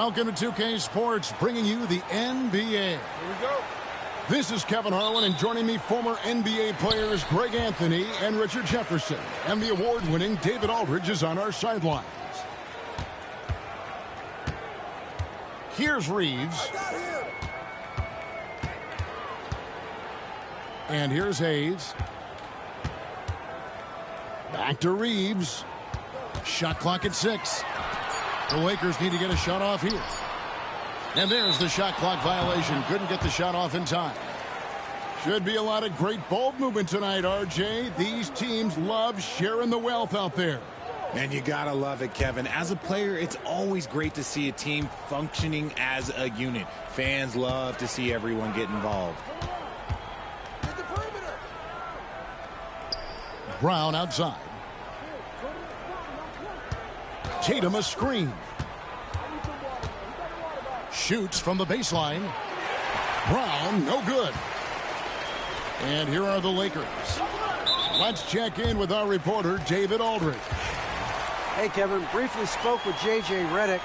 Welcome to 2K Sports, bringing you the NBA. Here we go. This is Kevin Harlan, and joining me, former NBA players Greg Anthony and Richard Jefferson. And the award-winning David Aldridge is on our sidelines. Here's Reeves. And here's Hayes. Back to Reeves. Shot clock at 6. The Lakers need to get a shot off here. And there's the shot clock violation. Couldn't get the shot off in time. Should be a lot of great ball movement tonight, RJ. These teams love sharing the wealth out there. And you gotta love it, Kevin. As a player, it's always great to see a team functioning as a unit. Fans love to see everyone get involved. Brown outside. Tatum a screen. Shoots from the baseline. Brown, no good. And here are the Lakers. Let's check in with our reporter, David Aldridge. Hey, Kevin, briefly spoke with J.J. Redick.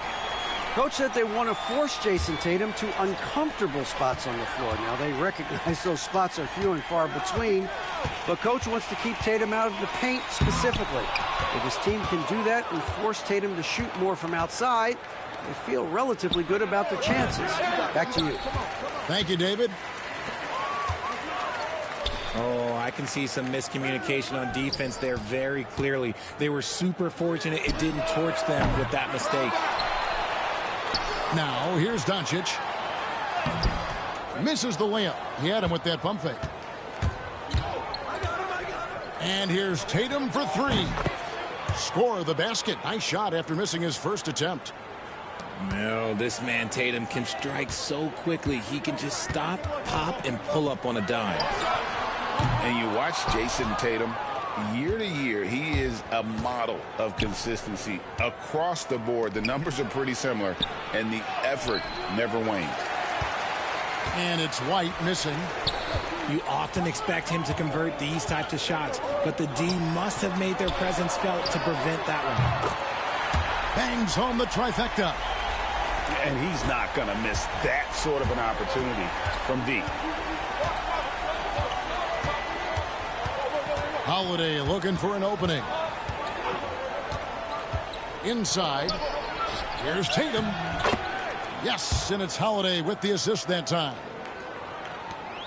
Coach said they want to force Jason Tatum to uncomfortable spots on the floor. Now, they recognize those spots are few and far between, but Coach wants to keep Tatum out of the paint specifically. If his team can do that and force Tatum to shoot more from outside, they feel relatively good about their chances. Back to you. Thank you, David. Oh, I can see some miscommunication on defense there very clearly. They were super fortunate it didn't torch them with that mistake. Now, here's Doncic. Misses the layup. He had him with that pump fake. And here's Tatum for 3. Score the basket. Nice shot after missing his first attempt. No, this man Tatum can strike so quickly. He can just stop, pop, and pull up on a dime. And you watch Jason Tatum, year to year, he is a model of consistency across the board. The numbers are pretty similar, and the effort never wanes. And it's White missing. You often expect him to convert these types of shots, but the D must have made their presence felt to prevent that one. Bangs home the trifecta. And he's not going to miss that sort of an opportunity from D. Holiday looking for an opening. Inside. Here's Tatum. Yes, and it's Holiday with the assist that time.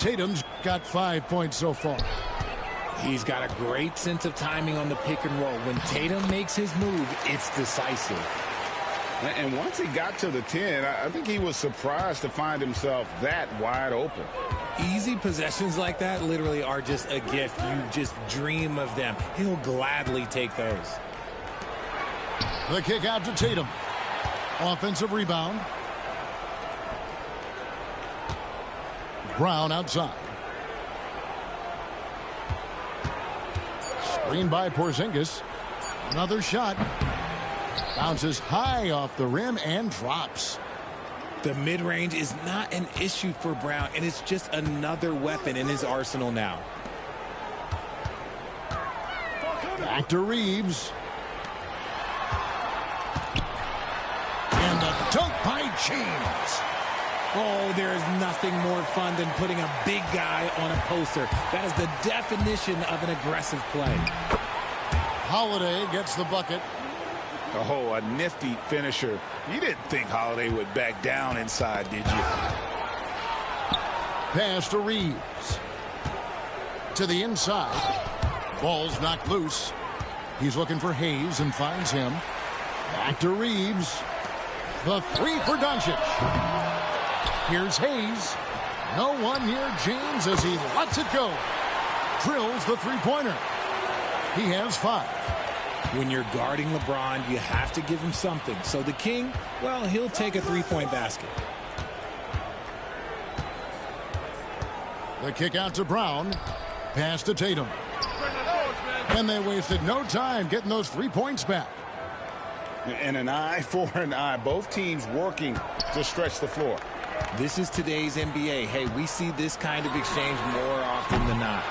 Tatum's got 5 points so far. He's got a great sense of timing on the pick and roll. When Tatum makes his move, it's decisive. And once he got to the 10, I think he was surprised to find himself that wide open. Easy possessions like that literally are just a gift. You just dream of them. He'll gladly take those. The kick out to Tatum. Offensive rebound. Brown outside. Screen by Porzingis. Another shot. Bounces high off the rim and drops. The mid-range is not an issue for Brown, and it's just another weapon in his arsenal now. Back to Reeves. And the dunk by James. Oh, there is nothing more fun than putting a big guy on a poster. That is the definition of an aggressive play. Holiday gets the bucket. Oh, a nifty finisher. You didn't think Holiday would back down inside, did you? Pass to Reeves. To the inside. Ball's knocked loose. He's looking for Hayes and finds him. Back to Reeves. The 3 for Doncic. Here's Hayes. No one near James as he lets it go. Drills the three-pointer. He has 5. When you're guarding LeBron, you have to give him something. So the King, well, he'll take a three-point basket. The kick out to Brown. Pass to Tatum. And they wasted no time getting those 3 points back. And an eye for an eye. Both teams working to stretch the floor. This is today's NBA. Hey, we see this kind of exchange more often than not.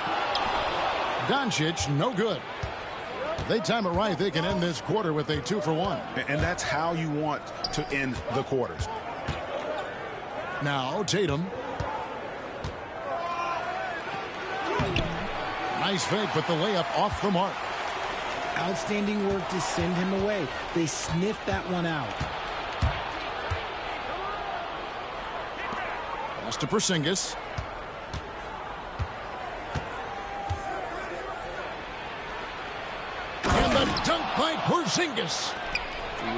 Doncic, no good. They time it right. They can end this quarter with a 2-for-1. And that's how you want to end the quarters. Now Tatum. Nice fake, but the layup off the mark. Outstanding work to send him away. They sniffed that one out. Pass to Porzingis. And the dunk by Porzingis.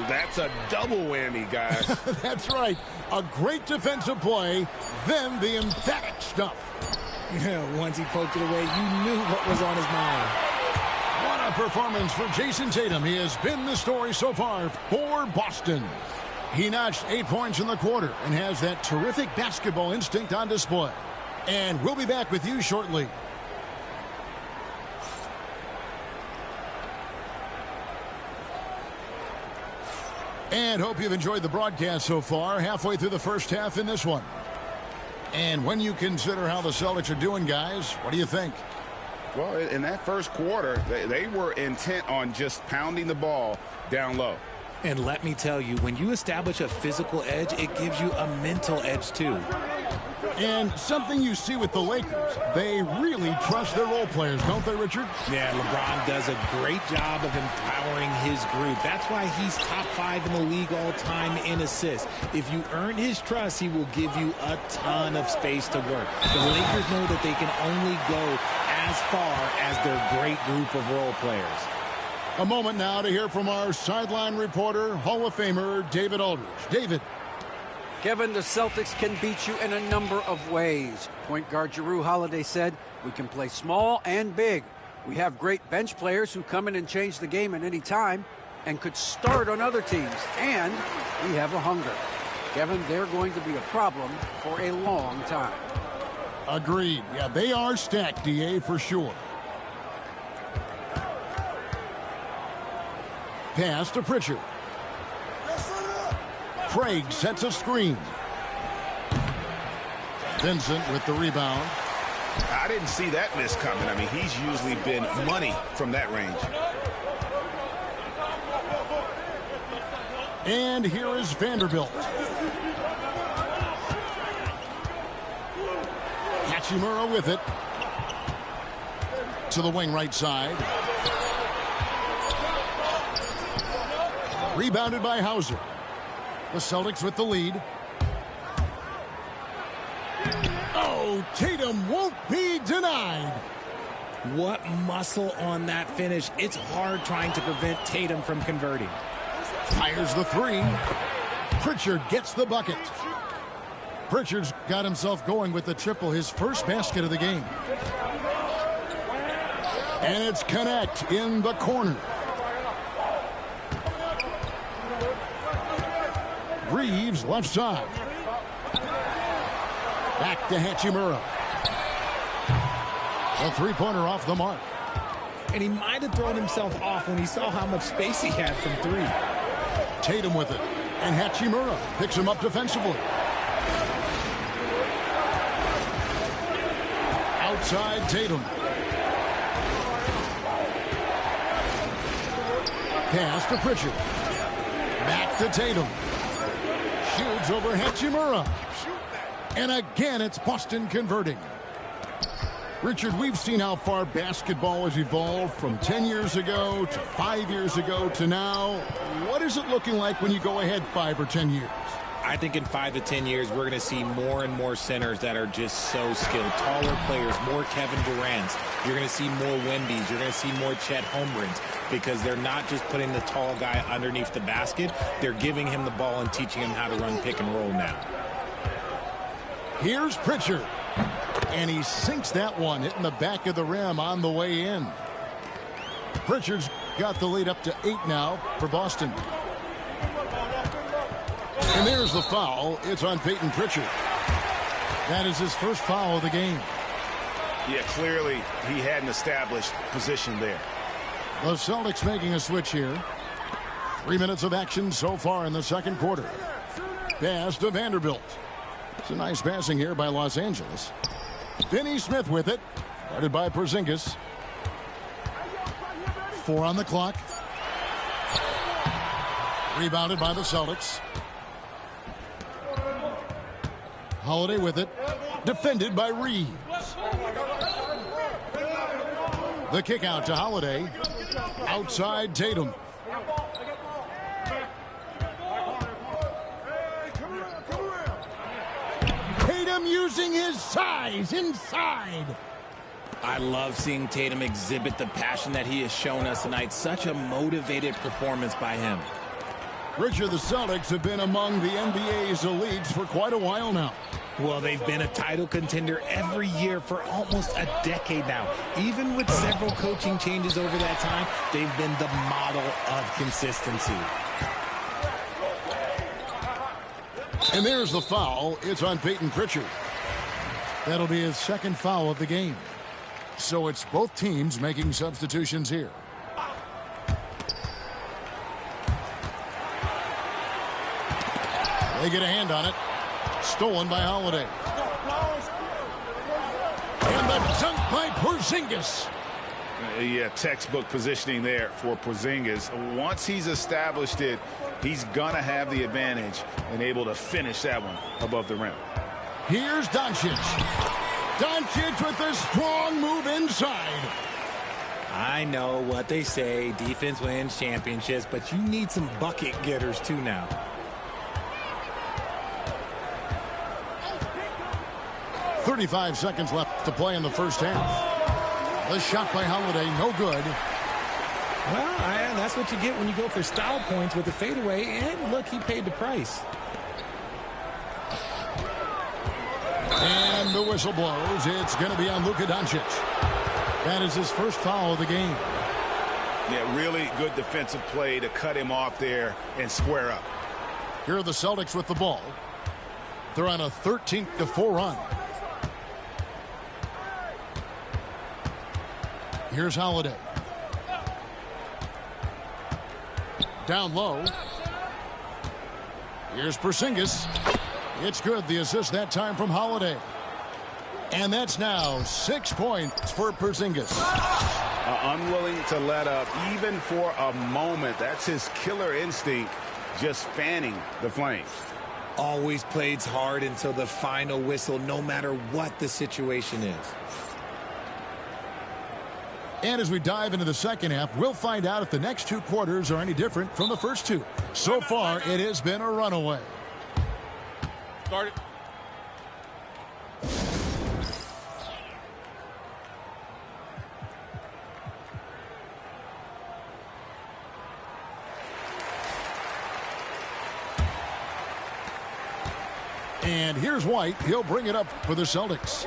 That's a double whammy, guys. That's right. A great defensive play, then the emphatic stuff. Once he poked it away, you knew what was on his mind. What a performance for Jayson Tatum. He has been the story so far for Boston. He notched 8 points in the quarter and has that terrific basketball instinct on display. And we'll be back with you shortly. And hope you've enjoyed the broadcast so far. Halfway through the first half in this one. And when you consider how the Celtics are doing, guys, what do you think? Well, in that first quarter, they were intent on just pounding the ball down low. And let me tell you, when you establish a physical edge, it gives you a mental edge too. And something you see with the Lakers, they really trust their role players, don't they, Richard? Yeah, LeBron does a great job of empowering his group. That's why he's top 5 in the league all time in assists. If you earn his trust, he will give you a ton of space to work. The Lakers know that they can only go as far as their great group of role players. A moment now to hear from our sideline reporter, Hall of Famer David Aldridge. David. Kevin, the Celtics can beat you in a number of ways. Point guard Jrue Holiday said, we can play small and big. We have great bench players who come in and change the game at any time and could start on other teams. And we have a hunger. Kevin, they're going to be a problem for a long time. Agreed. Yeah, they are stacked, DA, for sure. Pass to Pritchard. Craig sets a screen. Vincent with the rebound. I didn't see that miss coming. I mean, he's usually been money from that range. And here is Vanderbilt. Hachimura with it. To the wing right side. Rebounded by Hauser. The Celtics with the lead. Oh, Tatum won't be denied. What muscle on that finish. It's hard trying to prevent Tatum from converting. Fires the three. Pritchard gets the bucket. Pritchard's got himself going with the triple, his first basket of the game. And it's Connect in the corner. Reeves left side. Back to Hachimura. A three-pointer off the mark. And he might have thrown himself off when he saw how much space he had from three. Tatum with it. And Hachimura picks him up defensively. Outside Tatum. Pass to Pritchard. Back to Tatum. Shields over Hachimura. And again, it's Boston converting. Richard, we've seen how far basketball has evolved from 10 years ago to 5 years ago to now. What is it looking like when you go ahead 5 or 10 years? I think in 5 to 10 years, we're going to see more and more centers that are just so skilled. Taller players, more Kevin Durant's. You're going to see more Wemby's. You're going to see more Chet Holmgrens because they're not just putting the tall guy underneath the basket. They're giving him the ball and teaching him how to run pick and roll now. Here's Pritchard. And he sinks that one, hitting the back of the rim on the way in. Pritchard's got the lead up to 8 now for Boston. And there's the foul. It's on Peyton Pritchard. That is his first foul of the game. Yeah, clearly he had an established position there. The Celtics making a switch here. 3 minutes of action so far in the second quarter. Pass to Vanderbilt. It's a nice passing here by Los Angeles. Finney Smith with it. Guarded by Porzingis. 4 on the clock. Rebounded by the Celtics. Holiday with it. Defended by Reeves. The kick out to Holiday. Outside Tatum. Tatum using his size inside. I love seeing Tatum exhibit the passion that he has shown us tonight. Such a motivated performance by him. Richard, the Celtics have been among the NBA's elites for quite a while now. Well, they've been a title contender every year for almost a decade now. Even with several coaching changes over that time, they've been the model of consistency. And there's the foul. It's on Peyton Pritchard. That'll be his second foul of the game. So it's both teams making substitutions here. They get a hand on it. Stolen by Holiday. And the dunk by Porzingis. Yeah, textbook positioning there for Porzingis. Once he's established it, he's going to have the advantage and able to finish that one above the rim. Here's Doncic. Doncic with a strong move inside. I know what they say, defense wins championships, but you need some bucket getters too now. .35 seconds left to play in the first half. The shot by Holiday, no good. Well, that's what you get when you go for style points with the fadeaway, and look, he paid the price. And the whistle blows. It's going to be on Luka Doncic. That is his first foul of the game. Yeah, really good defensive play to cut him off there and square up. Here are the Celtics with the ball. They're on a 13-4 run. Here's Holiday. Down low. Here's Porzingis. It's good. The assist that time from Holiday. And that's now 6 points for Porzingis. Unwilling to let up even for a moment. That's his killer instinct, just fanning the flames. Always plays hard until the final whistle, no matter what the situation is. And as we dive into the second half, we'll find out if the next 2 quarters are any different from the first 2. So far, it has been a runaway. Start it. And here's White. He'll bring it up for the Celtics.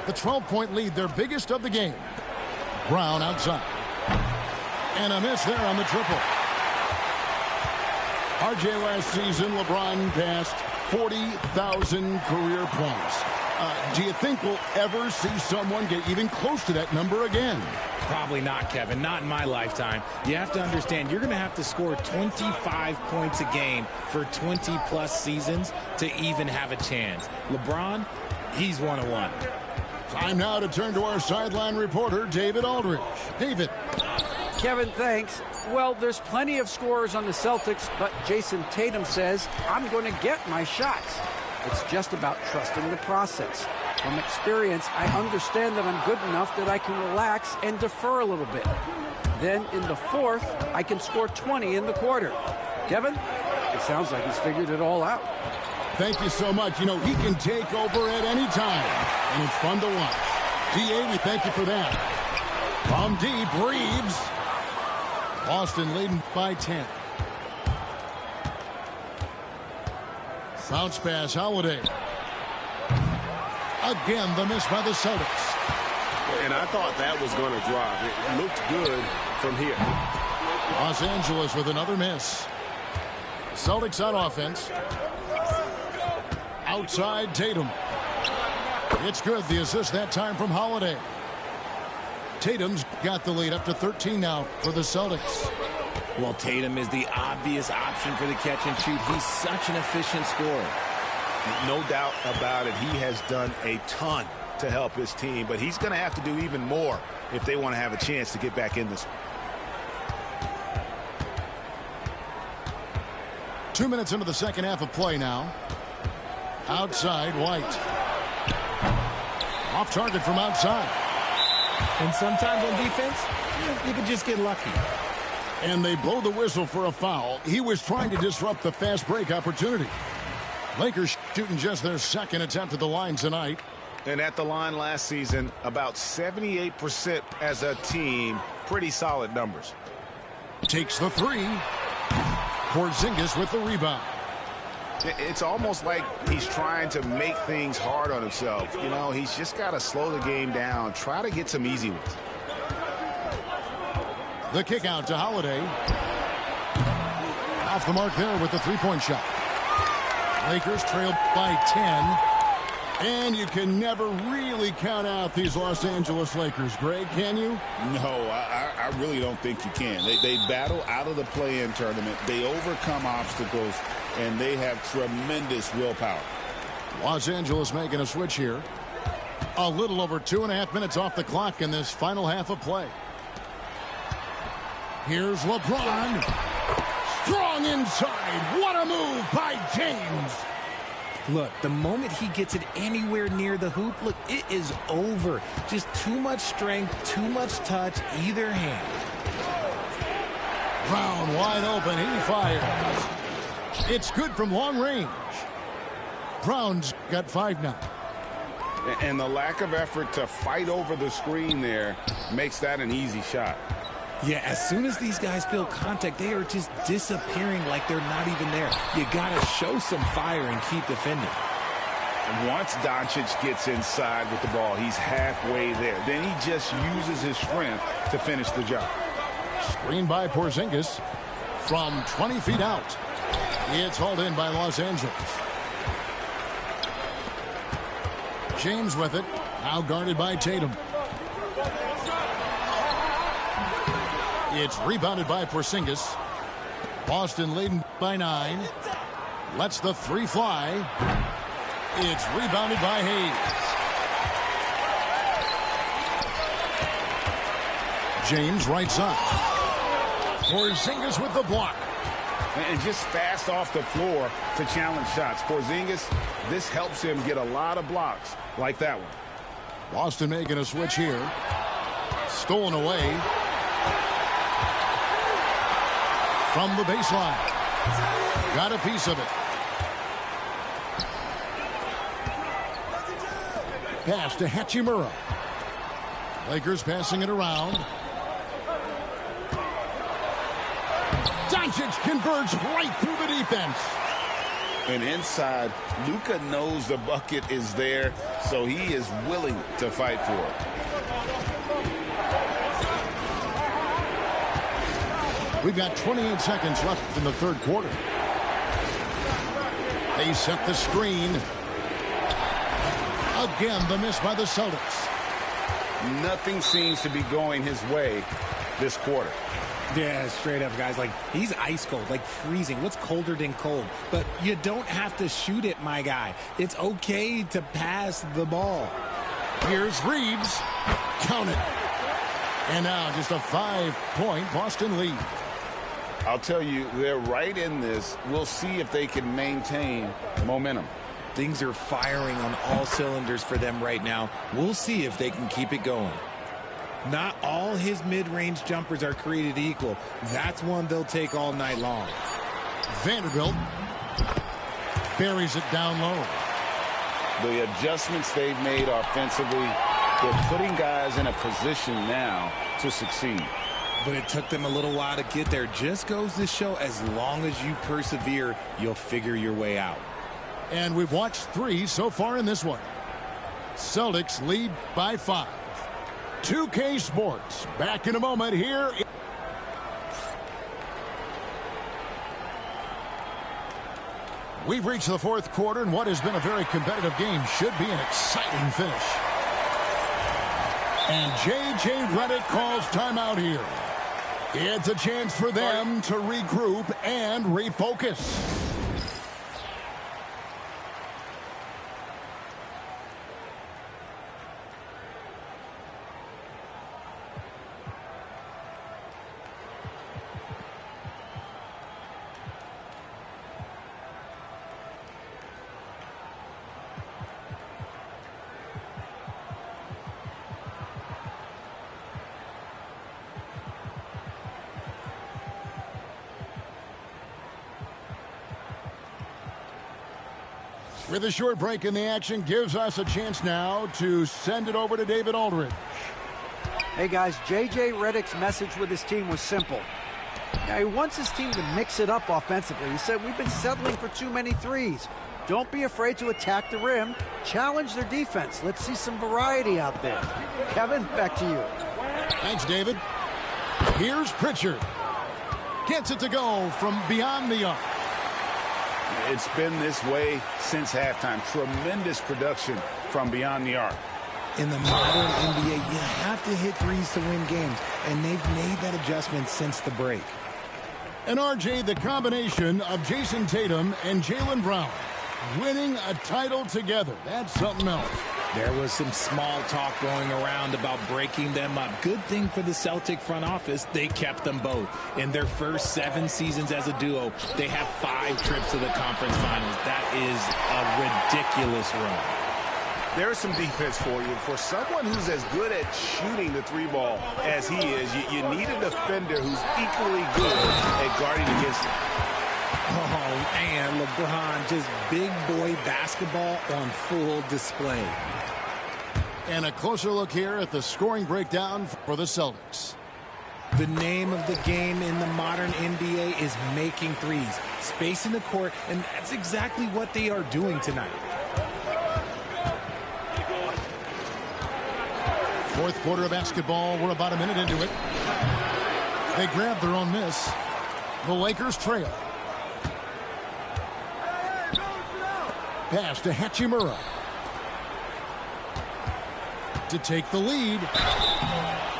The 12-point lead, their biggest of the game. Brown outside. And a miss there on the triple. RJ last season, LeBron passed 40,000 career points. Do you think we'll ever see someone get even close to that number again? Probably not, Kevin. Not in my lifetime. You have to understand, you're going to have to score 25 points a game for 20-plus seasons to even have a chance. LeBron, he's 1-1. Time now to turn to our sideline reporter, David Aldridge. David. Kevin, thanks. Well, there's plenty of scorers on the Celtics, but Jason Tatum says, I'm going to get my shots. It's just about trusting the process. From experience, I understand that I'm good enough that I can relax and defer a little bit. Then in the fourth, I can score 20 in the quarter. Kevin, it sounds like he's figured it all out. Thank you so much. You know, he can take over at any time, and it's fun to watch. DA, we thank you for that. From deep, Reeves. Boston leading by 10. Bounce pass, Holiday. Again, the miss by the Celtics. And I thought that was going to drop. It looked good from here. Los Angeles with another miss. Celtics on offense. Outside Tatum. It's good. The assist that time from Holiday. Tatum's got the lead up to 13 now for the Celtics. Well, Tatum is the obvious option for the catch and shoot. He's such an efficient scorer. No doubt about it. He has done a ton to help his team, but he's going to have to do even more if they want to have a chance to get back in this. 2 minutes into the second half of play now. Outside, White. Off target from outside. And sometimes on defense, you can just get lucky. And they blow the whistle for a foul. He was trying to disrupt the fast break opportunity. Lakers shooting just their second attempt at the line tonight. And at the line last season, about 78% as a team. Pretty solid numbers. Takes the three. Porzingis with the rebound. It's almost like he's trying to make things hard on himself. You know, he's just got to slow the game down. Try to get some easy ones. The kick out to Holiday. Off the mark there with the three-point shot. Lakers trail by 10. And you can never really count out these Los Angeles Lakers. Greg, can you? No, I really don't think you can. They battle out of the play-in tournament. They overcome obstacles, and they have tremendous willpower. Los Angeles making a switch here. A little over 2.5 minutes off the clock in this final half of play. Here's LeBron. Strong inside. What a move by James. Look, the moment he gets it anywhere near the hoop, look, it is over. Just too much strength, too much touch, either hand. Brown wide open. He fires. It's good from long range. Brown's got 5 now. And the lack of effort to fight over the screen there makes that an easy shot. Yeah, as soon as these guys feel contact, they are just disappearing like they're not even there. You got to show some fire and keep defending. Once Doncic gets inside with the ball, he's halfway there. Then he just uses his strength to finish the job. Screen by Porzingis from 20 feet out. It's hauled in by Los Angeles. James with it. Now guarded by Tatum. It's rebounded by Porzingis. Boston leading by 9. Lets the three fly. It's rebounded by Hayes. James right side. Porzingis with the block. And just fast off the floor to challenge shots. Porzingis, this helps him get a lot of blocks like that one. Boston making a switch here. Stolen away. From the baseline. Got a piece of it. Pass to Hachimura. Lakers passing it around. Doncic converts right through the defense. And inside, Luka knows the bucket is there, so he is willing to fight for it. We've got 28 seconds left in the third quarter. They set the screen. Again, the miss by the Celtics. Nothing seems to be going his way this quarter. Yeah, straight up, guys. Like, he's ice cold, like freezing. What's colder than cold? But you don't have to shoot it, my guy. It's okay to pass the ball. Here's Reeves. Count it. And now just a 5-point Boston lead. I'll tell you, they're right in this. We'll see if they can maintain momentum. Things are firing on all cylinders for them right now. We'll see if they can keep it going. Not all his mid-range jumpers are created equal. That's one they'll take all night long. Vanderbilt buries it down low. The adjustments they've made offensively, they're putting guys in a position now to succeed. But it took them a little while to get there. Just goes to show, as long as you persevere, you'll figure your way out. And we've watched 3 so far in this one. Celtics lead by 5. 2K Sports back in a moment here. We've reached the fourth quarter, and what has been a very competitive game should be an exciting finish. And J.J. Redick calls timeout here. It's a chance for them to regroup and refocus. With a short break in the action, gives us a chance now to send it over to David Aldridge. Hey guys, J.J. Redick's message with his team was simple. Now, he wants his team to mix it up offensively. He said, we've been settling for too many threes. Don't be afraid to attack the rim. Challenge their defense. Let's see some variety out there. Kevin, back to you. Thanks, David. Here's Pritchard. Gets it to go from beyond the arc. It's been this way since halftime. Tremendous production from beyond the arc. In the modern NBA, you have to hit threes to win games, and they've made that adjustment since the break. And RJ, the combination of Jason Tatum and Jaylen Brown winning a title together. That's something else. There was some small talk going around about breaking them up. Good thing for the Celtic front office, they kept them both. In their first 7 seasons as a duo, they have 5 trips to the conference finals. That is a ridiculous run. There's some defense for you. For someone who's as good at shooting the 3-ball as he is, you need a defender who's equally good at guarding against him. Oh, man, LeBron, just big boy basketball on full display. And a closer look here at the scoring breakdown for the Celtics. The name of the game in the modern NBA is making threes. Space in the court, and that's exactly what they are doing tonight. Fourth quarter of basketball. We're about a minute into it. They grab their own miss. The Lakers trail. Pass to Hachimura. To take the lead.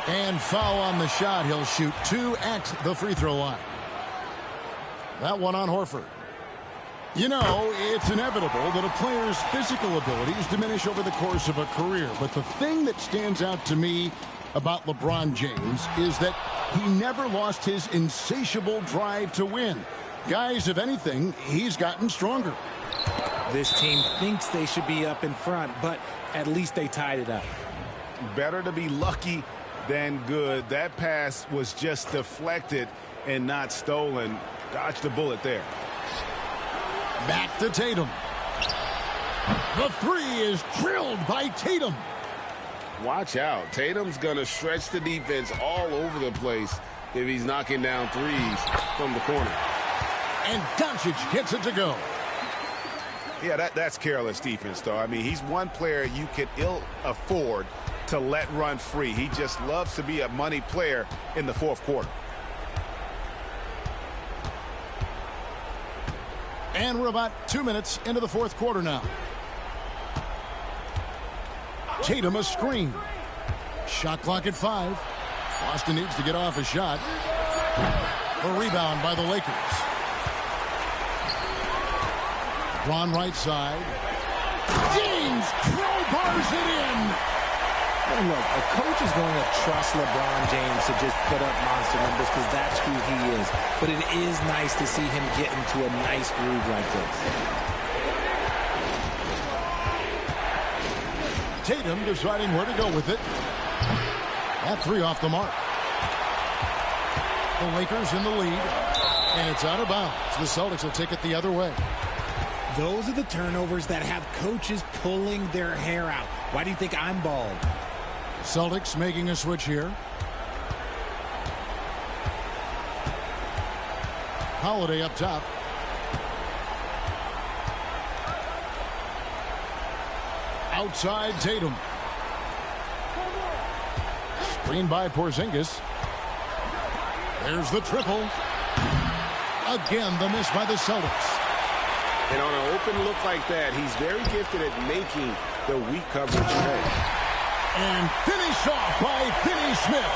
And foul on the shot. He'll shoot 2 at the free throw line. That one on Horford. You know, it's inevitable that a player's physical abilities diminish over the course of a career. But the thing that stands out to me about LeBron James is that he never lost his insatiable drive to win. Guys, if anything, he's gotten stronger. This team thinks they should be up in front, but at least they tied it up. Better to be lucky than good. That pass was just deflected and not stolen. Dodged the bullet there. Back to Tatum. The 3 is drilled by Tatum. Watch out. Tatum's going to stretch the defense all over the place if he's knocking down threes from the corner. And Doncic gets it to go. Yeah, that's careless defense, though. I mean, he's one player you can ill afford to let run free. He just loves to be a money player in the fourth quarter. And we're about 2 minutes into the fourth quarter now. Tatum a screen. Shot clock at 5. Boston needs to get off a shot. A rebound by the Lakers. LeBron right side. James crowbars it in. And look, a coach is going to trust LeBron James to just put up monster numbers because that's who he is. But it is nice to see him get into a nice groove like this. Tatum deciding where to go with it. That 3 off the mark. The Lakers in the lead. And it's out of bounds. The Celtics will take it the other way. Those are the turnovers that have coaches pulling their hair out. Why do you think I'm bald? Celtics making a switch here. Holiday up top. Outside Tatum. Screened by Porzingis. There's the triple. Again, the miss by the Celtics. And on an open look like that, he's very gifted at making the weak coverage pay. And finish off by Finney Smith.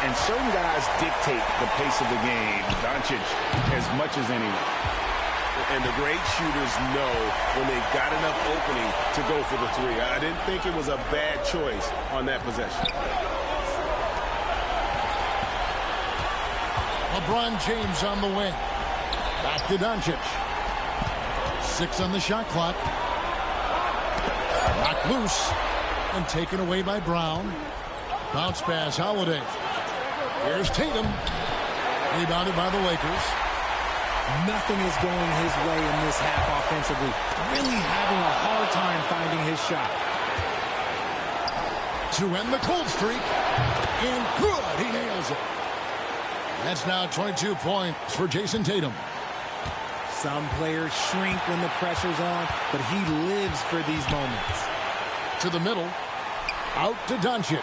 And certain guys dictate the pace of the game. Doncic as much as anyone. And the great shooters know when they've got enough opening to go for the 3. I didn't think it was a bad choice on that possession. LeBron James on the wing. Back to Doncic. 6 on the shot clock. Knocked loose and taken away by Brown. Bounce pass, Holiday. Here's Tatum. Rebounded by the Lakers. Nothing is going his way in this half offensively. Really having a hard time finding his shot. To end the cold streak. And good. He nails it. That's now 22 points for Jason Tatum. Some players shrink when the pressure's on, but he lives for these moments. To the middle. Out to Doncic.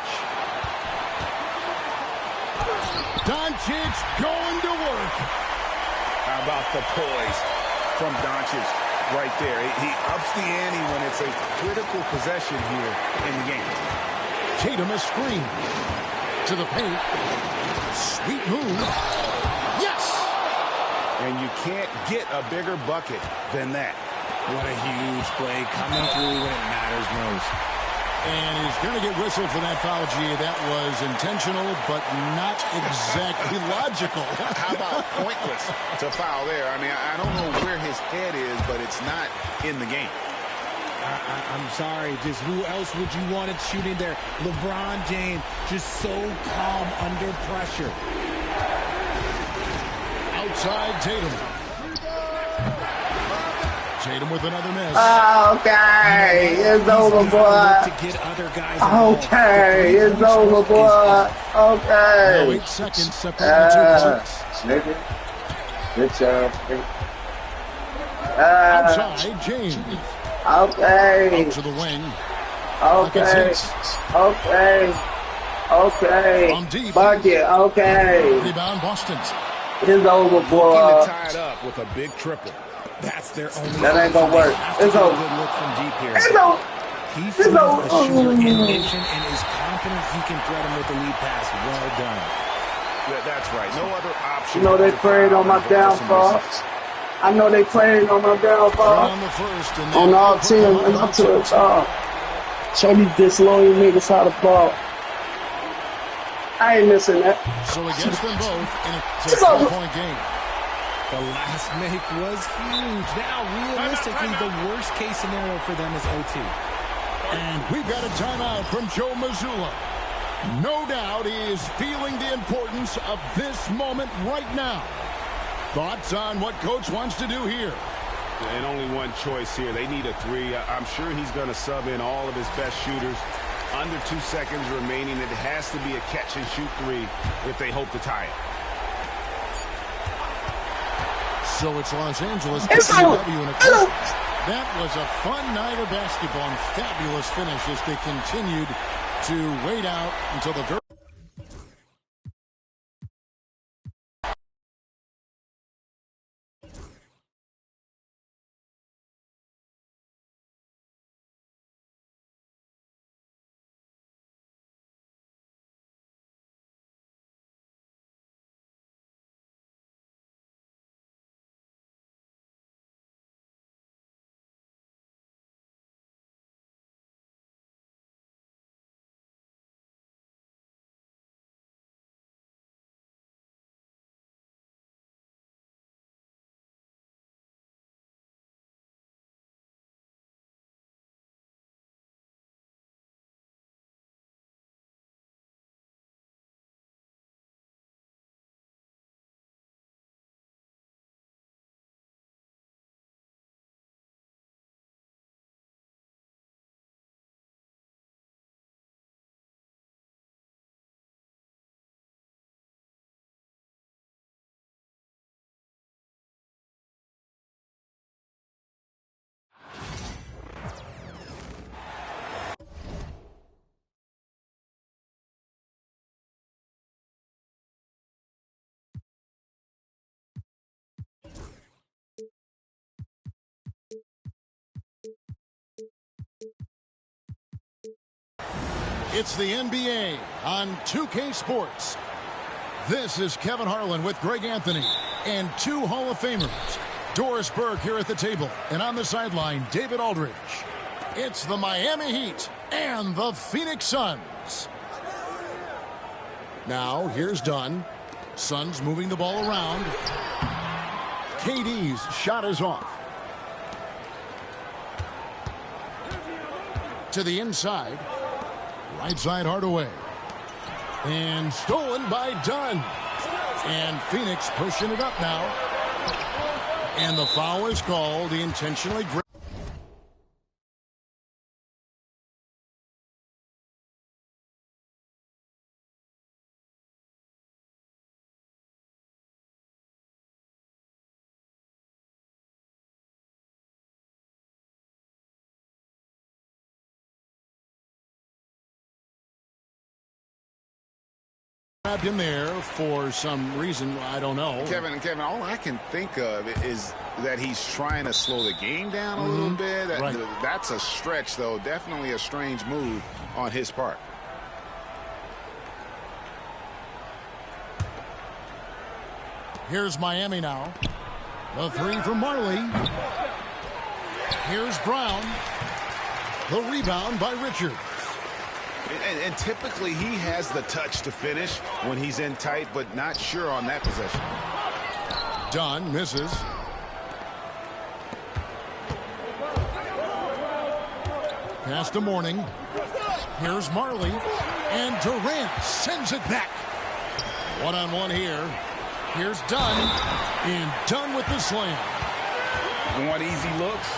Doncic going to work. How about the poise from Doncic right there? He ups the ante when it's a critical possession here in the game. Tatum a screen. To the paint. Sweet move. Yes! And you can't get a bigger bucket than that. What a huge play coming through when it matters most. And he's going to get whistled for that foul, G. That was intentional, but not exactly logical. How about pointless to foul there? I mean, I don't know where his head is, but it's not in the game. I'm sorry. Just who else would you want it shooting there? LeBron James, just so calm under pressure. Outside Tatum. Tatum with another miss. Okay, it's over, boy. Okay, it's over, boy. Okay. 8 seconds separating the 2 points. Good job. Outside James. Okay. Out to the wing. Okay. Okay. Okay. From deep. Bucket. Okay. Rebound Boston. It's over, Looking boy. to tie it up with a big triple. That's their only. That ain't gonna work. It's over. Good look from deep here. It's over. He It's fooled over. a shooter in motion and is confident he can thread him with the lead pass. Well done. Yeah, that's right. No other option. You know they prayed on my downfall. I know they prayed on my downfall. On the first and On all 10 and up to the top. Show these disloyal niggas how to ball. I ain't missing that. So he gets them both in a It's over. 4-point game. The last make was huge. Now, realistically, the worst case scenario for them is OT. And we've got a timeout from Joe Mazzulla. No doubt he is feeling the importance of this moment right now. Thoughts on what Coach wants to do here? And only one choice here. They need a 3. I'm sure he's going to sub in all of his best shooters. Under 2 seconds remaining. It has to be a catch-and-shoot 3 if they hope to tie it. So it's Los Angeles. It's over. W in a close. That was a fun night of basketball and fabulous finish as they continued to wait out until the very It's the NBA on 2K Sports. This is Kevin Harlan with Greg Anthony and 2 Hall of Famers. Doris Burke here at the table, and on the sideline, David Aldridge. It's the Miami Heat and the Phoenix Suns. Now, here's Dunn. Suns moving the ball around. KD's shot is off. To the inside. Right side Hardaway. And stolen by Dunn. And Phoenix pushing it up now. And the foul is called. He intentionally gripped. Grabbed him there for some reason, I don't know. Kevin, all I can think of is that he's trying to slow the game down a little bit. Right. That's a stretch, though. Definitely a strange move on his part. Here's Miami now. The three from Marley. Here's Brown. The rebound by Richards. And typically he has the touch to finish when he's in tight, but not sure on that possession. Dunn misses. Pass to Mourning. Here's Marley. And Durant sends it back. One-on-one here. Here's Dunn. And Dunn with the slam. Want easy looks?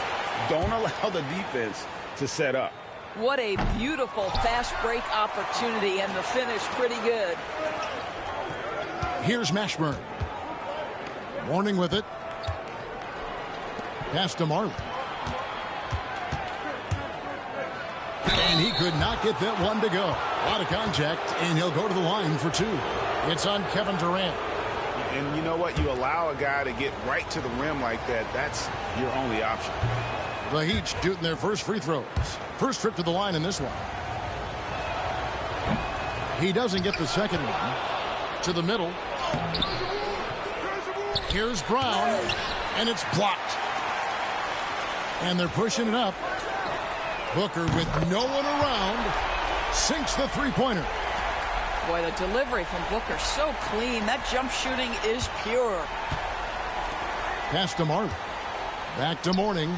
Don't allow the defense to set up. What a beautiful fast break opportunity, and the finish pretty good. Here's Mashburn. Mourning with it. Pass to Marley. And he could not get that one to go. A lot of contact, and he'll go to the line for two. It's on Kevin Durant. And you know what? You allow a guy to get right to the rim like that. That's your only option. The Heat shooting their first free throws. First trip to the line in this one. He doesn't get the second one. To the middle. Here's Brown. And it's blocked. And they're pushing it up. Booker with no one around. Sinks the three-pointer. Boy, the delivery from Booker so clean. That jump shooting is pure. Pass to Marley. Back to Mourning.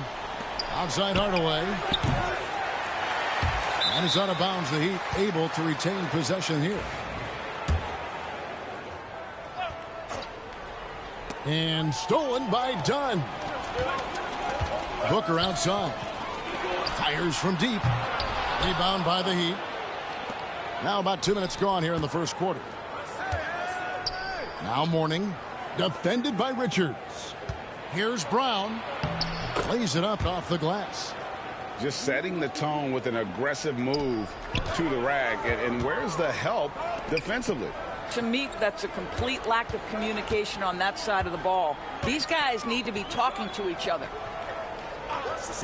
Outside Hardaway. And it's out of bounds. The Heat able to retain possession here. And stolen by Dunn. Booker outside. Fires from deep. Rebound by the Heat. Now about 2 minutes gone here in the first quarter. Now Mourning. Defended by Richards. Here's Brown. Plays it up off the glass. Just setting the tone with an aggressive move to the rack. And where's the help defensively? To me, that's a complete lack of communication on that side of the ball. These guys need to be talking to each other.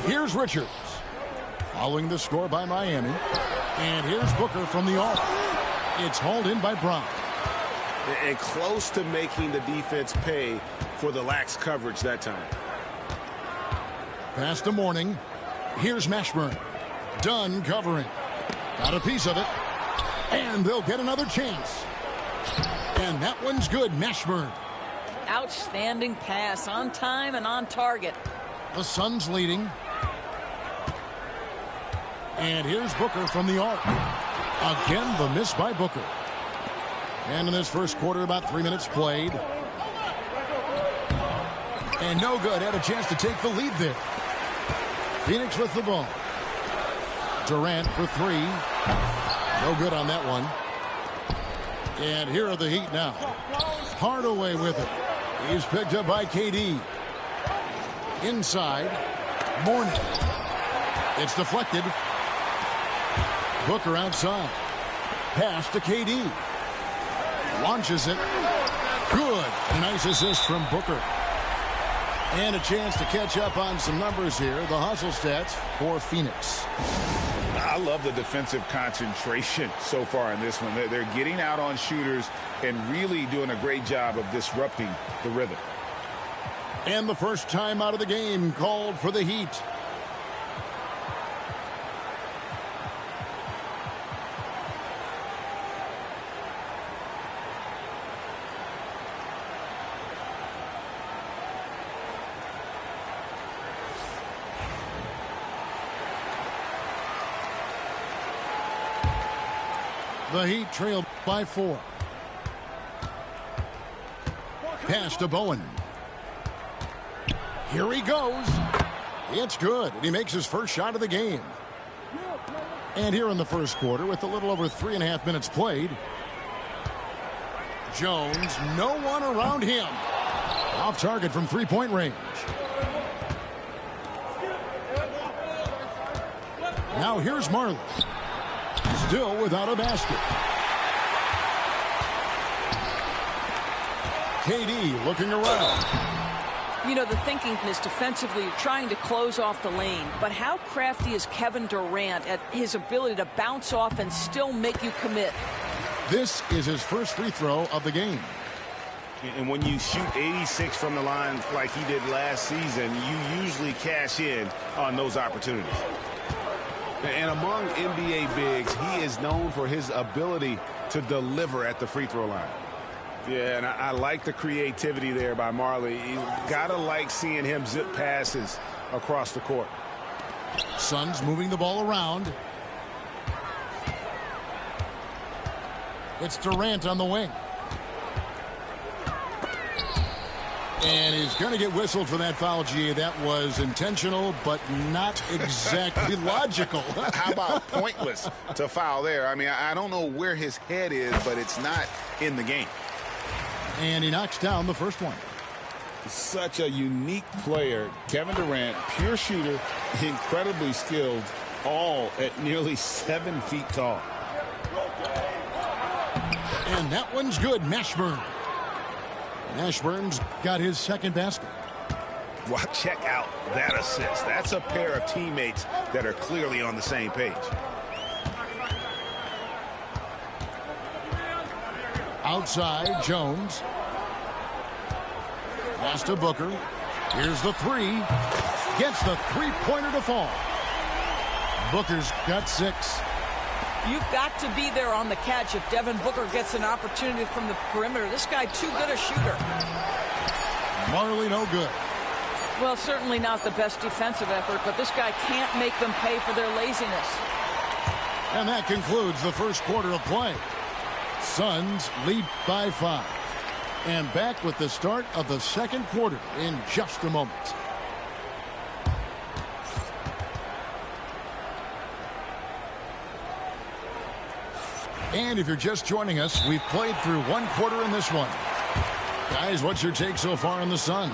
Here's Richards. Following the score by Miami. And here's Booker from the arc. It's hauled in by Brown. And close to making the defense pay for the lax coverage that time. Pass to Mourning. Here's Mashburn. Dunn covering. Got a piece of it. And they'll get another chance. And that one's good. Mashburn. Outstanding pass, on time and on target. The Suns leading. And here's Booker from the arc. Again, the miss by Booker. And in this first quarter, about 3 minutes played. And no good. Had a chance to take the lead there. Phoenix with the ball. Durant for three. No good on that one. And here are the Heat now. Hardaway with it. He's picked up by KD. Inside. Mourning. It's deflected. Booker outside. Pass to KD. Launches it. Good. Nice assist from Booker. And a chance to catch up on some numbers here. The hustle stats for Phoenix. I love the defensive concentration so far in this one. They're getting out on shooters and really doing a great job of disrupting the rhythm. And the first time out of the game called for the Heat. The Heat trailed by 4. Pass to Bowen. Here he goes. It's good, and he makes his first shot of the game. And here in the first quarter, with a little over 3.5 minutes played, Jones, no one around him. Off target from three-point range. Now here's Marley. Still without a basket. KD looking around. You know, the thinking is defensively trying to close off the lane. But how crafty is Kevin Durant at his ability to bounce off and still make you commit? This is his first free throw of the game. And when you shoot 86 from the line like he did last season, you usually cash in on those opportunities. And among NBA bigs, he is known for his ability to deliver at the free throw line. Yeah, and I like the creativity there by Marley. You gotta like seeing him zip passes across the court. Suns moving the ball around. It's Durant on the wing. And he's going to get whistled for that foul, G. That was intentional, but not exactly logical. How about pointless to foul there? I mean, I don't know where his head is, but it's not in the game. And he knocks down the first one. Such a unique player. Kevin Durant, pure shooter, incredibly skilled, all at nearly 7 feet tall. And that one's good. Mashburn. Mashburn's got his second basket. Well, check out that assist. That's a pair of teammates that are clearly on the same page. Outside, Jones. Pass to Booker. Here's the three. Gets the three-pointer to fall. Booker's got 6. You've got to be there on the catch if Devin Booker gets an opportunity from the perimeter. This guy too good a shooter. Marley no good. Well, certainly not the best defensive effort, but this guy can't make them pay for their laziness. And that concludes the first quarter of play. Suns lead by 5. And back with the start of the second quarter in just a moment. And if you're just joining us, we've played through one quarter in this one. Guys, what's your take so far on the Suns?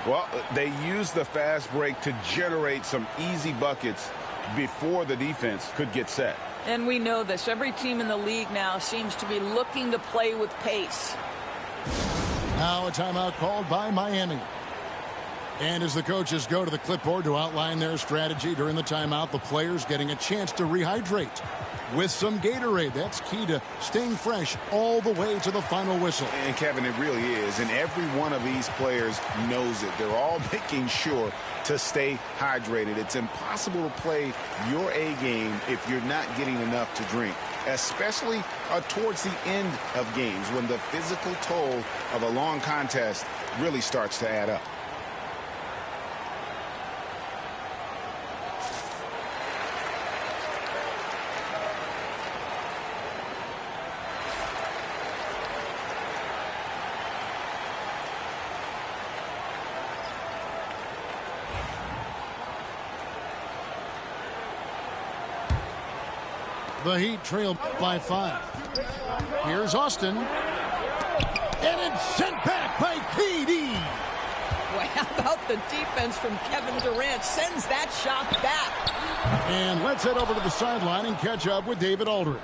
Well, they used the fast break to generate some easy buckets before the defense could get set. And we know this. Every team in the league now seems to be looking to play with pace. Now a timeout called by Miami. And as the coaches go to the clipboard to outline their strategy during the timeout, the players getting a chance to rehydrate with some Gatorade. That's key to staying fresh all the way to the final whistle. And Kevin, it really is. And every one of these players knows it. They're all making sure to stay hydrated. It's impossible to play your A game if you're not getting enough to drink, especially towards the end of games when the physical toll of a long contest really starts to add up. The Heat trail by 5. Here's Austin. And it's sent back by KD. Well, how about the defense from Kevin Durant? Sends that shot back. And let's head over to the sideline and catch up with David Aldridge.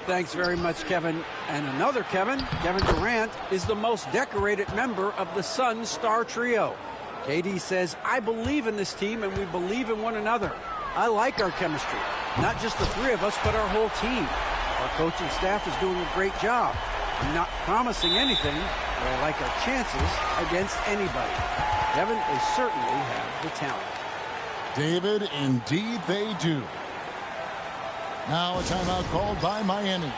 Thanks very much, Kevin. And another Kevin, Kevin Durant, is the most decorated member of the Suns star trio. KD says, I believe in this team and we believe in one another. I like our chemistry. Not just the three of us, but our whole team. Our coaching staff is doing a great job. I'm not promising anything, but I like our chances against anybody. Kevin, they certainly have the talent. David, indeed they do. Now a timeout called by Miami.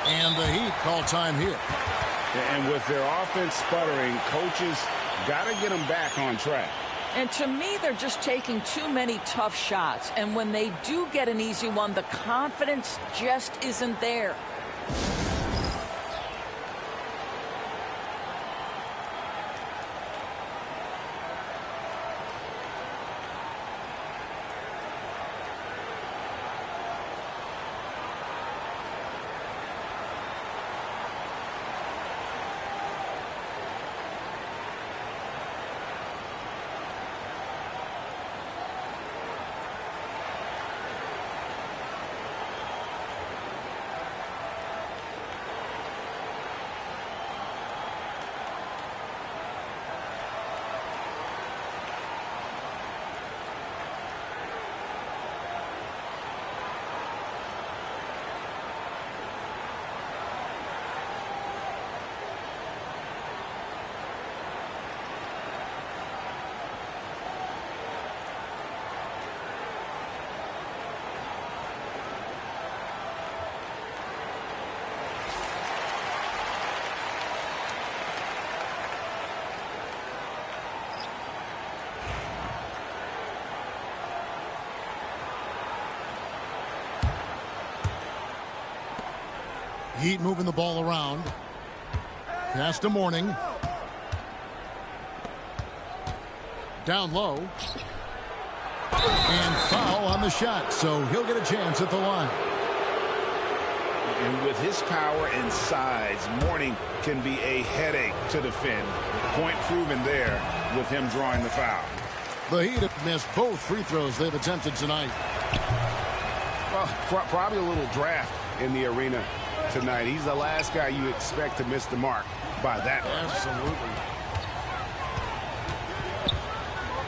And the Heat call time here. And with their offense sputtering, coaches got to get them back on track. And to me, they're just taking too many tough shots. And when they do get an easy one, the confidence just isn't there. Heat moving the ball around. Pass to Mourning. Down low. And foul on the shot, so he'll get a chance at the line. And with his power and size, Mourning can be a headache to defend. Point proven there with him drawing the foul. The Heat have missed both free throws they've attempted tonight. Well, probably a little draft in the arena tonight. He's the last guy you expect to miss the mark by that much. Absolutely.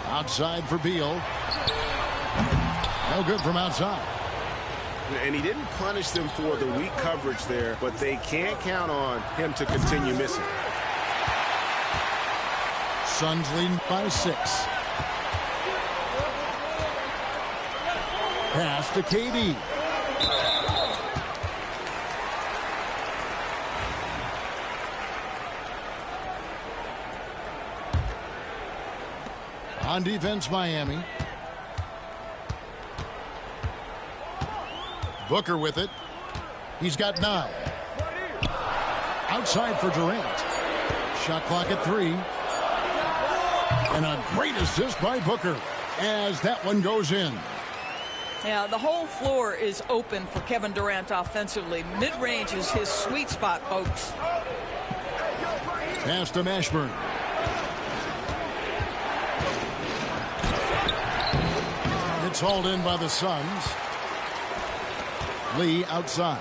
Outside for Beal. No good from outside. And he didn't punish them for the weak coverage there, but they can't count on him to continue missing. Suns leading by 6. Pass to KD. On defense, Miami. Booker with it. He's got 9. Outside for Durant. Shot clock at 3. And a great assist by Booker as that one goes in. Yeah, the whole floor is open for Kevin Durant offensively. Mid-range is his sweet spot, folks. Pass to Mashburn. It's hauled in by the Suns. Lee outside.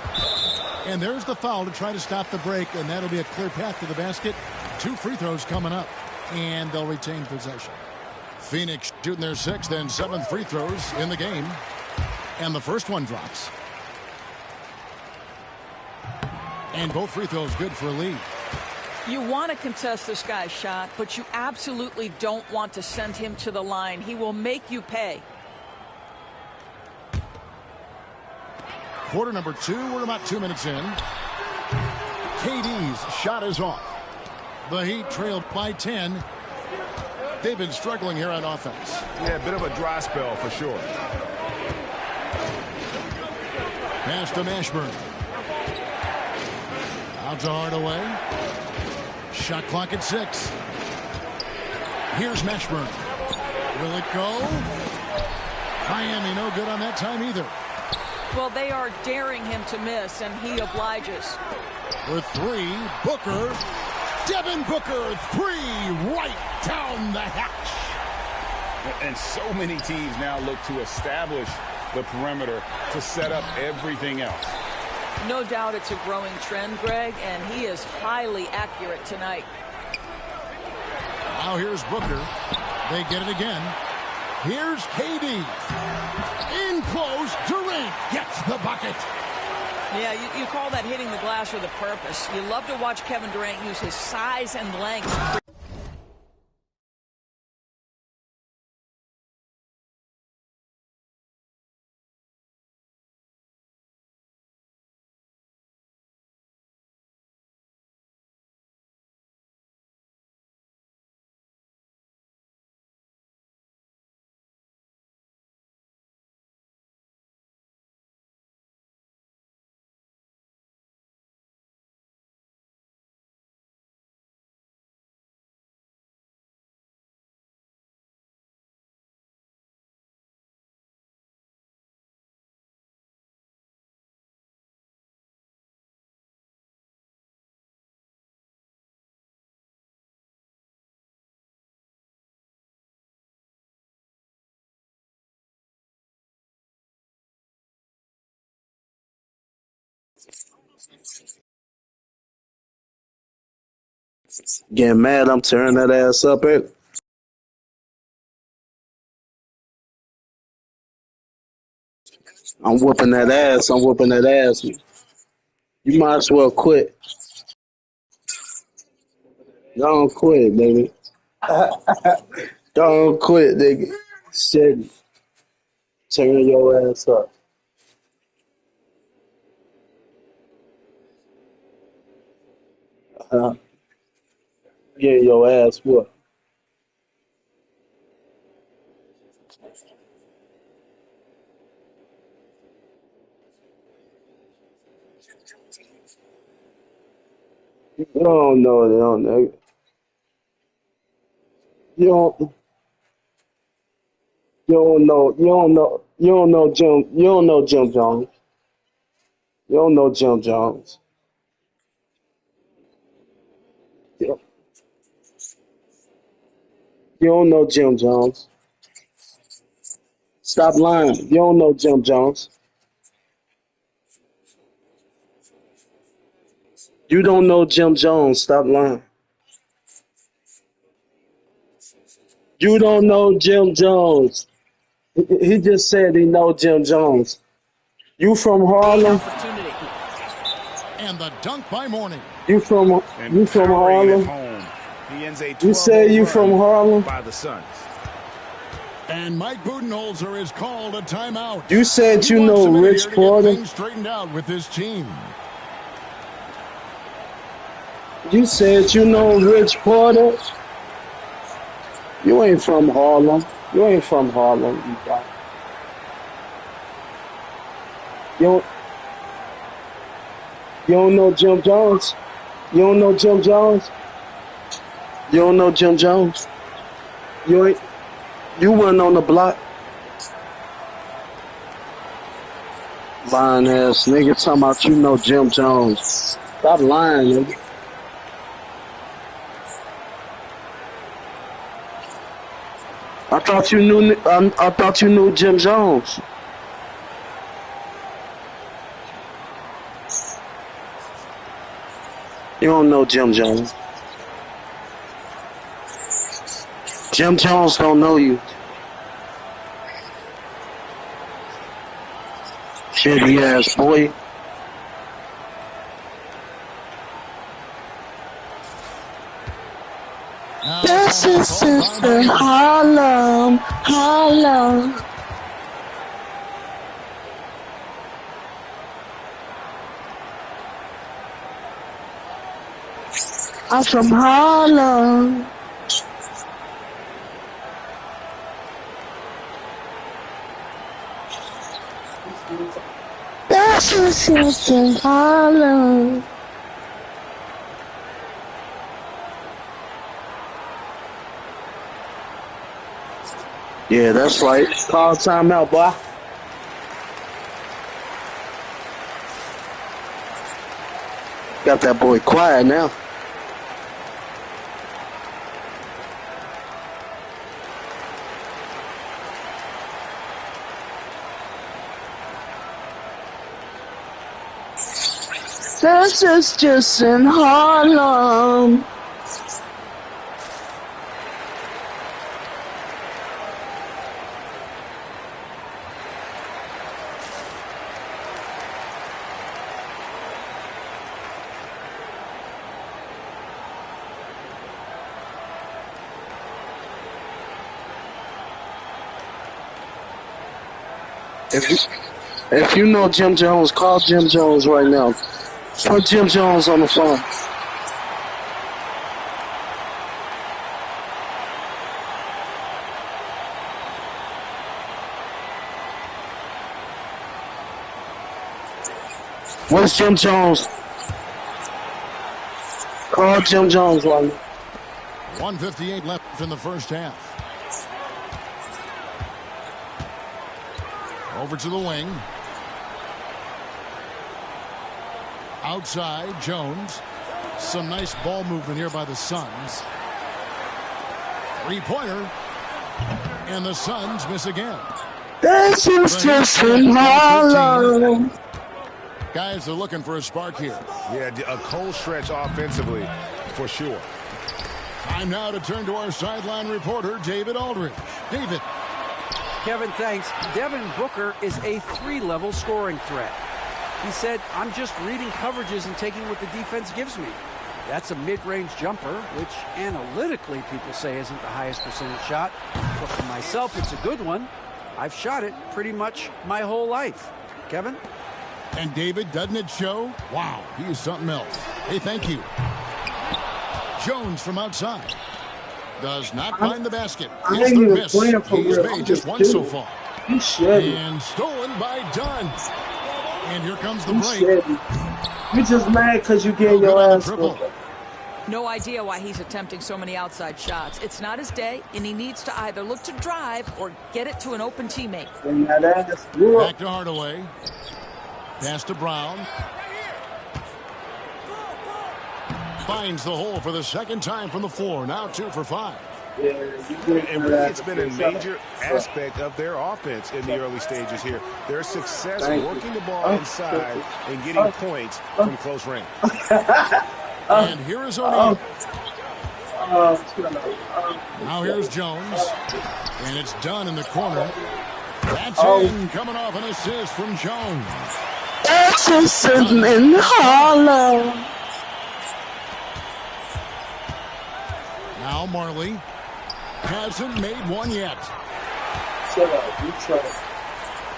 And there's the foul to try to stop the break, and that'll be a clear path to the basket. 2 free throws coming up, and they'll retain possession. Phoenix shooting their 6th and 7th free throws in the game. And the first one drops. And both free throws good for Lee. You want to contest this guy's shot, but you absolutely don't want to send him to the line. He will make you pay. Quarter number 2, we're about 2 minutes in. KD's shot is off. The Heat trailed by 10. They've been struggling here on offense. Yeah, a bit of a dry spell for sure. Pass to Mashburn. Out to Hardaway. Shot clock at 6. Here's Mashburn. Will it go? Miami no good on that time either. Well, they are daring him to miss, and he obliges. With 3, Booker. Devin Booker, 3 right down the hatch. And so many teams now look to establish the perimeter to set up everything else. No doubt it's a growing trend, Greg, and he is highly accurate tonight. Now here's Booker. They get it again. Here's KD. In close, Durant gets the bucket. Yeah, you call that hitting the glass with a purpose. You love to watch Kevin Durant use his size and length Getting mad, I'm tearing that ass up. I'm whooping that ass. I'm whooping that ass. You might as well quit. Don't quit, baby. Don't quit, nigga. Shit. Turn your ass up. Get your ass whooped. You don't know, nigga. You don't. You don't know. You don't know. You don't know Jim. You don't know Jim Jones. You don't know Jim Jones. You don't know Jim Jones. Stop lying. You don't know Jim Jones. You don't know Jim Jones. Stop lying. You don't know Jim Jones. He just said he know Jim Jones. You from Harlem? And the dunk by Mourning. You from Harlem? He ends a You say you from Harlem? By the Suns. And Mike Budenholzer is called a timeout. You said He you wants know a minute Rich here to get Porter? things straightened out with his team. You said you know Rich Porter? You ain't from Harlem. You ain't from Harlem, you guy. You don't know Jim Jones? You don't know Jim Jones? You don't know Jim Jones? You weren't on the block. Lying ass nigga talking about you know Jim Jones. Stop lying, nigga. I thought you knew Jim Jones. You don't know Jim Jones. Jim Jones don't know you. Shitty ass boy. This is Sister Harlem, Harlem. I'm from Harlem. This is Sister Harlem. Yeah, that's right. Call timeout, boy. Got that boy quiet now. This is just in Harlem. If you know Jim Jones, call Jim Jones right now. Put Jim Jones on the phone. Where's Jim Jones? Call Jim Jones right now. 1:58 left in the first half. Over to the wing. Outside, Jones. Some nice ball movement here by the Suns. Three-pointer. And the Suns miss again. This is just in Harlem. Guys are looking for a spark here. Yeah, a cold stretch offensively, for sure. Time now to turn to our sideline reporter, David Aldridge. David. Kevin, thanks. Devin Booker is a 3-level scoring threat. He said, I'm just reading coverages and taking what the defense gives me. That's a mid-range jumper, which analytically people say isn't the highest percentage shot. But for myself, it's a good one. I've shot it pretty much my whole life. Kevin? And David, doesn't it show? Wow, he is something else. Hey, thank you. Jones from outside. Does not find the basket. I It's ain't the even miss. playing for He's real. made I'm just just one so kidding. far. You shitty. And stolen by Dunn. And here comes the You break. shitty. You just mad because you No getting good your on the ass triple. whooped. No idea why he's attempting so many outside shots. It's not his day, and he needs to either look to drive or get it to an open teammate. Getting that ass whooped. Back to Hardaway. Pass to Brown. Finds the hole for the second time from the floor. Now 2 for 5. Yeah, you getting And that really, ass it's been a whooped. major aspect of their offense in the early stages here. Their success Thank you. working the ball inside and getting points from close range. And here is O'Neal. Now Now here's Jones. And it's done in the corner. That's Oh. in. Coming off an assist from Jones. Texas in Harlem. Now Marley hasn't made one yet. Shut up. You shut up.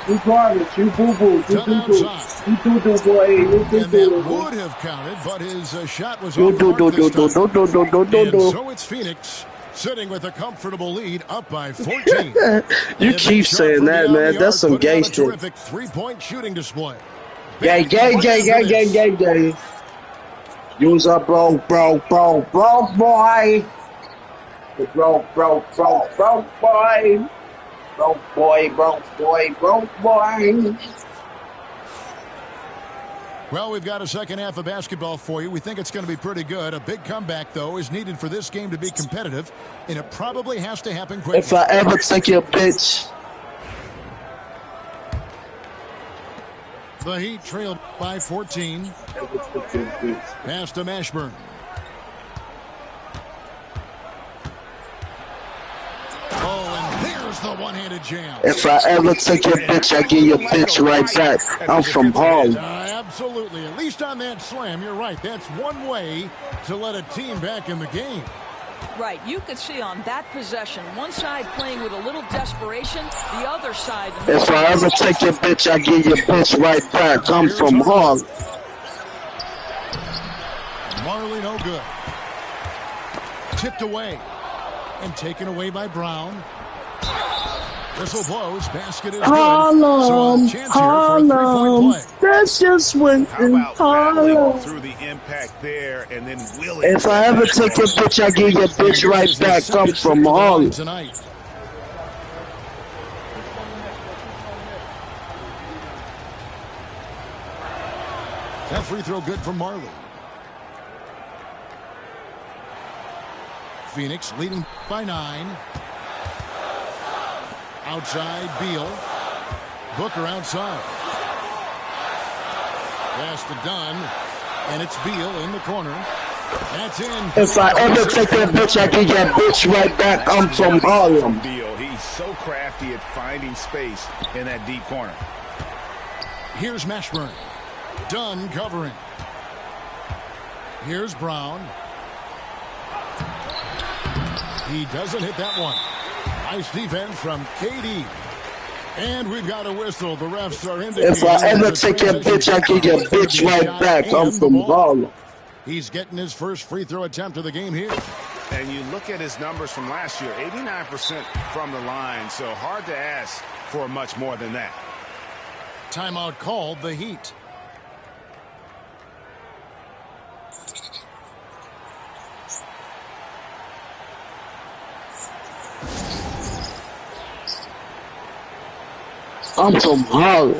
You garbage. You boo-boo. You Done doo-doo. outside. You doo-doo, boy. You And that doo-doo. would have counted, but his shot was You off the mark this time. doo-doo-doo-doo-doo-doo-doo. And so it's Phoenix sitting with a comfortable lead up by 14. You keep saying that, man. That's some gay shit. Terrific three-point shooting display. Gay, gay, gay, gay, gay, gay, gay. Use a broke boy. The broke boy. Broke boy. Broke boy. Well, we've got a second half of basketball for you. We think it's going to be pretty good. A big comeback, though, is needed for this game to be competitive, and it probably has to happen quickly. If I ever take your bitch. The Heat trailed by 14. Pass to Mashburn. Oh, and there's the one-handed jam. If I ever take your bitch, I give your bitch right back. I'm from Harlem. Absolutely. At least on that slam, you're right. That's one way to let a team back in the game. Right, you could see on that possession, one side playing with a little desperation, the other side... If I ever take your bitch, I give your bitch right back. I'm from Harlem. Marley no good. Tipped away and taken away by Brown. Whistle blows. Basket is good. So a Harlem, chance here for a three-point play. that's just when How in about battling Harlem. through the impact there and then willing? If I ever take your bitch, I give your bitch right back. I'm from Harlem. Tonight. That free throw good from Marley. Phoenix leading by 9. Outside, Beal. Booker outside. Pass to Dunn. And it's Beal in the corner. That's in. If I ever take that bitch, I give your bitch right back. I'm from Harlem. Deal. He's so crafty at finding space in that deep corner. Here's Mashburn. Dunn covering. Here's Brown. He doesn't hit that one. Nice defense from KD. And we've got a whistle. The refs are indicating. If I ever take your bitch, I give your bitch right back. I'm from Harlem. He's getting his first free throw attempt of the game here. And you look at his numbers from last year, 89% from the line, so hard to ask for much more than that. Timeout called, the Heat. I'm from Harlem.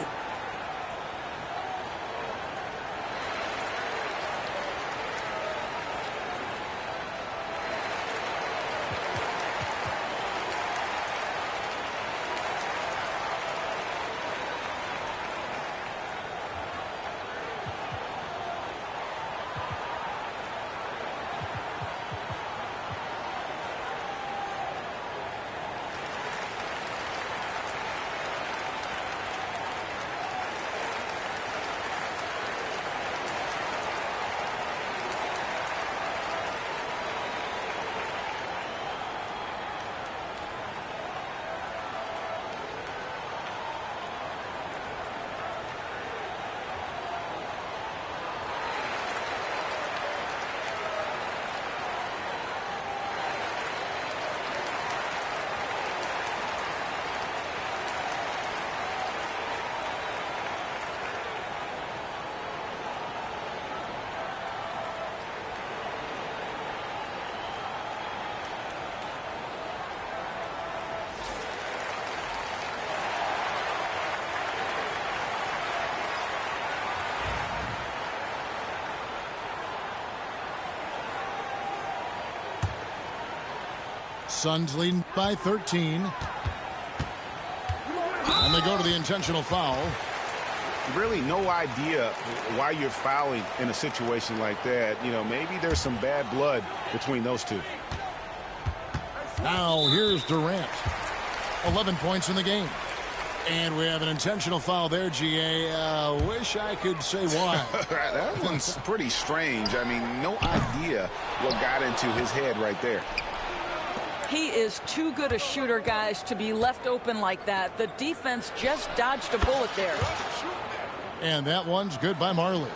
Suns leading by 13. And they go to the intentional foul. Really no idea why you're fouling in a situation like that. You know, maybe there's some bad blood between those two. Now here's Durant. 11 points in the game. And we have an intentional foul there, GA. Wish I could say why. That one's pretty strange. I mean, no idea what got into his head right there. He is too good a shooter, guys, to be left open like that. The defense just dodged a bullet there. And that one's good by Marley.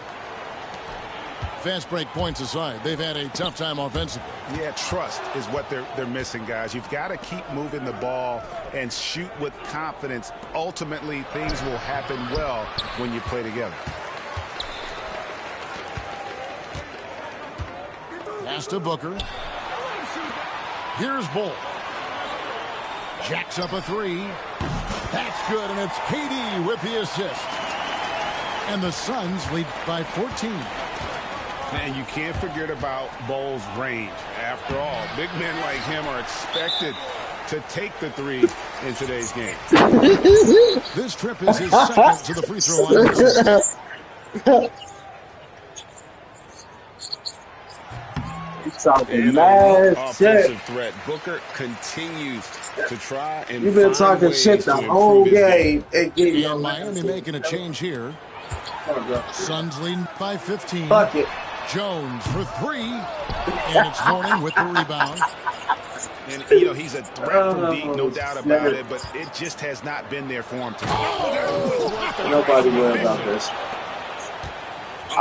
Fast break points aside, they've had a tough time offensively. Yeah, trust is what they're missing, guys. You've got to keep moving the ball and shoot with confidence. Ultimately, things will happen well when you play together. Pass to Booker. Here's Bull. Jacks up a three. That's good, and it's KD with the assist. And the Suns lead by 14. And you can't forget about Bull's range. After all, big men like him are expected to take the three in today's game. This trip is his second to the free throw line. He's talking And mad offensive shit. threat. Booker continues to try and You've been find talking ways shit the to whole improve his game. game. And Miami making a change here. Suns leading by 15. Fuck it. Jones for three. And it's Horning with the rebound. And, you know, he's a threat from deep, no doubt about it, but it just has not been there for him today. Nobody worry about this.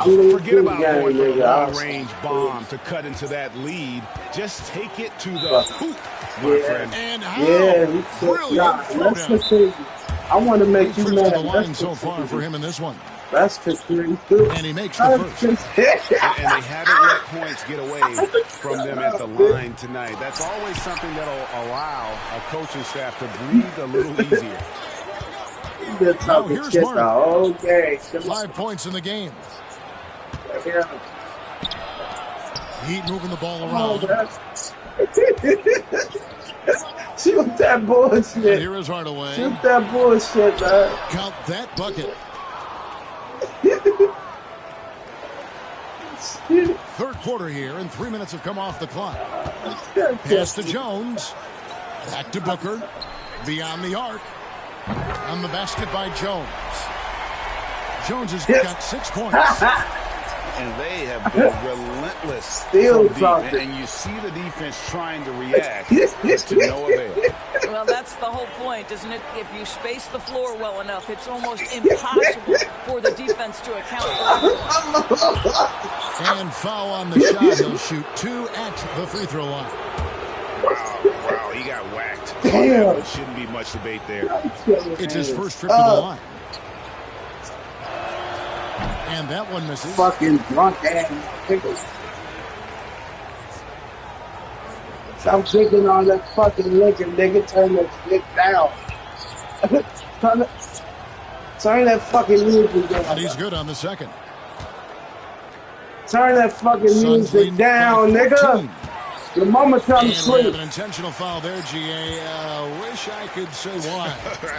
Forget about going for a long-range bomb to cut into that lead. Just take it to the hoop, my friend. And how Yeah, brilliant let's throwdown. continue. I want to make you Trips to mad. the line so far for him in this one. That's continue too. And he makes the first. And they haven't let points get away from them at the line tonight. That's always something that'll allow a coaching staff to breathe a little easier. You've been talking here's shit Martin. the whole game. 5 points in the game. Yeah. Heat moving the ball Oh, around. that's- Shoot that bullshit. And here is Hardaway. Shoot that bullshit, man. Count that bucket. Third quarter here, and 3 minutes have come off the clock. Pass to Jones. Back to Booker. Beyond the arc. On the basket by Jones. Jones has got 6 points. And they have been relentless Still from deep. talking. And you see the defense trying to react to no avail. Well, that's the whole point, isn't it? If you space the floor well enough, it's almost impossible for the defense to account for it. And foul on the shot. He'll shoot 2 at the free throw line. Wow, he got whacked. Damn. There shouldn't be much debate there. It's his first trip to the line. And that one misses. Fucking drunk ass niggas. Stop drinking all that fucking liquor, nigga. Turn that shit down. Turn that fucking music down. And he's good on the second. Turn that fucking Suns music leading down, by 14. nigga. Your mama trying And to we sleep. have an intentional foul there, GA. Wish I could say why.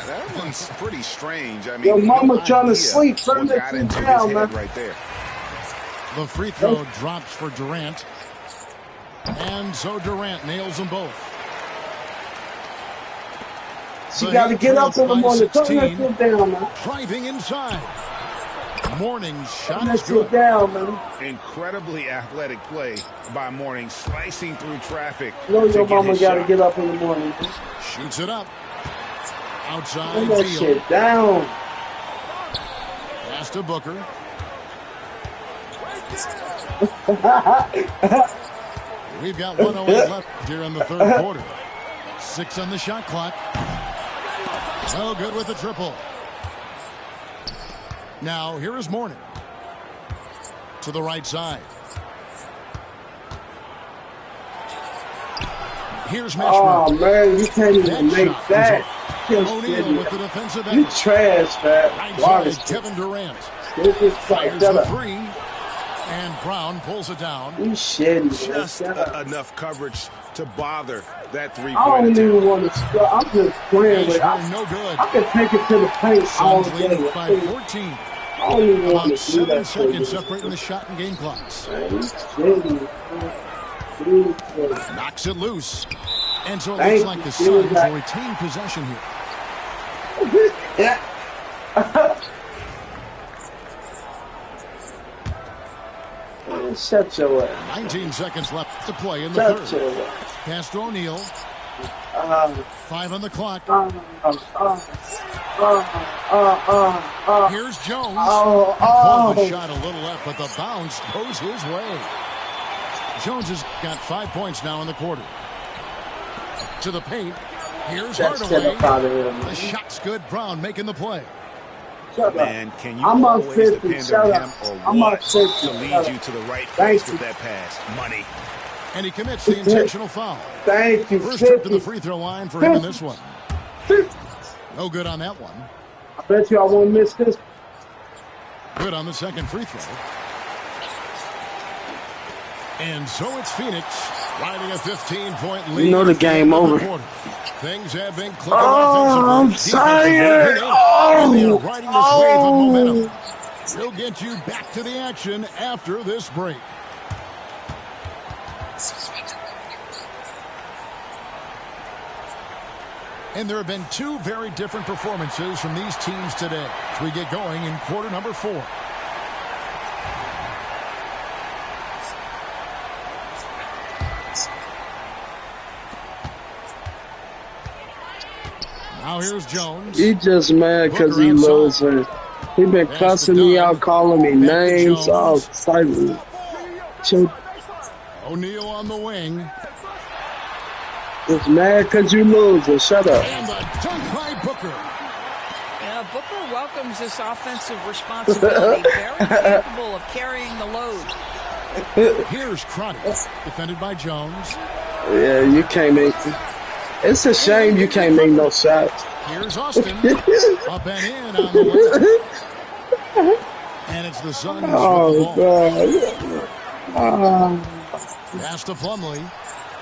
That one's pretty strange. I mean, Your mama trying to idea sleep. Turn what that got shit into his down, head man. right there. The free throw drops for Durant. And so Durant nails them both. She The got to Heat get up trail in the by morning. Turn that 16. shit down, man. Driving inside. Morning's Turn shot that is shit good. down, man. Incredibly athletic play by Morning, slicing through traffic. You know to your get mama his got to shot. get up in the morning. Shoots it up. Outside Turn that field. shit down. Pass to Booker. We've got 1:08 left here in the third quarter. 6 on the shot clock. No good with the triple. Now, here is Morning. To the right side. Here's Oh, Mashburn. man, you can't even That make shot that. is O'Neal with the defensive You effort. trash, man. Right Water side, Kevin Durant. This is Fires like the that. three. And Brown pulls it down. You shitty, man. Just Shut up. enough coverage to bother that I three-point don't attempt. even want to start. I'm just playing with it. Ashburn, no good. I can take it to the paint all Suns day. leading by 14. I don't even want About to do 7 that. seconds separating the shot and game clocks. Knocks it loose. And so it Thank looks like the you. Suns will retain possession here. Yeah. Shut your ass. 19 seconds left to play in the Shut third. your ass. Pass to O'Neal. 5 on the clock. Here's Jones. Pulled the shot a little left, but the bounce goes his way. Jones has got 5 points now in the quarter. To the paint. Here's Hardaway. The shot's good. Brown making the play. Man, can you I'm always 50. depend Shut on up. him or I'm what 50. to lead Shut you up. to the right Thank place you. with that pass? Money. And he commits the intentional foul. Thank you. First trip to the free throw line for him in this one. No good on that one. I bet you I won't miss this. Good on the second free throw. And so it's Phoenix riding a 15-point lead. You know the game over. Things have been clicking I'm offensively. tired. And they are riding this wave of momentum. We'll get you back to the action after this break. And there have been 2 very different performances from these teams today as we get going in quarter number 4. Now here's Jones. He just mad because he loves her. He been cussing me out, calling me names, all excited. O'Neal on the wing. Just mad because you losing. Shut up. And the dunk by Booker. Yeah, Booker welcomes this offensive responsibility. Very capable of carrying the load. Here's Crotty, defended by Jones. Yeah, you can't make. It's a shame you can't make no shots. Here's Austin. Up and in on the left. And it's the Suns with the ball. God. Pass to Plumlee.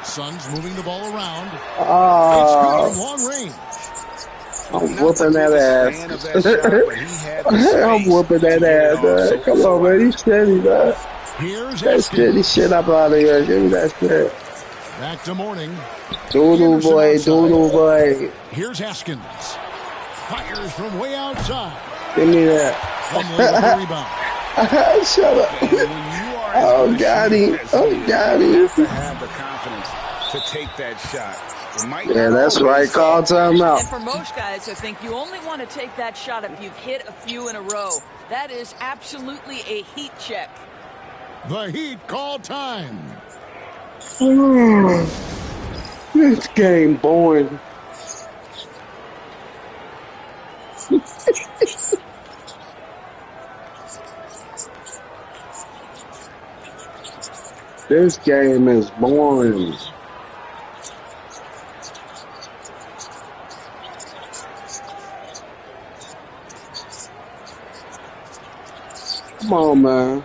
Suns moving the ball around. It's good from long range. I'm whooping that ass. I'm whooping that ass, man. Come on, man. He's steady, man. Here's That steady shit up out of here. Give me that shit. Back to Morning. Doodle boy, doodle boy. Here's Haskins. Fires from way outside. Give me that. Plumlee with the rebound. Shut up. Oh, got him. Oh, got him. You have to have the confidence to take that shot. Yeah, that's right. Call timeout. And for most guys, I think you only want to take that shot if you've hit a few in a row. That is absolutely a heat check. The Heat call time. This game boring. This game is boring. Come on, man.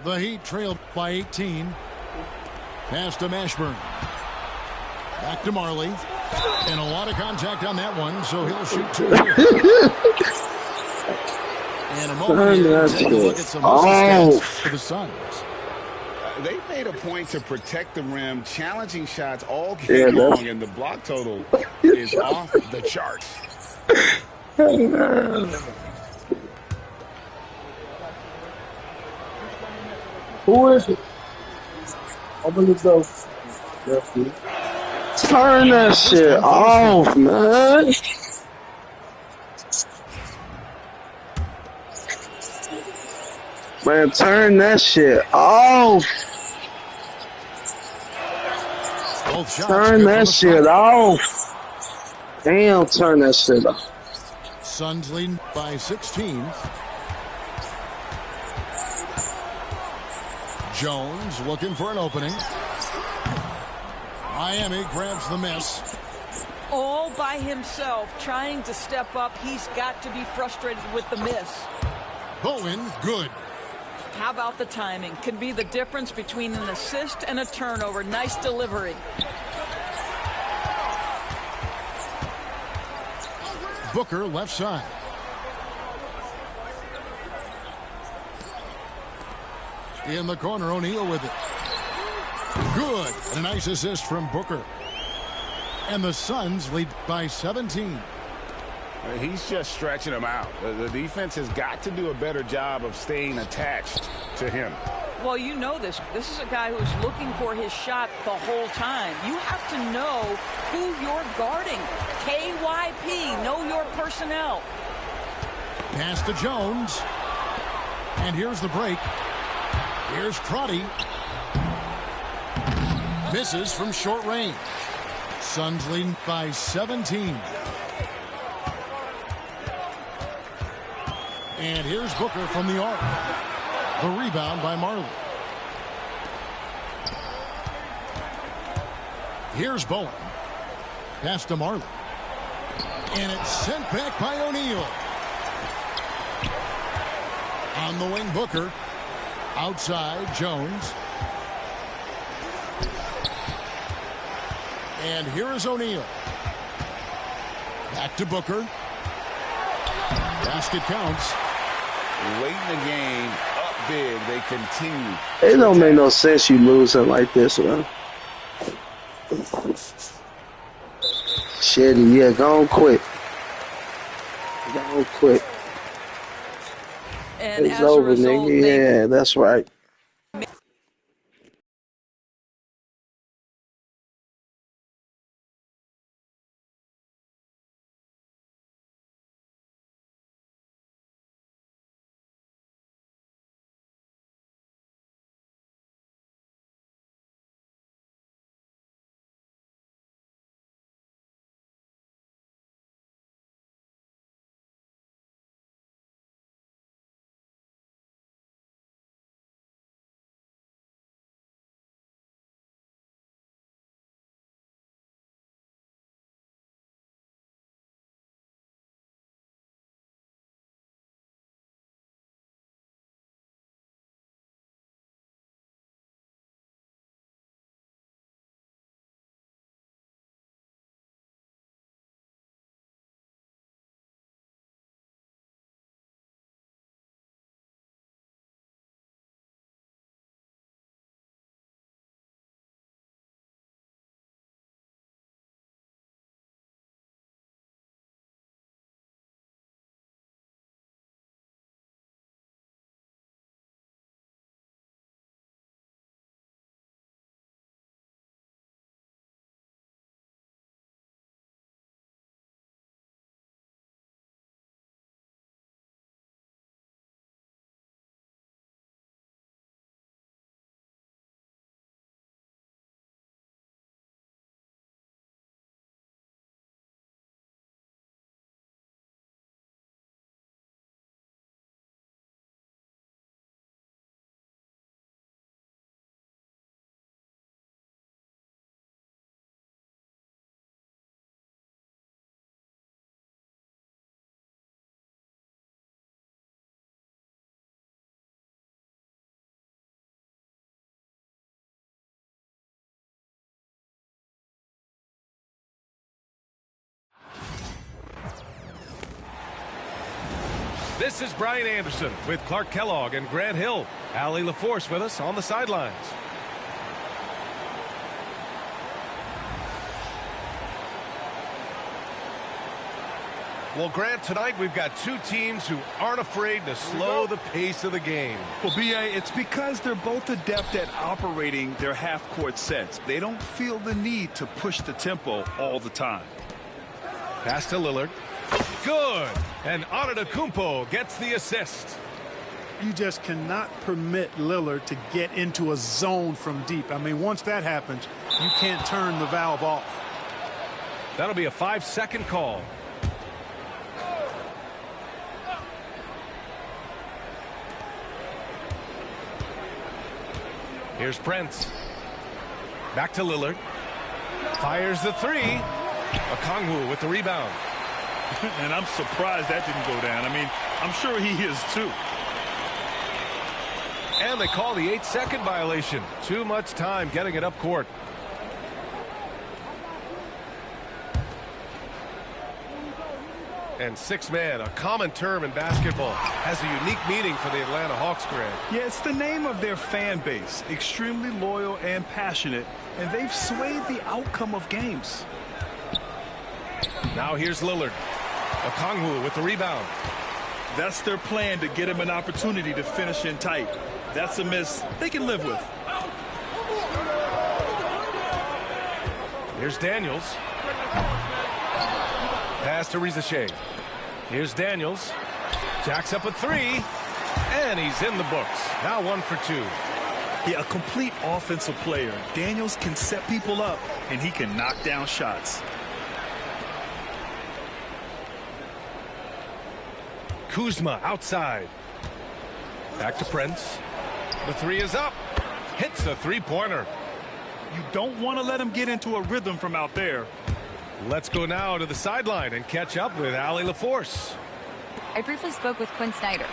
The Heat trailed by 18. Pass to Mashburn. Back to Marley. And a lot of contact on that one, so he'll shoot 2 here. And a moment here to take a look at some stats for the Suns. They made a point to protect the rim, challenging shots all game long, and the block total is off the charts. Who is it? Open the door. Turn that shit off, man. Man, turn that shit off. Turn that shit off. Damn, turn that shit off. Suns lead by 16. Jones looking for an opening. Miami grabs the miss. All by himself, trying to step up. He's got to be frustrated with the miss. Bowen, good. How about the timing? Can be the difference between an assist and a turnover. Nice delivery. Booker left side. In the corner, O'Neal with it. Good. And a nice assist from Booker. And the Suns lead by 17. He's just stretching him out. The defense has got to do a better job of staying attached to him. Well, you know this. This is a guy who's looking for his shot the whole time. You have to know who you're guarding. KYP, know your personnel. Pass to Jones. And here's the break. Here's Crotty. Misses from short range. Suns leading by 17. And here's Booker from the arc. The rebound by Marley. Here's Bowen. Pass to Marley. And it's sent back by O'Neal. On the wing, Booker. Outside, Jones. And here is O'Neal. Back to Booker. Basket counts. Late in the game, up big, they continue. It don't make no sense you losing like this, man. Shit, yeah, go on quick. Go on quick. And it's over, nigga. Yeah, that's right. This is Brian Anderson with Clark Kellogg and Grant Hill. Allie LaForce with us on the sidelines. Well, Grant, tonight we've got two teams who aren't afraid to slow the pace of the game. Well, B.A., it's because they're both adept at operating their half-court sets. They don't feel the need to push the tempo all the time. Pass to Lillard. Good. And Antetokounmpo gets the assist. You just cannot permit Lillard to get into a zone from deep. I mean, once that happens, you can't turn the valve off. That'll be a 5-second call. Here's Prince. Back to Lillard. Fires the three. Okongwu with the rebound. And I'm surprised that didn't go down. I mean, I'm sure he is too. And they call the 8-second violation. Too much time getting it up court. And six-man, a common term in basketball, has a unique meaning for the Atlanta Hawks, Grant. Yeah, it's the name of their fan base. Extremely loyal and passionate, and they've swayed the outcome of games. Now here's Lillard. Okongwu with the rebound. That's their plan, to get him an opportunity to finish in tight. That's a miss they can live with. Here's Daniels. Pass to Rizachet. Here's Daniels. Jacks up a three. And he's in the books. Now 1 for 2. Yeah, a complete offensive player. Daniels can set people up, and he can knock down shots. Kuzma outside. Back to Prince. The three is up. Hits the three-pointer. You don't want to let him get into a rhythm from out there. Let's go now to the sideline and catch up with Allie LaForce. I briefly spoke with Quinn Snyder.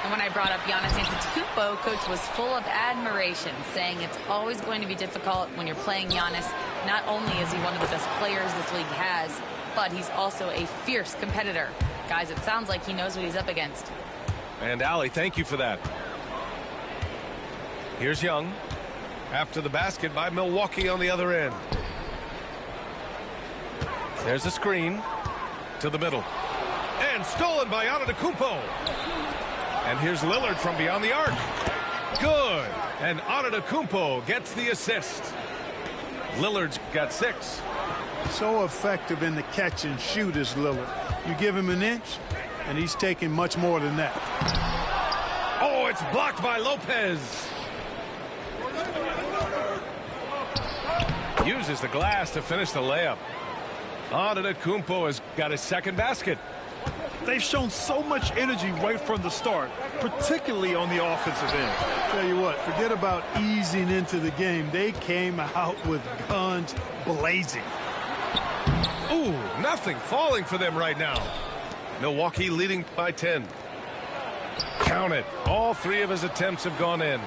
And when I brought up Giannis Antetokounmpo, Coach was full of admiration, saying it's always going to be difficult when you're playing Giannis. Not only is he one of the best players this league has, but he's also a fierce competitor. Guys, it sounds like he knows what he's up against. And Allie, thank you for that. Here's Young. After the basket by Milwaukee on the other end. There's a screen to the middle. And stolen by Antetokounmpo. And here's Lillard from beyond the arc. Good. And Antetokounmpo gets the assist. Lillard's got 6. So effective in the catch and shoot is Lillard. You give him an inch, and he's taking much more than that. Oh, it's blocked by Lopez. Uses the glass to finish the layup. Antetokounmpo has got his second basket. They've shown so much energy right from the start, particularly on the offensive end. Tell you what, forget about easing into the game. They came out with guns blazing. Ooh, nothing falling for them right now. Milwaukee leading by 10. Count it. All 3 of his attempts have gone in.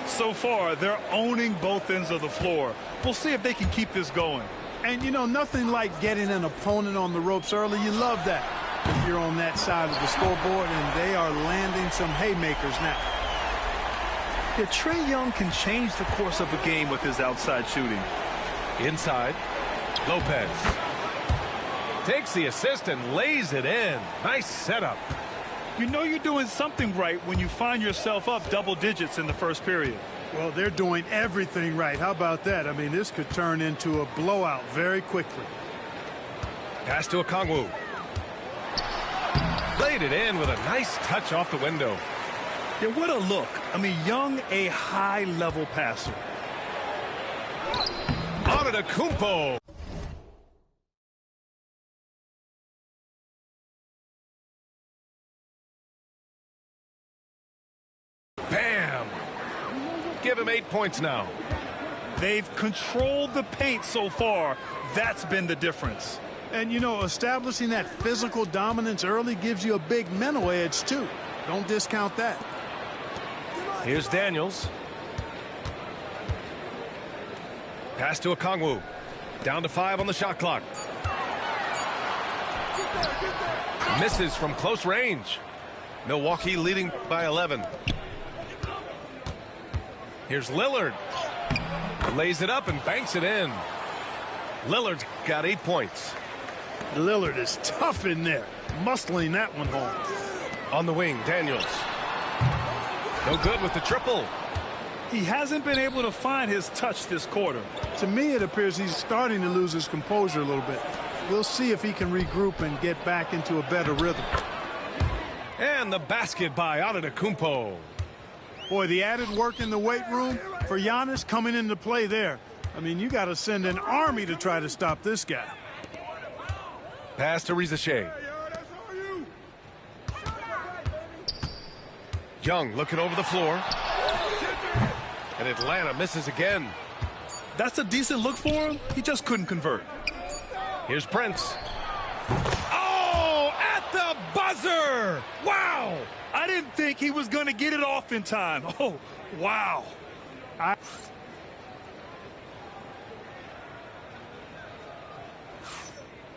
So far, they're owning both ends of the floor. We'll see if they can keep this going. And, you know, nothing like getting an opponent on the ropes early. You love that if you're on that side of the scoreboard, and they are landing some haymakers now. Yeah, Trae Young can change the course of a game with his outside shooting. Inside, Lopez takes the assist and lays it in. Nice setup. You know you're doing something right when you find yourself up double digits in the first period. Well, they're doing everything right. How about that? I mean, this could turn into a blowout very quickly. Pass to Okongwu. Laid it in with a nice touch off the window. Yeah, what a look. I mean, Young, a high-level passer. Antetokounmpo. Bam. Give him 8 points now. They've controlled the paint so far. That's been the difference. And, you know, establishing that physical dominance early gives you a big mental edge, too. Don't discount that. Here's Daniels. Pass to Okongwu. Down to 5 on the shot clock. Misses from close range. Milwaukee leading by 11. Here's Lillard. Lays it up and banks it in. Lillard's got 8 points. Lillard is tough in there, muscling that one home. On the wing, Daniels. No good with the triple. He hasn't been able to find his touch this quarter. To me, it appears he's starting to lose his composure a little bit. We'll see if he can regroup and get back into a better rhythm. And the basket by Antetokounmpo. Boy, the added work in the weight room for Giannis coming into play there. I mean, you got to send an army to try to stop this guy. Pass to Reza Shea. Young looking over the floor. And Atlanta misses again. That's a decent look for him. He just couldn't convert. Here's Prince. Oh, at the buzzer! Wow! I didn't think he was going to get it off in time. Oh, wow.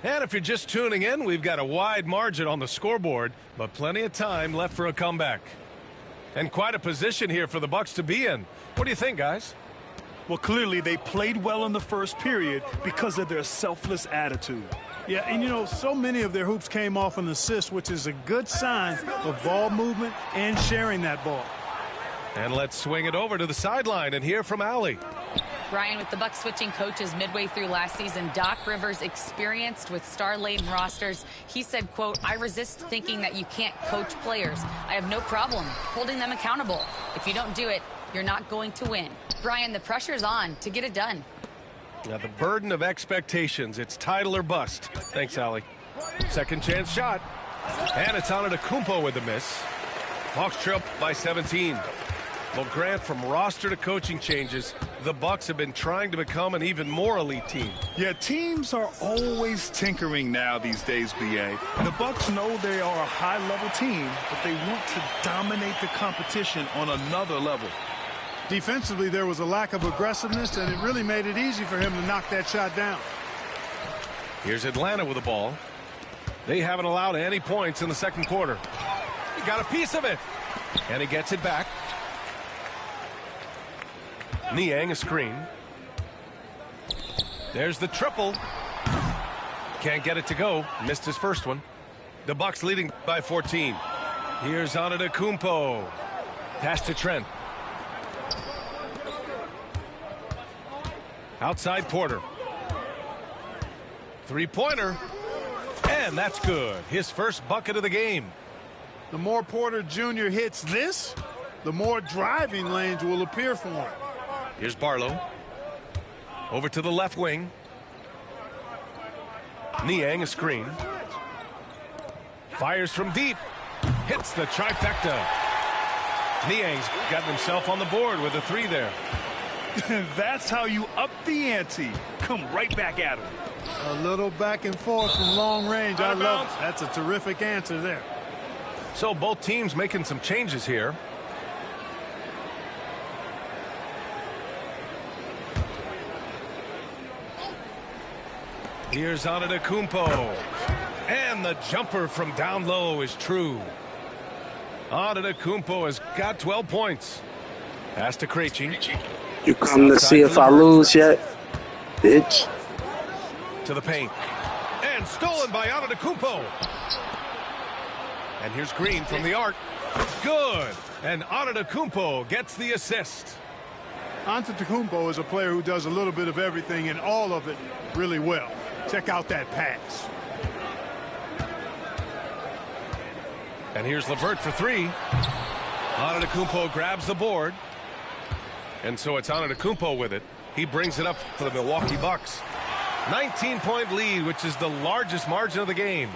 And if you're just tuning in, we've got a wide margin on the scoreboard, but plenty of time left for a comeback. And quite a position here for the Bucks to be in. What do you think, guys? Well, clearly they played well in the first period because of their selfless attitude. Yeah, and you know, so many of their hoops came off an assist, which is a good sign of ball movement and sharing that ball. And let's swing it over to the sideline and hear from Allie. Brian, with the Bucks switching coaches midway through last season, Doc Rivers, experienced with star-laden rosters, he said, quote, "I resist thinking that you can't coach players. I have no problem holding them accountable. If you don't do it, you're not going to win." Brian, the pressure's on to get it done. Now the burden of expectations, it's title or bust. Thanks, Allie. Second chance shot. And it's Antetokounmpo with the miss. Hawks trail by 17. Well, Grant, from roster to coaching changes, the Bucks have been trying to become an even more elite team. Yeah, teams are always tinkering now these days, B.A. The Bucks know they are a high-level team, but they want to dominate the competition on another level. Defensively, there was a lack of aggressiveness, and it really made it easy for him to knock that shot down. Here's Atlanta with the ball. They haven't allowed any points in the second quarter. He got a piece of it, and he gets it back. Niang a screen. There's the triple. Can't get it to go. Missed his first one. The Bucks leading by 14. Here's Antetokounmpo. Pass to Trent. Outside Porter. Three-pointer. And that's good. His first bucket of the game. The more Porter Jr. hits this, the more driving lanes will appear for him. Here's Barlow. Over to the left wing. Niang a screen. Fires from deep. Hits the trifecta. Niang's gotten himself on the board with a three there. That's how you up the ante. Come right back at him. A little back and forth from long range. I love it. That's a terrific answer there. So both teams making some changes here. Here's Antetokounmpo. And the jumper from down low is true. Antetokounmpo has got 12 points. Pass to Krejci. You come to see if I lose yet, bitch. To the paint. And stolen by Antetokounmpo. And here's Green from the arc. Good. And Antetokounmpo gets the assist. Antetokounmpo is a player who does a little bit of everything and all of it really well. Check out that pass. And here's LeVert for three. Antetokounmpo grabs the board. And so it's Antetokounmpo with it. He brings it up for the Milwaukee Bucks. 19-point lead, which is the largest margin of the game.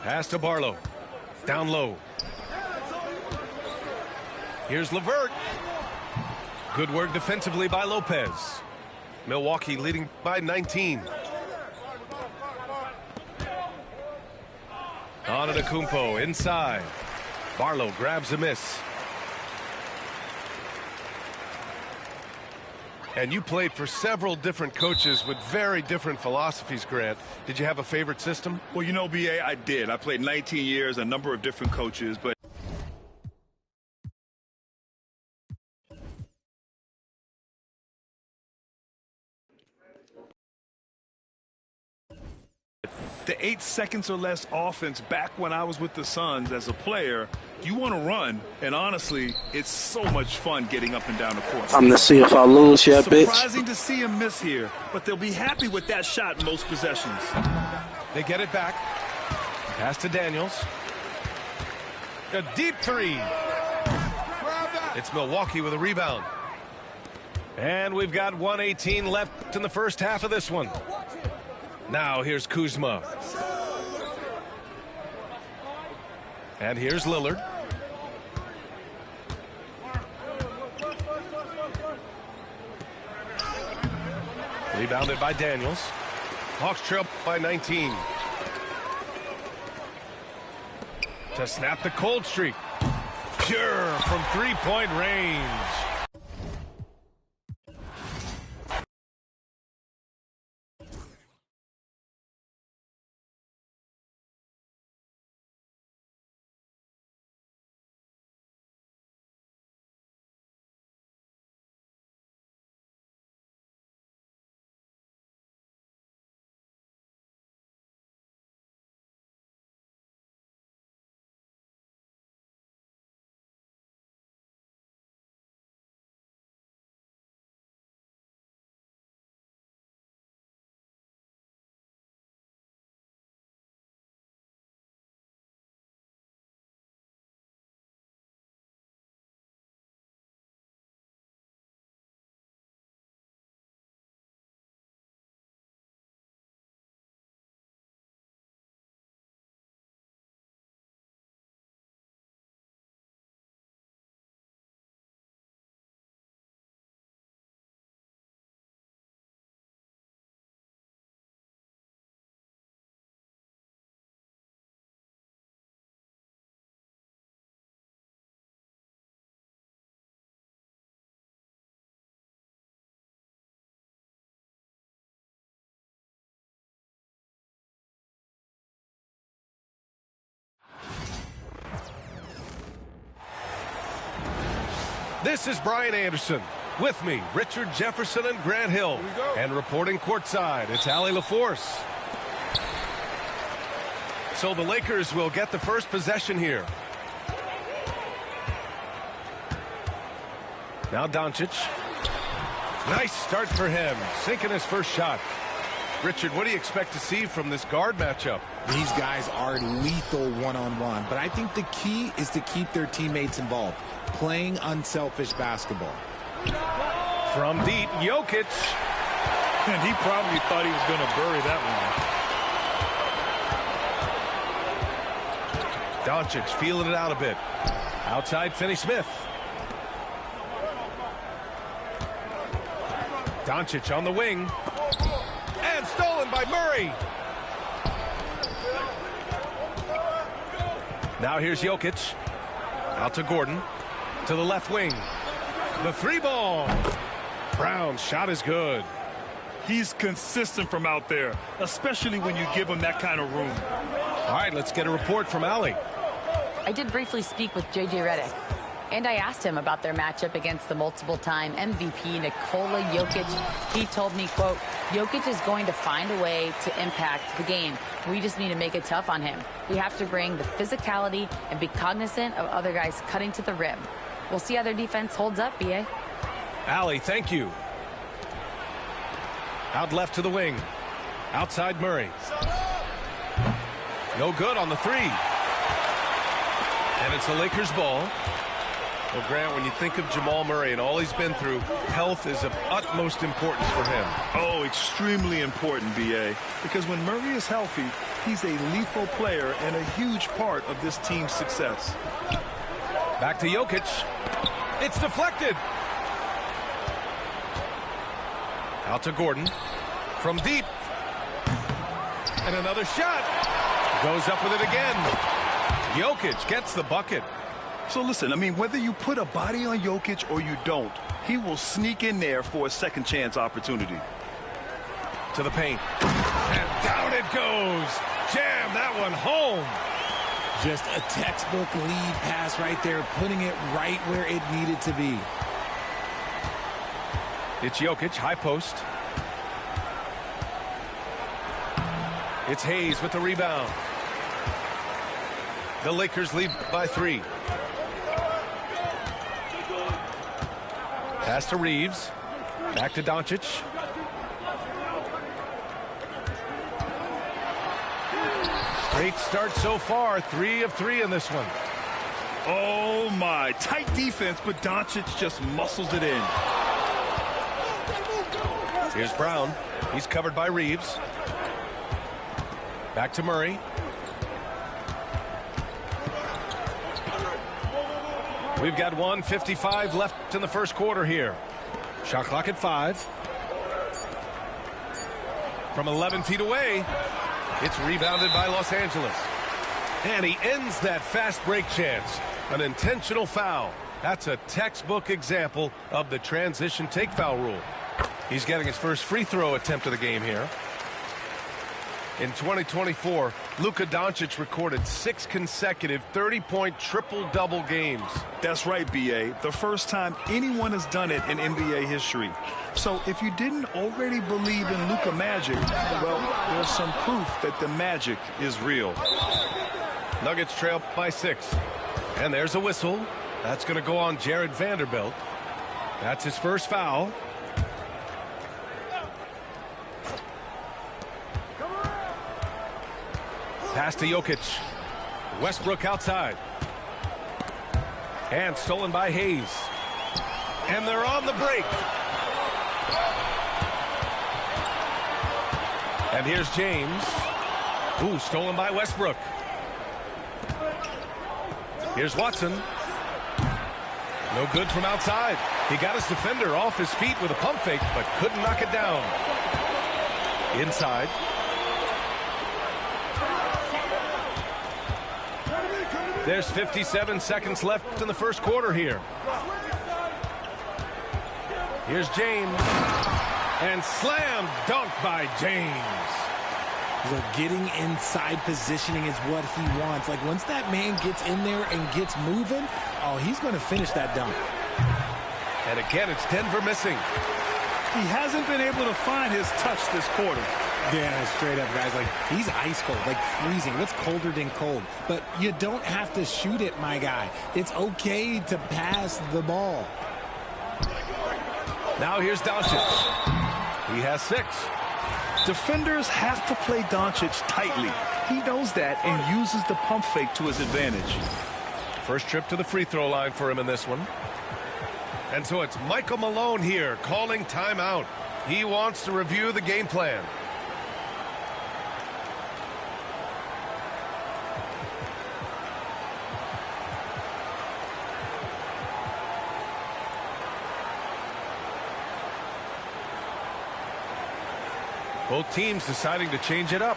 Pass to Barlow. Down low. Here's LeVert. Good work defensively by Lopez. Milwaukee leading by 19. Antetokounmpo inside. Barlow grabs a miss. And you played for several different coaches with very different philosophies, Grant. Did you have a favorite system? Well, you know, B.A., I did. I played 19 years, a number of different coaches, but the 8 seconds or less offense back when I was with the Suns as a player, you want to run, and honestly, it's so much fun getting up and down the court. I'm to see if I lose yet, bitch. Surprising to see him miss here, but they'll be happy with that shot most possessions. They get it back. Pass to Daniels. A deep three. It's Milwaukee with a rebound. And we've got 1:18 left in the first half of this one. Now here's Kuzma. And here's Lillard. Rebounded by Daniels. Hawks trail by 19. To snap the cold streak. Pure from three-point range. This is Brian Anderson. With me, Richard Jefferson and Grant Hill. And reporting courtside, it's Allie LaForce. So the Lakers will get the first possession here. Now Doncic. Nice start for him, sinking his first shot. Richard, what do you expect to see from this guard matchup? These guys are lethal one-on-one, but I think the key is to keep their teammates involved, playing unselfish basketball. From deep, Jokic. And he probably thought he was going to bury that one. Doncic feeling it out a bit. Outside, Finney-Smith. Doncic on the wing. And stolen by Murray. Now here's Jokic. Out to Gordon. To the left wing. The three ball. Brown's shot is good. He's consistent from out there, especially when you give him that kind of room. All right, let's get a report from Allie. I did briefly speak with J.J. Redick, and I asked him about their matchup against the multiple-time MVP Nikola Jokic. He told me, quote, Jokic is going to find a way to impact the game. We just need to make it tough on him. We have to bring the physicality and be cognizant of other guys cutting to the rim. We'll see how their defense holds up, B.A. Allie, thank you. Out left to the wing. Outside Murray. No good on the three. And it's the Lakers' ball. Well, Grant, when you think of Jamal Murray and all he's been through, health is of utmost importance for him. Oh, extremely important, B.A., because when Murray is healthy, he's a lethal player and a huge part of this team's success. Back to Jokic. It's deflected. Out to Gordon. From deep. And another shot. Goes up with it again. Jokic gets the bucket. So listen, I mean, whether you put a body on Jokic or you don't, he will sneak in there for a second chance opportunity. To the paint. And down it goes. Jam that one home. Just a textbook lead pass right there, putting it right where it needed to be. It's Jokic, high post. It's Hayes with the rebound. The Lakers lead by 3. Pass to Reeves. Back to Doncic. Great start so far. 3 of 3 in this one. Oh, my. Tight defense, but Doncic just muscles it in. Here's Brown. He's covered by Reeves. Back to Murray. We've got 1:55 left in the first quarter here. Shot clock at 5. From 11 feet away, it's rebounded by Los Angeles. And he ends that fast break chance. An intentional foul. That's a textbook example of the transition take foul rule. He's getting his first free throw attempt of the game here. In 2024, Luka Doncic recorded 6 consecutive 30-point triple-double games. That's right, B.A. The first time anyone has done it in NBA history. So if you didn't already believe in Luka magic, well, there's some proof that the magic is real. Nuggets trail by 6. And there's a whistle. That's going to go on Jared Vanderbilt. That's his first foul. Pass to Jokic. Westbrook outside. And stolen by Hayes. And they're on the break. And here's James. Ooh, stolen by Westbrook. Here's Watson. No good from outside. He got his defender off his feet with a pump fake, but couldn't knock it down. Inside. There's 57 seconds left in the first quarter here. Here's James. And slam dunk by James. Look, getting inside positioning is what he wants. Like, once that man gets in there and gets moving, oh, he's going to finish that dunk. And again, it's Denver missing. He hasn't been able to find his touch this quarter. Yeah, straight up, guys. Like, he's ice cold, like freezing. What's colder than cold? But you don't have to shoot it, my guy. It's okay to pass the ball. Now here's Doncic. He has 6. Defenders have to play Doncic tightly. He knows that and uses the pump fake to his advantage. First trip to the free throw line for him in this one. And so it's Michael Malone here calling timeout. He wants to review the game plan. Both teams deciding to change it up.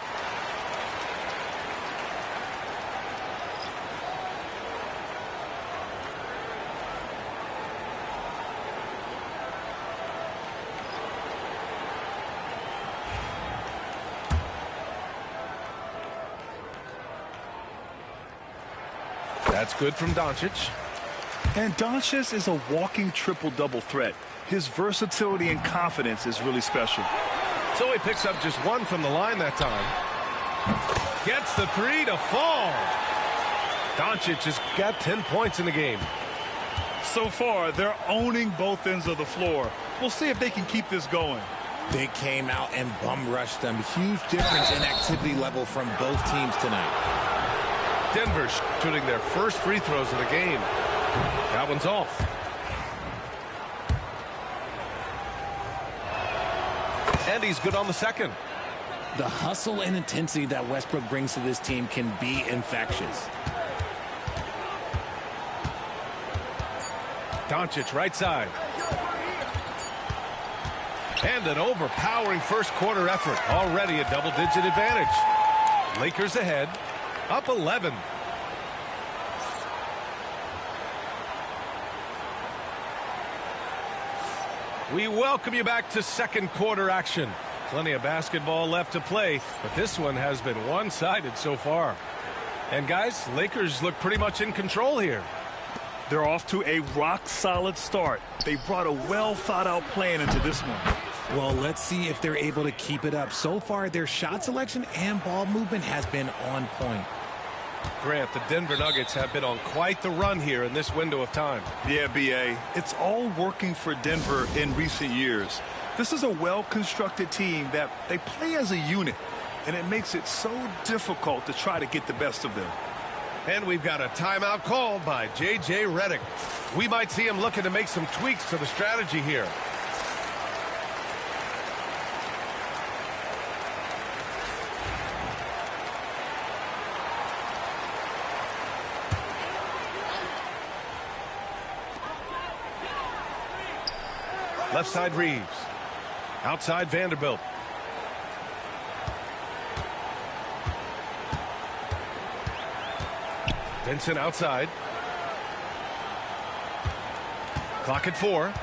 That's good from Doncic. And Doncic is a walking triple-double threat. His versatility and confidence is really special. So he picks up just 1 from the line that time. Gets the 3 to fall. Doncic has got 10 points in the game. So far, they're owning both ends of the floor. We'll see if they can keep this going. They came out and bum rushed them. Huge difference in activity level from both teams tonight. Denver shooting their first free throws of the game. That one's off. And he's good on the second. The hustle and intensity that Westbrook brings to this team can be infectious. Doncic right side. And an overpowering first quarter effort. Already a double-digit advantage. Lakers ahead. Up 11. We welcome you back to second quarter action. Plenty of basketball left to play, but this one has been one-sided so far. And guys, Lakers look pretty much in control here. They're off to a rock-solid start. They brought a well-thought-out plan into this one. Well, let's see if they're able to keep it up. So far, their shot selection and ball movement has been on point. Grant, the Denver Nuggets have been on quite the run here in this window of time. Yeah, B.A., it's all working for Denver in recent years. This is a well-constructed team that they play as a unit, and it makes it so difficult to try to get the best of them. And we've got a timeout called by J.J. Redick. We might see him looking to make some tweaks to the strategy here. Left side Reeves. Outside Vanderbilt. Vincent outside. Clock at 4.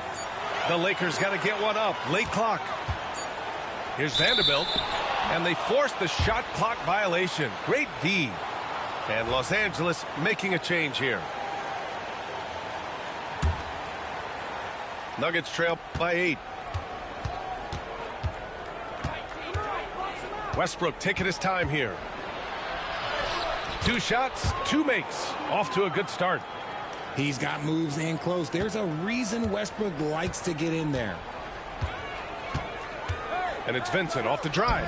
The Lakers got to get one up. Late clock. Here's Vanderbilt. And they forced the shot clock violation. Great D. And Los Angeles making a change here. Nuggets trail by 8. Westbrook taking his time here. 2 shots, 2 makes. Off to a good start. He's got moves in close. There's a reason Westbrook likes to get in there. And it's Vincent off the drive.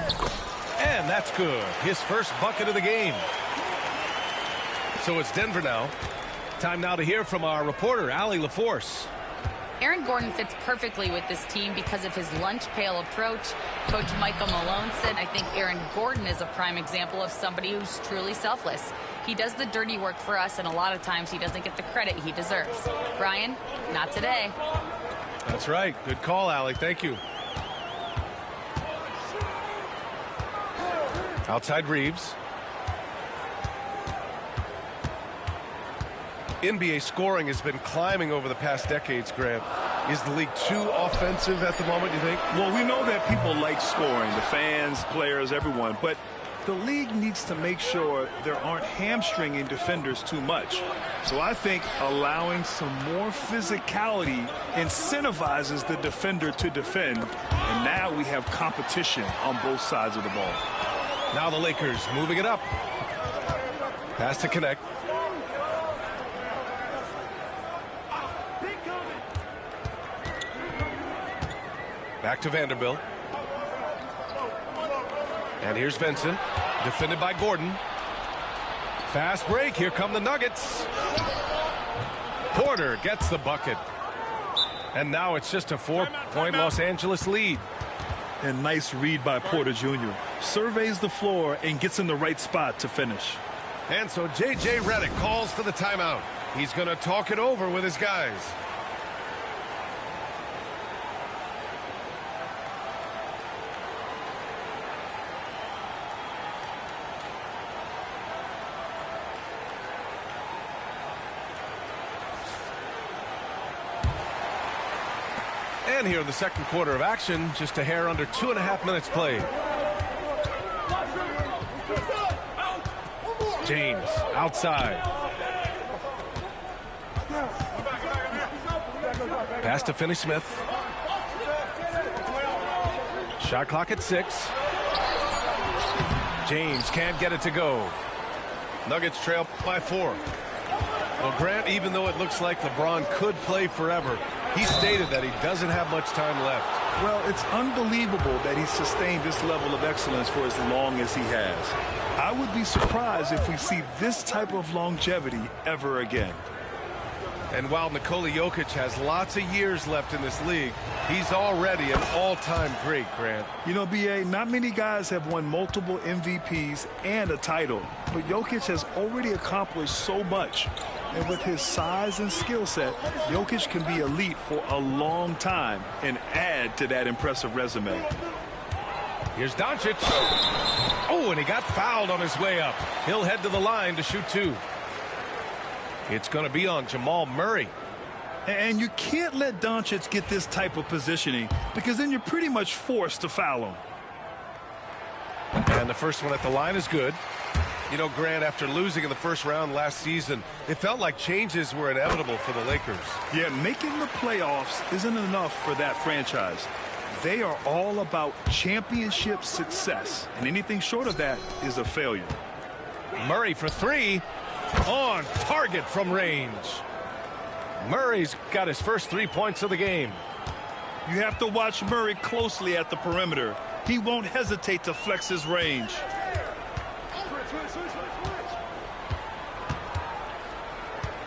And that's good. His first bucket of the game. So it's Denver now. Time now to hear from our reporter, Allie LaForce. Aaron Gordon fits perfectly with this team because of his lunch pail approach. Coach Michael Malone said, I think Aaron Gordon is a prime example of somebody who's truly selfless. He does the dirty work for us, and a lot of times he doesn't get the credit he deserves. Brian, not today. That's right. Good call, Allie. Thank you. Outside Reeves. NBA scoring has been climbing over the past decades, Grant. Is the league too offensive at the moment, you think? Well, we know that people like scoring, the fans, players, everyone, but the league needs to make sure there aren't hamstringing defenders too much. So I think allowing some more physicality incentivizes the defender to defend, and now we have competition on both sides of the ball. Now the Lakers moving it up. Pass to connect. Back to Vanderbilt. And here's Vincent. Defended by Gordon. Fast break. Here come the Nuggets. Porter gets the bucket. And now it's just a 4-point Los Angeles lead. And nice read by Porter Jr. Surveys the floor and gets in the right spot to finish. And so J.J. Redick calls for the timeout. He's going to talk it over with his guys. And here in the second quarter of action, just a hair under 2.5 minutes played. James outside. Pass to Finney-Smith. Shot clock at 6. James can't get it to go. Nuggets trail by 4. Well, Grant, even though it looks like LeBron could play forever, he stated that he doesn't have much time left. Well, it's unbelievable that he sustained this level of excellence for as long as he has. I would be surprised if we see this type of longevity ever again. And while Nikola Jokic has lots of years left in this league, he's already an all-time great, Grant. You know, B.A., not many guys have won multiple MVPs and a title, but Jokic has already accomplished so much. And with his size and skill set, Jokic can be elite for a long time and add to that impressive resume. Here's Doncic. Oh, and he got fouled on his way up. He'll head to the line to shoot 2. It's going to be on Jamal Murray. And you can't let Doncic get this type of positioning because then you're pretty much forced to foul him. And the first one at the line is good. You know, Grant, after losing in the first round last season, it felt like changes were inevitable for the Lakers. Yeah, making the playoffs isn't enough for that franchise. They are all about championship success, and anything short of that is a failure. Murray for three, on target from range. Murray's got his first 3 points of the game. You have to watch Murray closely at the perimeter. He won't hesitate to flex his range.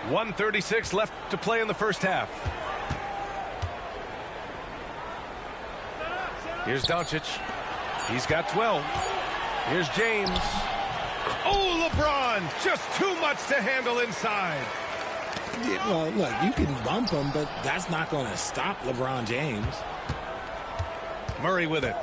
.136 left to play in the first half. Here's Doncic. He's got 12. Here's James. Oh, LeBron, just too much to handle inside. Yeah, well, look, you can bump him, but that's not going to stop LeBron James. Murray with it.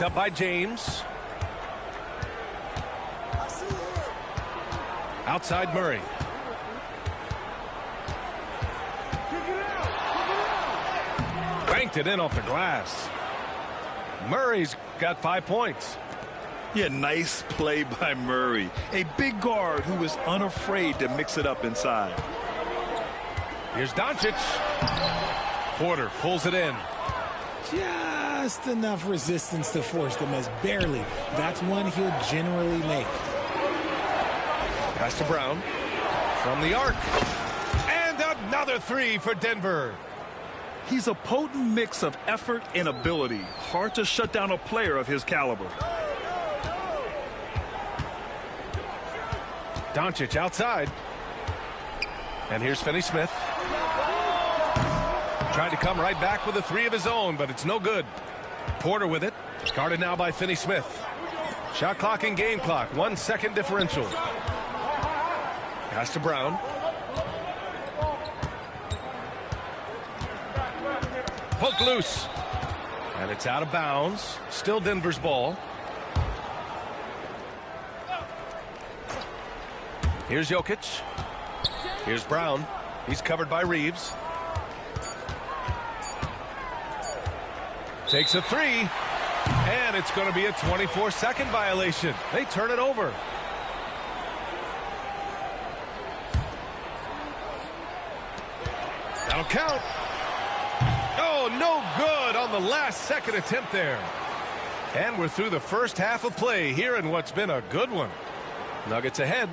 Up by James. Outside Murray. Banked it in off the glass. Murray's got 5 points. Yeah, nice play by Murray. A big guard who is unafraid to mix it up inside. Here's Doncic. Porter pulls it in. Just enough resistance to force them as barely. That's one he'll generally make. Pass to Brown from the arc. And another three for Denver. He's a potent mix of effort and ability. Hard to shut down a player of his caliber. Doncic outside. And here's Finney-Smith. Trying to come right back with a three of his own, but it's no good. Porter with it. Guarded now by Finney-Smith. Shot clock and game clock. 1 second differential. Pass to Brown. Poke loose. And it's out of bounds. Still Denver's ball. Here's Jokic. Here's Brown. He's covered by Reeves. Takes a three. And it's going to be a 24-second violation. They turn it over. That'll count. Oh, no good on the last second attempt there. And we're through the first half of play here in what's been a good one. Nuggets ahead,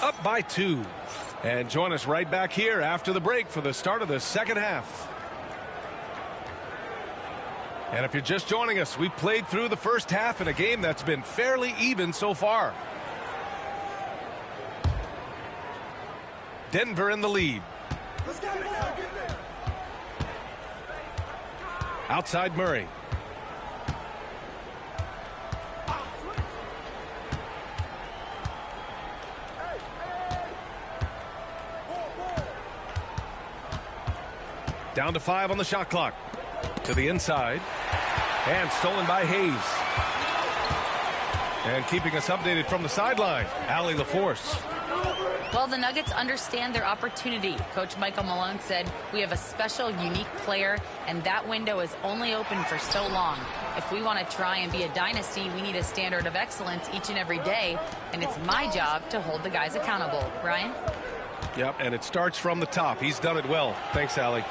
Up by 2. And join us right back here after the break for the start of the second half. And if you're just joining us, we played through the first half in a game that's been fairly even so far. Denver in the lead. Outside Murray. Down to 5 on the shot clock. To the inside. And stolen by Hayes. And keeping us updated from the sideline, Allie LaForce. Well, the Nuggets understand their opportunity. Coach Michael Malone said, we have a special, unique player, and that window is only open for so long. If we want to try and be a dynasty, we need a standard of excellence each and every day, and it's my job to hold the guys accountable. Brian? Yep, and it starts from the top. He's done it well. Thanks, Allie.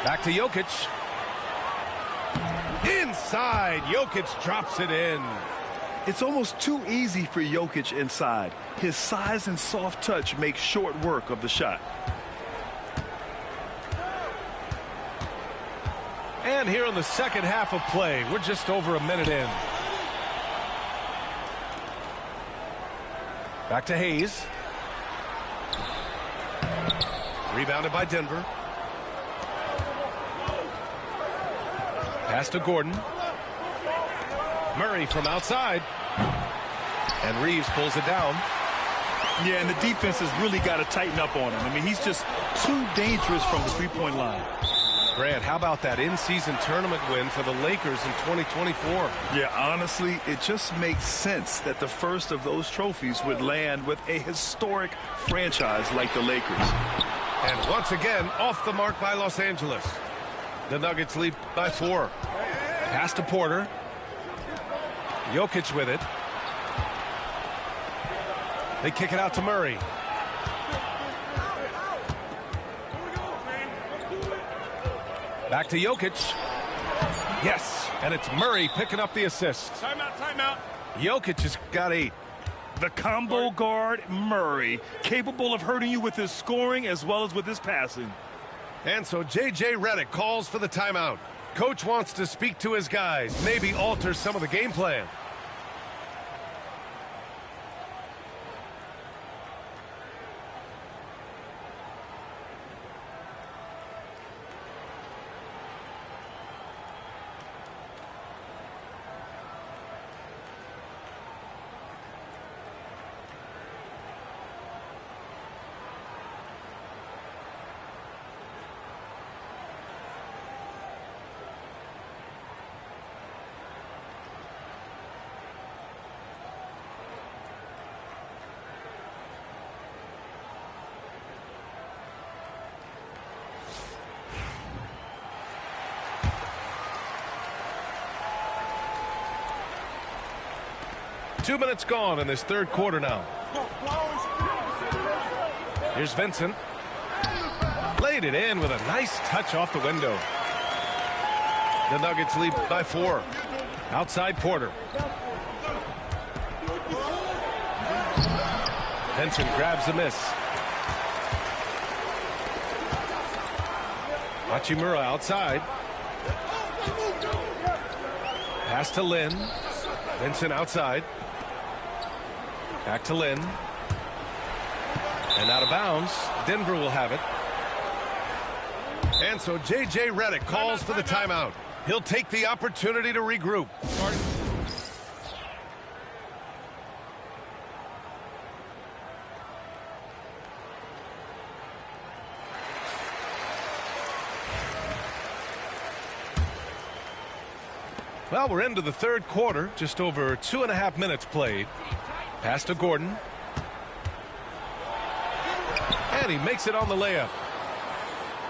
Back to Jokic. Inside, Jokic drops it in. It's almost too easy for Jokic inside. His size and soft touch make short work of the shot. And here in the second half of play, we're just over a minute in. Back to Hayes. Rebounded by Denver. Pass to Gordon. Murray from outside. And Reeves pulls it down. Yeah, and the defense has really got to tighten up on him. I mean, he's just too dangerous from the three-point line. Grant, how about that in-season tournament win for the Lakers in 2024? Yeah, honestly, it just makes sense that the first of those trophies would land with a historic franchise like the Lakers. And once again, off the mark by Los Angeles. The Nuggets lead by 4. Pass to Porter. Jokic with it. They kick it out to Murray. Back to Jokic. Yes, and it's Murray picking up the assist. Timeout, timeout. Jokic has got 8. The combo guard, Murray, capable of hurting you with his scoring as well as with his passing. And so J.J. Redick calls for the timeout. Coach wants to speak to his guys, maybe alter some of the game plan. Two minutes gone in this third quarter now. Here's Vincent. Laid it in with a nice touch off the window. The Nuggets lead by 4. Outside Porter. Vincent grabs a miss. Hachimura outside. Pass to Lin. Vincent outside. Back to Lin. And out of bounds. Denver will have it. And so J.J. Redick calls for the timeout. He'll take the opportunity to regroup. Well, we're into the third quarter. Just over 2.5 minutes played. Pass to Gordon. And he makes it on the layup.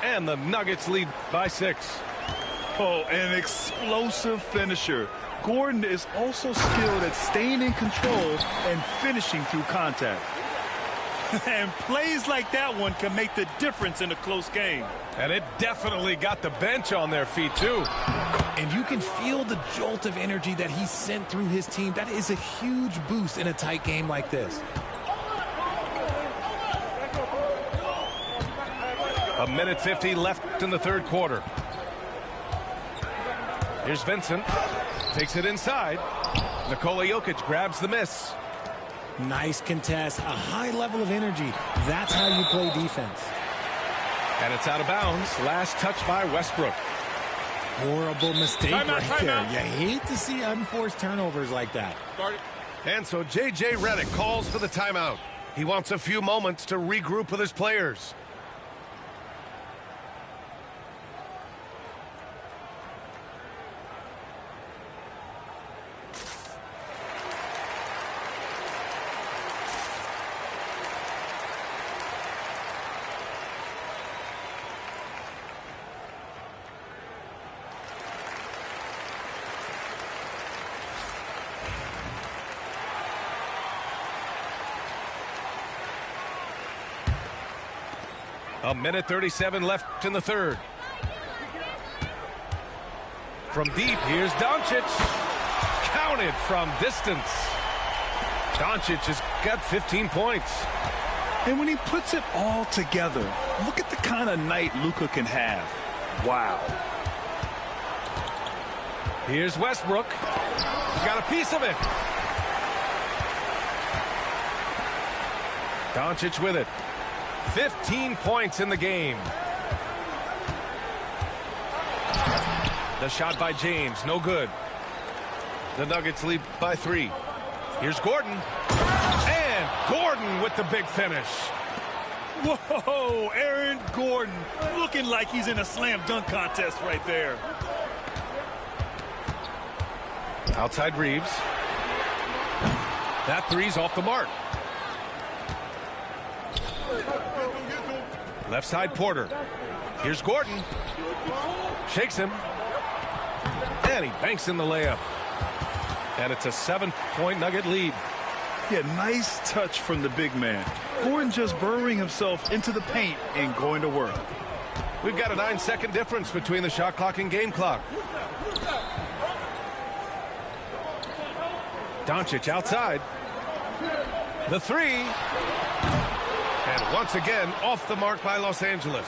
And the Nuggets lead by 6. Oh, an explosive finisher. Gordon is also skilled at staying in control and finishing through contact. And plays like that one can make the difference in a close game. And it definitely got the bench on their feet, too. And you can feel the jolt of energy that he sent through his team. That is a huge boost in a tight game like this. 1:50 left in the third quarter. Here's Vincent. Takes it inside. Nikola Jokic grabs the miss. Nice contest. A high level of energy. That's how you play defense. And it's out of bounds. Last touch by Westbrook. Horrible mistake right there. You hate to see unforced turnovers like that. And so J.J. Redick calls for the timeout. He wants a few moments to regroup with his players. A minute 37 left in the third. From deep, here's Doncic. Counted from distance. Doncic has got 15 points. And when he puts it all together, look at the kind of night Luka can have. Wow. Here's Westbrook. Got a piece of it. Doncic with it. 15 points in the game. The shot by James, no good. The Nuggets lead by 3. Here's Gordon. And Gordon with the big finish. Whoa, Aaron Gordon looking like he's in a slam dunk contest right there. Outside Reeves. That three's off the mark. Left side Porter. Here's Gordon. Shakes him. And he banks in the layup. And it's a 7-point Nugget lead. Yeah, nice touch from the big man. Gordon just burrowing himself into the paint and going to work. We've got a 9-second difference between the shot clock and game clock. Doncic outside. The three. And once again, off the mark by Los Angeles.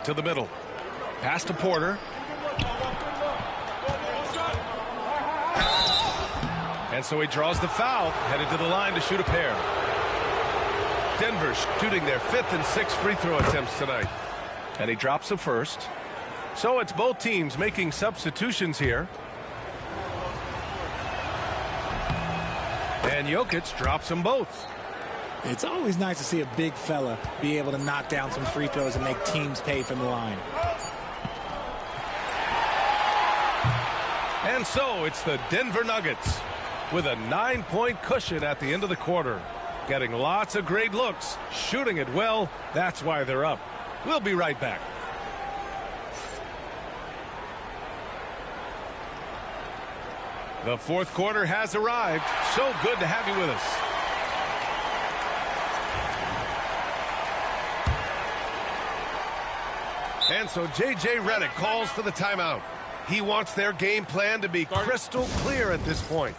To the middle. Pass to Porter. And so he draws the foul, headed to the line to shoot a pair. Denver shooting their 5th and 6th free throw attempts tonight. And he drops the first. So it's both teams making substitutions here. And Jokic drops them both. It's always nice to see a big fella be able to knock down some free throws and make teams pay from the line. And so it's the Denver Nuggets with a 9-point cushion at the end of the quarter. Getting lots of great looks, shooting it well. That's why they're up. We'll be right back. The fourth quarter has arrived. So good to have you with us. And so J.J. Redick calls for the timeout. He wants their game plan to be crystal clear at this point.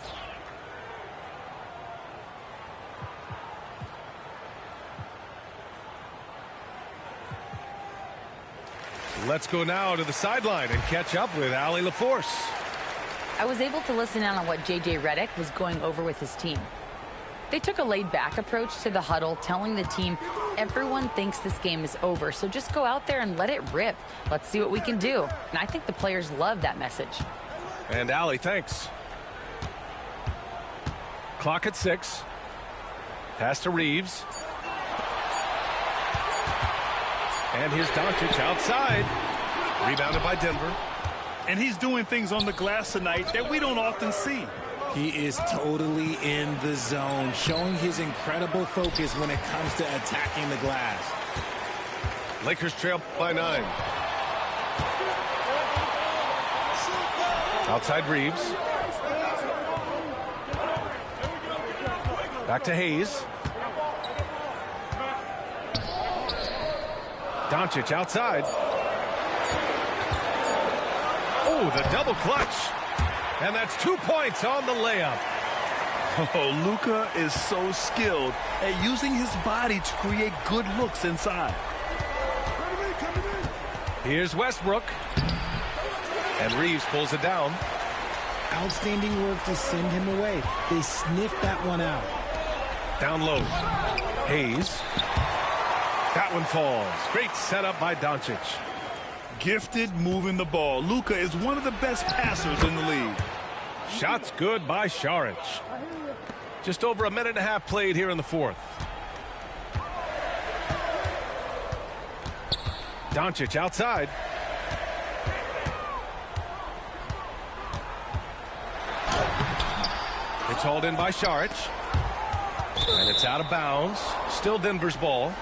Let's go now to the sideline and catch up with Allie LaForce. I was able to listen in on what J.J. Redick was going over with his team. They took a laid-back approach to the huddle, telling the team everyone thinks this game is over, so just go out there and let it rip. Let's see what we can do. And I think the players love that message. And Allie, thanks. Clock at 6. Pass to Reeves. And here's Doncic outside. Rebounded by Denver. And he's doing things on the glass tonight that we don't often see. He is totally in the zone, showing his incredible focus when it comes to attacking the glass. Lakers trail by 9. Outside Reeves. Back to Hayes. Doncic outside. Oh, the double clutch. And that's 2 points on the layup. Oh, Luka is so skilled at using his body to create good looks inside. Here's Westbrook. And Reeves pulls it down. Outstanding work to send him away. They sniffed that one out. Down low. Hayes. That one falls. Great setup by Doncic. Gifted moving the ball. Luka is one of the best passers in the league. Shots good by Saric. Just over a minute and a half played here in the fourth. Doncic outside. It's hauled in by Saric. And it's out of bounds. Still Denver's ball.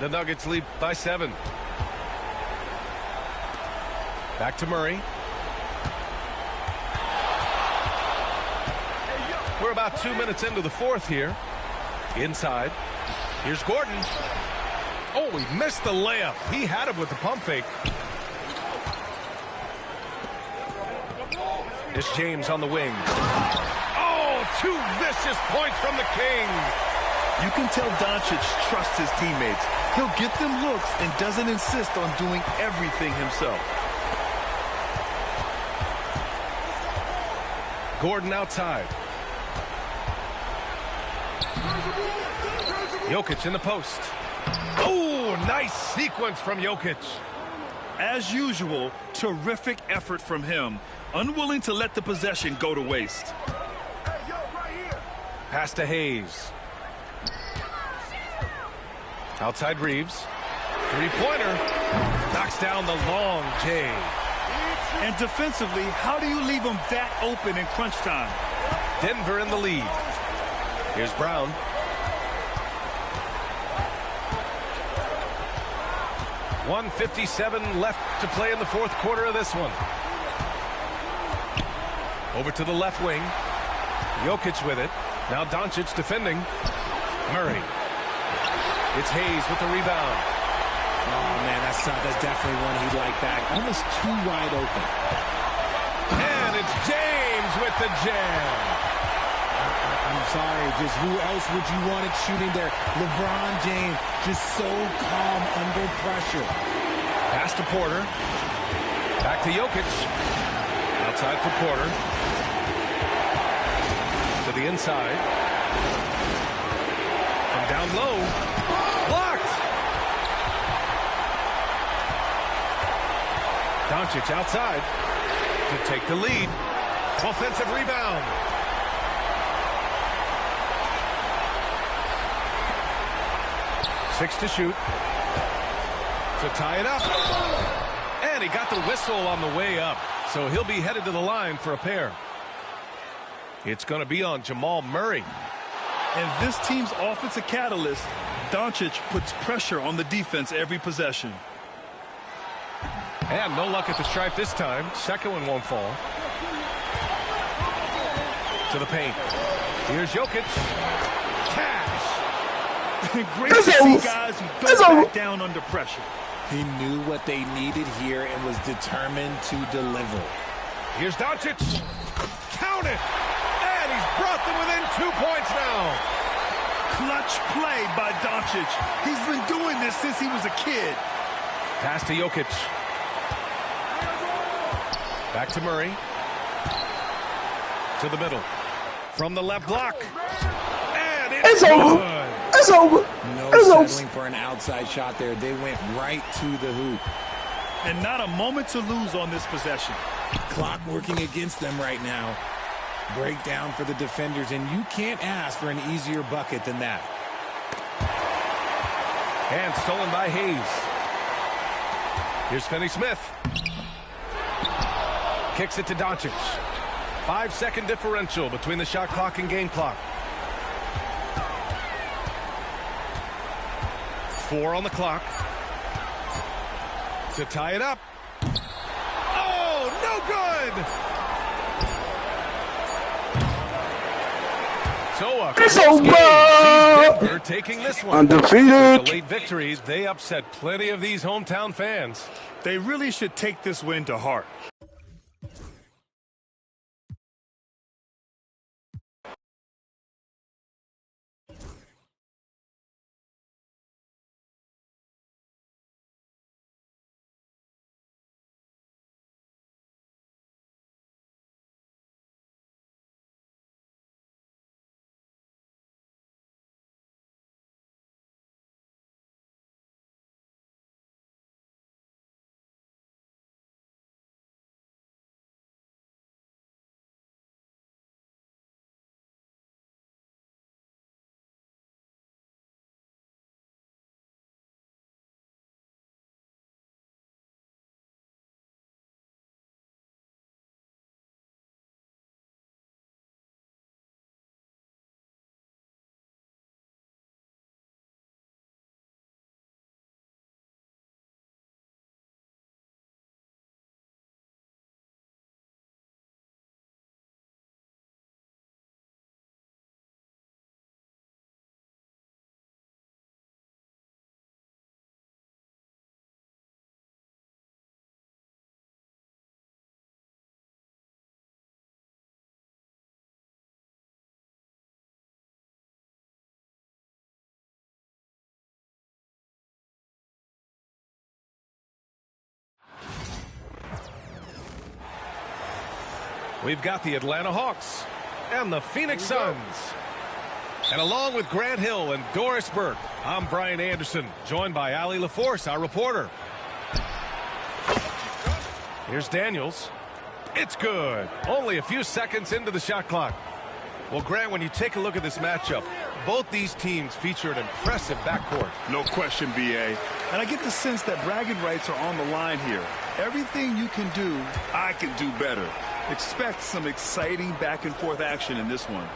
The Nuggets lead by 7. Back to Murray. We're about 2 minutes into the fourth here. Inside. Here's Gordon. Oh, he missed the layup. He had him with the pump fake. It's James on the wing. Oh, 2 vicious points from the King. You can tell Doncic trusts his teammates. He'll get them looks and doesn't insist on doing everything himself. Gordon outside. Jokic in the post. Oh, nice sequence from Jokic. As usual, terrific effort from him. Unwilling to let the possession go to waste. Pass to Hayes. Outside Reeves. Three-pointer. Knocks down the long J. And defensively, how do you leave him that open in crunch time? Denver in the lead. Here's Brown. .157 left to play in the fourth quarter of this one. Over to the left wing. Jokic with it. Now Doncic defending. Murray. It's Hayes with the rebound. Oh, man, that's definitely one he'd like back. Almost too wide open. And it's James with the jam. I'm sorry, just who else would you want it shooting there? LeBron James, just so calm under pressure. Pass to Porter. Back to Jokic. Outside for Porter. To the inside. From down low. Blocked! Doncic outside to take the lead. Offensive rebound. Six to shoot. To tie it up. And he got the whistle on the way up. So he'll be headed to the line for a pair. It's going to be on Jamal Murray. And this team's offensive catalyst, Doncic, puts pressure on the defense every possession. And no luck at the stripe this time. Second one won't fall. To the paint. Here's Jokic. Cash. Great to see guys who don't back down under pressure. He knew what they needed here and was determined to deliver. Here's Doncic. Count it. And he's brought them within 2 points now. Clutch play by Doncic. He's been doing this since he was a kid. Pass to Jokic. Back to Murray. To the middle. From the left block. And it's over. It's over. No it's settling over. for an outside shot there. They went right to the hoop. And not a moment to lose on this possession. Clock working against them right now. Breakdown for the defenders, and you can't ask for an easier bucket than that. And stolen by Hayes. Here's Finney-Smith. Kicks it to Doncic. 5-second differential between the shot clock and game clock. 4 on the clock. To tie it up. Oh, no good! So It's over! Denver taking this one. Undefeated. With the late victories, they upset plenty of these hometown fans. They really should take this win to heart. We've got the Atlanta Hawks and the Phoenix Suns. And along with Grant Hill and Doris Burke, I'm Brian Anderson, joined by Allie LaForce, our reporter. Here's Daniels. It's good. Only a few seconds into the shot clock. Well, Grant, when you take a look at this matchup, both these teams feature an impressive backcourt. No question, B.A. And I get the sense that bragging rights are on the line here. Everything you can do, I can do better. Expect some exciting back-and-forth action in this one.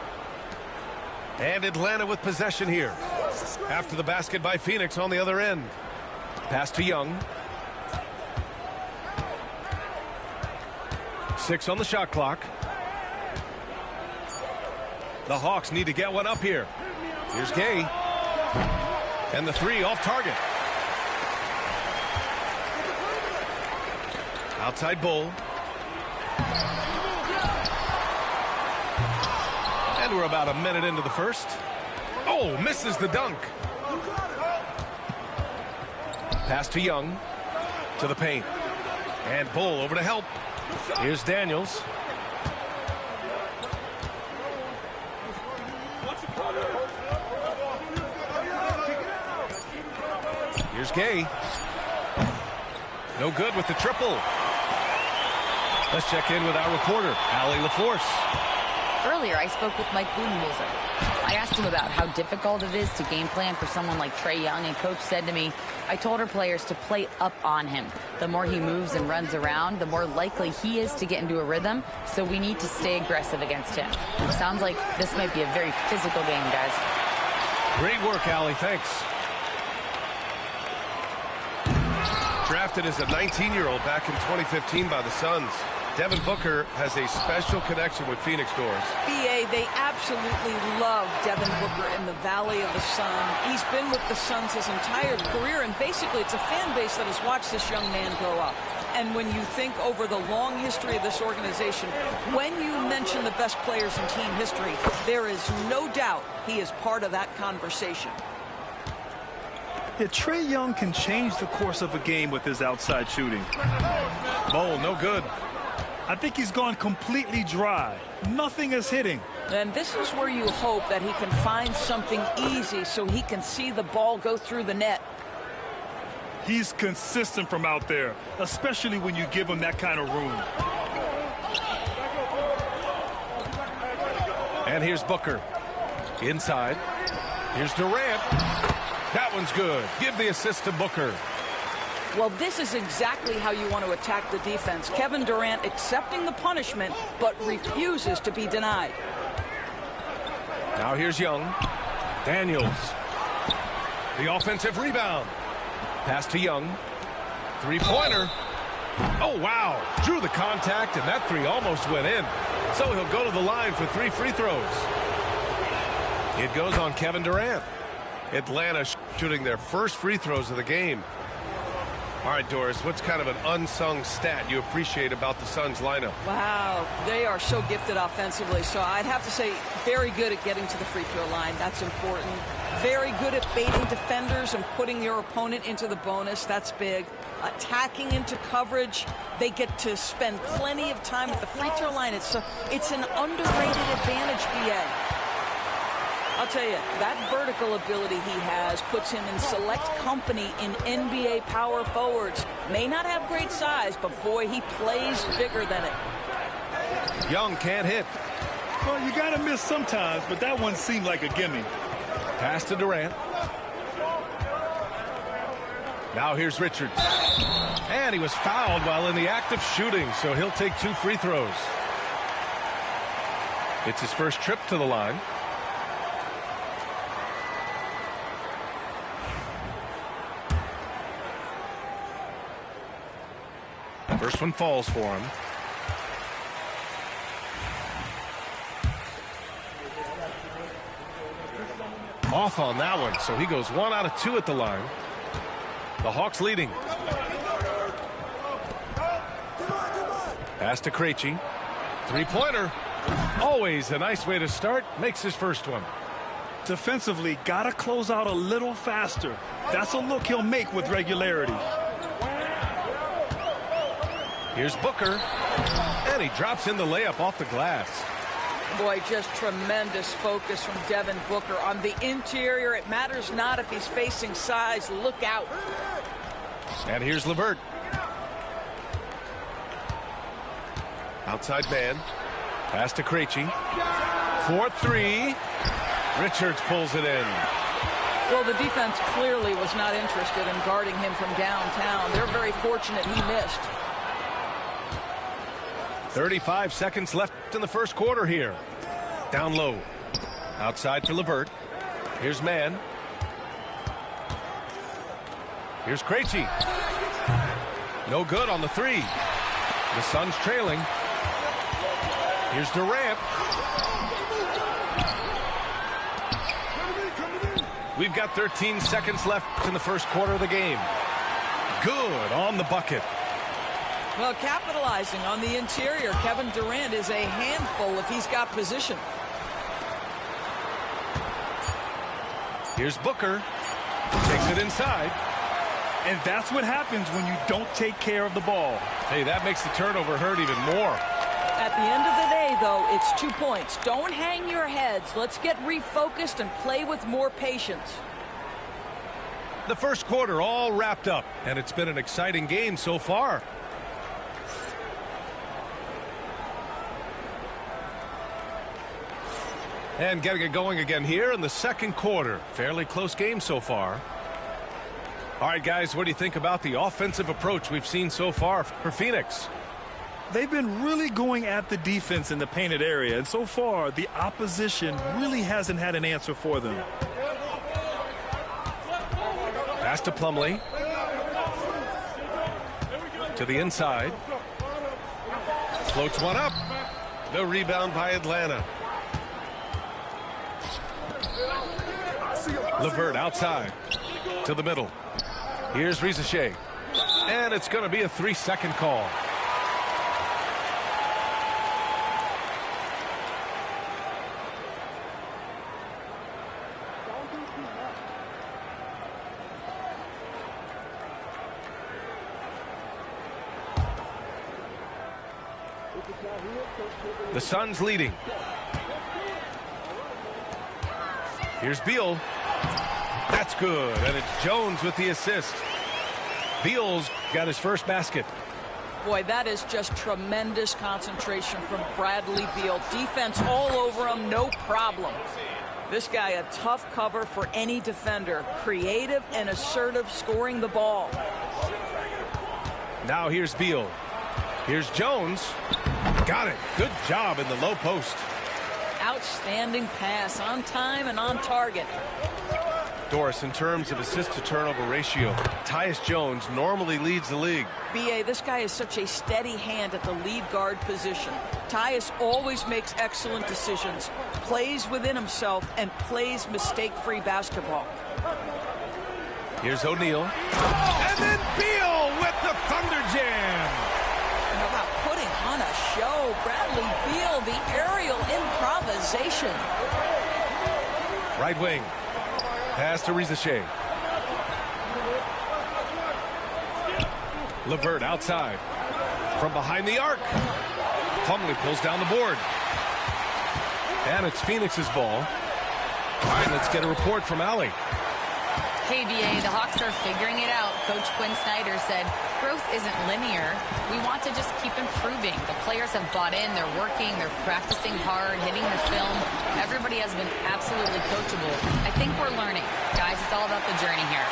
And Atlanta with possession here. After the basket by Phoenix on the other end. Pass to Young. 6 on the shot clock. The Hawks need to get one up here. Here's Gay. And the 3 off target. Outside Bull. And we're about a minute into the first. Oh, misses the dunk. Pass to Young. To the paint. And Bull over to help. Here's Daniels. Here's Gay. No good with the triple. Let's check in with our reporter, Allie LaForce. Earlier, I spoke with Mike Budenholzer. I asked him about how difficult it is to game plan for someone like Trae Young, and Coach said to me, I told our players to play up on him. The more he moves and runs around, the more likely he is to get into a rhythm, so we need to stay aggressive against him. Sounds like this might be a very physical game, guys. Great work, Allie. Thanks. Drafted as a 19-year-old back in 2015 by the Suns, Devin Booker has a special connection with Phoenix, Doris. BA, they absolutely love Devin Booker in the Valley of the Sun. He's been with the Suns his entire career, and basically it's a fan base that has watched this young man grow up. And when you think over the long history of this organization, when you mention the best players in team history, there is no doubt he is part of that conversation. Yeah, Trae Young can change the course of a game with his outside shooting. Bowl, no good. I think he's gone completely dry. Nothing is hitting. And this is where you hope that he can find something easy so he can see the ball go through the net. He's consistent from out there, especially when you give him that kind of room. And here's Booker. Inside. Here's Durant. That one's good. Give the assist to Booker. Well, this is exactly how you want to attack the defense. Kevin Durant accepting the punishment, but refuses to be denied. Now here's Young. Daniels. The offensive rebound. Pass to Young. Three-pointer. Oh, wow. Drew the contact, and that 3 almost went in. So he'll go to the line for 3 free throws. It goes on Kevin Durant. Atlanta shooting their first free throws of the game. All right, Doris, what's kind of an unsung stat you appreciate about the Suns lineup? Wow, they are so gifted offensively. So I'd have to say very good at getting to the free throw line. That's important. Very good at baiting defenders and putting your opponent into the bonus. That's big. Attacking into coverage. They get to spend plenty of time at the free throw line. It's an underrated advantage, BA. I'll tell you, that vertical ability he has puts him in select company in NBA power forwards. May not have great size, but boy, he plays bigger than it. Young can't hit. Well, you got to miss sometimes, but that one seemed like a gimme. Pass to Durant. Now here's Richards. And he was fouled while in the act of shooting, so he'll take 2 free throws. It's his first trip to the line. First one falls for him. Off on that one, so he goes 1 out of 2 at the line. The Hawks leading. Pass to Krejci. Three-pointer. Always a nice way to start. Makes his first one. Defensively, got to close out a little faster. That's a look he'll make with regularity. Here's Booker. And he drops in the layup off the glass. Boy, just tremendous focus from Devin Booker on the interior. It matters not if he's facing size. Look out. And here's LeVert. Outside man. Pass to Krejci. 4-3. Richards pulls it in. Well, the defense clearly was not interested in guarding him from downtown. They're very fortunate he missed. 35 seconds left in the first quarter here. Down low. Outside for LeVert. Here's Mann. Here's Krejci. No good on the three. The Suns trailing. Here's Durant. We've got 13 seconds left in the first quarter of the game. Good on the bucket. Well, capitalizing on the interior, Kevin Durant is a handful if he's got position. Here's Booker. Takes it inside. And that's what happens when you don't take care of the ball. Hey, that makes the turnover hurt even more. At the end of the day, though, it's 2 points. Don't hang your heads. Let's get refocused and play with more patience. The first quarter all wrapped up, and it's been an exciting game so far. And getting it going again here in the second quarter. Fairly close game so far. All right, guys, what do you think about the offensive approach we've seen so far for Phoenix? They've been really going at the defense in the painted area, and so far the opposition really hasn't had an answer for them. Pass to Plumlee. To the inside. Floats one up. The rebound by Atlanta. LeVert outside. To the middle. Here's Risacher. And it's going to be a 3-second call. The Suns leading. Here's Beal. That's good, and it's Jones with the assist. Beal's got his first basket. Boy, that is just tremendous concentration from Bradley Beal. Defense all over him, no problem. This guy a tough cover for any defender. Creative and assertive scoring the ball. Now here's Beal. Here's Jones. Got it. Good job in the low post. Outstanding pass, on time and on target. Doris, in terms of assist to turnover ratio, Tyus Jones normally leads the league. B.A., this guy is such a steady hand at the lead guard position. Tyus always makes excellent decisions, plays within himself, and plays mistake-free basketball. Here's O'Neal. And then Beal with the Thunder Jam. How about putting on a show? Bradley Beal, the aerial improvisation. Right wing. Pass to Risacher. LeVert outside. From behind the arc. Plumlee pulls down the board. And it's Phoenix's ball. All right, let's get a report from Allie. Hey, BA, the Hawks are figuring it out. Coach Quinn Snyder said, growth isn't linear. We want to just keep improving. The players have bought in. They're working. They're practicing hard, hitting the film. Everybody has been absolutely coachable. I think we're learning. Guys, it's all about the journey here.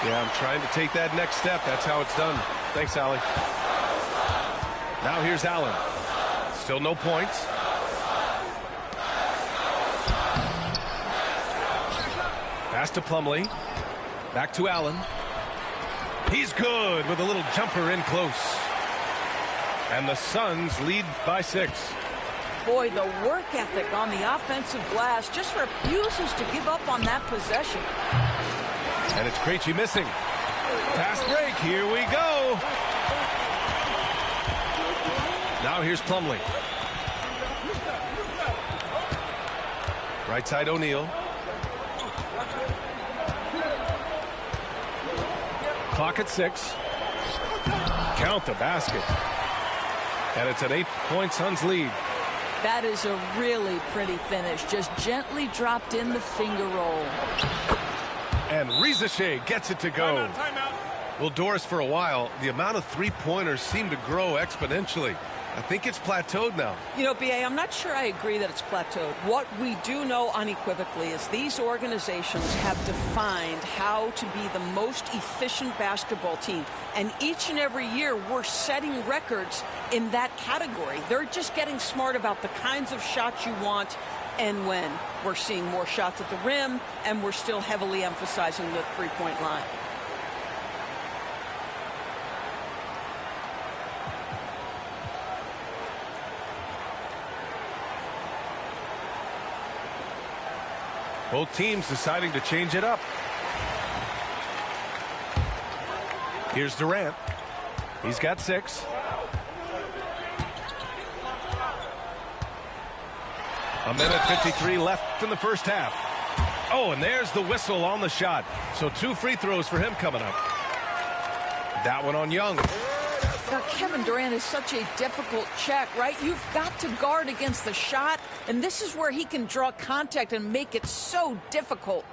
Yeah, I'm trying to take that next step. That's how it's done. Thanks, Allie. Now here's Allen. Still no points. Pass to Plumlee. Back to Allen. He's good with a little jumper in close. And the Suns lead by 6. Boy, the work ethic on the offensive glass just refuses to give up on that possession. And it's Krejci missing. Fast break. Here we go. Now here's Plumlee. Right side O'Neal. Clock at 6. Count the basket. And it's an 8-point Suns lead. That is a really pretty finish. Just gently dropped in the finger roll. And Rizachet gets it to go. Timeout. Well, Doris, for a while, the amount of three-pointers seemed to grow exponentially. I think it's plateaued now. You know, B.A., I'm not sure I agree that it's plateaued. What we do know unequivocally is these organizations have defined how to be the most efficient basketball team. And each and every year, we're setting records in that category. They're just getting smart about the kinds of shots you want and when. We're seeing more shots at the rim, and we're still heavily emphasizing the three-point line. Both teams deciding to change it up. Here's Durant. He's got 6. A minute 53 left in the first half. Oh, and there's the whistle on the shot. So 2 free throws for him coming up. That one on Young. Now, Kevin Durant is such a difficult check, right? You've got to guard against the shot, and this is where he can draw contact and make it so difficult.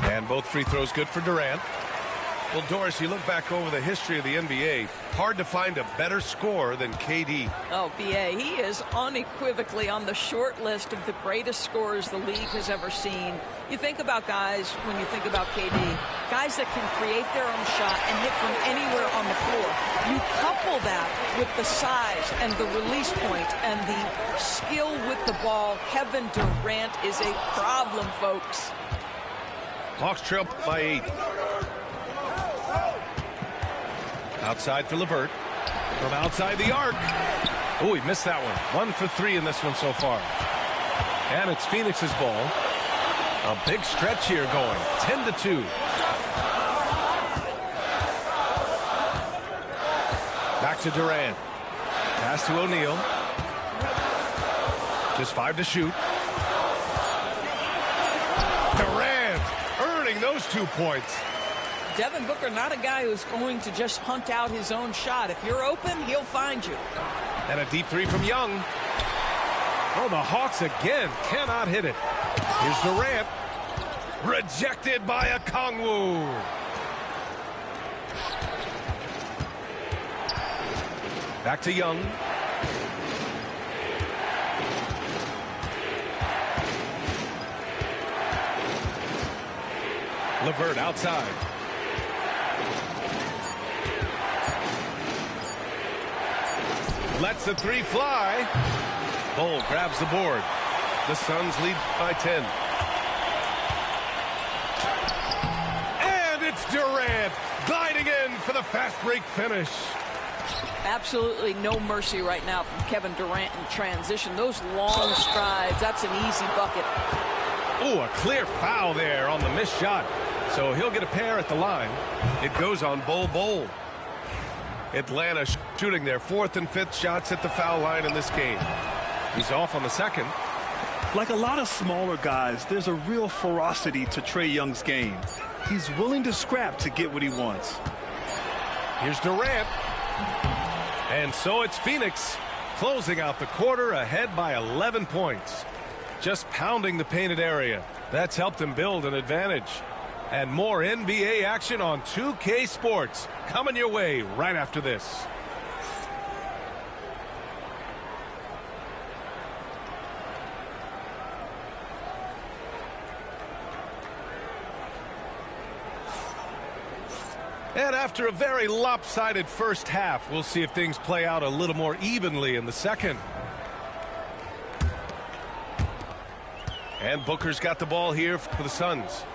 And both free throws good for Durant. Well, Doris, you look back over the history of the NBA, hard to find a better scorer than KD. Oh, B.A., he is unequivocally on the short list of the greatest scorers the league has ever seen. You think about guys, when you think about KD, guys that can create their own shot and hit from anywhere on the floor. You couple that with the size and the release point and the skill with the ball. Kevin Durant is a problem, folks. Hawks trail by 8. Outside for LeVert. From outside the arc. Oh, he missed that one. 1 for 3 in this one so far. And it's Phoenix's ball. A big stretch here going. 10-2. Back to Durant. Pass to O'Neal. Just 5 to shoot. Durant earning those 2 points. Devin Booker, not a guy who's going to just hunt out his own shot. If you're open, he'll find you. And a deep 3 from Young. Oh, the Hawks again cannot hit it. Here's Durant. Rejected by Okongwu. Back to Young. LeVert outside. Lets the 3 fly. Bull grabs the board. The Suns lead by 10. And it's Durant gliding in for the fast break finish. Absolutely no mercy right now from Kevin Durant in transition. Those long strides, that's an easy bucket. Oh, a clear foul there on the missed shot. So he'll get a pair at the line. It goes on Bol. Atlanta shooting their 4th and 5th shots at the foul line in this game. He's off on the second. Like a lot of smaller guys, there's a real ferocity to Trae Young's game. He's willing to scrap to get what he wants. Here's Durant. And so it's Phoenix closing out the quarter ahead by 11 points. Just pounding the painted area. That's helped him build an advantage. And more NBA action on 2K Sports coming your way right after this. And after a very lopsided first half, we'll see if things play out a little more evenly in the second. And Booker's got the ball here for the Suns.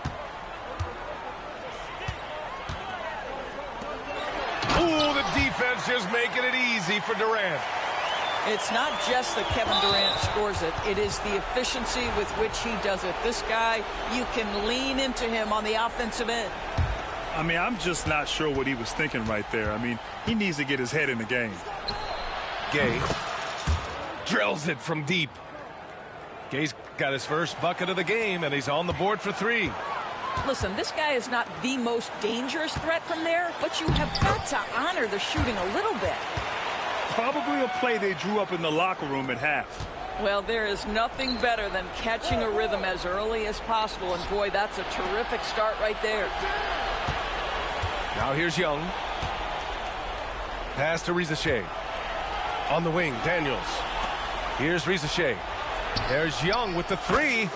Ooh, the defense just making it easy for Durant. It's not just that Kevin Durant scores it. It is the efficiency with which he does it. This guy, you can lean into him on the offensive end. I mean, I'm just not sure what he was thinking right there. I mean, he needs to get his head in the game. Gay drills it from deep. Gay's got his first bucket of the game, and he's on the board for 3. Listen, this guy is not the most dangerous threat from there, but you have got to honor the shooting a little bit. Probably a play they drew up in the locker room at half. Well, there is nothing better than catching a rhythm as early as possible. And, boy, that's a terrific start right there. Now here's Young. Pass to Rizachet. On the wing, Daniels. Here's Rizachet. There's Young with the three.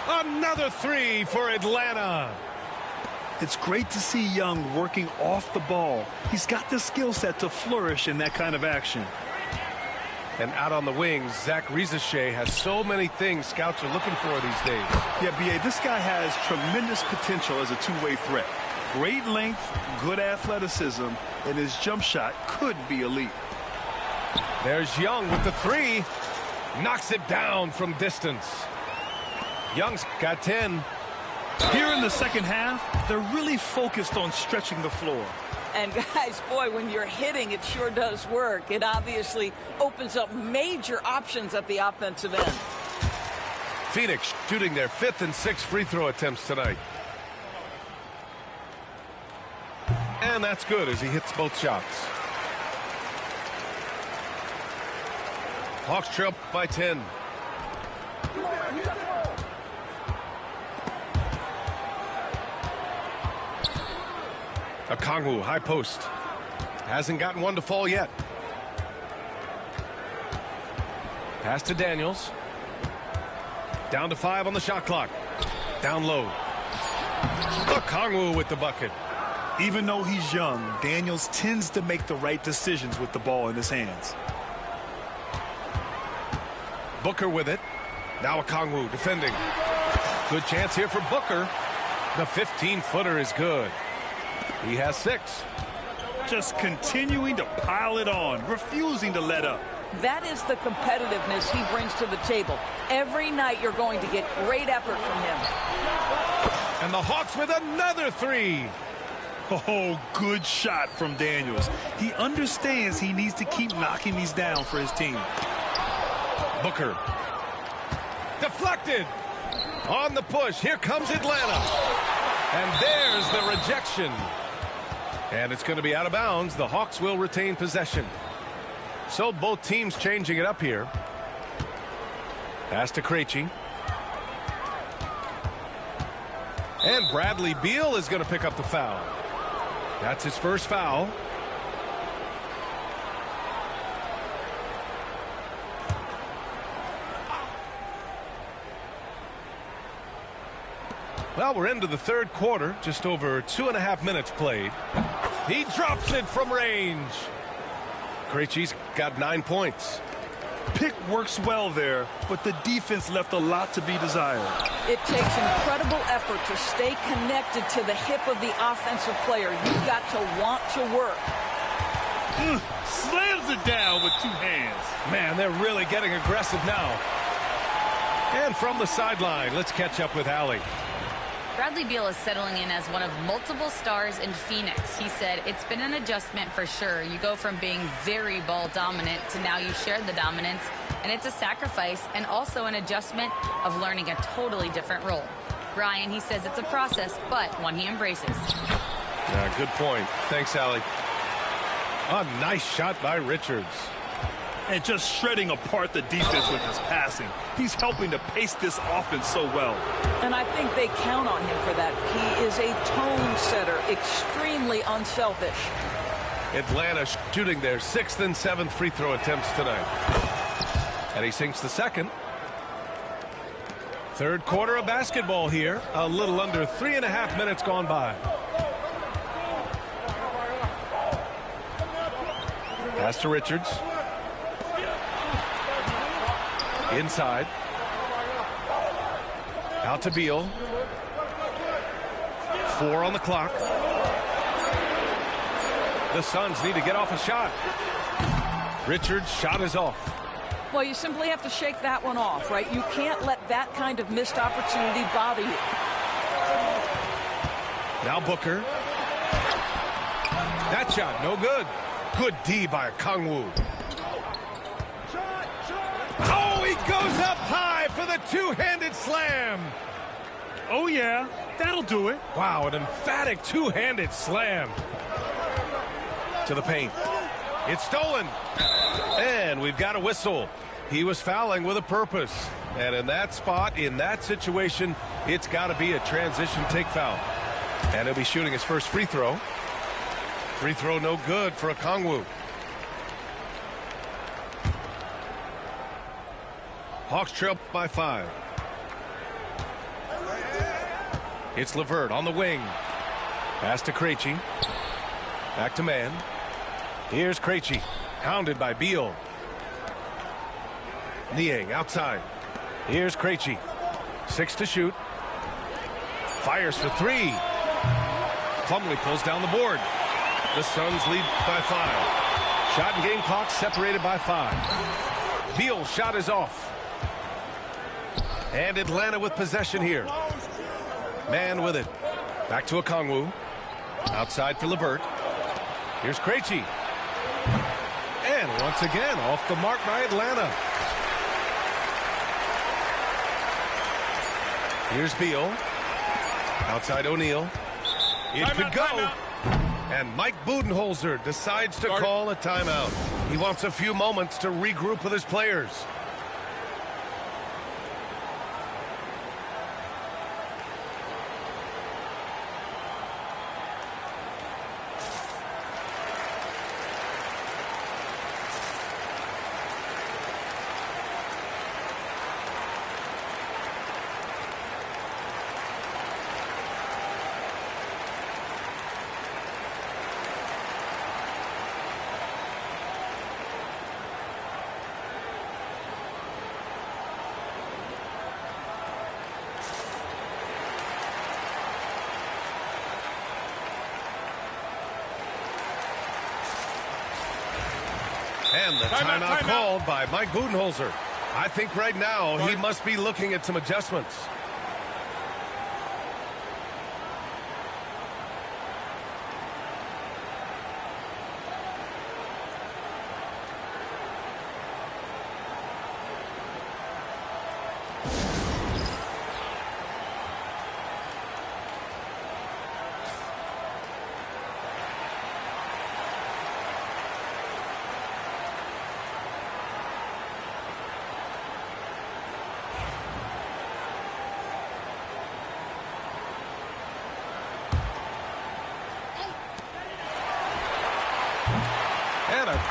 Another three for Atlanta. It's great to see Young working off the ball. He's got the skill set to flourish in that kind of action. And out on the wings, Zach Rizachet has so many things scouts are looking for these days. Yeah, B.A., this guy has tremendous potential as a two-way threat. Great length, good athleticism, and his jump shot could be elite. There's Young with the three. Knocks it down from distance. Young's got 10. Here in the second half, they're really focused on stretching the floor. And, guys, boy, when you're hitting, it sure does work. It obviously opens up major options at the offensive end. Phoenix shooting their 5th and 6th free throw attempts tonight. And that's good as he hits both shots. Hawks trail by 10. Okongwu, high post. Hasn't gotten one to fall yet. Pass to Daniels. Down to 5 on the shot clock. Down low. Okongwu with the bucket. Even though he's young, Daniels tends to make the right decisions with the ball in his hands. Booker with it. Now Okongwu defending. Good chance here for Booker. The 15-footer is good. He has 6. Just continuing to pile it on, refusing to let up. That is the competitiveness he brings to the table. Every night you're going to get great effort from him. And the Hawks with another 3. Oh, good shot from Daniels. He understands he needs to keep knocking these down for his team. Booker. Deflected. On the push. Here comes Atlanta. And there's the rejection. And it's going to be out of bounds. The Hawks will retain possession. So both teams changing it up here. Pass to Krejci. And Bradley Beal is going to pick up the foul. That's his first foul. Well, we're into the third quarter. Just over 2.5 minutes played. He drops it from range. Krejci's got 9 points. Pick works well there, but the defense left a lot to be desired. It takes incredible effort to stay connected to the hip of the offensive player. You've got to want to work. Slams it down with 2 hands. Man, they're really getting aggressive now. And from the sideline, let's catch up with Allie. Bradley Beal is settling in as one of multiple stars in Phoenix. He said it's been an adjustment for sure. You go from being very ball dominant to now you share the dominance, and it's a sacrifice and also an adjustment of learning a totally different role. Ryan, he says it's a process, but one he embraces. Yeah, good point. Thanks, Allie. A nice shot by Richards. And just shredding apart the defense with his passing. He's helping to pace this offense so well. And I think they count on him for that. He is a tone setter, extremely unselfish. Atlanta shooting their 6th and 7th free throw attempts tonight. And he sinks the second. Third quarter of basketball here. A little under 3.5 minutes gone by. Pass to Richards. Inside. Out to Beal. 4 on the clock. The Suns need to get off a shot. Richards' shot is off. Well, you simply have to shake that one off, right? You can't let that kind of missed opportunity bother you. Now Booker. That shot, no good. Good D by Okongwu. Oh, he goes up high for the two-handed slam. Oh, yeah, that'll do it. Wow, an emphatic two-handed slam. To the paint. It's stolen. And we've got a whistle. He was fouling with a purpose. And in that spot, in that situation, it's got to be a transition take foul. And he'll be shooting his first free throw. Free throw no good for Okongwu. Hawks trail by 5. It's LeVert on the wing. Pass to Krejci. Back to man. Here's Krejci. Hounded by Beal. Niang outside. Here's Krejci. 6 to shoot. Fires for 3. Plumlee pulls down the board. The Suns lead by 5. Shot and game clock separated by 5. Beal's shot is off. And Atlanta with possession here. Man with it. Back to Okongwu. Outside for LeVert. Here's Krejci. And once again, off the mark by Atlanta. Here's Beal. Outside O'Neal. It could go. And Mike Budenholzer decides to call a timeout. He wants a few moments to regroup with his players. And the timeout called by Mike Budenholzer. I think right now he must be looking at some adjustments.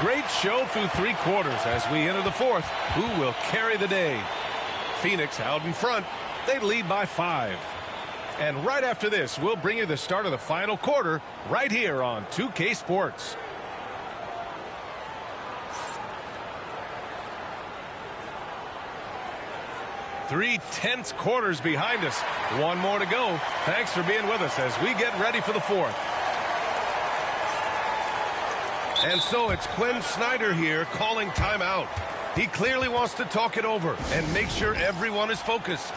Great show through 3 quarters as we enter the 4th. Who will carry the day? Phoenix out in front. They lead by 5. And right after this, we'll bring you the start of the final quarter right here on 2K Sports. Three tense quarters behind us. One more to go. Thanks for being with us as we get ready for the 4th. And so it's Quinn Snyder here calling timeout. He clearly wants to talk it over and make sure everyone is focused.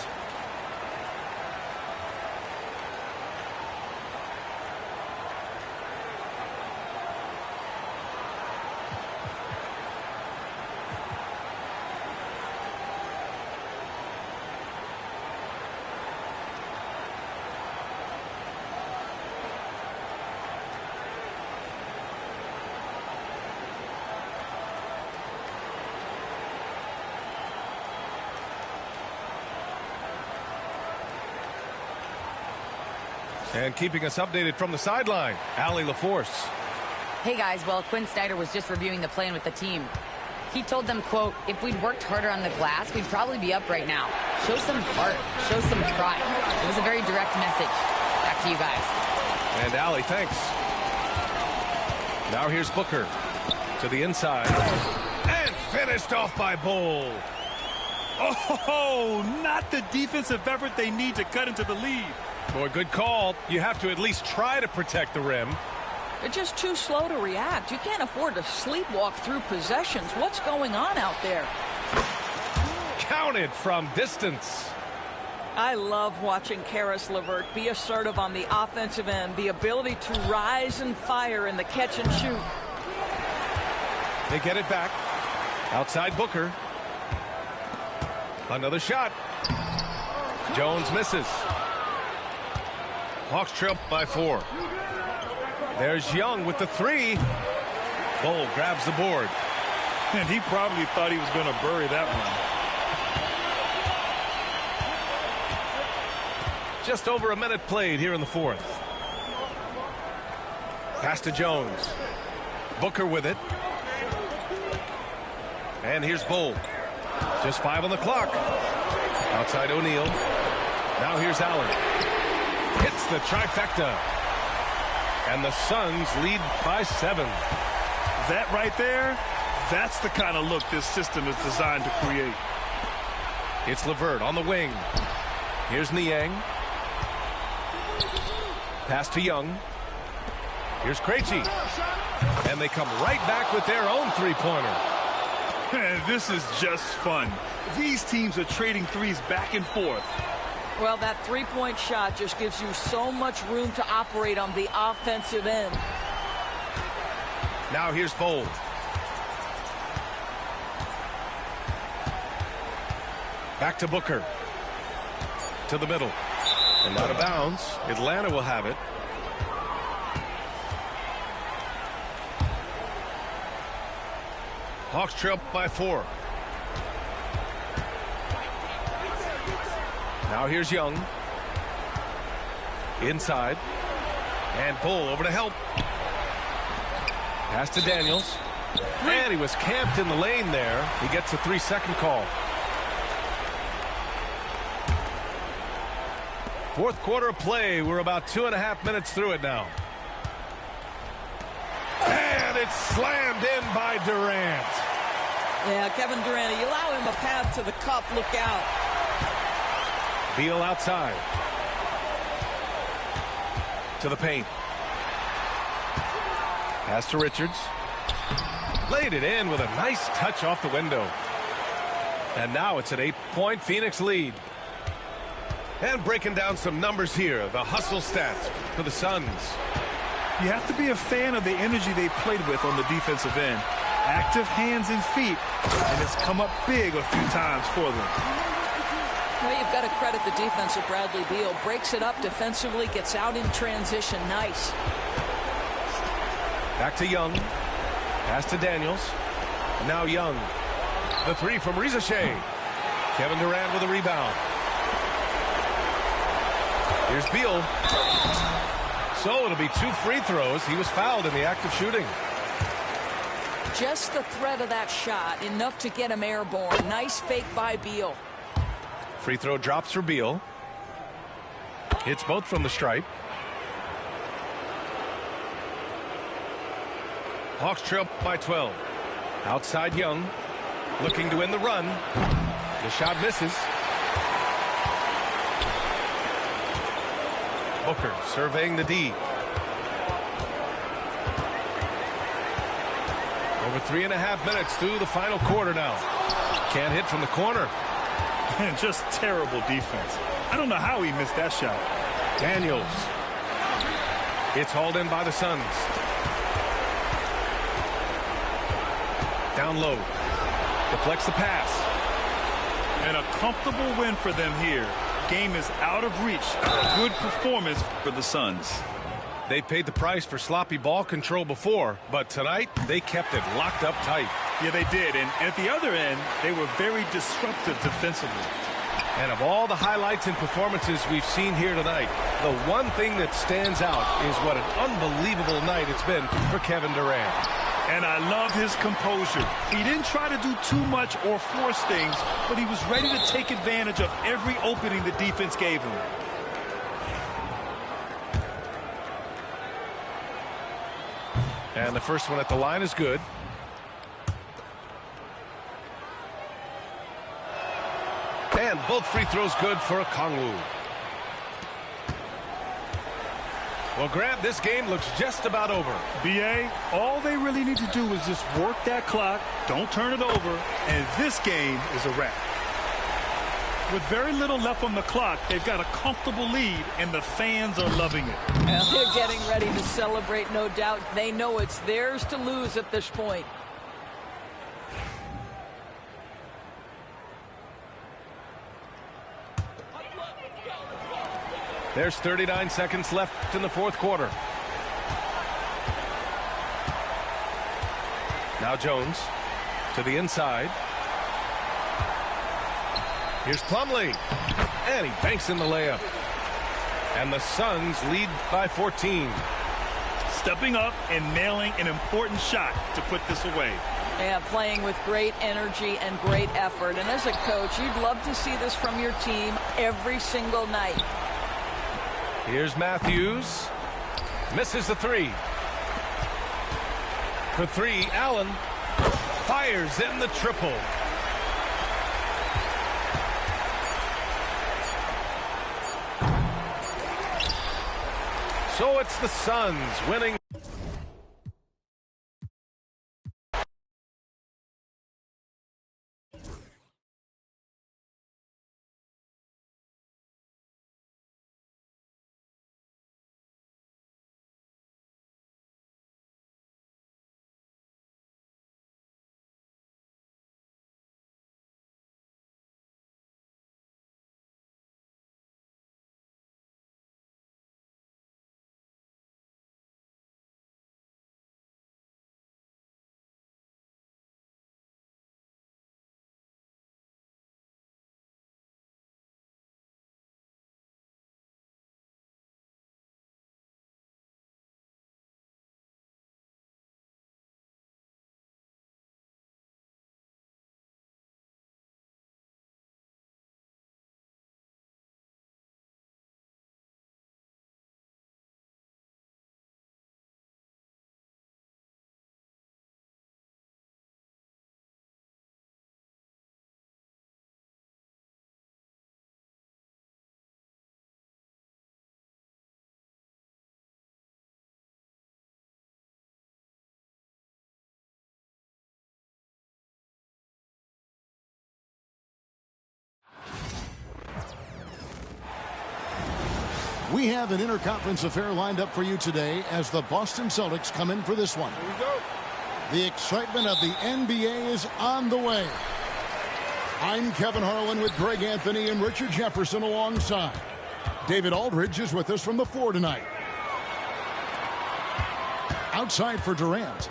And keeping us updated from the sideline, Allie LaForce. Hey guys, well, Quinn Snyder was just reviewing the plan with the team. He told them, quote, if we'd worked harder on the glass, we'd probably be up right now. Show some heart, show some pride. It was a very direct message. Back to you guys. And Allie, thanks. Now here's Booker to the inside. And finished off by Bull. Oh, not the defensive effort they need to cut into the lead. Boy, good call. You have to at least try to protect the rim. They're just too slow to react. You can't afford to sleepwalk through possessions. What's going on out there? Counted from distance. I love watching Caris LeVert be assertive on the offensive end. The ability to rise and fire in the catch and shoot. They get it back. Outside Booker. Another shot. Jones misses. Hawks trail by 4. There's Young with the 3. Bull grabs the board. And he probably thought he was going to bury that one. Just over a minute played here in the fourth. Pass to Jones. Booker with it. And here's Bull. Just 5 on the clock. Outside O'Neal. Now here's Allen. Hits the trifecta. And the Suns lead by 7. That right there, that's the kind of look this system is designed to create. It's LeVert on the wing. Here's Niang. Pass to Young. Here's Krejci. And they come right back with their own three-pointer. This is just fun. These teams are trading threes back and forth. Well, that three-point shot just gives you so much room to operate on the offensive end. Now here's Bold. Back to Booker. To the middle. And out of bounds. Atlanta will have it. Hawks trail by 4. Now here's Young. Inside. And Bull over to help. Pass to Daniels. And he was camped in the lane there. He gets a 3-second call. Fourth quarter of play. We're about 2.5 minutes through it now. And it's slammed in by Durant. Yeah, Kevin Durant, you allow him a path to the cup. Look out. Beal outside. To the paint. Pass to Richards. Laid it in with a nice touch off the window. And now it's an 8-point Phoenix lead. And breaking down some numbers here. The hustle stats for the Suns. You have to be a fan of the energy they played with on the defensive end. Active hands and feet, and it's come up big a few times for them. Well, you've got to credit the defense of Bradley Beal. Breaks it up defensively, gets out in transition. Nice. Back to Young. Pass to Daniels. And now Young. The 3 from Reza Shea. Kevin Durant with a rebound. Here's Beal. So it'll be 2 free throws. He was fouled in the act of shooting. Just the threat of that shot, enough to get him airborne. Nice fake by Beal. Free throw drops for Beal. Hits both from the stripe. Hawks trail by 12. Outside Young. Looking to win the run. The shot misses. Booker surveying the D. Over 3.5 minutes through the final quarter now. Can't hit from the corner. And just terrible defense. I don't know how he missed that shot. Daniels. It's hauled in by the Suns. Down low. Deflects the pass. And a comfortable win for them here. Game is out of reach. A good performance for the Suns. They paid the price for sloppy ball control before, but tonight they kept it locked up tight. Yeah, they did. And at the other end, they were very disruptive defensively. And of all the highlights and performances we've seen here tonight, the one thing that stands out is what an unbelievable night it's been for Kevin Durant. And I love his composure. He didn't try to do too much or force things, but he was ready to take advantage of every opening the defense gave him. And the first one at the line is good. And both free throws good for Okongwu. Well, Grant, this game looks just about over. B.A., all they really need to do is just work that clock, don't turn it over, and this game is a wrap. With very little left on the clock, they've got a comfortable lead, and the fans are loving it. Well, they're getting ready to celebrate, no doubt. They know it's theirs to lose at this point. There's 39 seconds left in the fourth quarter. Now Jones. To the inside. Here's Plumlee. And he banks in the layup. And the Suns lead by 14. Stepping up and nailing an important shot to put this away. Yeah, playing with great energy and great effort. And as a coach, you'd love to see this from your team every single night. Here's Matthews. Misses the three. For three, Allen fires in the triple. So it's the Suns winning. We have an interconference affair lined up for you today as the Boston Celtics come in for this one. Here we go. The excitement of the NBA is on the way. I'm Kevin Harlan with Greg Anthony and Richard Jefferson alongside. David Aldridge is with us from the floor tonight. Outside for Durant.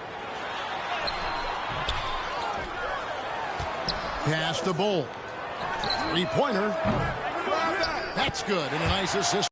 Pass to Bull. Three-pointer. That's good, and a nice assist.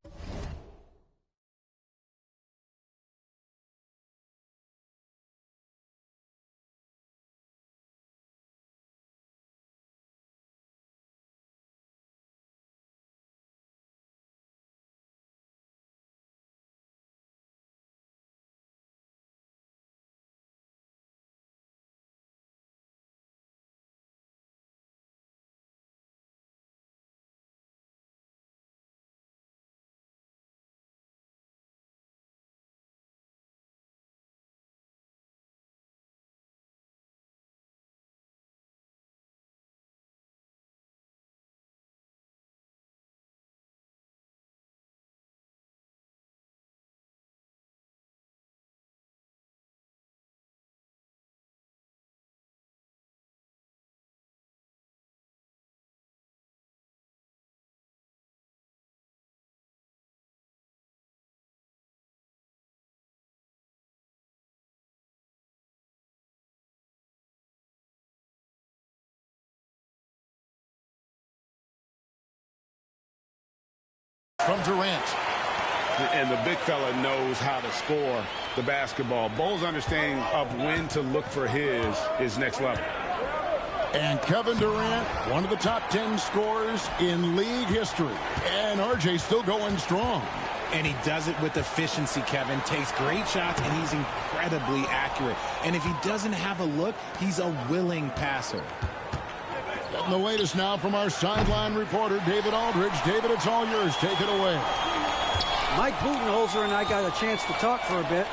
From Durant. And the big fella knows how to score the basketball. Bull's understanding of when to look for his next level. And Kevin Durant, one of the top 10 scorers in league history. And RJ still going strong. And he does it with efficiency, Kevin. Takes great shots, and he's incredibly accurate. And if he doesn't have a look, he's a willing passer. Getting the latest now from our sideline reporter, David Aldridge. David, it's all yours. Take it away. Mike Budenholzer and I got a chance to talk for a bit.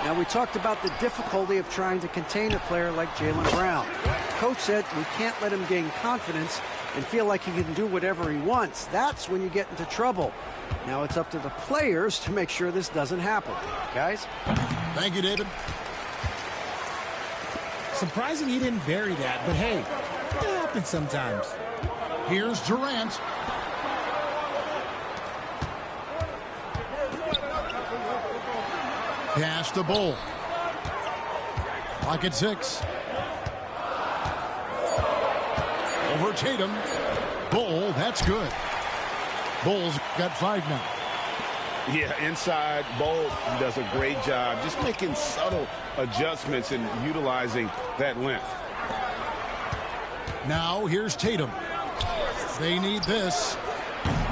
Now, we talked about the difficulty of trying to contain a player like Jaylen Brown. Coach said we can't let him gain confidence and feel like he can do whatever he wants. That's when you get into trouble. Now it's up to the players to make sure this doesn't happen. Guys? Thank you, David. Surprising he didn't bury that, but hey, it happens sometimes. Here's Durant. Pass to Bull. Clock at 6. over Tatum. Bol, that's good. Bol's got 5 now. Yeah, inside, Bol does a great job just making subtle adjustments and utilizing that length. Now here's Tatum. They need this.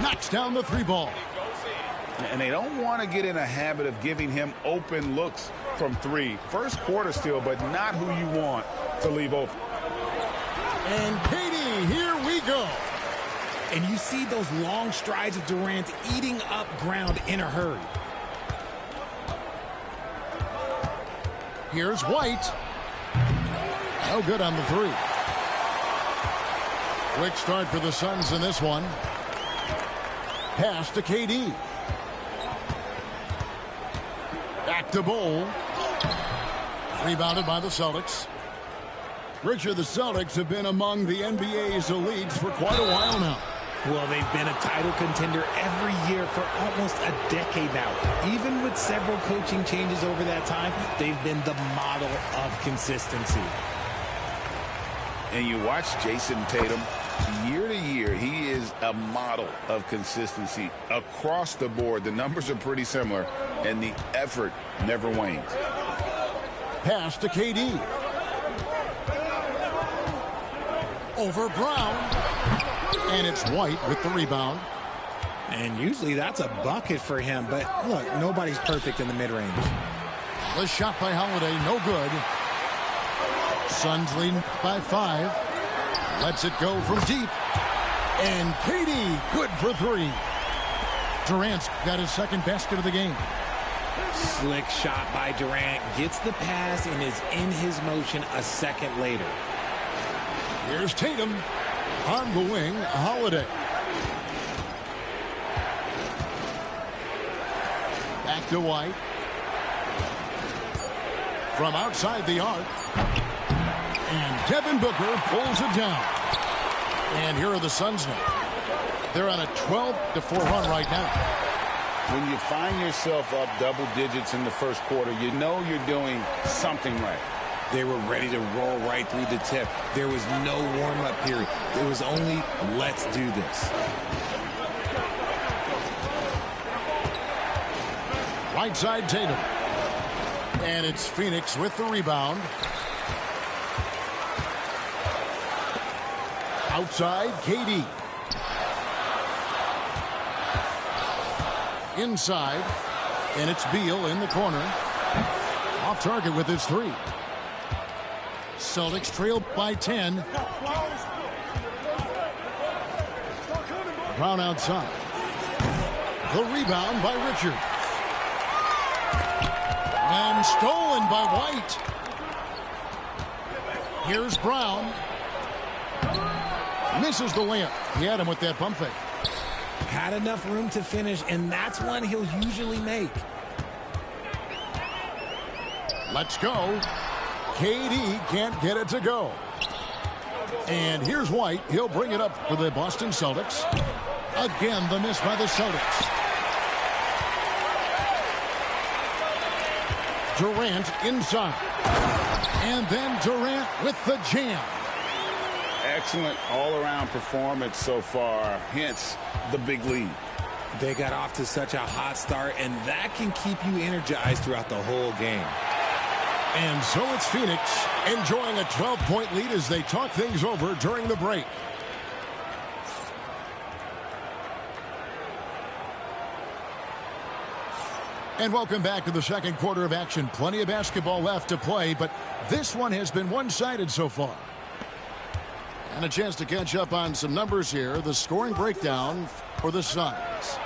Knocks down the 3 ball. And they don't want to get in a habit of giving him open looks from 3. First quarter still, but not who you want to leave open. And Katie, here we go. And you see those long strides of Durant eating up ground in a hurry. Here's White. No good on the 3. Quick start for the Suns in this one. Pass to KD. Back to Bol. Rebounded by the Celtics. Richard, the Celtics have been among the NBA's elites for quite a while now. Well, they've been a title contender every year for almost a decade now. Even with several coaching changes over that time, they've been the model of consistency. And you watch Jason Tatum, year to year, he is a model of consistency across the board. The numbers are pretty similar, and the effort never wanes. Pass to KD. Over Brown. And it's White with the rebound. And usually that's a bucket for him, but look, nobody's perfect in the mid-range. The shot by Holiday, no good. Suns lead by 5. Lets it go from deep. And KD, good for 3. Durant's got his second basket of the game. Slick shot by Durant, gets the pass and is in his motion a second later. Here's Tatum. On the wing, Holiday. Back to White. From outside the arc. And Devin Booker pulls it down. And here are the Suns now. They're on a 12-4 run right now. When you find yourself up double digits in the first quarter, you know you're doing something right. They were ready to roll right through the tip. There was no warm-up period. It was only, let's do this. Right side Tatum. And it's Phoenix with the rebound. Outside, KD. Inside, and it's Beal in the corner. Off target with his 3. Celtics trail by 10. Brown outside. The rebound by Richard. And stolen by White. Here's Brown. Misses the layup. He had him with that pump fake. Had enough room to finish, and that's one he'll usually make. Let's go. KD can't get it to go. And here's White. He'll bring it up for the Boston Celtics. Again, the miss by the Celtics. Durant inside. And then Durant with the jam. Excellent all-around performance so far, hence the big lead. They got off to such a hot start, and that can keep you energized throughout the whole game. And so it's Phoenix enjoying a 12-point lead as they talk things over during the break. And welcome back to the second quarter of action. Plenty of basketball left to play, but this one has been one-sided so far. And a chance to catch up on some numbers here. The scoring breakdown for the Suns.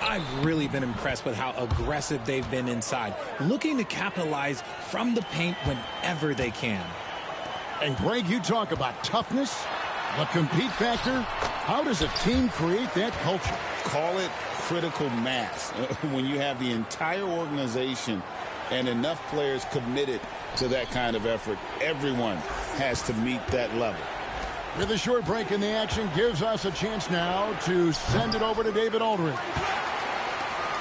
I've really been impressed with how aggressive they've been inside, looking to capitalize from the paint whenever they can. And Greg, you talk about toughness, the compete factor. How does a team create that culture? Call it critical mass. When you have the entire organization and enough players committed to that kind of effort, everyone has to meet that level. With a short break in the action, gives us a chance now to send it over to David Aldridge.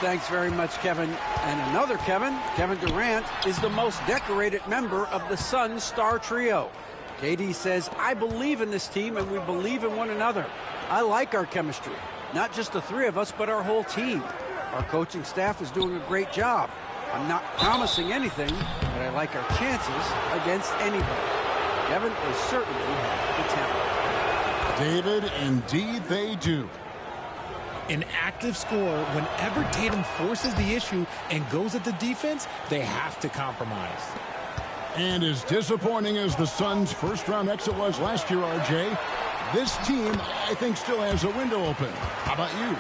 Thanks very much, Kevin. And another Kevin, Kevin Durant, is the most decorated member of the Suns star trio. KD says, I believe in this team and we believe in one another. I like our chemistry. Not just the three of us, but our whole team. Our coaching staff is doing a great job. I'm not promising anything, but I like our chances against anybody. Kevin, they certainly have the talent. David, indeed they do. An active scorer, whenever Tatum forces the issue and goes at the defense, they have to compromise. And as disappointing as the Suns' first-round exit was last year, RJ, this team, I think, still has a window open. How about you?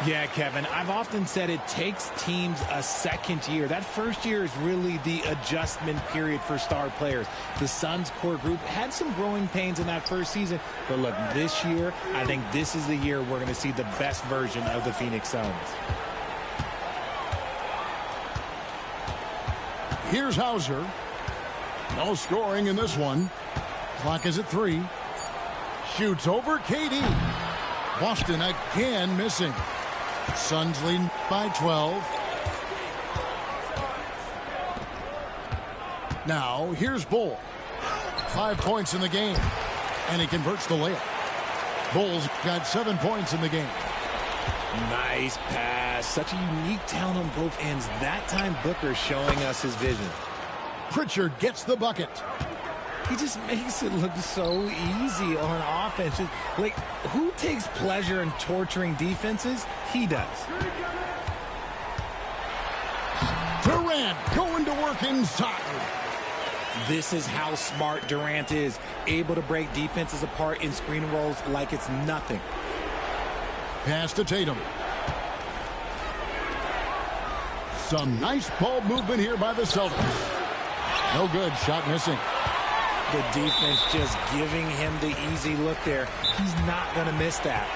Yeah, Kevin, I've often said it takes teams a second year. That first year is really the adjustment period for star players. The Suns core group had some growing pains in that first season, but look, this year, I think this is the year we're going to see the best version of the Phoenix Suns. Here's Hauser. No scoring in this one. Clock is at 3. Shoots over KD. Boston again missing. Suns leading by 12. Now, here's Bull. 5 points in the game. And he converts the layup. Bull's got 7 points in the game. Nice pass. Such a unique talent on both ends. That time, Booker showing us his vision. Pritchard gets the bucket. He just makes it look so easy on offense. Like, who takes pleasure in torturing defenses? He does. Durant going to work inside. This is how smart Durant is. Able to break defenses apart in screen rolls like it's nothing. Pass to Tatum. Some nice ball movement here by the Celtics. No good. Shot missing. The defense just giving him the easy look there. He's not going to miss that.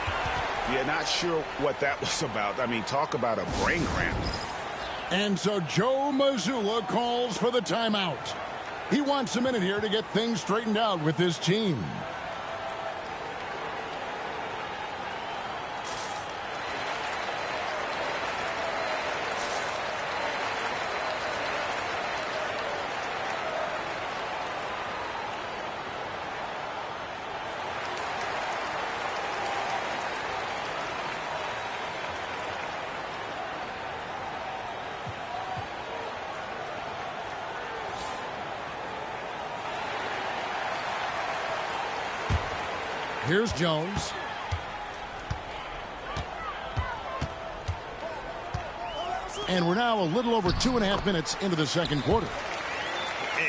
Yeah, not sure what that was about. I mean, talk about a brain cramp. And so Joe Mazzulla calls for the timeout. He wants a minute here to get things straightened out with his team. Here's Jones. And we're now a little over 2.5 minutes into the second quarter.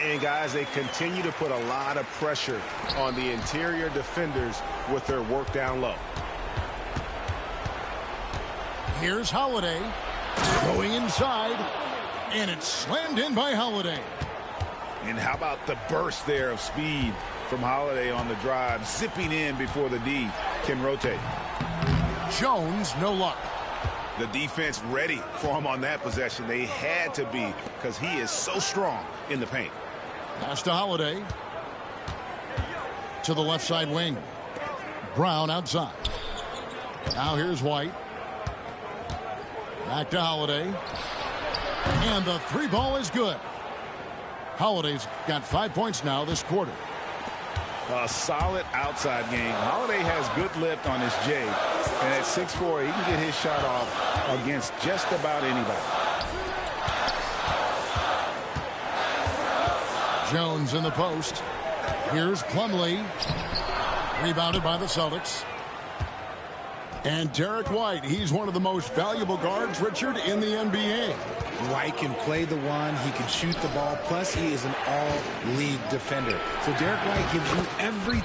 And, guys, they continue to put a lot of pressure on the interior defenders with their work down low. Here's Holiday. Going inside. And it's slammed in by Holiday. And how about the burst there of speed from Holiday on the drive, zipping in before the D can rotate. Jones, no luck. The defense ready for him on that possession. They had to be because he is so strong in the paint. Pass to Holiday. To the left side wing. Brown outside. Now here's White. Back to Holiday. And the 3 ball is good. Holiday's got 5 points now this quarter. A solid outside game. Holiday has good lift on his J. And at 6'4", he can get his shot off against just about anybody. Jones in the post. Here's Plumlee. Rebounded by the Celtics. And Derek White, he's one of the most valuable guards, Richard, in the NBA. White can play the one, he can shoot the ball, plus he is an all-league defender. So Derek White gives you everything.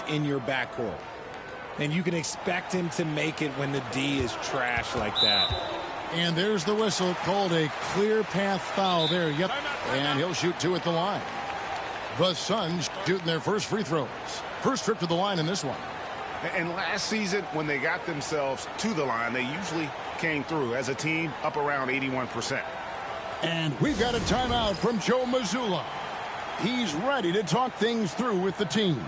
in your backcourt. And you can expect him to make it when the D is trash like that. And there's the whistle, called a clear path foul there. Yep, and he'll shoot 2 at the line. The Suns shooting their first free throws. First trip to the line in this one. And last season, when they got themselves to the line, they usually came through as a team up around 81%. And we've got a timeout from Joe Mazzulla. He's ready to talk things through with the team.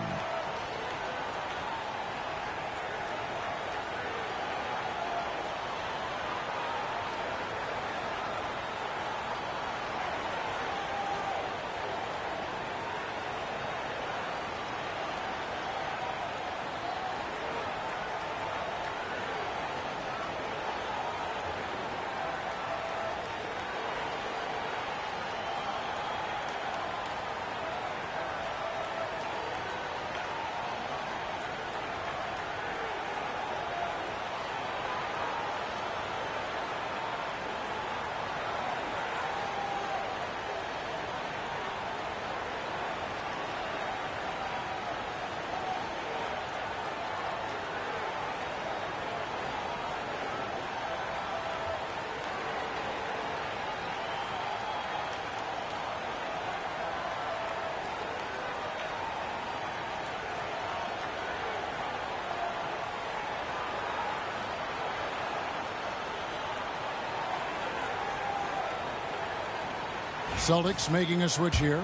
Celtics making a switch here.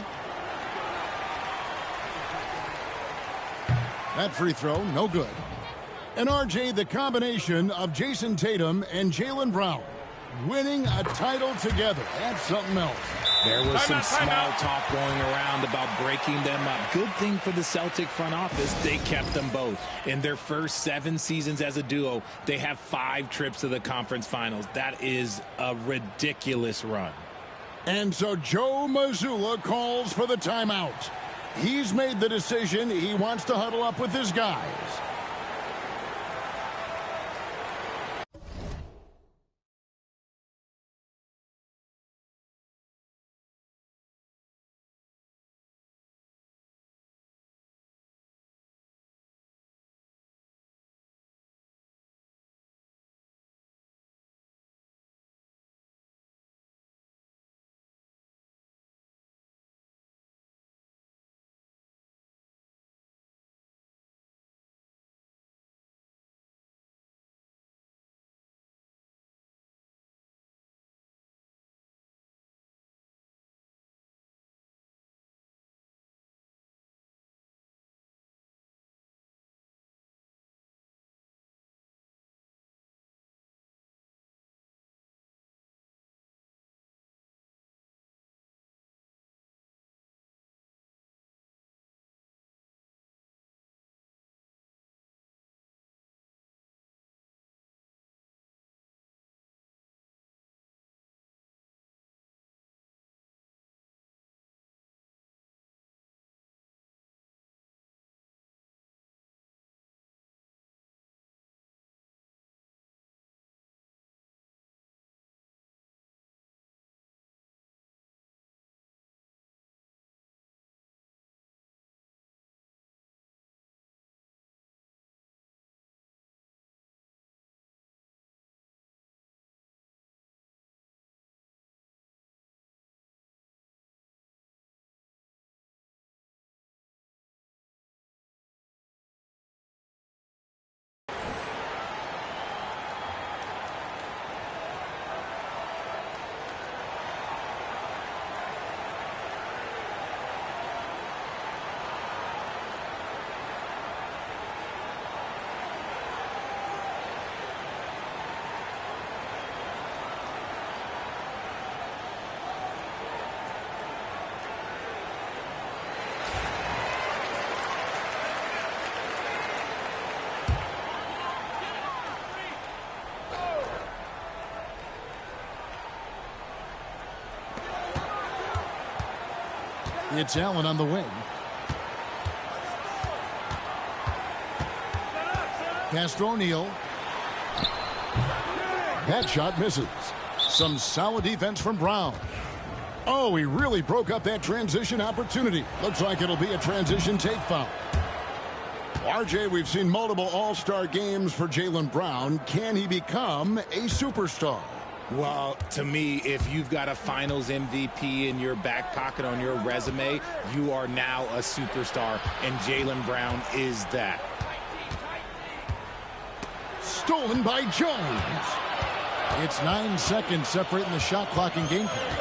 That free throw, no good. And RJ, the combination of Jason Tatum and Jaylen Brown winning a title together. That's something else. There was some small talk going around about breaking them up. Good thing for the Celtic front office, they kept them both. In their first 7 seasons as a duo, they have 5 trips to the conference finals. That is a ridiculous run. And so Joe Mazzulla calls for the timeout. He's made the decision. He wants to huddle up with his guys. It's Allen on the wing. Castro O'Neal. That shot misses. Some solid defense from Brown. Oh, he really broke up that transition opportunity. Looks like it'll be a transition take foul. RJ, we've seen multiple all-star games for Jaylen Brown. Can he become a superstar? Well, to me, if you've got a finals MVP in your back pocket on your resume, you are now a superstar, and Jaylen Brown is that. Stolen by Jones. It's 9 seconds separating the shot clock and game clock.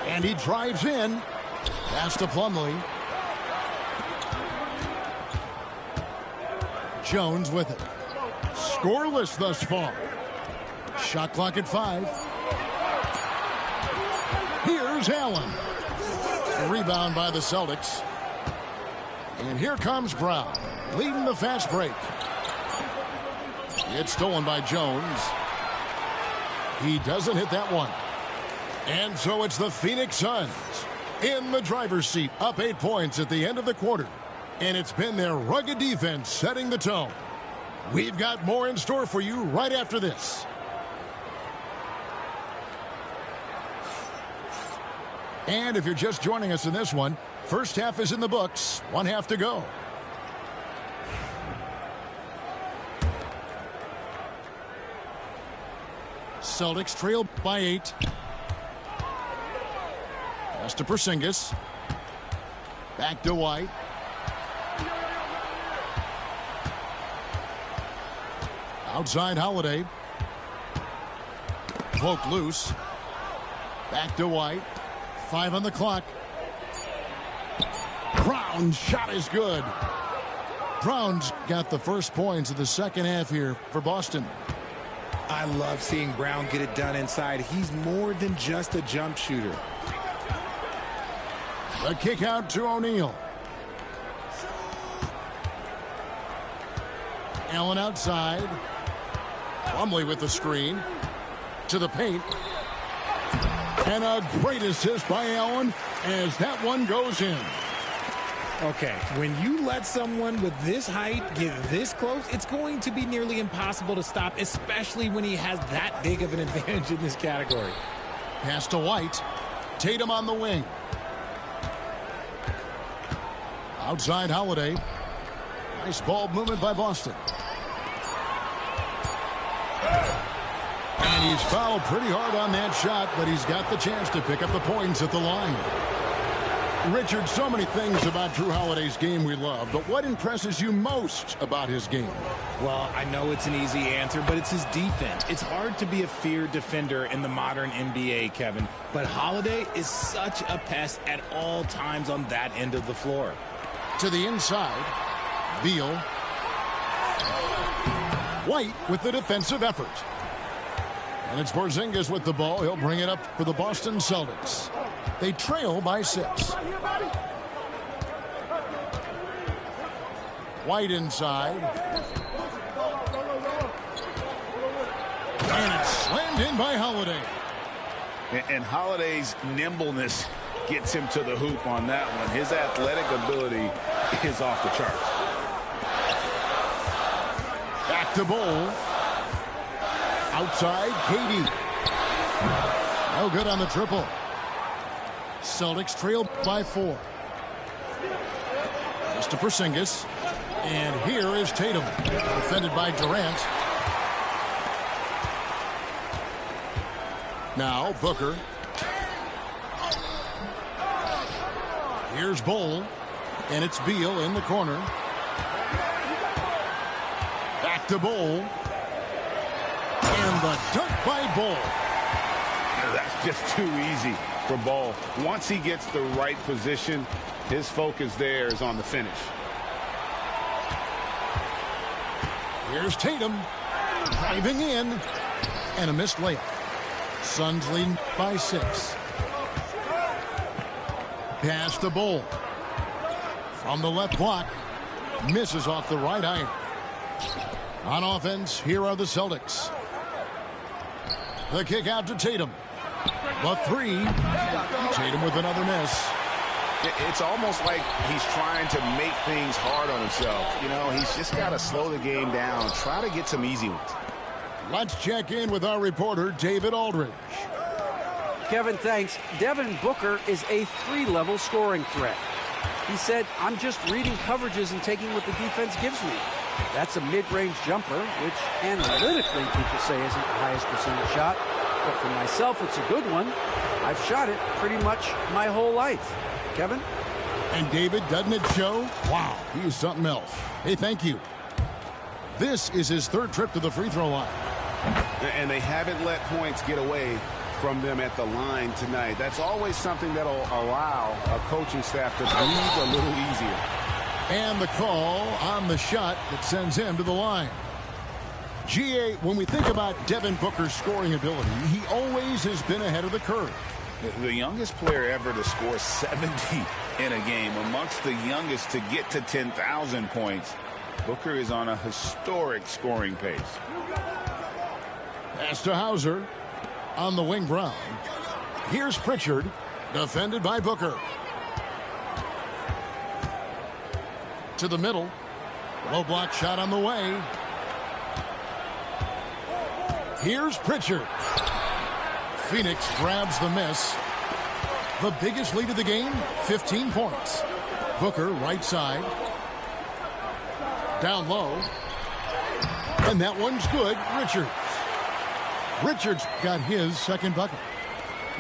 And he drives in. Pass to Plumlee. Jones with it. Scoreless thus far. Shot clock at 5. Here's Allen. A rebound by the Celtics. And here comes Brown, leading the fast break. It's stolen by Jones. He doesn't hit that one. And so it's the Phoenix Suns in the driver's seat, up 8 points at the end of the quarter. And it's been their rugged defense setting the tone. We've got more in store for you right after this. And if you're just joining us in this one, first half is in the books, 1 half to go. Celtics trail by 8. Pass to Porzingis. Back to White. Outside Holiday. Poke loose. Back to White. 5 on the clock. Brown's shot is good. Brown's got the first points of the second half here for Boston. I love seeing Brown get it done inside. He's more than just a jump shooter. The kick out to O'Neal. Allen outside. Plumlee with the screen. To the paint. And a great assist by Allen as that one goes in. Okay, when you let someone with this height get this close, it's going to be nearly impossible to stop, especially when he has that big of an advantage in this category. Pass to White. Tatum on the wing. Outside Holiday. Nice ball movement by Boston. And he's fouled pretty hard on that shot, but he's got the chance to pick up the points at the line. Richard, so many things about Jrue Holiday's game we love, but what impresses you most about his game? Well, I know it's an easy answer, but it's his defense. It's hard to be a feared defender in the modern NBA, Kevin, but Holiday is such a pest at all times on that end of the floor. To the inside, Beal. White with the defensive effort. And it's Porzingis with the ball. He'll bring it up for the Boston Celtics. They trail by 6. White inside. And it's slammed in by Holiday. And Holiday's nimbleness gets him to the hoop on that one. His athletic ability is off the charts. Back to Bol. Outside, KD. No good on the triple. Celtics trail by 4. Just to Porzingis. And here is Tatum. Defended by Durant. Now Booker. Here's Bol. And it's Beal in the corner. Back to Bol. And the dunk by Bol. That's just too easy for Bol. Once he gets the right position, his focus there is on the finish. Here's Tatum driving in and a missed layup. Suns leading by 6. Pass to Bol. From the left block. Misses off the right iron. On offense, here are the Celtics. The kick out to Tatum. The 3. Tatum with another miss. It's almost like he's trying to make things hard on himself. You know, he's just got to slow the game down. Try to get some easy ones. Let's check in with our reporter, David Aldridge. Kevin, thanks. Devin Booker is a 3-level scoring threat. He said, "I'm just reading coverages and taking what the defense gives me." That's a mid-range jumper, which analytically people say isn't the highest percentage shot. But for myself, it's a good one. I've shot it pretty much my whole life. Kevin? And David, doesn't it show? Wow, he is something else. Hey, thank you. This is his third trip to the free throw line. And they haven't let points get away from them at the line tonight. That's always something that'll allow a coaching staff to breathe a little easier. And the call on the shot that sends him to the line. GA, when we think about Devin Booker's scoring ability, he always has been ahead of the curve. The youngest player ever to score 70 in a game, amongst the youngest to get to 10,000 points. Booker is on a historic scoring pace. Pass to Hauser. On the wing, Brown. Here's Pritchard, defended by Booker. To the middle. Low block shot on the way. Here's Pritchard. Phoenix grabs the miss. The biggest lead of the game, 15 points. Booker, right side. Down low. And that one's good. Richards got his second bucket.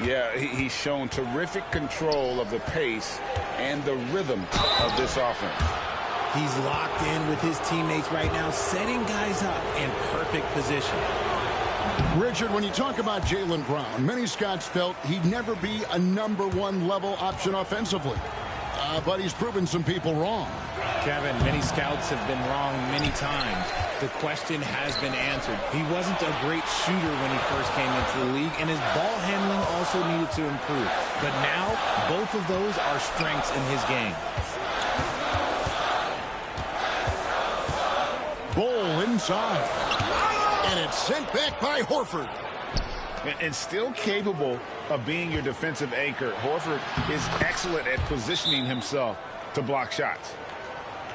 Yeah, he's shown terrific control of the pace and the rhythm of this offense. He's locked in with his teammates right now, setting guys up in perfect position. Richard, when you talk about Jaylen Brown, many scouts felt he'd never be a #1 level option offensively. But he's proven some people wrong. Kevin, many scouts have been wrong many times. The question has been answered. He wasn't a great shooter when he first came into the league, and his ball handling also needed to improve. But now, both of those are strengths in his game. Ball inside. And it's sent back by Horford. And still capable of being your defensive anchor, Horford is excellent at positioning himself to block shots.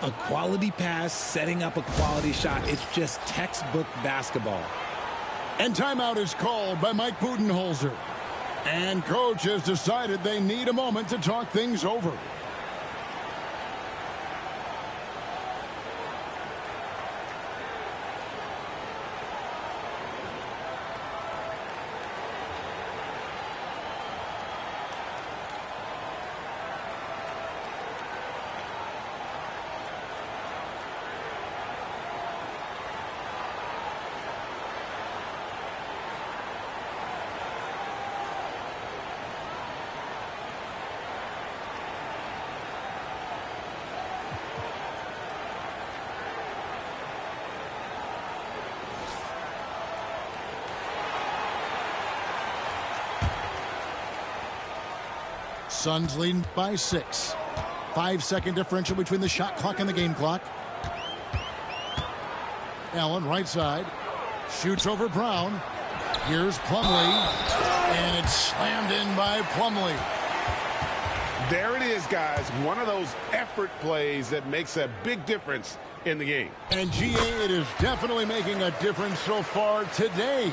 A quality pass, setting up a quality shot. It's just textbook basketball. And timeout is called by Mike Budenholzer. And coach has decided they need a moment to talk things over. Suns leading by 6. 5-second differential between the shot clock and the game clock. Allen, right side. Shoots over Brown. Here's Plumlee. And it's slammed in by Plumlee. There it is, guys. One of those effort plays that makes a big difference in the game. And GA, it is definitely making a difference so far today.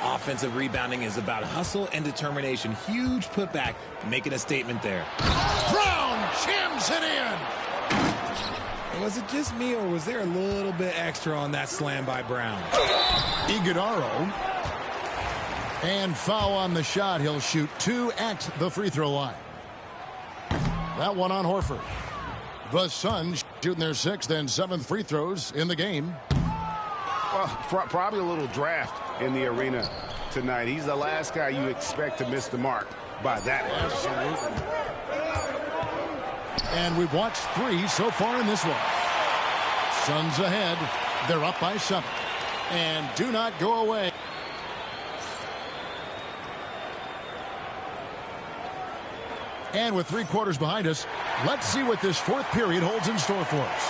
Offensive rebounding is about hustle and determination. Huge putback, making a statement there. Brown jams it in. Was it just me, or was there a little bit extra on that slam by Brown? Iguodaro. And foul on the shot. He'll shoot 2 at the free throw line. That one on Horford. The Suns shooting their 6th and 7th free throws in the game. Well, probably a little draft in the arena tonight. He's the last guy you expect to miss the mark by that. Absolutely. And we've watched 3 so far in this one. Suns ahead. They're up by 7. And do not go away. And with 3 quarters behind us, let's see what this 4th period holds in store for us.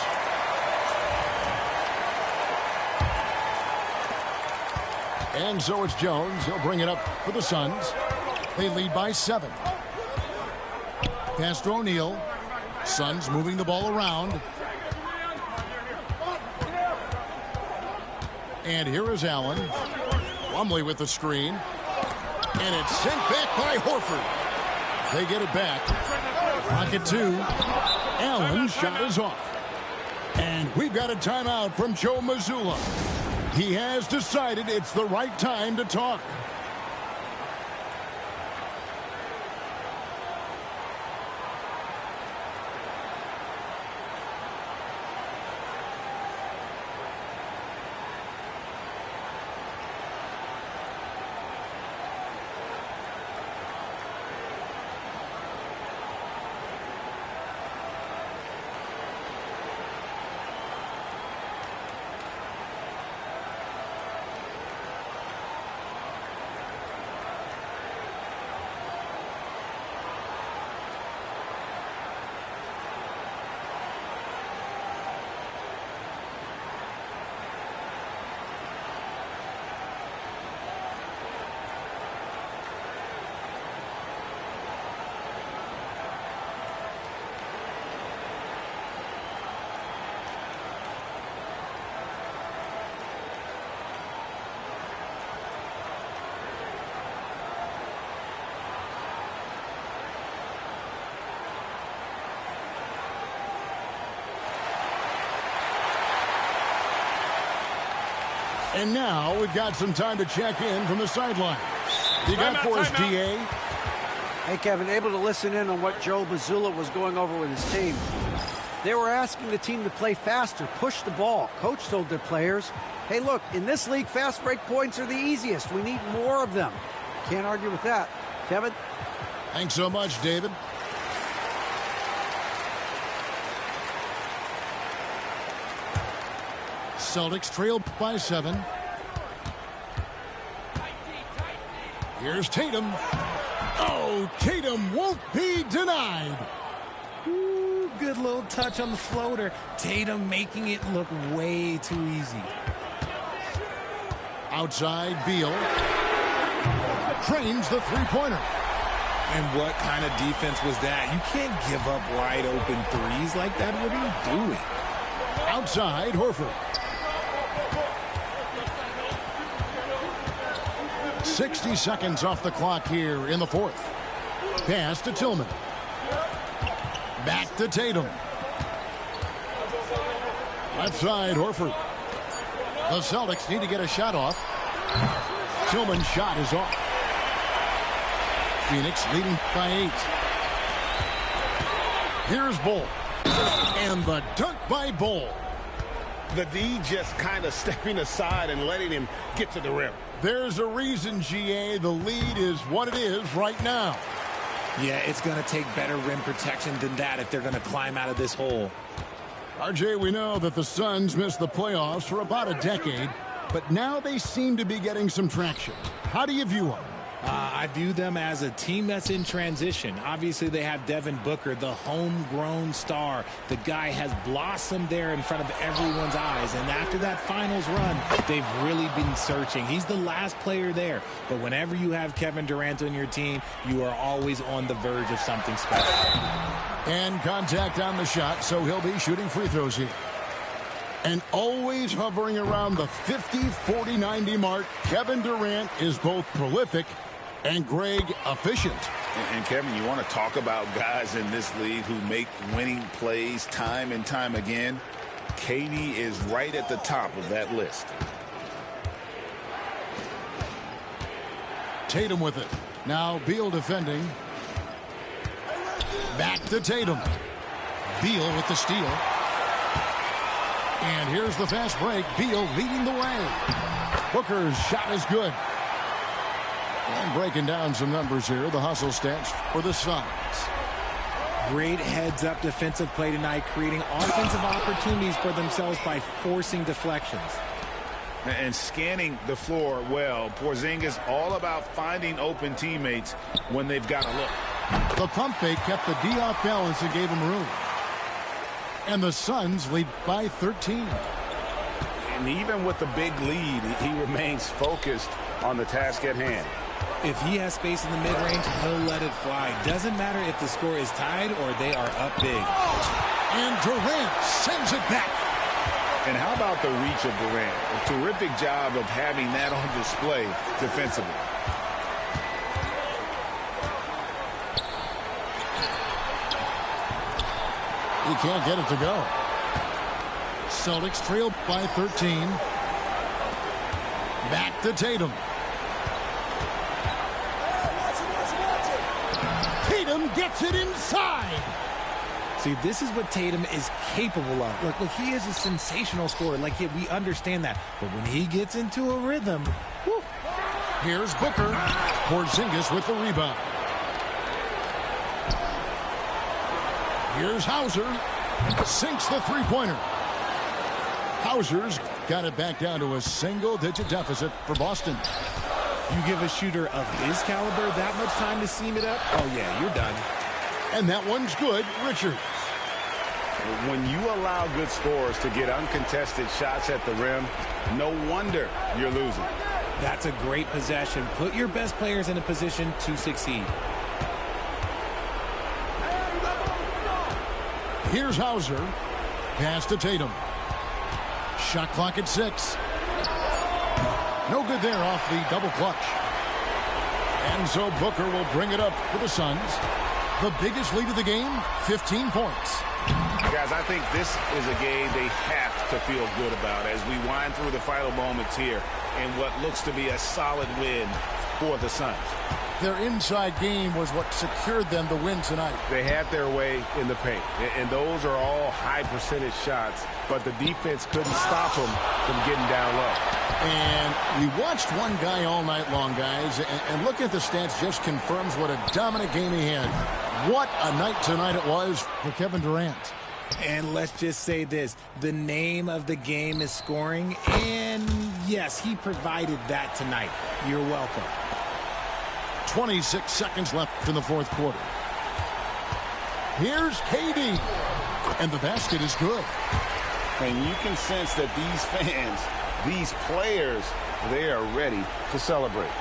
And so it's Jones. He'll bring it up for the Suns. They lead by 7. Pass to O'Neal. Suns moving the ball around. And here is Allen. Plumlee with the screen. And it's sent back by Horford. They get it back. Clock at 2. Allen's shot is off. And we've got a timeout from Joe Mazzulla. He has decided it's the right time to talk. And now we've got some time to check in from the sidelines. You got for us, DA? Hey, Kevin, able to listen in on what Joe Mazzulla was going over with his team. They were asking the team to play faster, push the ball. Coach told their players, hey, look, in this league, fast break points are the easiest. We need more of them. Can't argue with that. Kevin? Thanks so much, David. Celtics trail by 7. Here's Tatum. Oh, Tatum won't be denied. Ooh, good little touch on the floater. Tatum making it look way too easy. Outside, Beal. Trains the three-pointer. And what kind of defense was that? You can't give up wide open threes like that. What are you doing? Outside, Horford. 60 seconds off the clock here in the fourth. Pass to Tillman. Back to Tatum. Left side, Horford. The Celtics need to get a shot off. Tillman's shot is off. Phoenix leading by 8. Here's Bull. And the dunk by Bull. The D just kind of stepping aside and letting him get to the rim. There's a reason, GA, the lead is what it is right now. Yeah, it's going to take better rim protection than that if they're going to climb out of this hole. RJ, we know that the Suns missed the playoffs for about a decade, but now they seem to be getting some traction. How do you view them? I view them as a team that's in transition. Obviously, they have Devin Booker, the homegrown star. The guy has blossomed there in front of everyone's eyes. And after that finals run, they've really been searching. He's the last player there. But whenever you have Kevin Durant on your team, you are always on the verge of something special. And contact on the shot, so he'll be shooting free throws here. And always hovering around the 50, 40, 90 mark, Kevin Durant is both prolific and Greg efficient. And Kevin, you want to talk about guys in this league who make winning plays time and time again? KD is right at the top of that list. Tatum with it. Now Beal defending. Back to Tatum. Beal with the steal. And here's the fast break. Beal leading the way. Booker's shot is good. And breaking down some numbers here, the hustle stats for the Suns. Great heads-up defensive play tonight, creating offensive opportunities for themselves by forcing deflections. And scanning the floor well. Porzingis all about finding open teammates when they've got a look. The pump fake kept the D off balance and gave him room. And the Suns lead by 13. And even with the big lead, he remains focused on the task at hand. If he has space in the mid-range, he'll let it fly. Doesn't matter if the score is tied or they are up big. And Durant sends it back. And how about the reach of Durant? A terrific job of having that on display defensively. he can't get it to go. Celtics trail by 13. Back to Tatum. Tatum gets it inside. See, this is what Tatum is capable of. Look, he is a sensational scorer. Like, yeah, we understand that. But when he gets into a rhythm, whew. Here's Booker. Porzingis with the rebound. Here's Hauser. Sinks the three-pointer. Hauser's got it back down to a single-digit deficit for Boston. You give a shooter of his caliber that much time to seam it up, oh, yeah, you're done. And that one's good. Richards. When you allow good scorers to get uncontested shots at the rim, no wonder you're losing. That's a great possession. Put your best players in a position to succeed. Here's Hauser. Pass to Tatum. Shot clock at 6. No good there off the double clutch. And so Booker will bring it up for the Suns. The biggest lead of the game, 15 points. Guys, I think this is a game they have to feel good about as we wind through the final moments here in what looks to be a solid win for the Suns. Their inside game was what secured them the win tonight. They had their way in the paint, and those are all high percentage shots, but the defense couldn't stop them from getting down low. And we watched one guy all night long, guys, and look at the stats just confirms what a dominant game he had. What a night tonight it was for Kevin Durant. And let's just say this, the name of the game is scoring, and yes, he provided that tonight. You're welcome. 26 seconds left in the fourth quarter. Here's KD. And the basket is good. And you can sense that these fans, these players, they are ready to celebrate.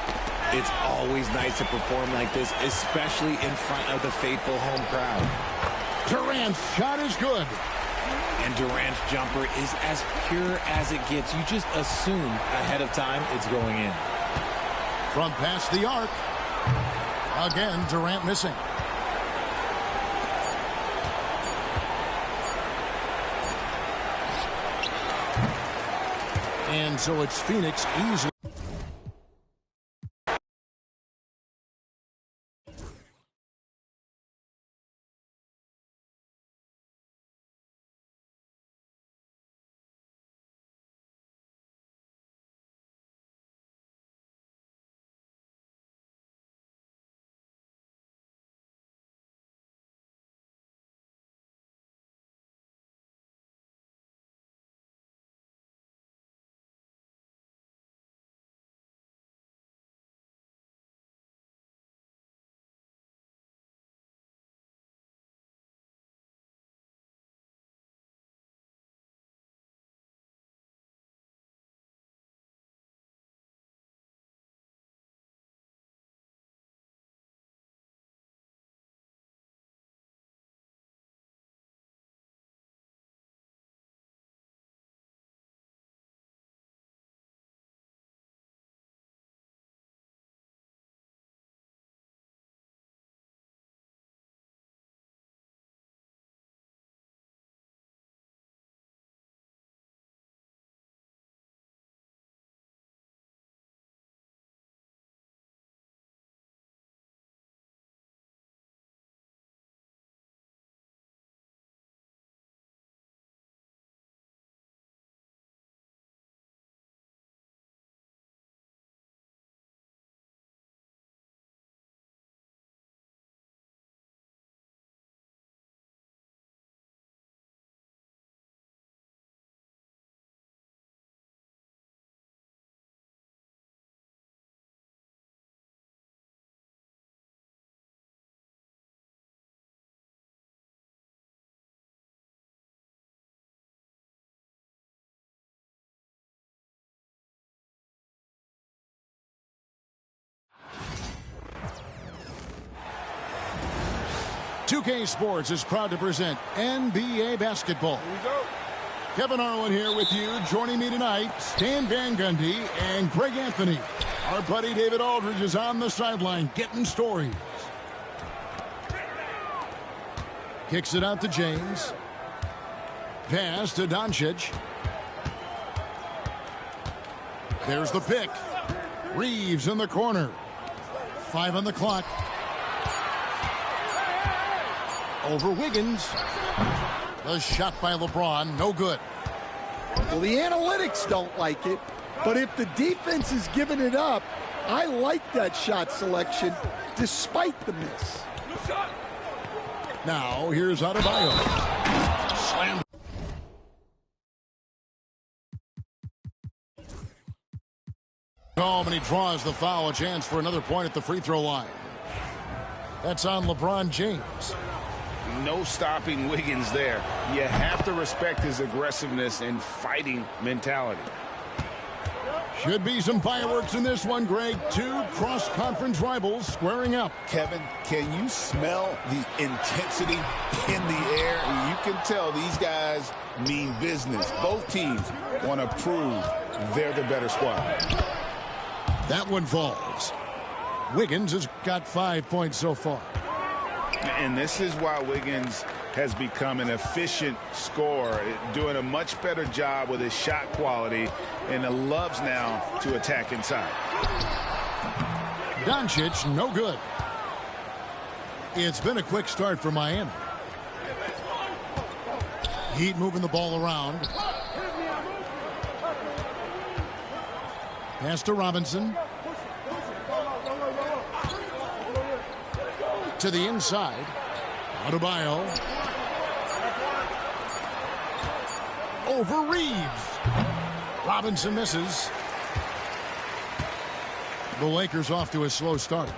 It's always nice to perform like this, especially in front of the faithful home crowd. Durant's shot is good. And Durant's jumper is as pure as it gets. You just assume ahead of time it's going in. From past the arc. Again, Durant missing. And so it's Phoenix easily. .2K Sports is proud to present NBA basketball. Here we go. Kevin Harlan here with you. Joining me tonight, Stan Van Gundy and Greg Anthony. Our buddy David Aldridge is on the sideline getting stories. Kicks it out to James. Pass to Doncic. There's the pick. Reeves in the corner. 5 on the clock. Over Wiggins. The shot by LeBron, no good. Well, the analytics don't like it, but if the defense is giving it up, I like that shot selection despite the miss. Now, here's Adebayo. Slam. Oh, and he draws the foul. A chance for another point at the free throw line. That's on LeBron James. No stopping Wiggins there. You have to respect his aggressiveness and fighting mentality. Should be some fireworks in this one, Greg. 2 cross-conference rivals squaring up. Kevin, can you smell the intensity in the air? You can tell these guys mean business. Both teams want to prove they're the better squad. That one falls. Wiggins has got 5 points so far. And this is why Wiggins has become an efficient scorer, doing a much better job with his shot quality, and loves now to attack inside. Doncic, no good. It's been a quick start for Miami. Heat moving the ball around. Pass to Robinson. To the inside. Adebayo. Over Reeves. Robinson misses. The Lakers off to a slow start.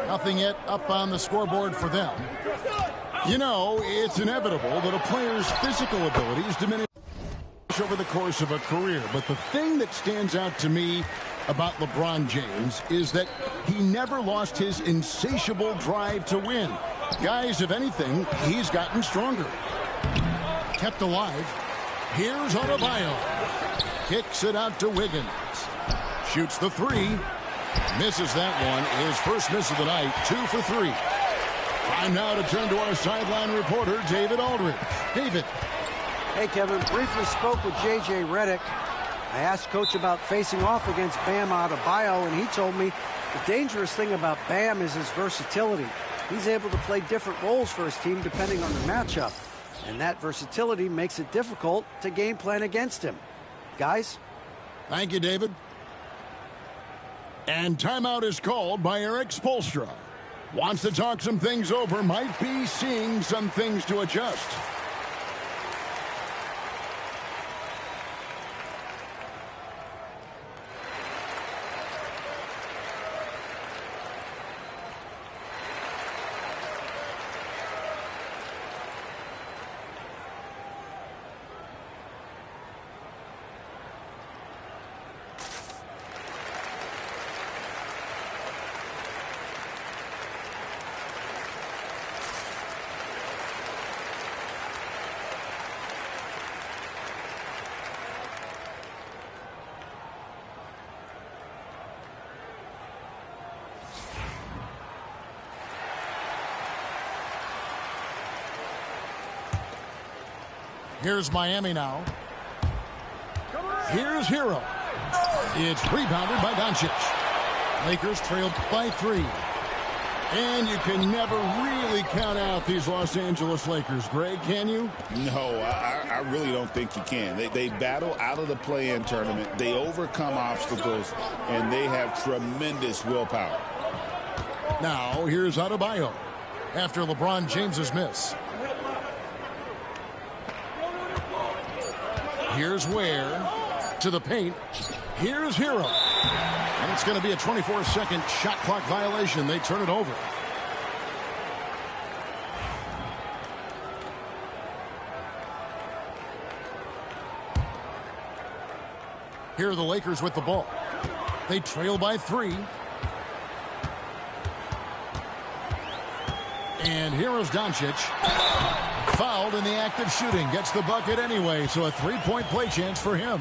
Nothing yet up on the scoreboard for them. You know, it's inevitable that a player's physical abilities diminish over the course of a career. But the thing that stands out to me about LeBron James is that he never lost his insatiable drive to win. Guys, if anything, he's gotten stronger. Kept alive. Here's Adebayo. Kicks it out to Wiggins. Shoots the 3. Misses that one. His first miss of the night. 2 for 3. Time now to turn to our sideline reporter, David Aldridge. David. Hey, Kevin. Briefly spoke with J.J. Redick. I asked Coach about facing off against Bam Adebayo, and he told me the dangerous thing about Bam is his versatility. He's able to play different roles for his team depending on the matchup, and that versatility makes it difficult to game plan against him. Guys? Thank you, David. And timeout is called by Eric Spoelstra. Wants to talk some things over, might be seeing some things to adjust. Here's Miami now. Here's Hero. It's rebounded by Doncic. Lakers trailed by 3. And you can never really count out these Los Angeles Lakers, Greg, can you? No, I really don't think you can. They battle out of the play-in tournament. They overcome obstacles, and they have tremendous willpower. Now, here's Adebayo after LeBron James's miss. Here's Ware to the paint. Here's Hero. And it's going to be a 24-second shot clock violation. They turn it over. Here are the Lakers with the ball. They trail by 3. And here's Doncic. Fouled in the act of shooting. Gets the bucket anyway, so a 3-point play chance for him.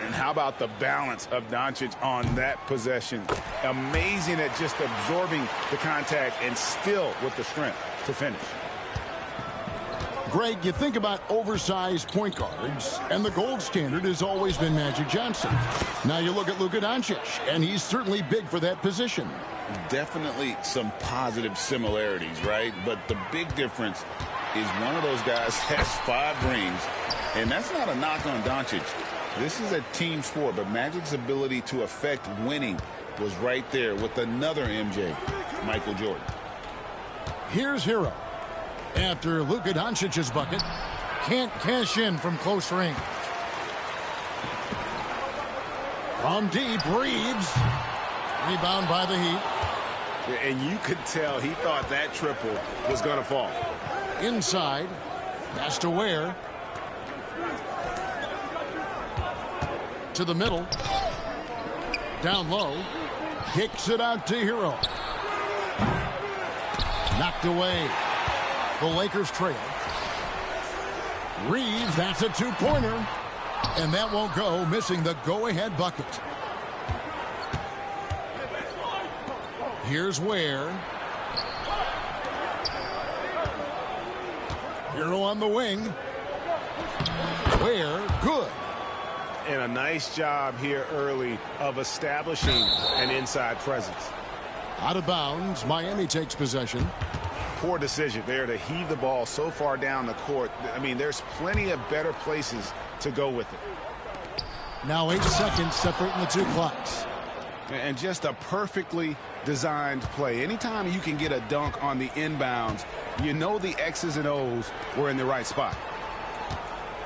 And how about the balance of Doncic on that possession? Amazing at just absorbing the contact and still with the strength to finish. Greg, you think about oversized point guards, and the gold standard has always been Magic Johnson. Now you look at Luka Doncic, and he's certainly big for that position. Definitely some positive similarities, right? But the big difference is one of those guys has 5 rings, and that's not a knock on Doncic. This is a team sport, but Magic's ability to affect winning was right there with another MJ, Michael Jordan. Here's Hero. After Luka Doncic's bucket, can't cash in from close range. From deep, Reeves. Rebound by the Heat. And you could tell he thought that triple was going to fall. Inside. Pass to Ware. To the middle. Down low. Kicks it out to Hero. Knocked away. The Lakers trail. Reeves, that's a 2-pointer. And that won't go, missing the go-ahead bucket. Here's Ware. Hero on the wing. Ware, good. And a nice job here early of establishing an inside presence. Out of bounds, Miami takes possession. Poor decision there to heave the ball so far down the court. I mean, there's plenty of better places to go with it. Now 8 seconds separating the two clocks. And just a perfectly designed play. Anytime you can get a dunk on the inbounds, you know the X's and O's were in the right spot.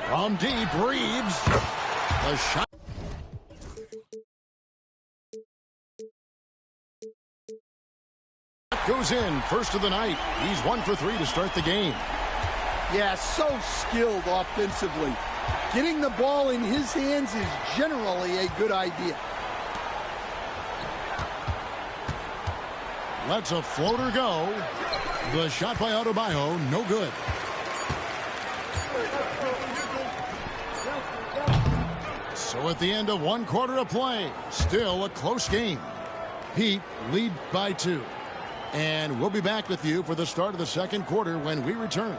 From deep, Reeves. The shot. Goes in, first of the night. He's 1 for 3 to start the game. Yeah, so skilled offensively. Getting the ball in his hands is generally a good idea. Lets a floater go. The shot by Adebayo, no good. So at the end of 1 quarter of play, still a close game. Heat lead by 2. And we'll be back with you for the start of the second quarter when we return.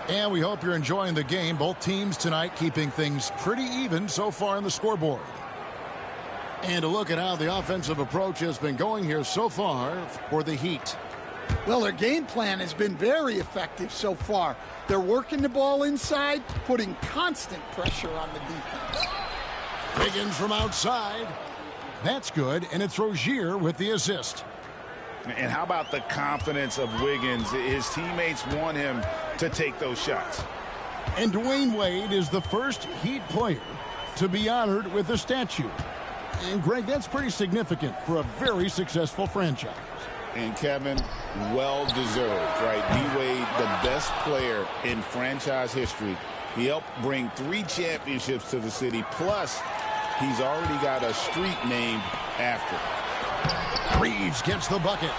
And we hope you're enjoying the game. Both teams tonight keeping things pretty even so far on the scoreboard. And a look at how the offensive approach has been going here so far for the Heat. Well, their game plan has been very effective so far. They're working the ball inside, putting constant pressure on the defense. Wiggins from outside. That's good, and it's Rozier with the assist. And how about the confidence of Wiggins? His teammates want him to take those shots. And Dwayne Wade is the first Heat player to be honored with a statue. And, Greg, that's pretty significant for a very successful franchise. And, Kevin, well-deserved, right? D-Wade, the best player in franchise history. He helped bring 3 championships to the city, plus he's already got a street named after him. Reeves gets the bucket.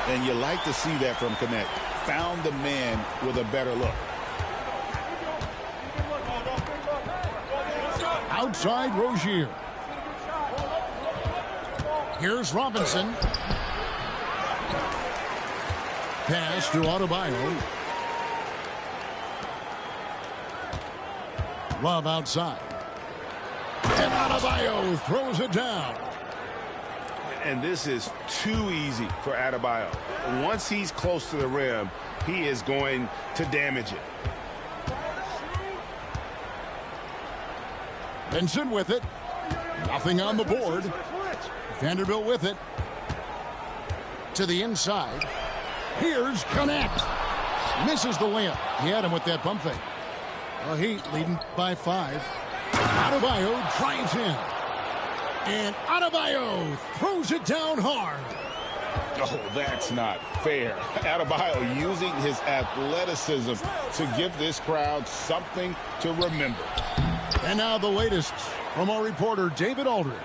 And you like to see that from Connect. Found the man with a better look. Outside Rozier. Here's Robinson. Pass to Adebayo. Love outside. And Adebayo throws it down. And this is too easy for Adebayo. Once he's close to the rim, he is going to damage it. Vincent with it. Nothing on the board. Vanderbilt with it. To the inside. Here's Connect. Misses the layup. He had him with that pump fake. The Heat leading by 5. Adebayo drives in. And Adebayo throws it down hard. Oh, that's not fair. Adebayo using his athleticism to give this crowd something to remember. And now the latest from our reporter, David Aldridge.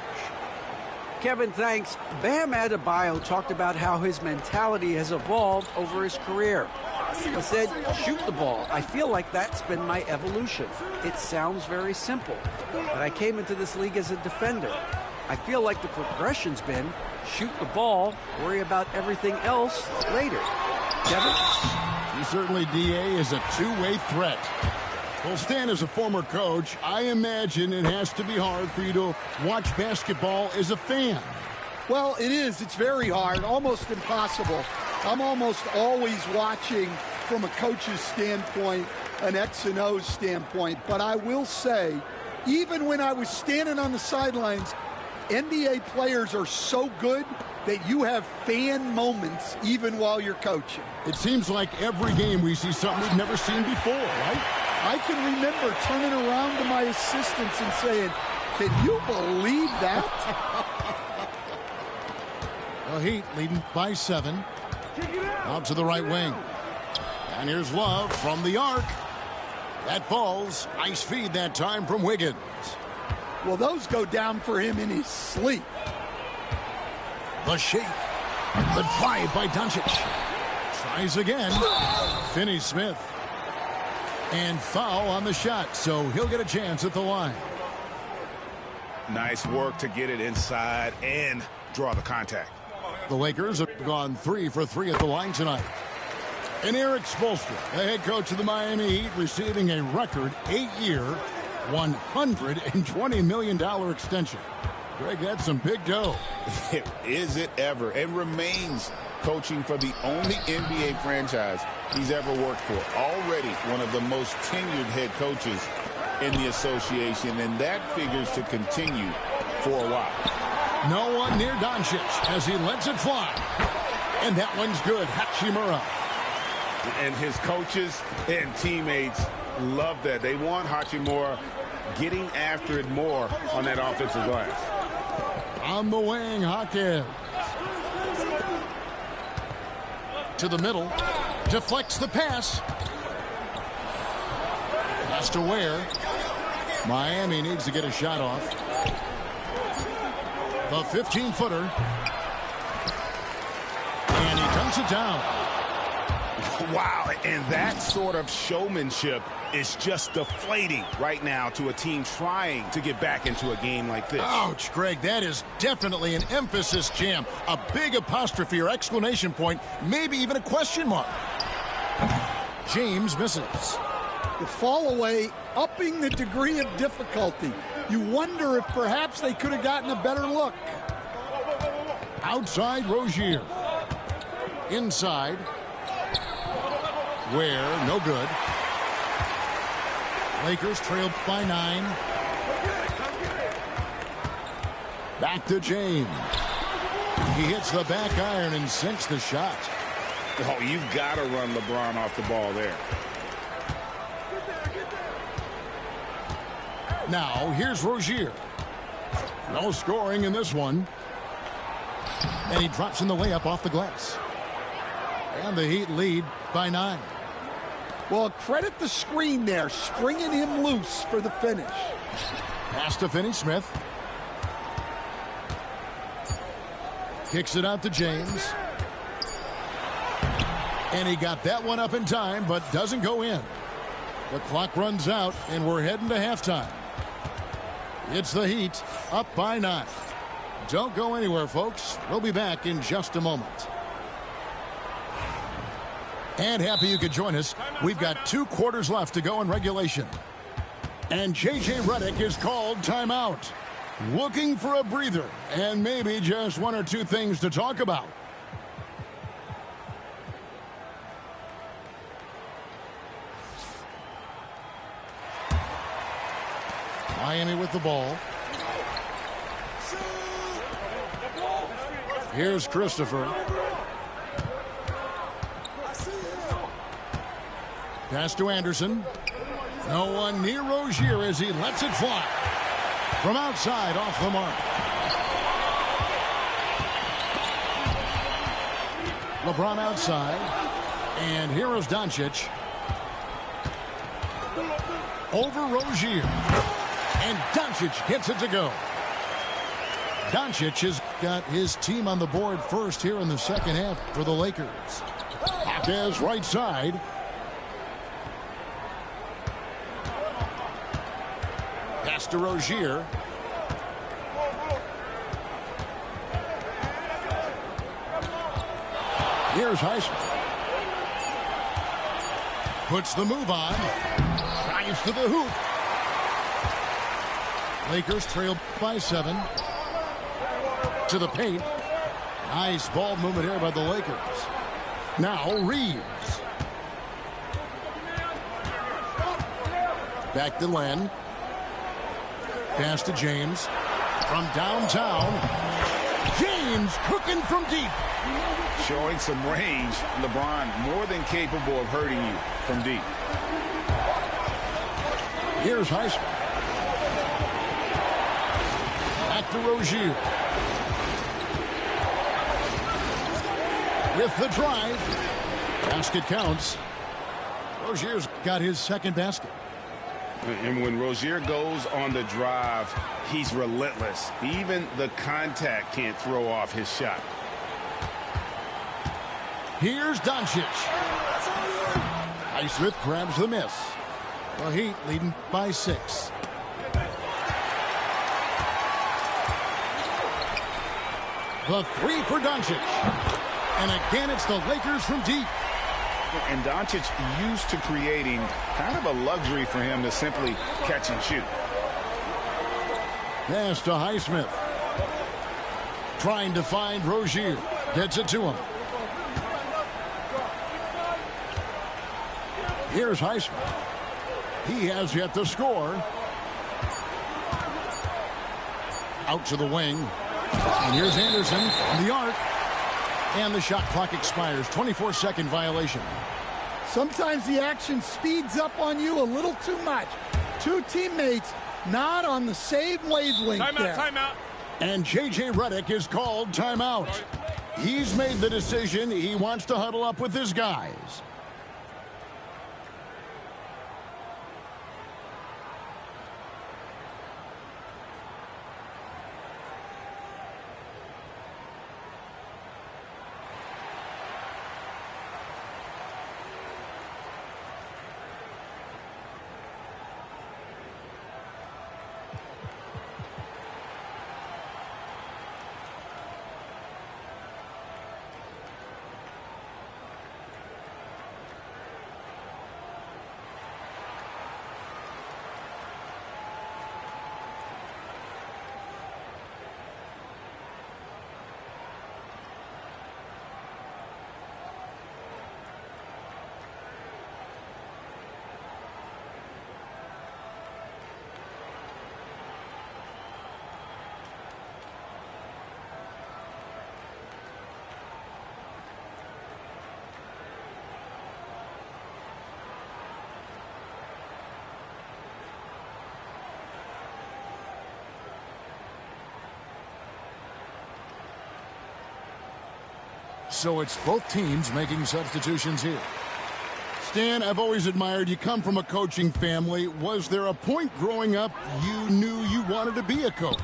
Kevin, thanks. Bam Adebayo talked about how his mentality has evolved over his career. He said, shoot the ball. I feel like that's been my evolution. It sounds very simple, but I came into this league as a defender. I feel like the progression's been shoot the ball, worry about everything else later. Kevin? He certainly, D.A., is a two-way threat. Well, Stan, as a former coach, I imagine it has to be hard for you to watch basketball as a fan. Well, it is. It's very hard, almost impossible. I'm almost always watching from a coach's standpoint, an X and O standpoint. But I will say, even when I was standing on the sidelines, NBA players are so good that you have fan moments even while you're coaching. It seems like every game we see something we've never seen before, right? I can remember turning around to my assistants and saying, can you believe that? The Heat leading by 7. Out to the right wing. And here's Love from the arc. That falls. Nice feed that time from Wiggins. Well, those go down for him in his sleep. The shake. The drive by Doncic. Tries again. Finney-Smith. And foul on the shot, so he'll get a chance at the line. Nice work to get it inside and draw the contact. The Lakers have gone 3 for 3 at the line tonight. And Eric Spoelstra, the head coach of the Miami Heat, receiving a record 8-year, $120 million extension. Greg, that's some big dough. Is it ever? And remains coaching for the only NBA franchise he's ever worked for. Already one of the most tenured head coaches in the association, and that figures to continue for a while. No one near Doncic as he lets it fly. And that one's good. Hachimura. And his coaches and teammates love that. They want Hachimura getting after it more on that offensive glass. On the wing, Hawkins. To the middle. Deflects the pass. Pass to Ware. Miami needs to get a shot off. The 15-footer. And he dunks it down. Wow, and that sort of showmanship is just deflating right now to a team trying to get back into a game like this. Ouch, Greg, that is definitely an emphasis jam. A big apostrophe or exclamation point, maybe even a question mark. James misses. The fall away, upping the degree of difficulty. You wonder if perhaps they could have gotten a better look. Outside Rozier. Inside. Ware, no good. Lakers trail by 9. Back to James. He hits the back iron and sinks the shot. Oh, you've got to run LeBron off the ball there. Now, here's Rozier. No scoring in this one. And he drops in the layup off the glass. And the Heat lead by 9. Well, credit the screen there, springing him loose for the finish. Pass to Finney-Smith. Kicks it out to James. And he got that one up in time, but doesn't go in. The clock runs out, and we're heading to halftime. It's the Heat, up by 9. Don't go anywhere, folks. We'll be back in just a moment. And happy you could join us. We've got 2 quarters left to go in regulation. And J.J. Redick is called timeout. Looking for a breather and maybe just 1 or 2 things to talk about. Miami with the ball. Here's Christopher. Pass to Anderson. No one near Rozier as he lets it fly. From outside, off the mark. LeBron outside. And here is Doncic. Over Rozier. And Doncic hits it to go. Doncic has got his team on the board first here in the second half for the Lakers. Hawkins right side. Pass to Rozier. Here's Highsmith. Puts the move on. Drives to the hoop. Lakers trail by 7. To the paint. Nice ball movement here by the Lakers. Now Reeves. Back to Len. Pass to James. From downtown. James cooking from deep. Showing some range. LeBron more than capable of hurting you from deep. Here's Highsmith. Back to Rozier. With the drive. Basket counts. Rozier's got his second basket. And when Rozier goes on the drive, he's relentless. Even the contact can't throw off his shot. Here's Doncic. Highsmith grabs the miss. The Heat leading by 6. The 3 for Doncic. And again, it's the Lakers from deep. And Doncic used to creating kind of a luxury for him to simply catch and shoot. Pass to Highsmith. Trying to find Rozier. Gets it to him. Here's Highsmith. He has yet to score. Out to the wing. And here's Anderson on the arc. And the shot clock expires. 24-second violation. Sometimes the action speeds up on you a little too much. Two teammates not on the same wavelength. Timeout. And J.J. Redick is called timeout. He's made the decision. He wants to huddle up with his guys. So it's both teams making substitutions here. Stan, I've always admired you. Come from a coaching family. Was there a point growing up you knew you wanted to be a coach?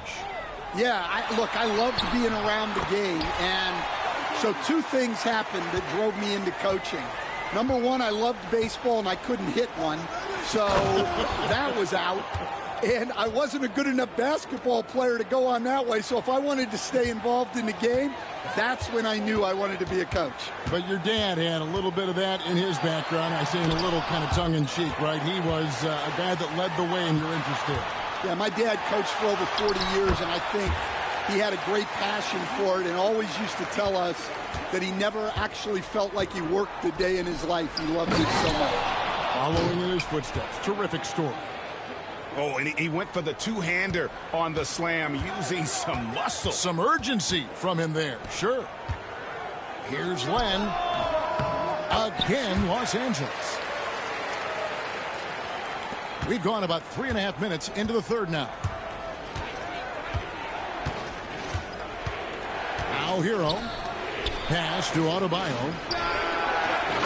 Yeah, I loved being around the game. And so 2 things happened that drove me into coaching. Number 1, I loved baseball and I couldn't hit one. So that was out. And I wasn't a good enough basketball player to go on that way. So if I wanted to stay involved in the game, that's when I knew I wanted to be a coach. But your dad had a little bit of that in his background. I say in a little kind of tongue-in-cheek, right? He was a guy that led the way in your interest there. Yeah, my dad coached for over 40 years, and I think he had a great passion for it and always used to tell us that he never actually felt like he worked a day in his life. He loved it so much. Following in his footsteps. Terrific story. Oh, and he went for the two-hander on the slam using some muscle. Some urgency from him there, sure. Here's Len. Again, Los Angeles. We've gone about 3.5 minutes into the third now. Now Hero. Pass to Adebayo.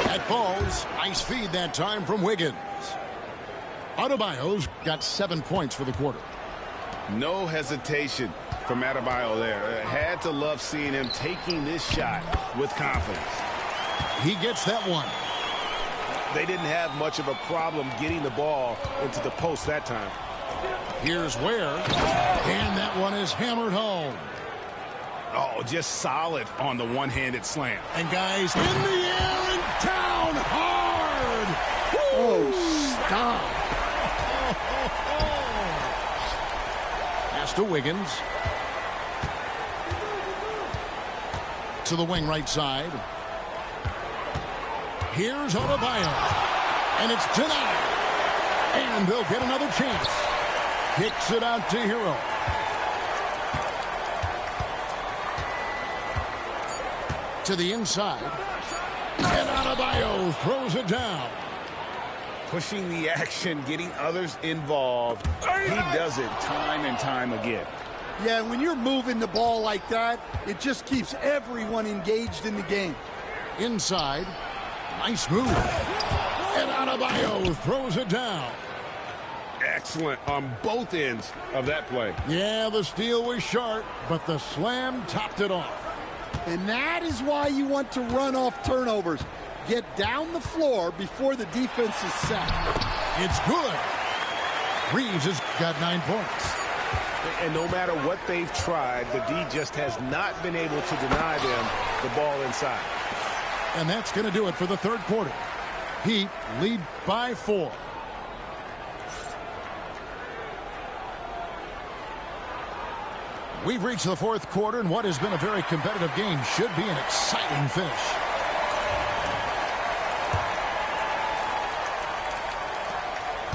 That falls. Nice feed that time from Wiggins. Adebayo's got 7 points for the quarter. No hesitation from Adebayo there. Had to love seeing him taking this shot with confidence. He gets that one. They didn't have much of a problem getting the ball into the post that time. Here's Ware. And that one is hammered home. Oh, just solid on the one-handed slam. And guys, in the air and down hard. Oh, stop. Pass to Wiggins. To the wing right side. Here's Adebayo. And it's denied. And they'll get another chance. Kicks it out to Hero. To the inside. And Adebayo throws it down. Pushing the action, getting others involved. He does it time and time again. Yeah, when you're moving the ball like that, it just keeps everyone engaged in the game. Inside. Nice move. And Adebayo throws it down. Excellent on both ends of that play. Yeah, the steal was sharp, but the slam topped it off. And that is why you want to run off turnovers. Get down the floor before the defense is set. It's good. Reeves has got 9 points. And no matter what they've tried, the D just has not been able to deny them the ball inside. And that's going to do it for the third quarter. Heat lead by 4. We've reached the fourth quarter, and what has been a very competitive game should be an exciting finish.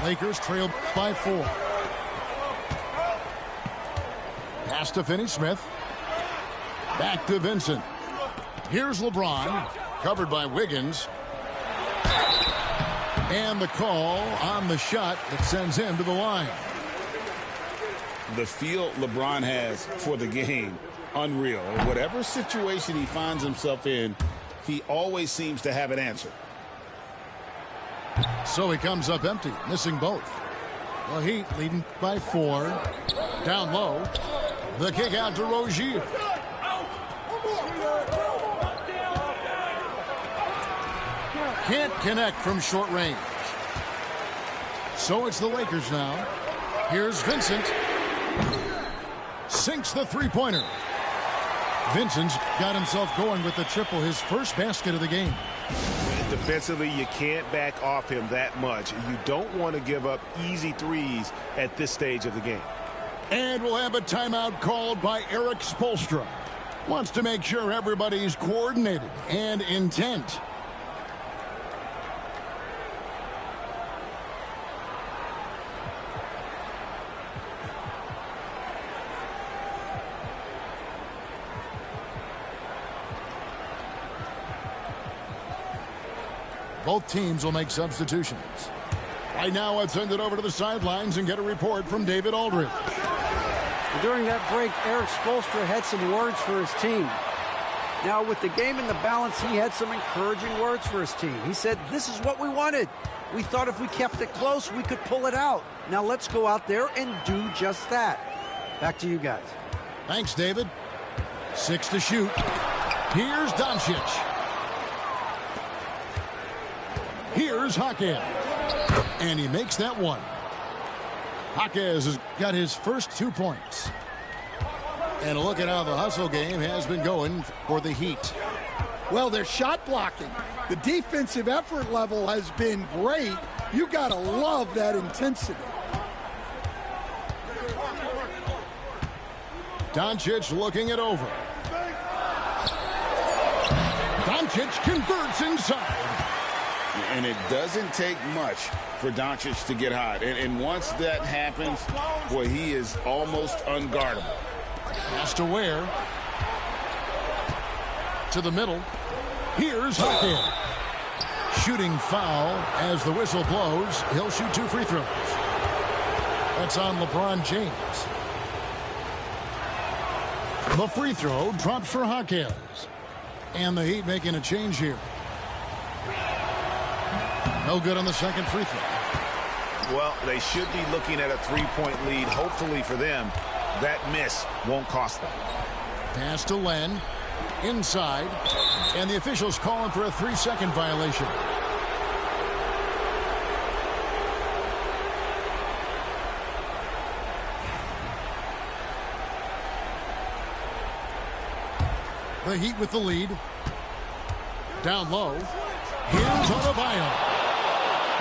Lakers trail by 4. Pass to Finney-Smith. Back to Vincent. Here's LeBron, covered by Wiggins. And the call on the shot that sends him to the line. The feel LeBron has for the game, unreal. Whatever situation he finds himself in, he always seems to have an answer. So he comes up empty, missing both. The Heat leading by 4. Down low. The kick out to Rozier. Can't connect from short range. So it's the Lakers now. Here's Vincent. Sinks the three-pointer. Vincent's got himself going with the triple, his first basket of the game. Defensively, you can't back off him that much. You don't want to give up easy threes at this stage of the game. And we'll have a timeout called by Erik Spoelstra. Wants to make sure everybody's coordinated and intent. Both teams will make substitutions. Right now, let's send it over to the sidelines and get a report from David Aldridge. During that break, Erik Spoelstra had some words for his team. Now, with the game in the balance, he had some encouraging words for his team. He said, "This is what we wanted. We thought if we kept it close, we could pull it out. Now let's go out there and do just that." Back to you guys. Thanks, David. 6 to shoot. Here's Doncic. Here's Jaquez. And he makes that one. Jaquez has got his first 2 points. And look at how the hustle game has been going for the Heat. Well, their shot blocking. The defensive effort level has been great. You got to love that intensity. Doncic looking it over. Doncic converts inside. And it doesn't take much for Doncic to get hot. And once that happens, boy, he is almost unguardable. Pass to Ware. To the middle. Here's Jaquez. Shooting foul as the whistle blows. He'll shoot 2 free throws. That's on LeBron James. The free throw drops for Jaquez. And the Heat making a change here. No good on the second free throw. Well, they should be looking at a 3-point lead. Hopefully for them, that miss won't cost them. Pass to Len. Inside. And the officials calling for a 3-second violation. The Heat with the lead. Down low. Here's Adebayo.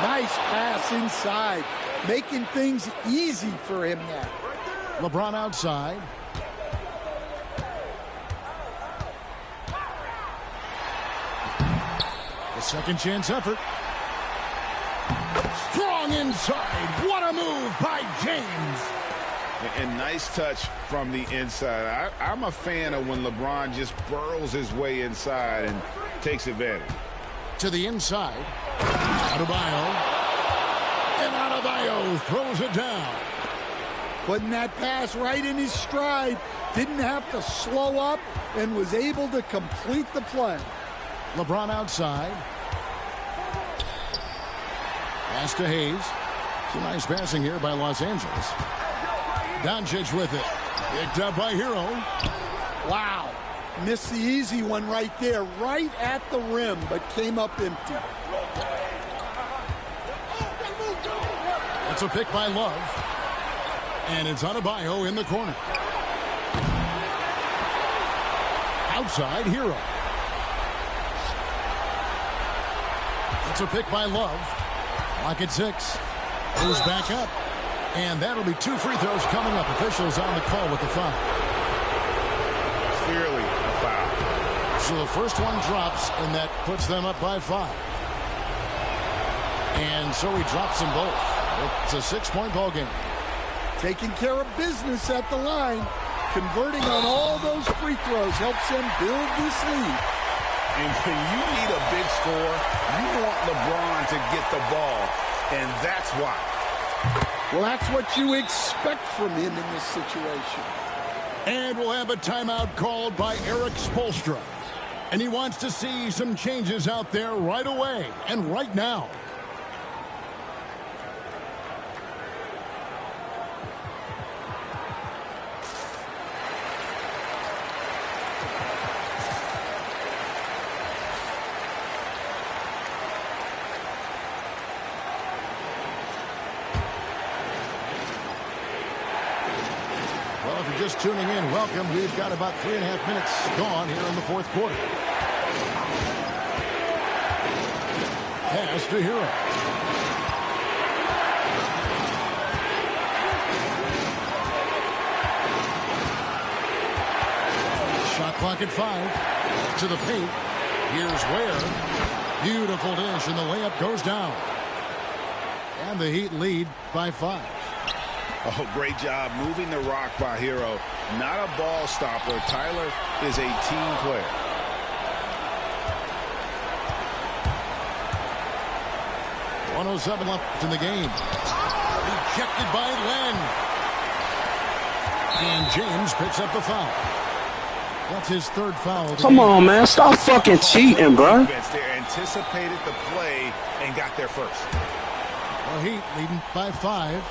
Nice pass inside, making things easy for him now. LeBron outside. The second chance effort. Strong inside. What a move by James. And nice touch from the inside. I'm a fan of when LeBron just burrows his way inside and takes advantage. To the inside. Adebayo. And Adebayo throws it down. Putting that pass right in his stride. Didn't have to slow up and was able to complete the play. LeBron outside. Pass to Hayes. Some nice passing here by Los Angeles. Doncic with it. Picked up by Hero. Wow. Missed the easy one right there, right at the rim, but came up empty. That's a pick by Love. And it's Adebayo in the corner. Outside, Hero. That's a pick by Love. Lock at 6. Goes back up. And that'll be 2 free throws coming up. Officials on the call with the foul. Clearly a foul. So the first one drops, and that puts them up by 5. And so he drops them both. It's a 6-point ball game. Taking care of business at the line. Converting on all those free throws helps them build this lead. And when you need a big score, you want LeBron to get the ball. And that's why. Well, that's what you expect from him in this situation. And we'll have a timeout called by Eric Spoelstra. And he wants to see some changes out there right away and right now. Just tuning in, welcome. We've got about 3.5 minutes gone here in the fourth quarter. Pass to Hero. Shot clock at 5. To the paint. Here's Ware. Beautiful dish, and the layup goes down. And the Heat lead by 5. Oh, great job moving the rock by Hero. Not a ball stopper. Tyler is a team player. .107 left in the game. Rejected by Len. And James picks up the foul. That's his 3rd foul. Come on, man. Stop fucking cheating, bro. They anticipated the play and got there first. Well, Heat leading by 5.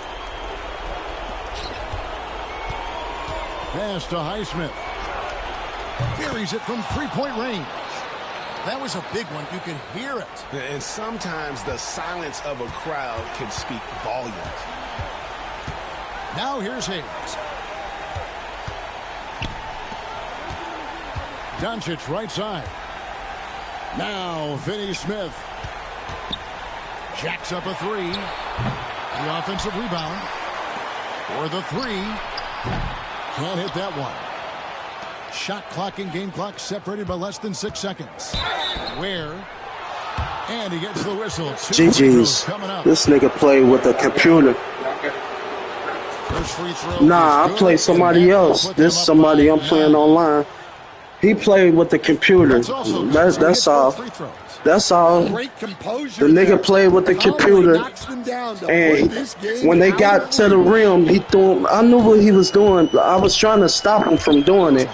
Pass to Highsmith. Buries it from 3-point range. That was a big one. You could hear it. And sometimes the silence of a crowd can speak volumes. Now here's Hayes. Doncic right side. Now Finney-Smith. Jacks up a 3. The offensive rebound. For the 3. Can't hit that one. Shot clock and game clock separated by less than 6 seconds. Where? And he gets the whistle. GG's. This nigga played with a computer. First free throw. Nah, I play somebody else. This is somebody I'm playing online. He played with the computer. That's all. That's all. Great composure. The nigga played with the computer, and when they got to the rim, he threw him. I knew what he was doing. I was trying to stop him from doing it,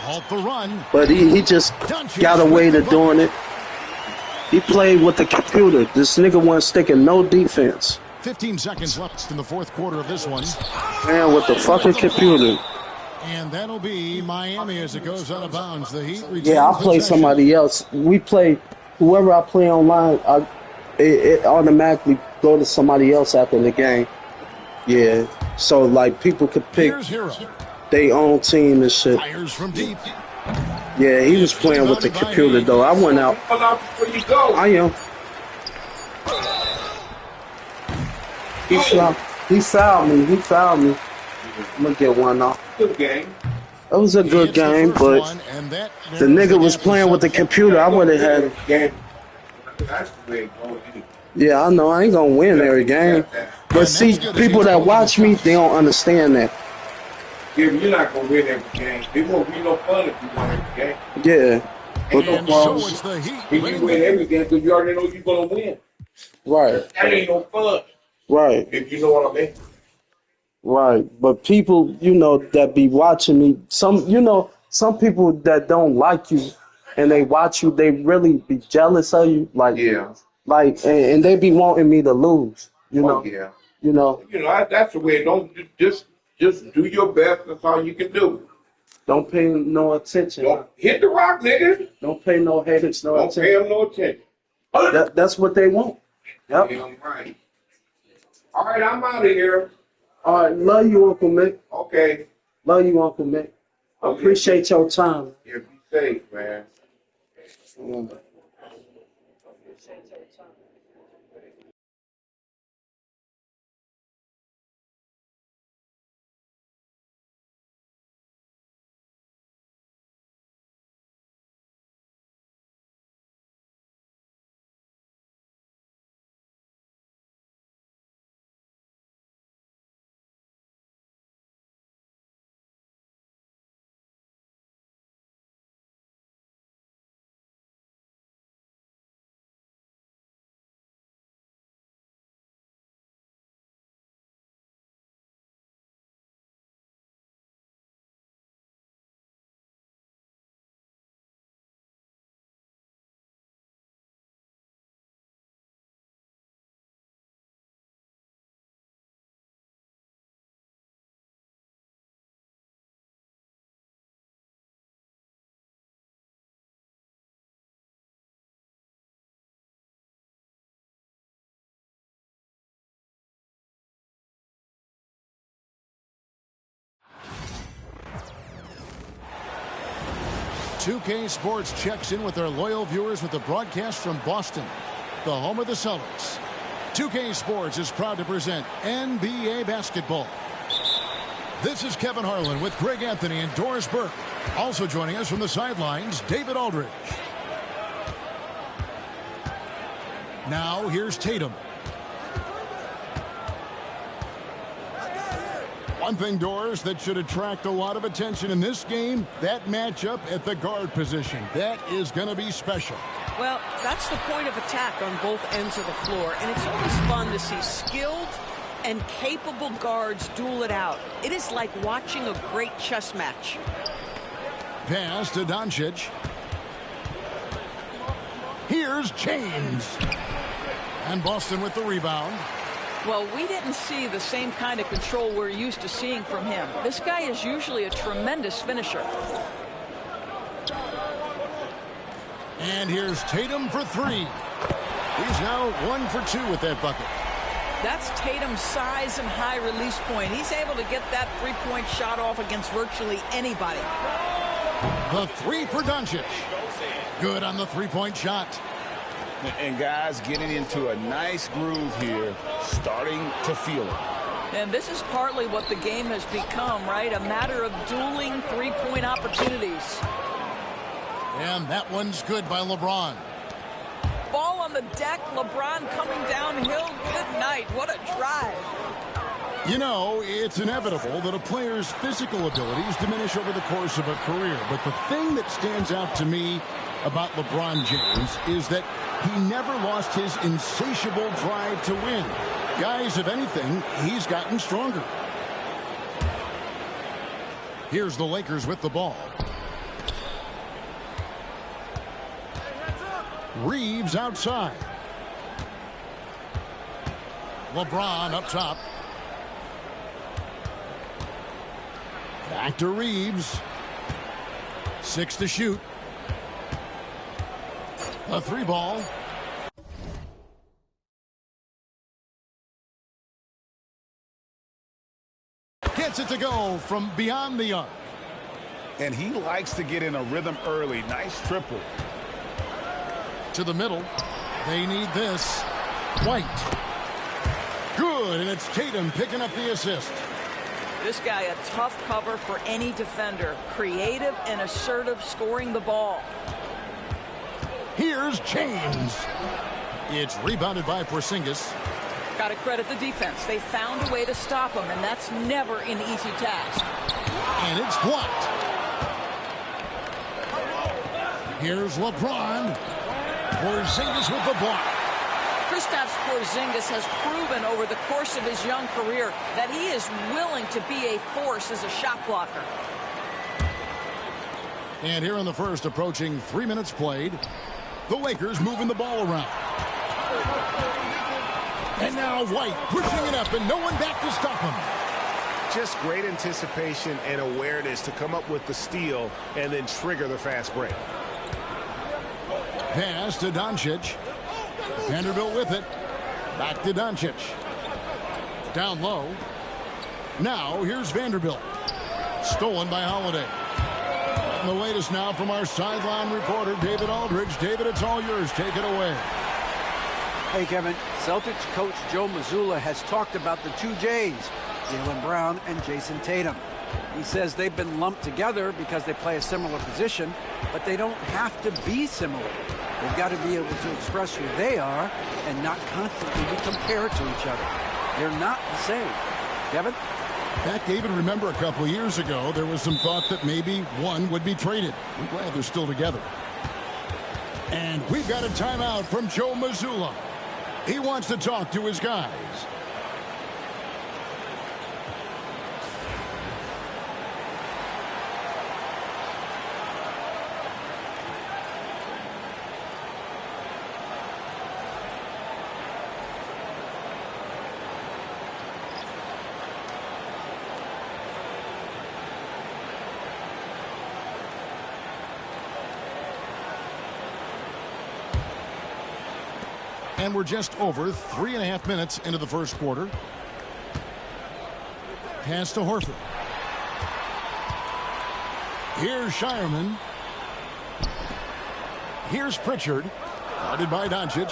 but he just got away to doing it. He played with the computer. This nigga wasn't sticking no defense. 15 seconds left in the fourth quarter of this one. Man, with the fucking computer. And that'll be Miami as it goes out of bounds. The Heat. Yeah, I play somebody else. We play. Whoever I play online, it automatically go to somebody else after the game. Yeah, so like people could pick their own team and shit. Fires from deep. Yeah, he was playing with the computer, though. I went out. I am. He fouled me. I'm going to get one off. Good game. It was a good game, but the nigga was playing with the computer. I would have had it. Yeah, I know. I ain't going to win every game. But see, people that watch me, they don't understand that. Yeah, you're not going to win every game. It won't be no fun if you win every game. Yeah. And so it's the Heat. If you win every game, because you already know you're going to win. Right. That ain't no fun. Right. If you know what I mean. Right. But people, that be watching me, some people that don't like you and they watch you, they really be jealous of you. Like, yeah. Like, and they be wanting me to lose, Oh, yeah. That's the way. Don't just do your best. That's all you can do. Don't pay no attention. Don't hit the rock, nigga. Don't pay no haters no attention. Don't pay them no attention. That's what they want. Yep. Yeah, right. All right, I'm out of here. All right, love you, Uncle Mick. Okay. Love you, Uncle Mick. I appreciate your time. Yeah, be safe, man. "2K Sports" checks in with their loyal viewers with the broadcast from Boston, the home of the Celtics. 2K Sports is proud to present NBA basketball. This is Kevin Harlan with Greg Anthony and Doris Burke. Also joining us from the sidelines, David Aldridge. Now here's Tatum. One thing, Doris, that should attract a lot of attention in this game, that matchup at the guard position. That is going to be special. Well, that's the point of attack on both ends of the floor, and it's always fun to see skilled and capable guards duel it out. It is like watching a great chess match. Pass to Doncic. Here's James. And Boston with the rebound. Well, we didn't see the same kind of control we're used to seeing from him. This guy is usually a tremendous finisher. And here's Tatum for three. He's now 1 for 2 with that bucket. That's Tatum's size and high release point. He's able to get that three-point shot off against virtually anybody. The three for Doncic. Good on the three-point shot. And guys getting into a nice groove here, starting to feel it. And this is partly what the game has become, right? A matter of dueling three-point opportunities. And that one's good by LeBron. Ball on the deck, LeBron coming downhill. Good night. What a drive. You know, it's inevitable that a player's physical abilities diminish over the course of a career. But the thing that stands out to me about LeBron James is that he never lost his insatiable drive to win. Guys, if anything, he's gotten stronger. Here's the Lakers with the ball. Reeves outside. LeBron up top. Back to Reeves. 6 to shoot. A three ball. Gets it to go from beyond the arc. And he likes to get in a rhythm early. Nice triple. To the middle. They need this. White. Good, and it's Tatum picking up the assist. This guy, a tough cover for any defender. Creative and assertive scoring the ball. Here's James. It's rebounded by Porzingis. Got to credit the defense. They found a way to stop him, and that's never an easy task. And it's blocked. Here's LeBron. Porzingis with the block. Kristaps Porzingis has proven over the course of his young career that he is willing to be a force as a shot blocker. And here in the first, approaching 3 minutes played, the Lakers moving the ball around. And now White pushing it up and no one back to stop him. Just great anticipation and awareness to come up with the steal and then trigger the fast break. Pass to Doncic. Vanderbilt with it. Back to Doncic. Down low. Now here's Vanderbilt. Stolen by Holiday. And the latest now from our sideline reporter, David Aldridge. David, it's all yours. Take it away. Hey, Kevin. Celtics coach Joe Mazzulla has talked about the two J's, Jaylen Brown and Jason Tatum. He says they've been lumped together because they play a similar position, but they don't have to be similar. They've got to be able to express who they are and not constantly be compared to each other. They're not the same. Kevin? Back, David, remember a couple of years ago, there was some thought that maybe one would be traded. I'm glad they're still together. And we've got a timeout from Joe Mazzulla. He wants to talk to his guys. And we're just over 3.5 minutes into the first quarter. Pass to Horford. Here's Shireman. Here's Pritchard. Guarded by Doncic.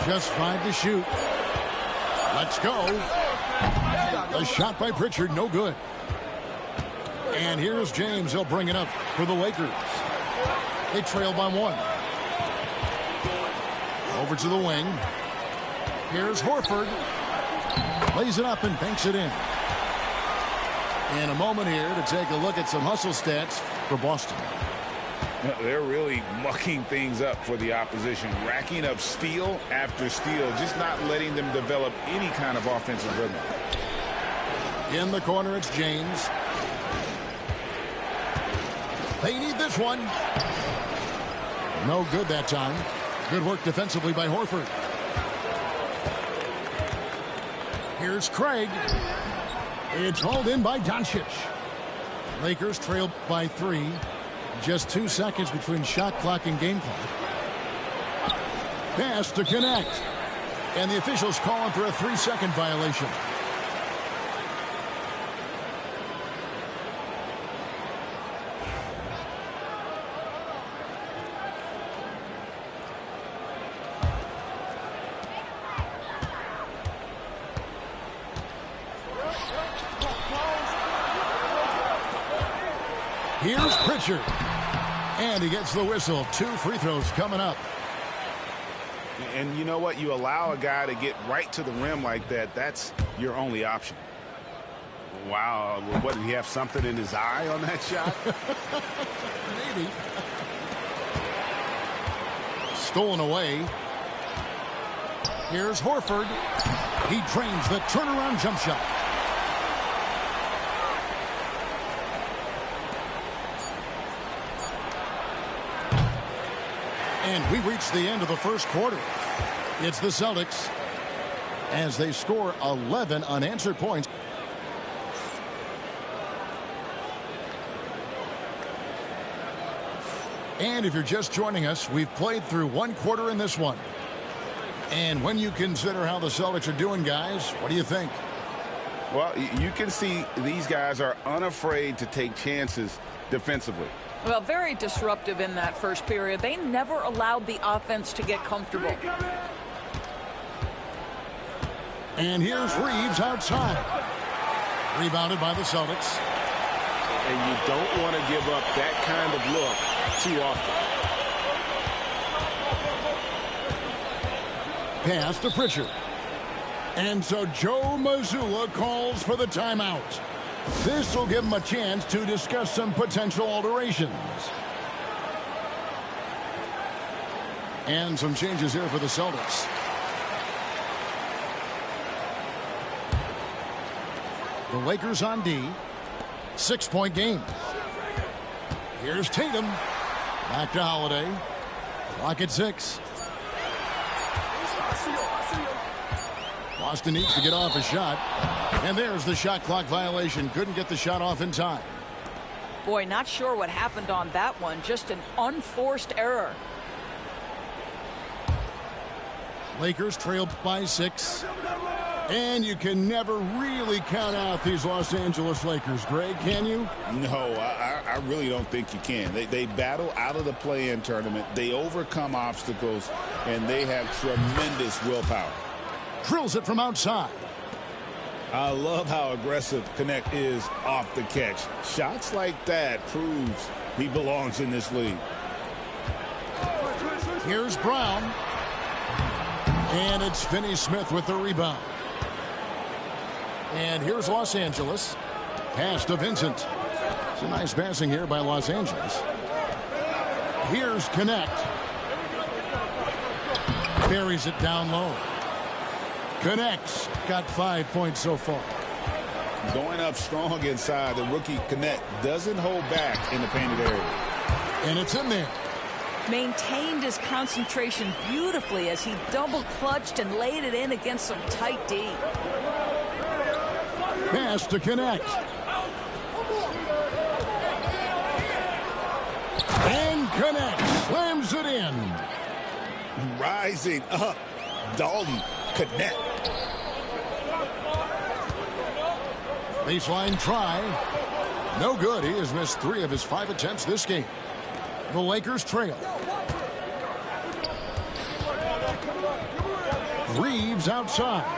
Just 5 to shoot. Let's go. The shot by Pritchard, no good. And here's James. He'll bring it up for the Lakers. They trail by 1. Over to the wing. Here's Horford. Lays it up and banks it in. In a moment here to take a look at some hustle stats for Boston. They're really mucking things up for the opposition, racking up steal after steal, just not letting them develop any kind of offensive rhythm. In the corner, it's James. They need this one. No good that time. Good work defensively by Horford. Here's Craig. It's hauled in by Doncic. Lakers trail by 3. Just 2 seconds between shot clock and game clock. Pass to connect. And the officials calling for a 3-second violation. Here's Pritchard. And he gets the whistle. 2 free throws coming up. And you know what? You allow a guy to get right to the rim like that. That's your only option. Wow. What, did he have something in his eye on that shot? Maybe. Stolen away. Here's Horford. He drains the turnaround jump shot. And we reached the end of the first quarter. It's the Celtics as they score 11 unanswered points. And if you're just joining us, we've played through 1 quarter in this one. And when you consider how the Celtics are doing, guys, what do you think? Well, you can see these guys are unafraid to take chances defensively. Well, very disruptive in that first period. They never allowed the offense to get comfortable. And here's Reeves outside. Rebounded by the Celtics. And you don't want to give up that kind of look too often. Pass to Pritchard. And so Joe Mazzulla calls for the timeout. This will give him a chance to discuss some potential alterations. And some changes here for the Celtics. The Lakers on D. 6-point game. Here's Tatum. Back to Holiday. Clock at 6. Boston needs to get off a shot. And there's the shot clock violation. Couldn't get the shot off in time. Boy, not sure what happened on that one. Just an unforced error. Lakers trail by 6. And you can never really count out these Los Angeles Lakers, Greg, can you? No, I really don't think you can. They battle out of the play-in tournament. They overcome obstacles, and they have tremendous willpower. Drills it from outside. I love how aggressive Connect is off the catch. Shots like that proves he belongs in this league. Here's Brown. And it's Finney-Smith with the rebound. And here's Los Angeles. Pass to Vincent. It's a nice passing here by Los Angeles. Here's Connect. Buries it down low. Connects. Got 5 points so far. Going up strong inside. The rookie Connect doesn't hold back in the painted area. And it's in there. Maintained his concentration beautifully as he double clutched and laid it in against some tight D. Pass to Connect. And Connect slams it in. Rising up. Dalton Connect. Baseline try. No good. He has missed 3 of his 5 attempts this game. The Lakers trail. Reeves outside.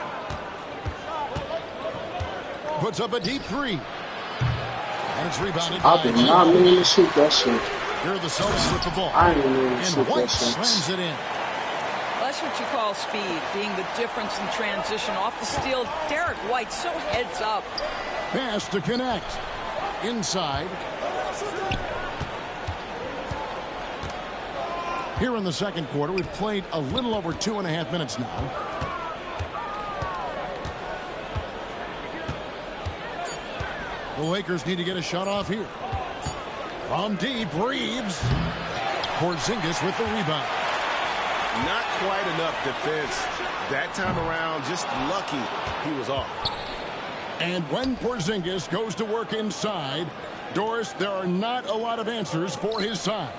Puts up a deep 3. And it's rebounded. I did not mean to shoot that shit. Here are the Celtics with the ball. I didn't mean to shoot and White that shit. slams it in. That's what you call speed, being the difference in transition. Off the steal, Derek White so heads up. Pass to Connect. Inside. Here in the second quarter, we've played a little over 2.5 minutes now. The Lakers need to get a shot off here. From deep, Reeves. Porzingis with the rebound. Not quite enough defense. That time around, just lucky he was off. And when Porzingis goes to work inside, Doris, there are not a lot of answers for his size.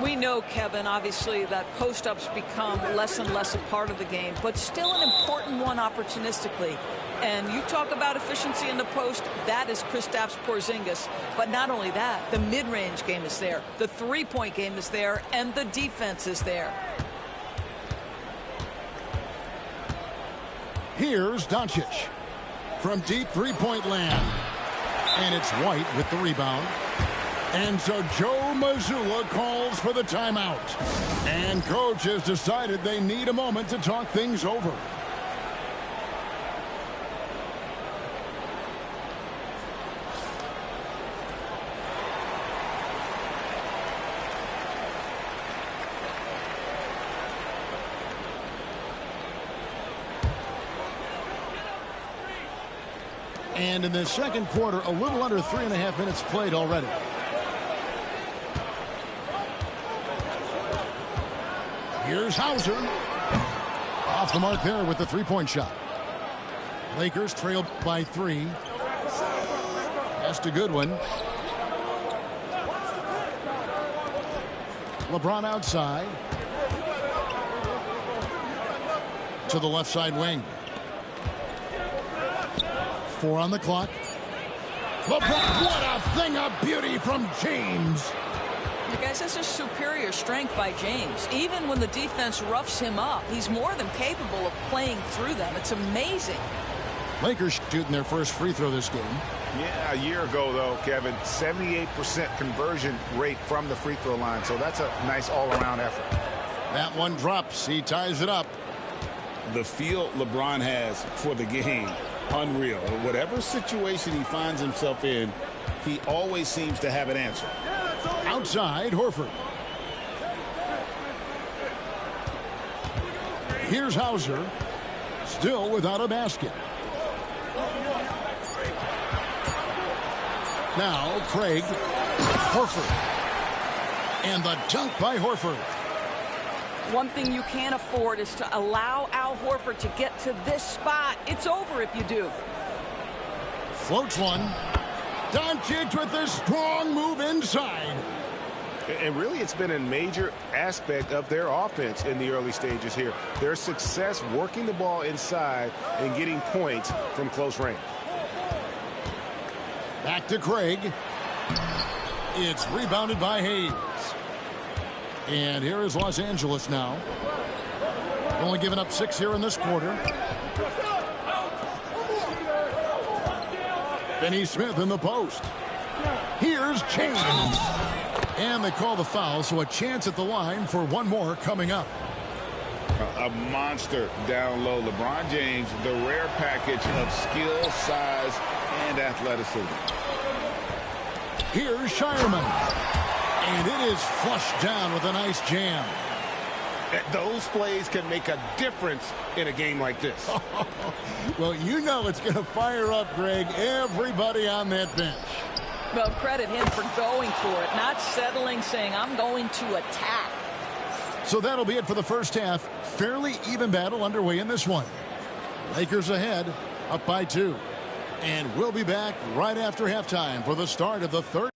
We know, Kevin, obviously, that post-ups become less and less a part of the game, but still an important one opportunistically. And you talk about efficiency in the post, that is Kristaps Porzingis. But not only that, the mid-range game is there, the three-point game is there, and the defense is there. Here's Doncic from deep three-point land. And it's White with the rebound. And so Joe Mazzulla calls for the timeout. And coach has decided they need a moment to talk things over. And in the second quarter, a little under 3.5 minutes played already. Here's Hauser. Off the mark there with the three-point shot. Lakers trailed by 3. That's a good one. LeBron outside. To the left side wing. 4 on the clock. LeBron, what a thing of beauty from James. You guys, this is superior strength by James. Even when the defense roughs him up, he's more than capable of playing through them. It's amazing. Lakers shooting their first free throw this game. Yeah, a year ago, though, Kevin, 78% conversion rate from the free throw line. So that's a nice all-around effort. That one drops. He ties it up. The feel LeBron has for the game, unreal. Whatever situation he finds himself in, he always seems to have an answer. Outside, Horford. Here's Hauser. Still without a basket. Now, Craig. Horford. And the dunk by Horford. One thing you can't afford is to allow Al Horford to get to this spot. It's over if you do. Floats one. Doncic with a strong move inside. And really, it's been a major aspect of their offense in the early stages here. Their success working the ball inside and getting points from close range. Back to Craig. It's rebounded by Hayes. And here is Los Angeles now. Only giving up 6 here in this quarter. Finney Smith in the post. Here's James. And they call the foul, so a chance at the line for one more coming up. A monster down low. LeBron James, the rare package of skill, size, and athleticism. Here's Shireman. And it is flushed down with a nice jam. Those plays can make a difference in a game like this. Well, you know it's going to fire up, Greg, everybody on that bench. Well, credit him for going for it, not settling, saying, I'm going to attack. So that'll be it for the first half. Fairly even battle underway in this one. Lakers ahead, up by 2. And we'll be back right after halftime for the start of the third.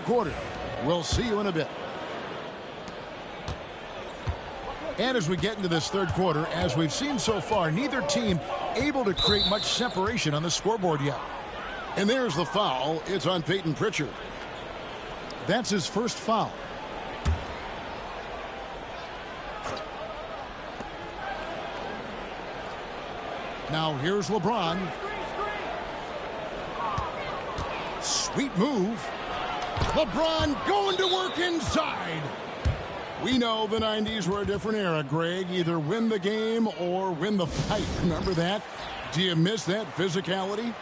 Quarter. We'll see you in a bit. And as we get into this third quarter, as we've seen so far, neither team able to create much separation on the scoreboard yet. And there's the foul. It's on Peyton Pritchard. That's his first foul. Now here's LeBron. Sweet move. LeBron going to work inside. We know the 90s were a different era, Greg. Either win the game or win the fight. Remember that? Do you miss that physicality?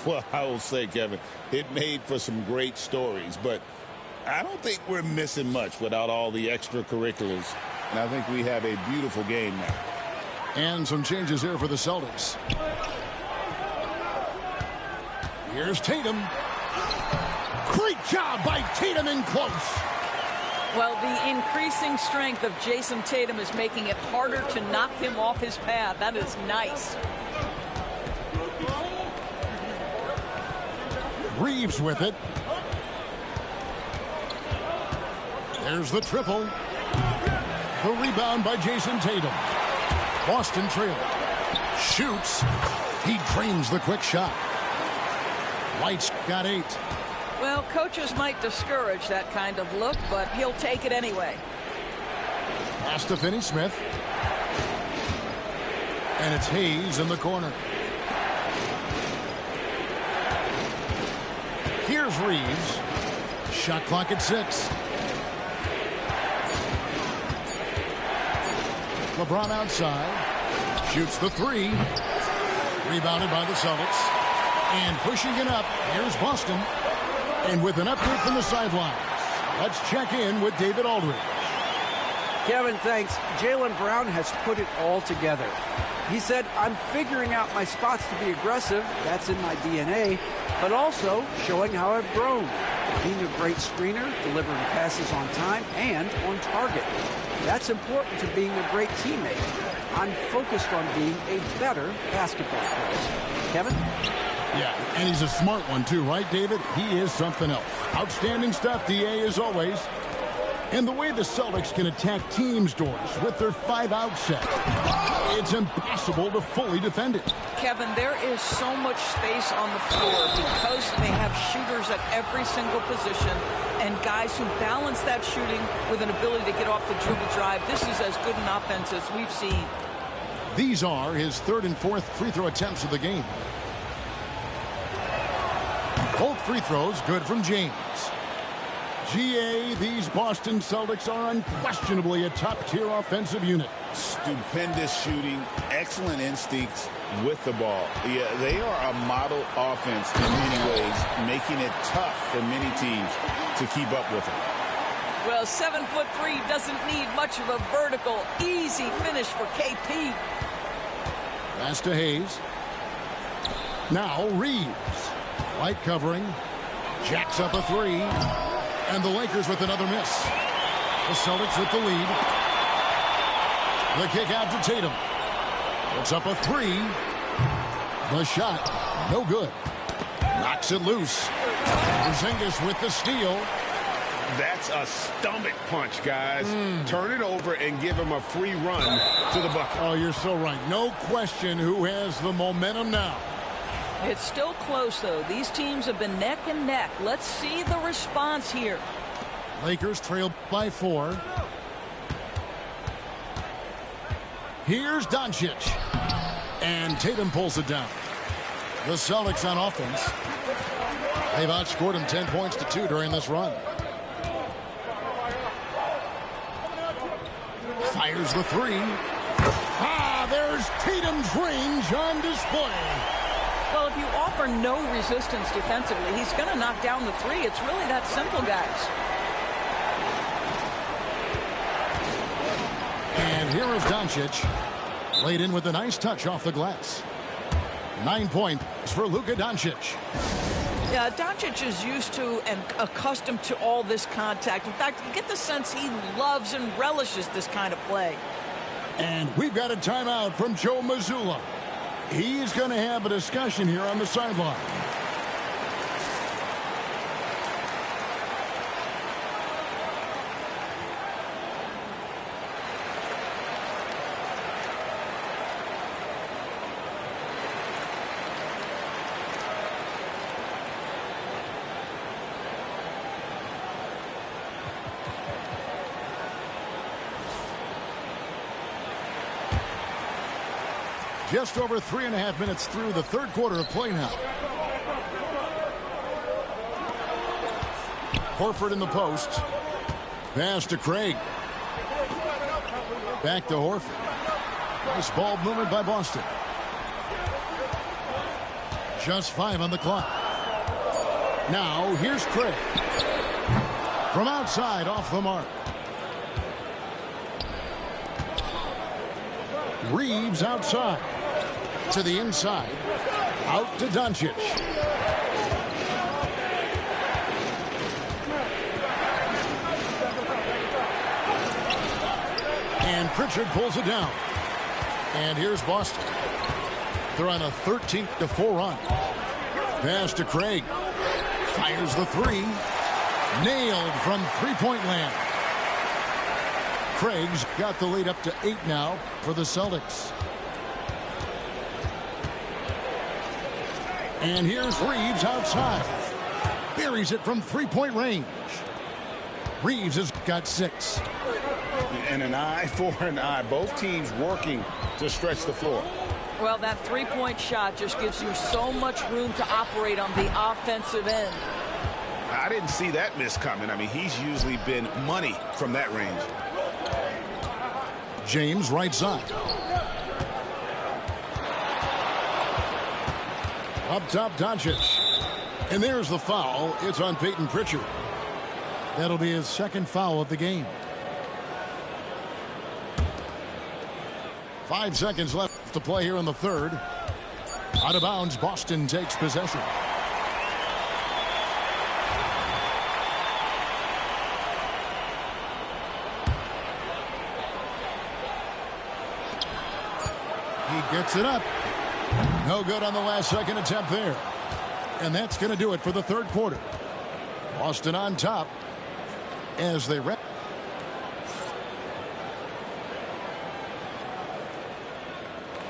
Well, I will say, Kevin, it made for some great stories, but I don't think we're missing much without all the extracurriculars. And I think we have a beautiful game now. And some changes here for the Celtics. Here's Tatum. Great job by Tatum in close. Well, the increasing strength of Jason Tatum is making it harder to knock him off his path. That is nice. Reeves with it. There's the triple. The rebound by Jason Tatum. Boston trailing. Shoots. He drains the quick shot. White's got 8. Well, coaches might discourage that kind of look, but he'll take it anyway. Pass to Finney Smith. And it's Hayes in the corner. Here's Reeves. Shot clock at 6. LeBron outside. Shoots the 3. Rebounded by the Celtics. And pushing it up, here's Boston. And with an update from the sidelines, let's check in with David Aldridge. Kevin, thanks. Jaylen Brown has put it all together. He said, I'm figuring out my spots to be aggressive. That's in my DNA. But also showing how I've grown. Being a great screener, delivering passes on time and on target. That's important to being a great teammate. I'm focused on being a better basketball player. Kevin? Yeah, and he's a smart one too, right, David? He is something else. Outstanding stuff, DA, as always. And the way the Celtics can attack teams' doors with their 5-out set, it's impossible to fully defend it. Kevin, there is so much space on the floor because they have shooters at every single position and guys who balance that shooting with an ability to get off the dribble drive. This is as good an offense as we've seen. These are his 3rd and 4th free throw attempts of the game. Both free throws good from James. GA, these Boston Celtics are unquestionably a top-tier offensive unit. Stupendous shooting, excellent instincts with the ball. Yeah, they are a model offense in many ways, making it tough for many teams to keep up with them. Well, 7'3" doesn't need much of a vertical, easy finish for KP. Pass to Hayes. Now Reeves. Light covering. Jacks up a 3. And the Lakers with another miss. The Celtics with the lead. The kick out to Tatum. Puts up a 3. The shot, no good. Knocks it loose. Porzingis with the steal. That's a stomach punch, guys. Turn it over and give him a free run to the bucket. Oh, you're so right. No question who has the momentum now. It's still close, though. These teams have been neck and neck. Let's see the response here. Lakers trail by 4. Here's Doncic. And Tatum pulls it down. The Celtics on offense. They've outscored him 10 points to 2 during this run. Fires the 3. There's Tatum's range on display. Well, if you offer no resistance defensively, he's going to knock down the 3. It's really that simple, guys. And here is Doncic. Laid in with a nice touch off the glass. 9 points for Luka Doncic. Yeah, Doncic is used to and accustomed to all this contact. In fact, you get the sense he loves and relishes this kind of play. And we've got a timeout from Joe Mazzulla. He's going to have a discussion here on the sideline. Just over 3.5 minutes through the third quarter of play now. Horford in the post. Pass to Craig. Back to Horford. Nice ball movement by Boston. Just 5 on the clock. Now here's Craig. From outside, off the mark. Reeves outside. To the inside. Out to Doncic. And Pritchard pulls it down. And here's Boston. They're on a 13-4 run. Pass to Craig. Fires the 3. Nailed from three-point land. Craig's got the lead up to 8 now for the Celtics. And here's Reeves outside. Buries it from three-point range. Reeves has got 6. And an eye for an eye. Both teams working to stretch the floor. Well, that three-point shot just gives you so much room to operate on the offensive end. I didn't see that miss coming. I mean, he's usually been money from that range. James, right side. Up top, Doncic. And there's the foul. It's on Peyton Pritchard. That'll be his second foul of the game. 5 seconds left to play here in the third. Out of bounds, Boston takes possession. He gets it up. No good on the last second attempt there. And that's going to do it for the third quarter. Boston on top as they wrap.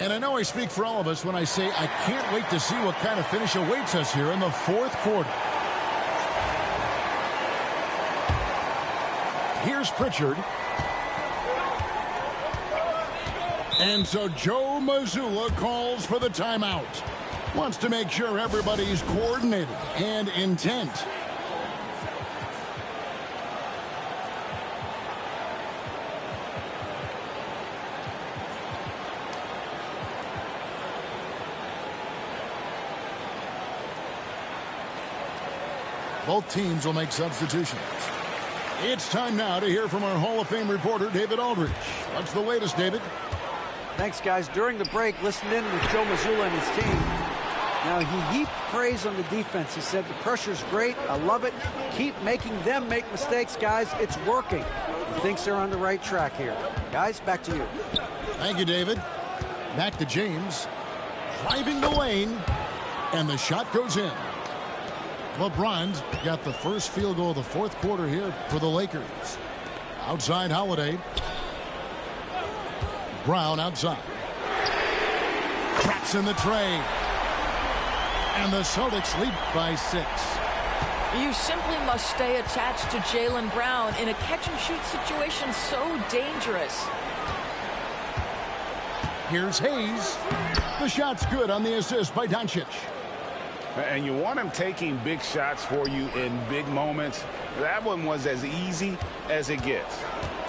And I know I speak for all of us when I say I can't wait to see what kind of finish awaits us here in the fourth quarter. Here's Pritchard. And so Joe Mazzulla calls for the timeout. Wants to make sure everybody's coordinated and intent. Both teams will make substitutions. It's time now to hear from our Hall of Fame reporter, David Aldridge. What's the latest, David? Thanks, guys. During the break, listened in with Joe Mazzulla and his team. Now, he heaped praise on the defense. He said, the pressure's great. I love it. Keep making them make mistakes, guys. It's working. He thinks they're on the right track here. Guys, back to you. Thank you, David. Back to James. Driving the lane. And the shot goes in. LeBron's got the first field goal of the fourth quarter here for the Lakers. Outside Holiday. Brown outside. Traps in the tray. And the Celtics lead by 6. You simply must stay attached to Jaylen Brown in a catch-and-shoot situation so dangerous. Here's Hayes. The shot's good on the assist by Doncic. And you want him taking big shots for you in big moments. That one was as easy as it gets.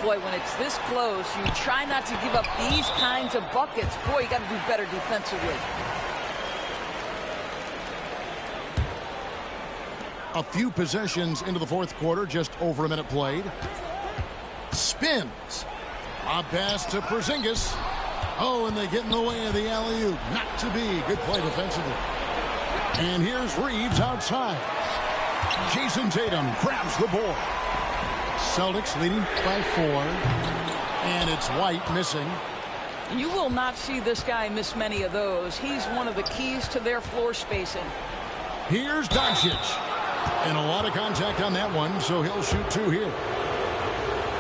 Boy, when it's this close, you try not to give up these kinds of buckets. Boy, you got to do better defensively. A few possessions into the fourth quarter, just over a minute played. Spins. A pass to Porzingis. Oh, and they get in the way of the alley-oop. Not to be. Good play defensively. And here's Reeves outside. Jason Tatum grabs the board. Celtics leading by 4. And it's White missing. You will not see this guy miss many of those. He's one of the keys to their floor spacing. Here's Doncic. And a lot of contact on that one, so he'll shoot 2 here.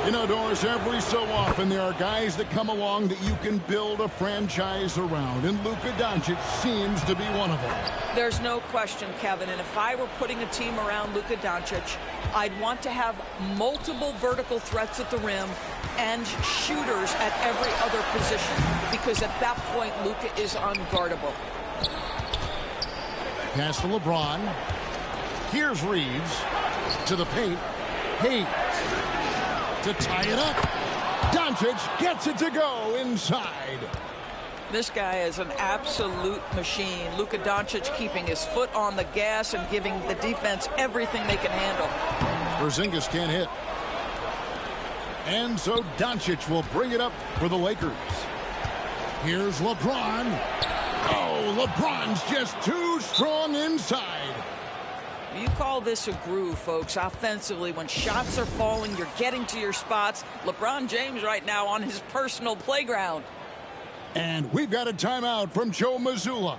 You know, Doris, every so often there are guys that come along that you can build a franchise around, and Luka Doncic seems to be one of them. There's no question, Kevin, and if I were putting a team around Luka Doncic, I'd want to have multiple vertical threats at the rim and shooters at every other position, because at that point, Luka is unguardable. Pass to LeBron. Here's Reeves to the paint. Hayes to tie it up. Doncic gets it to go inside. This guy is an absolute machine. Luka Doncic keeping his foot on the gas and giving the defense everything they can handle. Porzingis can't hit. And so Doncic will bring it up for the Lakers. Here's LeBron. Oh, LeBron's just too strong inside. You call this a groove, folks. Offensively, when shots are falling, you're getting to your spots. LeBron James right now on his personal playground. And we've got a timeout from Joe Mazzulla.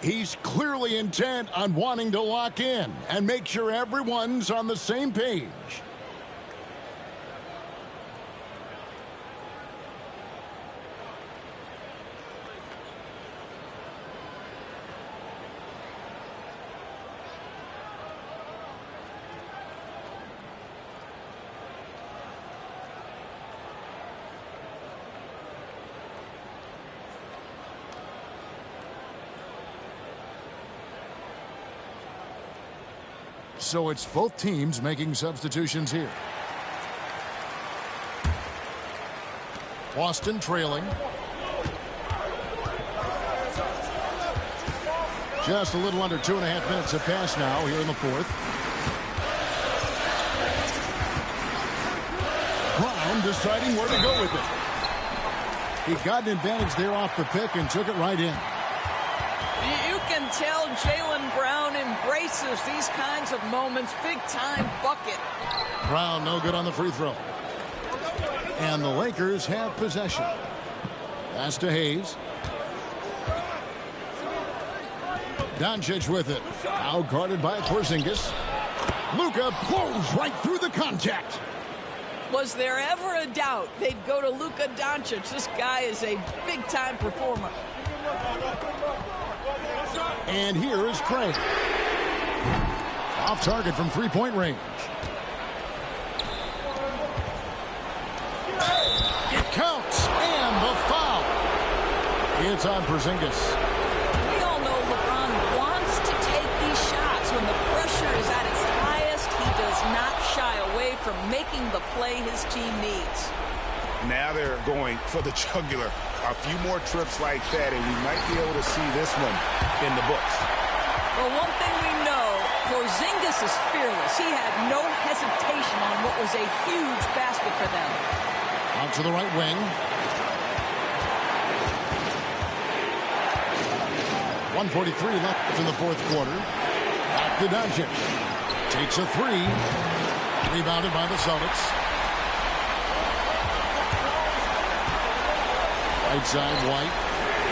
He's clearly intent on wanting to lock in and make sure everyone's on the same page. So it's both teams making substitutions here. Boston trailing. Just a little under 2.5 minutes have passed now here in the fourth. Brown deciding where to go with it. He got an advantage there off the pick and took it right in. You can tell Jaylen Brown embraces these kinds of moments. Big-time bucket. Brown no good on the free throw. And the Lakers have possession. Pass to Hayes. Doncic with it. Now guarded by Porzingis. Luka blows right through the contact. Was there ever a doubt they'd go to Luka Doncic? This guy is a big-time performer. And here is Craig. Off target from three-point range. It counts. And the foul. It's on Porzingis. We all know LeBron wants to take these shots. When the pressure is at its highest, he does not shy away from making the play his team needs. Now they're going for the jugular. A few more trips like that, and we might be able to see this one in the books. Well, one thing we know, Porzingis is fearless. He had no hesitation on what was a huge basket for them. Out to the right wing. 1:43 left in the fourth quarter. Back to Doncic. Takes a three. Rebounded by the Celtics. Right side, White.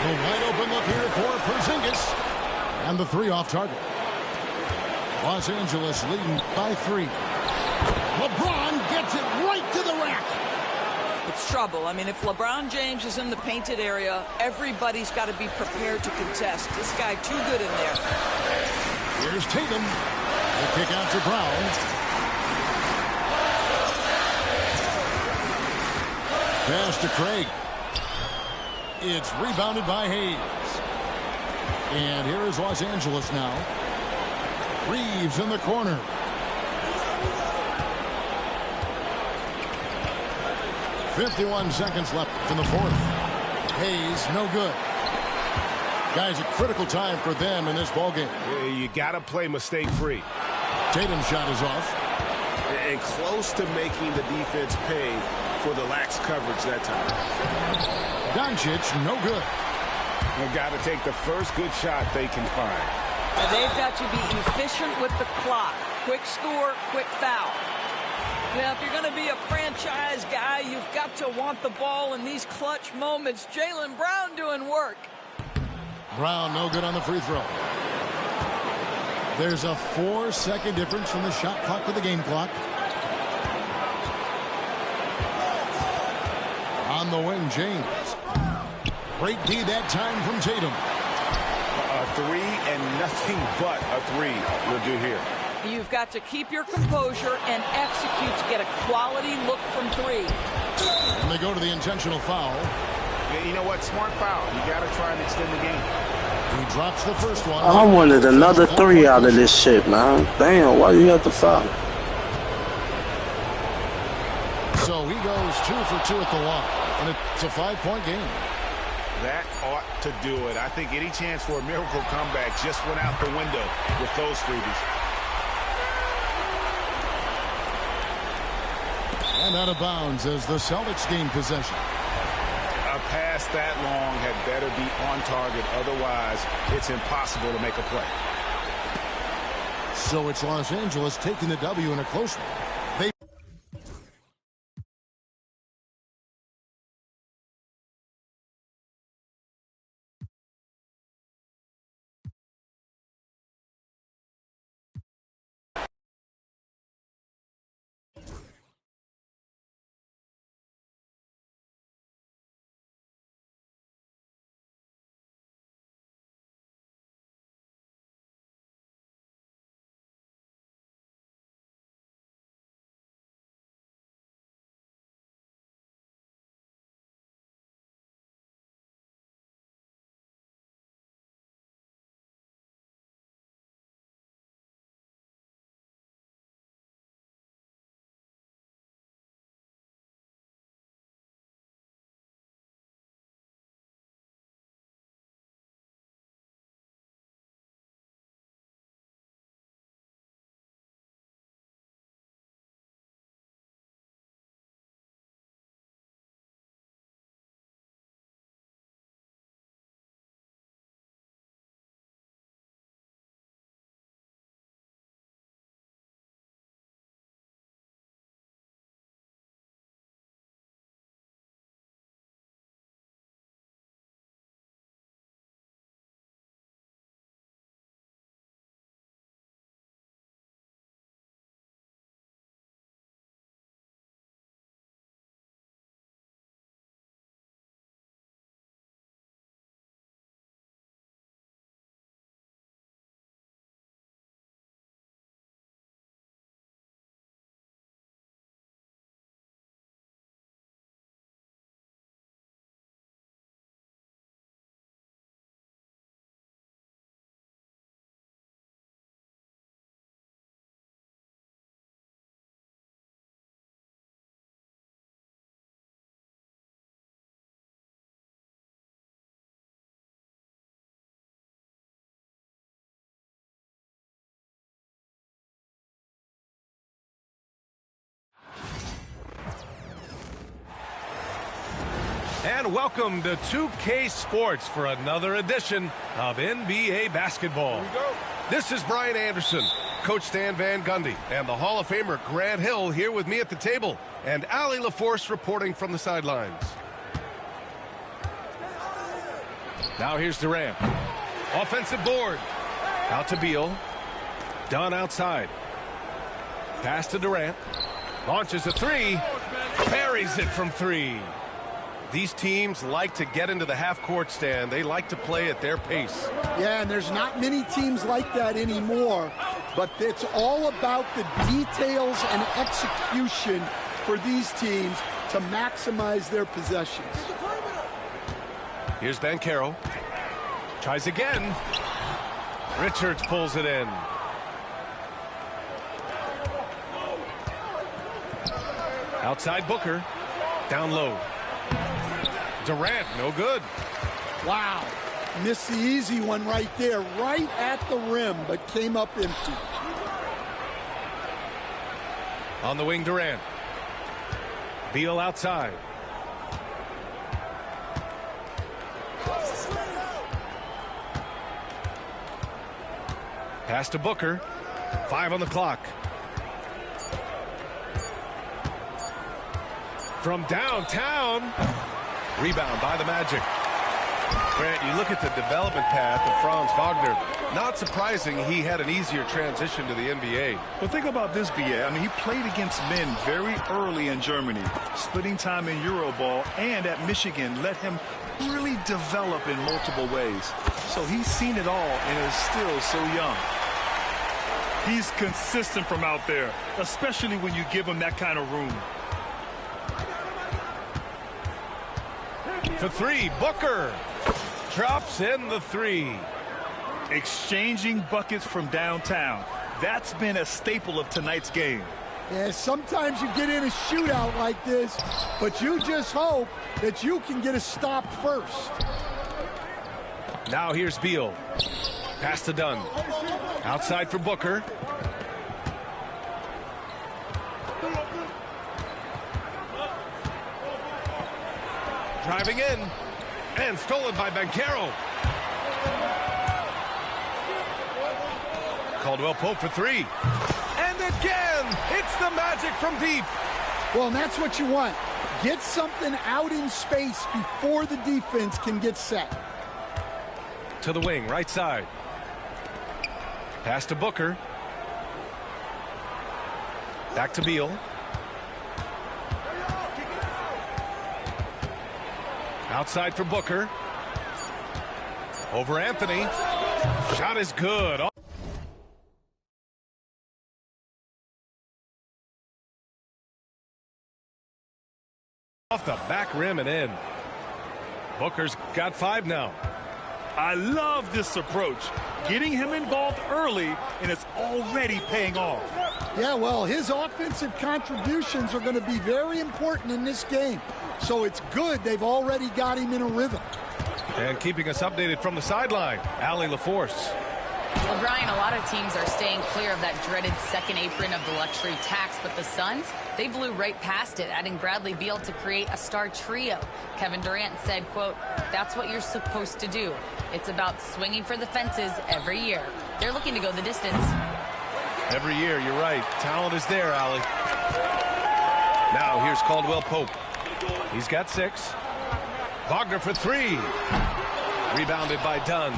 The wide open look here for Porzingis. And the three off target. Los Angeles leading by 3. LeBron gets it right to the rack. It's trouble. I mean, if LeBron James is in the painted area, everybody's got to be prepared to contest. This guy too good in there. Here's Tatum. The kick out to Brown. Pass to Craig. It's rebounded by Hayes. And here is Los Angeles now. Reeves in the corner. .51 seconds left in the fourth. Hayes, no good. Guys, a critical time for them in this ballgame. You got to play mistake-free. Tatum's shot is off. And close to making the defense pay for the lax coverage that time. Doncic, no good. They've got to take the first good shot they can find. And they've got to be efficient with the clock. Quick score, quick foul. Now, if you're going to be a franchise guy, you've got to want the ball in these clutch moments. Jaylen Brown doing work. Brown, no good on the free throw. There's a 4-second difference from the shot clock to the game clock. On the wing, James. Great D that time from Tatum. A three and nothing but a three will do here. You've got to keep your composure and execute to get a quality look from 3. And they go to the intentional foul. Yeah, you know what? Smart foul. You got to try and extend the game. He drops the first one. I wanted another 3 out of this shit, man. Damn, why you have to foul? So he goes 2 for 2 at the line. And it's a 5-point game. That ought to do it. I think any chance for a miracle comeback just went out the window with those freebies. And out of bounds as the Celtics gain possession. A pass that long had better be on target. Otherwise, it's impossible to make a play. So it's Los Angeles taking the W in a close one. And welcome to 2K Sports for another edition of NBA basketball. This is Brian Anderson, Coach Stan Van Gundy, and the Hall of Famer Grant Hill here with me at the table, and Allie LaForce reporting from the sidelines. Now here's Durant. Offensive board. Out to Beal. Dunn outside. Pass to Durant. Launches a three. Buries it from three. These teams like to get into the half-court stand. They like to play at their pace. Yeah, and there's not many teams like that anymore, but it's all about the details and execution for these teams to maximize their possessions. Here's Banchero. Tries again. Richards pulls it in. Outside Booker. Down low. Durant, no good. Wow. Missed the easy one right there, right at the rim, but came up empty. On the wing, Durant. Beal outside. Pass to Booker. 5 on the clock. From downtown. Rebound by the Magic. Grant, you look at the development path of Franz Wagner. Not surprising he had an easier transition to the NBA. Well, think about this, B.A. I mean, he played against men very early in Germany, splitting time in Euroball, and at Michigan let him really develop in multiple ways. So he's seen it all and is still so young. He's consistent from out there, especially when you give him that kind of room. For three, Booker drops in the three. Exchanging buckets from downtown. That's been a staple of tonight's game. Yeah, sometimes you get in a shootout like this, but you just hope that you can get a stop first. Now here's Beal. Pass to Dunn. Outside for Booker. Driving in. And stolen by Banchero. Caldwell Pope for three. And again, it's the Magic from deep. Well, and that's what you want. Get something out in space before the defense can get set. To the wing, right side. Pass to Booker. Back to Beal. Outside for Booker. Over Anthony. Shot is good. Off the back rim and in. Booker's got 5 now. I love this approach. Getting him involved early, and it's already paying off. Yeah, well, his offensive contributions are going to be very important in this game. So it's good they've already got him in a rhythm. And keeping us updated from the sideline, Allie LaForce. Well, Brian, a lot of teams are staying clear of that dreaded second apron of the luxury tax, but the Suns, they blew right past it, adding Bradley Beal to create a star trio. Kevin Durant said, quote, "That's what you're supposed to do. It's about swinging for the fences every year." They're looking to go the distance. Every year, you're right. Talent is there, Allie. Now here's Caldwell Pope. He's got 6. Wagner for 3. Rebounded by Dunn.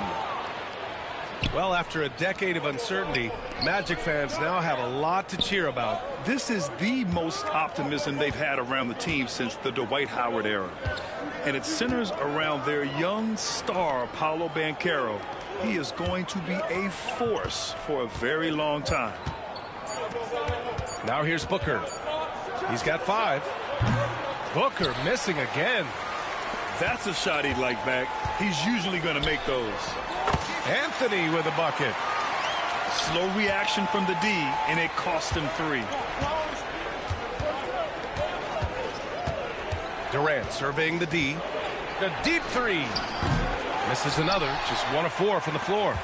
Well, after a decade of uncertainty, Magic fans now have a lot to cheer about. This is the most optimism they've had around the team since the Dwight Howard era. And it centers around their young star, Paolo Banchero. He is going to be a force for a very long time. Now here's Booker. He's got 5. Booker missing again. That's a shot he'd like back. He's usually going to make those. Anthony with a bucket. Slow reaction from the D, and it cost him 3. Durant surveying the D. The deep 3. Misses another. Just 1 of 4 from the floor.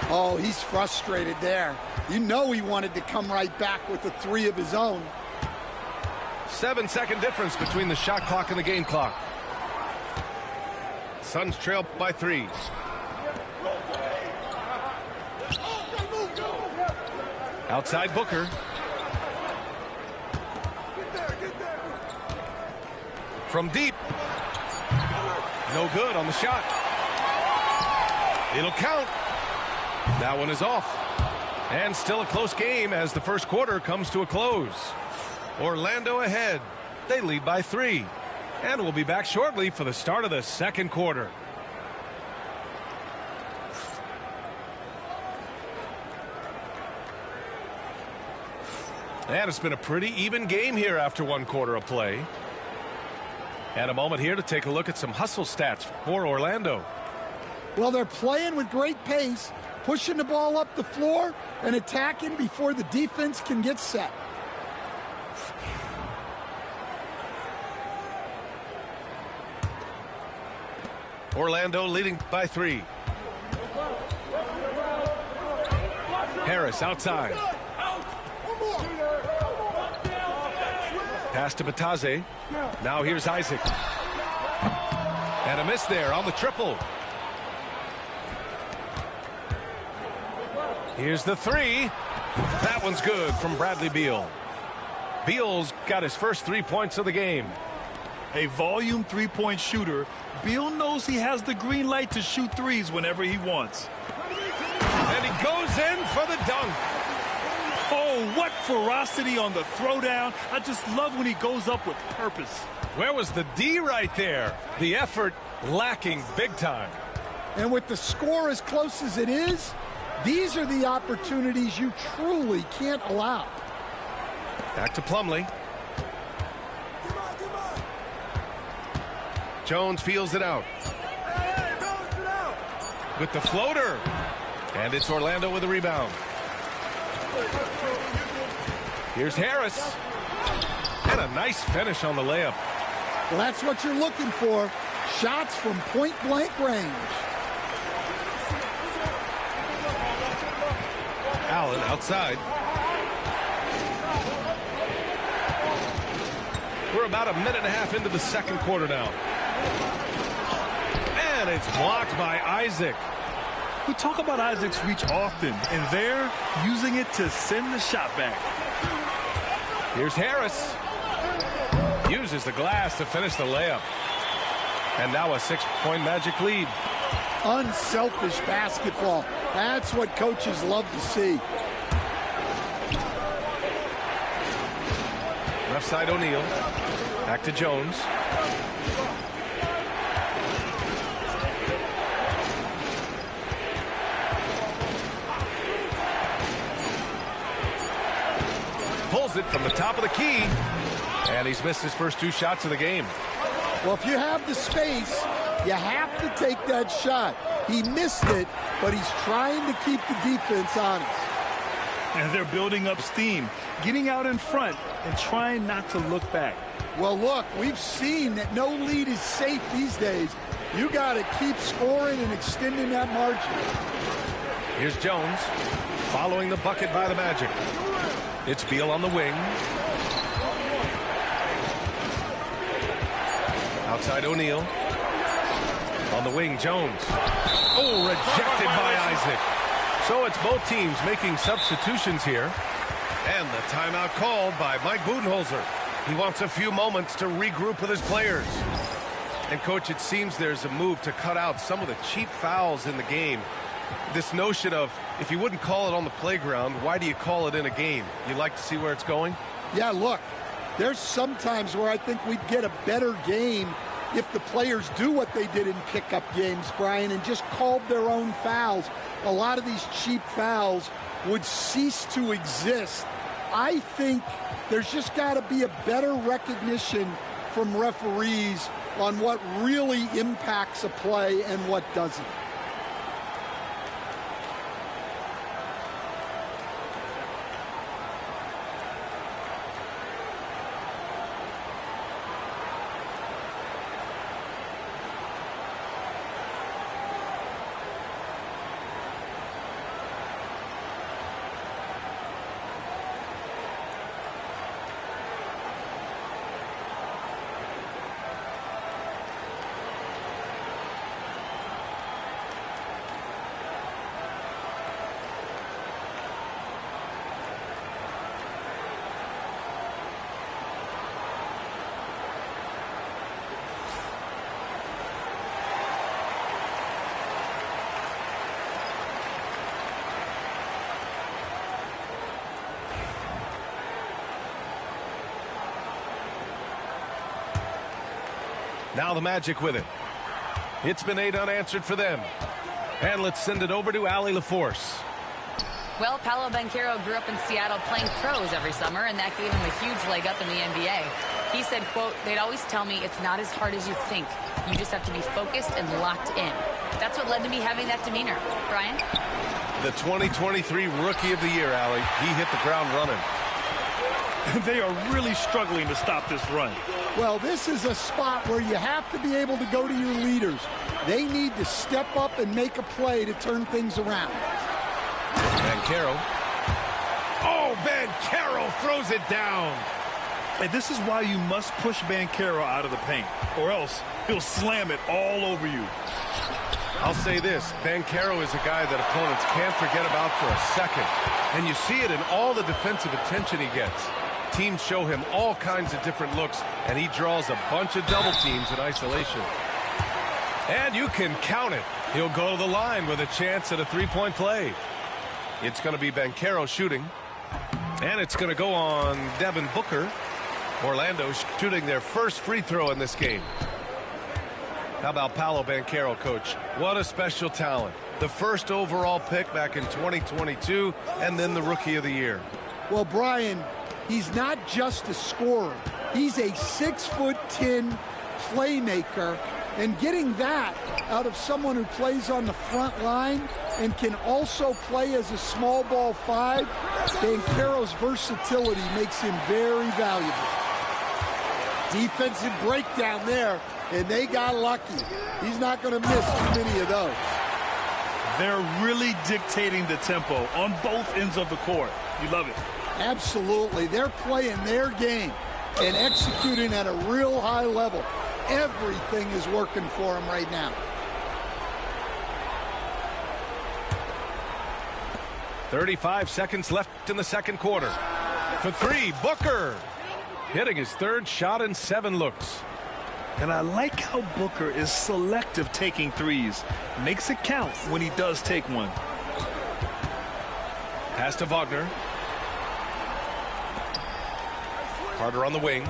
Oh, he's frustrated there. You know he wanted to come right back with a 3 of his own. 7-second difference between the shot clock and the game clock. Suns trail by 3. Outside Booker. From deep. No good on the shot. It'll count. That one is off. And still a close game as the first quarter comes to a close. Orlando ahead. They lead by 3. And we'll be back shortly for the start of the second quarter. And it's been a pretty even game here after one quarter of play. And a moment here to take a look at some hustle stats for Orlando. Well, they're playing with great pace, pushing the ball up the floor and attacking before the defense can get set. Orlando leading by 3. Harris outside. Pass to Bataze. Now here's Isaac. And a miss there on the triple. Here's the 3. That one's good from Bradley Beal. Beal's got his first 3 points of the game. A volume three-point shooter, Beal knows he has the green light to shoot threes whenever he wants. And he goes in for the dunk. Oh, what ferocity on the throwdown. I just love when he goes up with purpose. Where was the D right there? The effort lacking big time. And with the score as close as it is, these are the opportunities you truly can't allow. Back to Plumlee. Jones feels it out. With the floater. And it's Orlando with a rebound. Here's Harris. And a nice finish on the layup. Well, that's what you're looking for. Shots from point-blank range. Allen outside. We're about a minute and a half into the second quarter now. And it's blocked by Isaac. We talk about Isaac's reach often, and they're using it to send the shot back. Here's Harris. Uses the glass to finish the layup. And now a 6-point Magic lead. Unselfish basketball. That's what coaches love to see. Left side O'Neal. Back to Jones. Pulls it from the top of the key. And he's missed his first 2 shots of the game. Well, if you have the space, you have to take that shot. He missed it, but he's trying to keep the defense honest. And they're building up steam, getting out in front and trying not to look back. Well, look, we've seen that no lead is safe these days. You got to keep scoring and extending that margin. Here's Jones following the bucket by the Magic. It's Beal on the wing. Outside O'Neal. On the wing, Jones. Oh, rejected by Isaac. So it's both teams making substitutions here. And the timeout called by Mike Budenholzer. He wants a few moments to regroup with his players. And, Coach, it seems there's a move to cut out some of the cheap fouls in the game. This notion of, if you wouldn't call it on the playground, why do you call it in a game? You like to see where it's going? Yeah, look, there's some times where I think we'd get a better game if the players do what they did in pickup games, Brian, and just called their own fouls. A lot of these cheap fouls would cease to exist. I think there's just got to be a better recognition from referees on what really impacts a play and what doesn't. Now the Magic with it. It's been 8 unanswered for them. And let's send it over to Allie LaForce. Well, Paolo Banchero grew up in Seattle playing pros every summer, and that gave him a huge leg up in the NBA. He said, quote, "They'd always tell me it's not as hard as you think. You just have to be focused and locked in." That's what led to me having that demeanor. Brian? The 2023 Rookie of the Year, Allie. He hit the ground running. They are really struggling to stop this run. Well, this is a spot where you have to be able to go to your leaders. They need to step up and make a play to turn things around. Banchero. Oh, Banchero throws it down. And this is why you must push Banchero out of the paint, or else he'll slam it all over you. I'll say this, Banchero is a guy that opponents can't forget about for a second. And you see it in all the defensive attention he gets. Teams show him all kinds of different looks, and he draws a bunch of double teams in isolation. And you can count it. He'll go to the line with a chance at a three-point play. It's going to be Banchero shooting. And it's going to go on Devin Booker. Orlando shooting their first free throw in this game. How about Paolo Banchero, Coach? What a special talent. The first overall pick back in 2022, and then the Rookie of the Year. Well, Brian, he's not just a scorer. He's a 6'10" playmaker. And getting that out of someone who plays on the front line and can also play as a small ball 5, Banchero's versatility makes him very valuable. Defensive breakdown there, and they got lucky. He's not going to miss too many of those. They're really dictating the tempo on both ends of the court. You love it. Absolutely. They're playing their game and executing at a real high level. Everything is working for them right now. .35 seconds left in the second quarter. For three, Booker. Hitting his third shot in 7 looks. And I like how Booker is selective taking threes. Makes it count when he does take one. Pass to Wagner. Carter on the wing.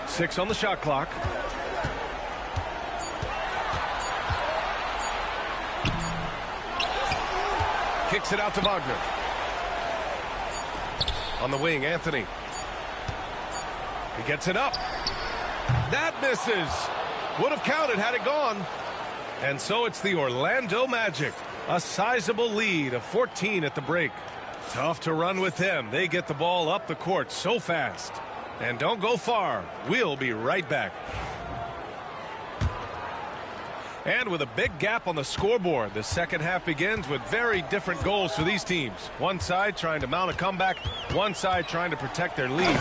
6 on the shot clock. Kicks it out to Wagner. On the wing, Anthony. He gets it up. That misses. Would have counted had it gone. And so it's the Orlando Magic. A sizable lead of 14 at the break. Tough to run with them. They get the ball up the court so fast. And don't go far. We'll be right back. And with a big gap on the scoreboard, the second half begins with very different goals for these teams. One side trying to mount a comeback, one side trying to protect their lead.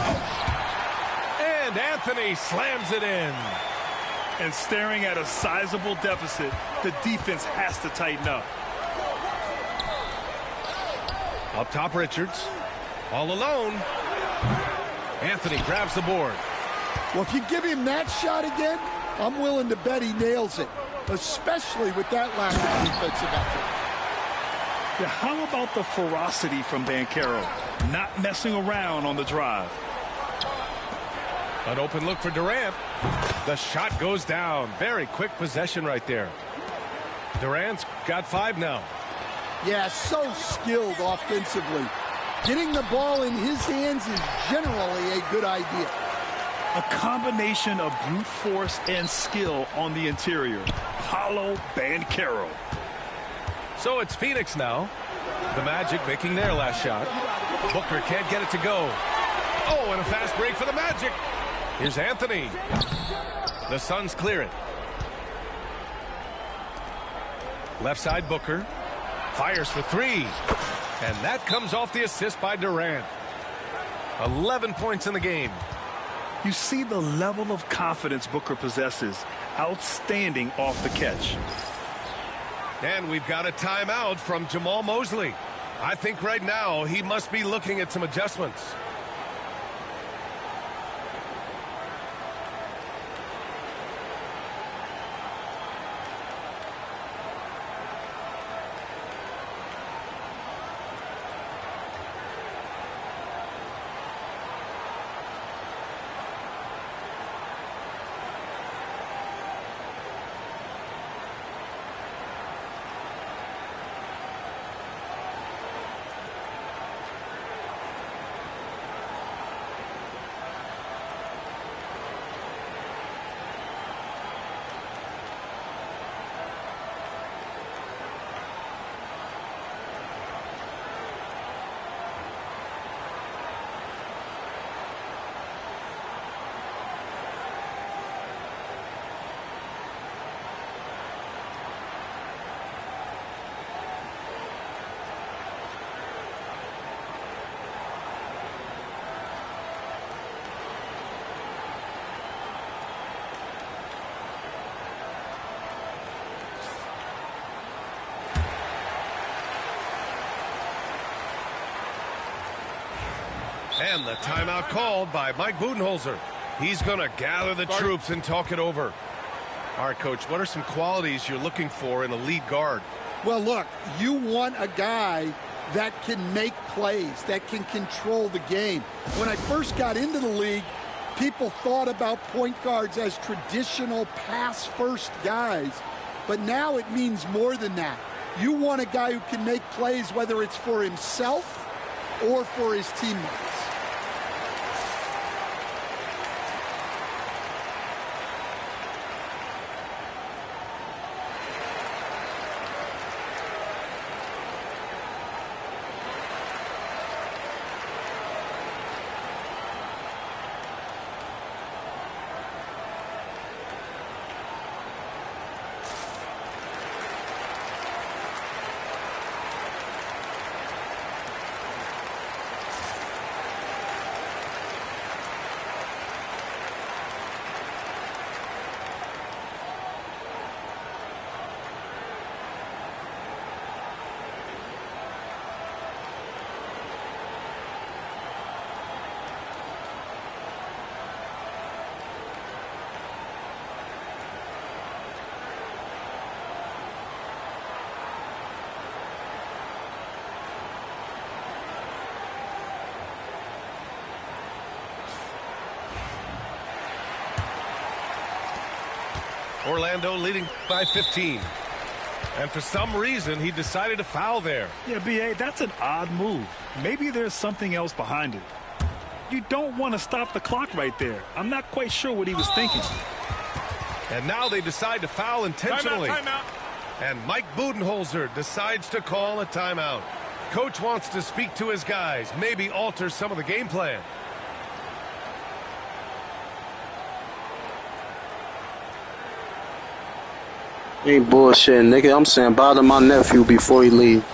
And Anthony slams it in. And staring at a sizable deficit, the defense has to tighten up. Up top, Richards. All alone. Anthony grabs the board. Well, if you give him that shot again, I'm willing to bet he nails it, especially with that lack of defensive effort. Yeah, how about the ferocity from Banchero? Not messing around on the drive. An open look for Durant. The shot goes down. Very quick possession right there. Durant's got 5 now. Yeah, so skilled offensively. Getting the ball in his hands is generally a good idea. A combination of brute force and skill on the interior. Paolo Banchero. So it's Phoenix now. The Magic making their last shot. Booker can't get it to go. Oh, and a fast break for the Magic. Here's Anthony. The Suns clear it. Left side, Booker. Fires for 3. And that comes off the assist by Durant. 11 points in the game. You see the level of confidence Booker possesses. Outstanding off the catch. And we've got a timeout from Jamal Mosley. I think right now he must be looking at some adjustments. And the timeout called by Mike Budenholzer. He's going to gather the troops and talk it over. All right, Coach, what are some qualities you're looking for in a lead guard? Well, look, you want a guy that can make plays, that can control the game. When I first got into the league, people thought about point guards as traditional pass-first guys. But now it means more than that. You want a guy who can make plays, whether it's for himself or for his teammates. Orlando leading by 15. And for some reason, he decided to foul there. Yeah, B.A., that's an odd move. Maybe there's something else behind it. You don't want to stop the clock right there. I'm not quite sure what he was thinking. And now they decide to foul intentionally. Timeout. And Mike Budenholzer decides to call a timeout. Coach wants to speak to his guys, maybe alter some of the game plan. Ain't bullshit, nigga. I'm saying bother my nephew before he leave.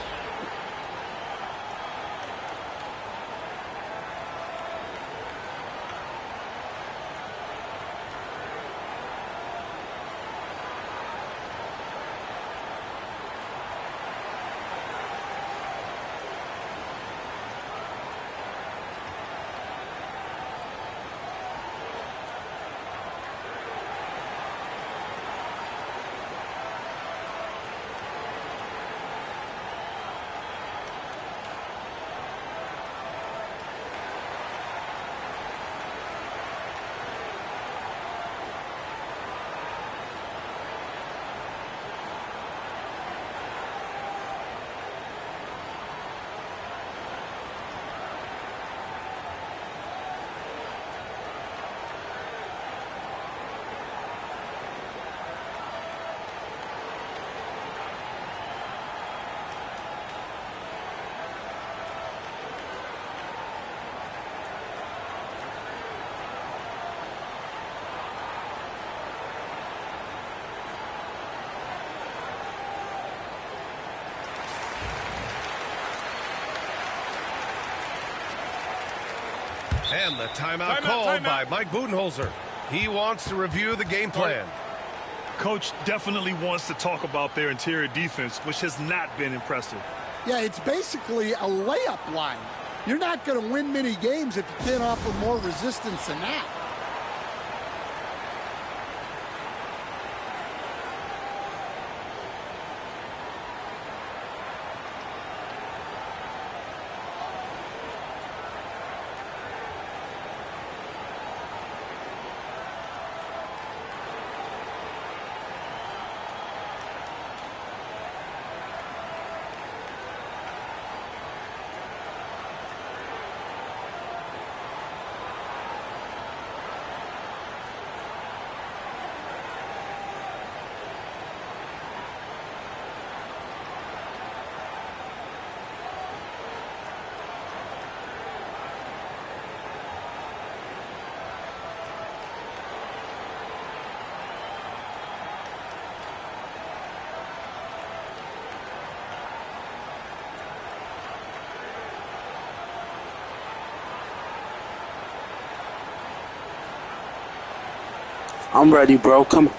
And the timeout called by Mike Budenholzer. He wants to review the game plan. Coach definitely wants to talk about their interior defense, which has not been impressive. Yeah, it's basically a layup line. You're not going to win many games if you can't offer more resistance than that. I'm ready, bro. Come on.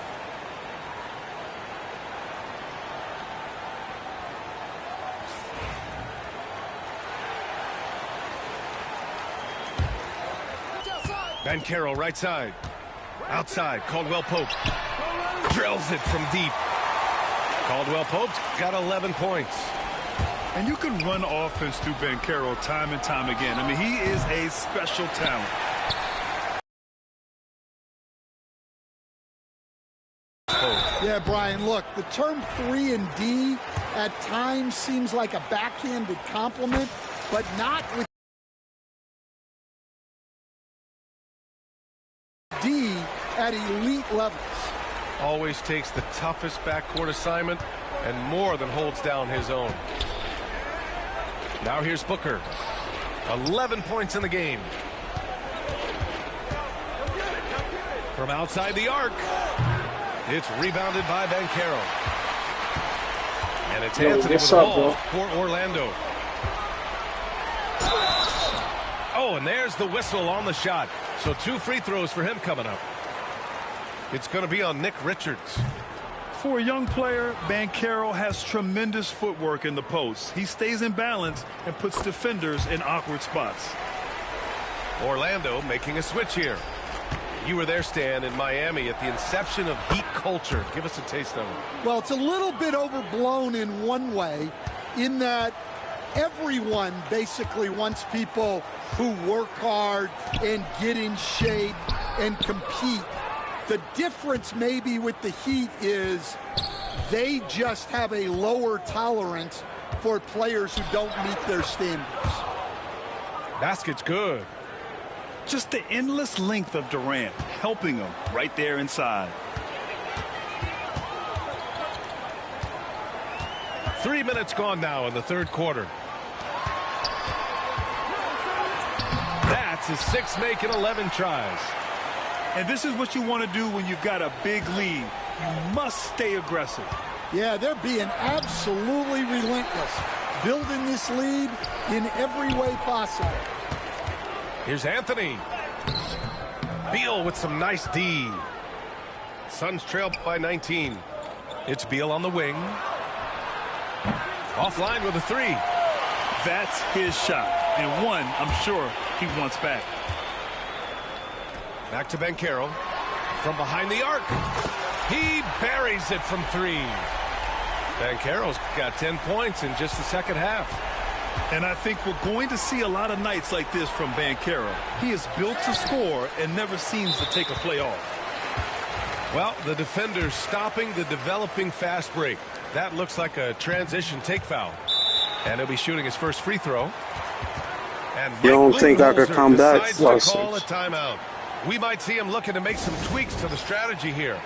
Banchero right side. Outside, Caldwell Pope. Drills it from deep. Caldwell Pope's got 11 points. And you can run offense through Banchero time and time again. I mean, he is a special talent. Yeah, Brian, look, the term 3 and D at times seems like a backhanded compliment, but not with D at elite levels. Always takes the toughest backcourt assignment and more than holds down his own. Now here's Booker. 11 points in the game. From outside the arc. It's rebounded by Banchero. And it's Anthony with the ball for Orlando. Oh, and there's the whistle on the shot. So 2 free throws for him coming up. It's going to be on Nick Richards. For a young player, Banchero has tremendous footwork in the post. He stays in balance and puts defenders in awkward spots. Orlando making a switch here. You were there, Stan, in Miami at the inception of Heat culture. Give us a taste of it. Well, it's a little bit overblown in one way, in that everyone basically wants people who work hard and get in shape and compete. The difference maybe with the Heat is they just have a lower tolerance for players who don't meet their standards. Basket's good. Just the endless length of Durant helping him right there inside. 3 minutes gone now in the third quarter. That's his 6th make in 11 tries. And this is what you want to do when you've got a big lead. You must stay aggressive. Yeah, they're being absolutely relentless, building this lead in every way possible. Here's Anthony. Beal with some nice D. Suns trail by 19. It's Beal on the wing. Offline with a 3. That's his shot. And one, I'm sure, he wants back. Back to Banchero. From behind the arc. He buries it from 3. Banchero's got 10 points in just the second half. And I think we're going to see a lot of nights like this from Banchero. He is built to score and never seems to take a play off. Well, the defender's stopping the developing fast break. That looks like a transition take foul. And he'll be shooting his first free throw. And you don't think I could come back? To call a timeout. We might see him looking to make some tweaks to the strategy here.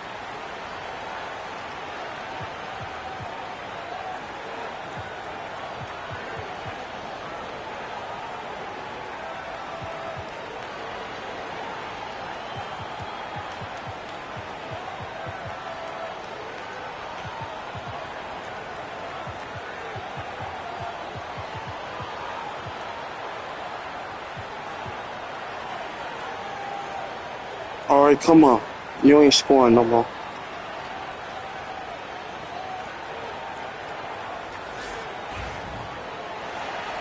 All right, come on. You ain't scoring no more.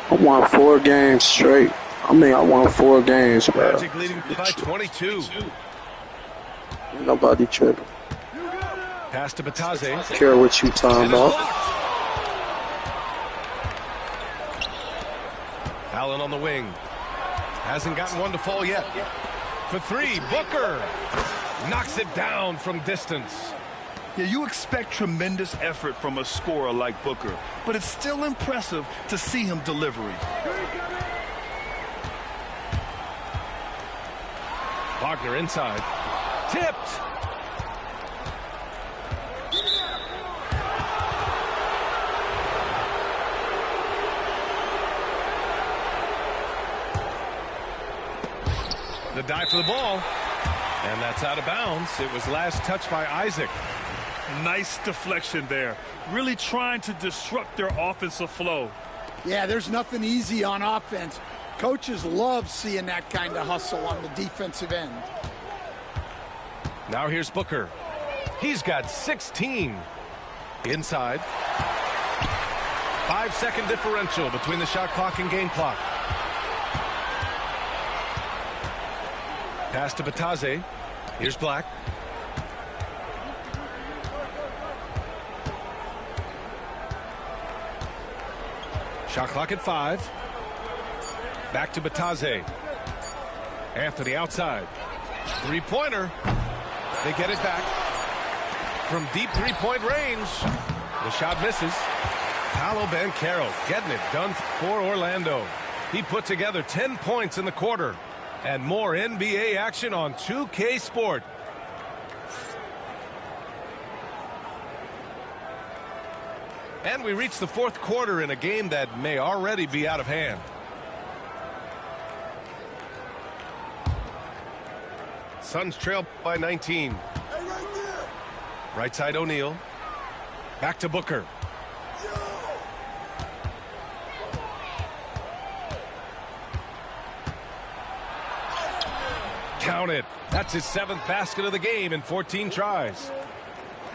I won 4 games straight. I won 4 games, bro. Magic leading by 22. Ain't nobody tripping. Pass to Bataze. Care what you talking about. Allen on the wing. Hasn't gotten one to fall yet. For 3, Booker knocks it down from distance. Yeah, you expect tremendous effort from a scorer like Booker, but it's still impressive to see him delivering. Wagner inside. Tipped. The dive for the ball, and that's out of bounds. It was last touched by Isaac. Nice deflection there. Really trying to disrupt their offensive flow. Yeah, there's nothing easy on offense. Coaches love seeing that kind of hustle on the defensive end. Now here's Booker. He's got 16. Inside. 5-second differential between the shot clock and game clock. Pass to Bataze. Here's Black. Shot clock at 5. Back to Bataze. Anthony outside. Three-pointer. They get it back. From deep three-point range. The shot misses. Paolo Banchero getting it done for Orlando. He put together 10 points in the quarter. And more NBA action on 2K Sport. And we reach the fourth quarter in a game that may already be out of hand. Suns trail by 19. Right side O'Neal. Back to Booker. Count it. That's his 7th basket of the game in 14 tries.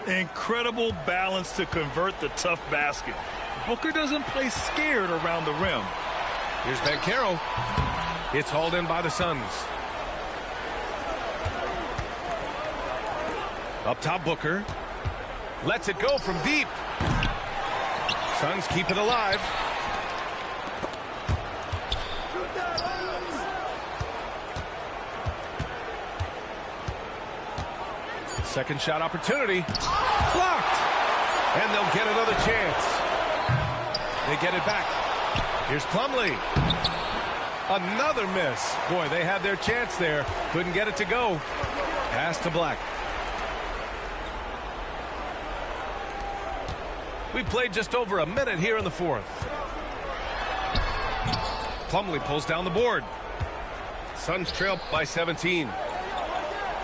Incredible balance to convert the tough basket. Booker doesn't play scared around the rim. Here's Banchero. It's hauled in by the Suns. Up top, Booker. Lets it go from deep. Suns keep it alive. Second shot opportunity. Blocked. And they'll get another chance. They get it back. Here's Plumlee. Another miss. Boy, they had their chance there. Couldn't get it to go. Pass to Black. We played just over a minute here in the fourth. Plumlee pulls down the board. Suns trail by 17.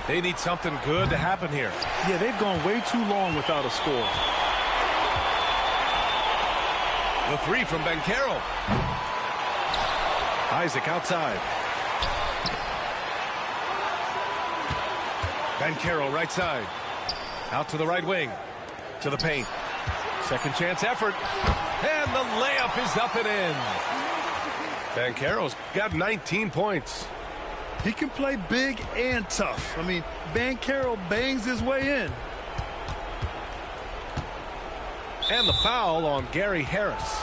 They need something good to happen here. Yeah, they've gone way too long without a score. The three from Banchero. Isaac outside. Banchero right side. Out to the right wing. To the paint. Second chance effort. And the layup is up and in. Banchero's got 19 points. He can play big and tough. I mean, Banchero bangs his way in. And the foul on Gary Harris.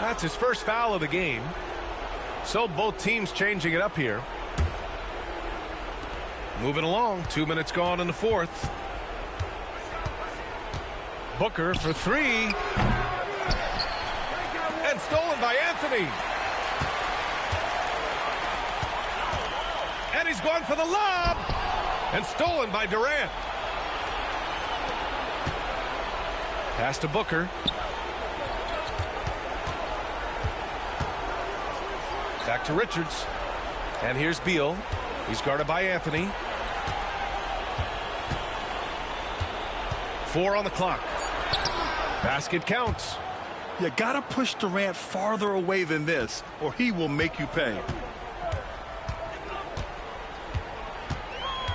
That's his first foul of the game. So both teams changing it up here. Moving along. 2 minutes gone in the fourth. Booker for three. And stolen by Anthony. And he's going for the lob. And stolen by Durant. Pass to Booker. Back to Richards. And here's Beal. He's guarded by Anthony. 4 on the clock. Basket counts. You gotta push Durant farther away than this, or he will make you pay.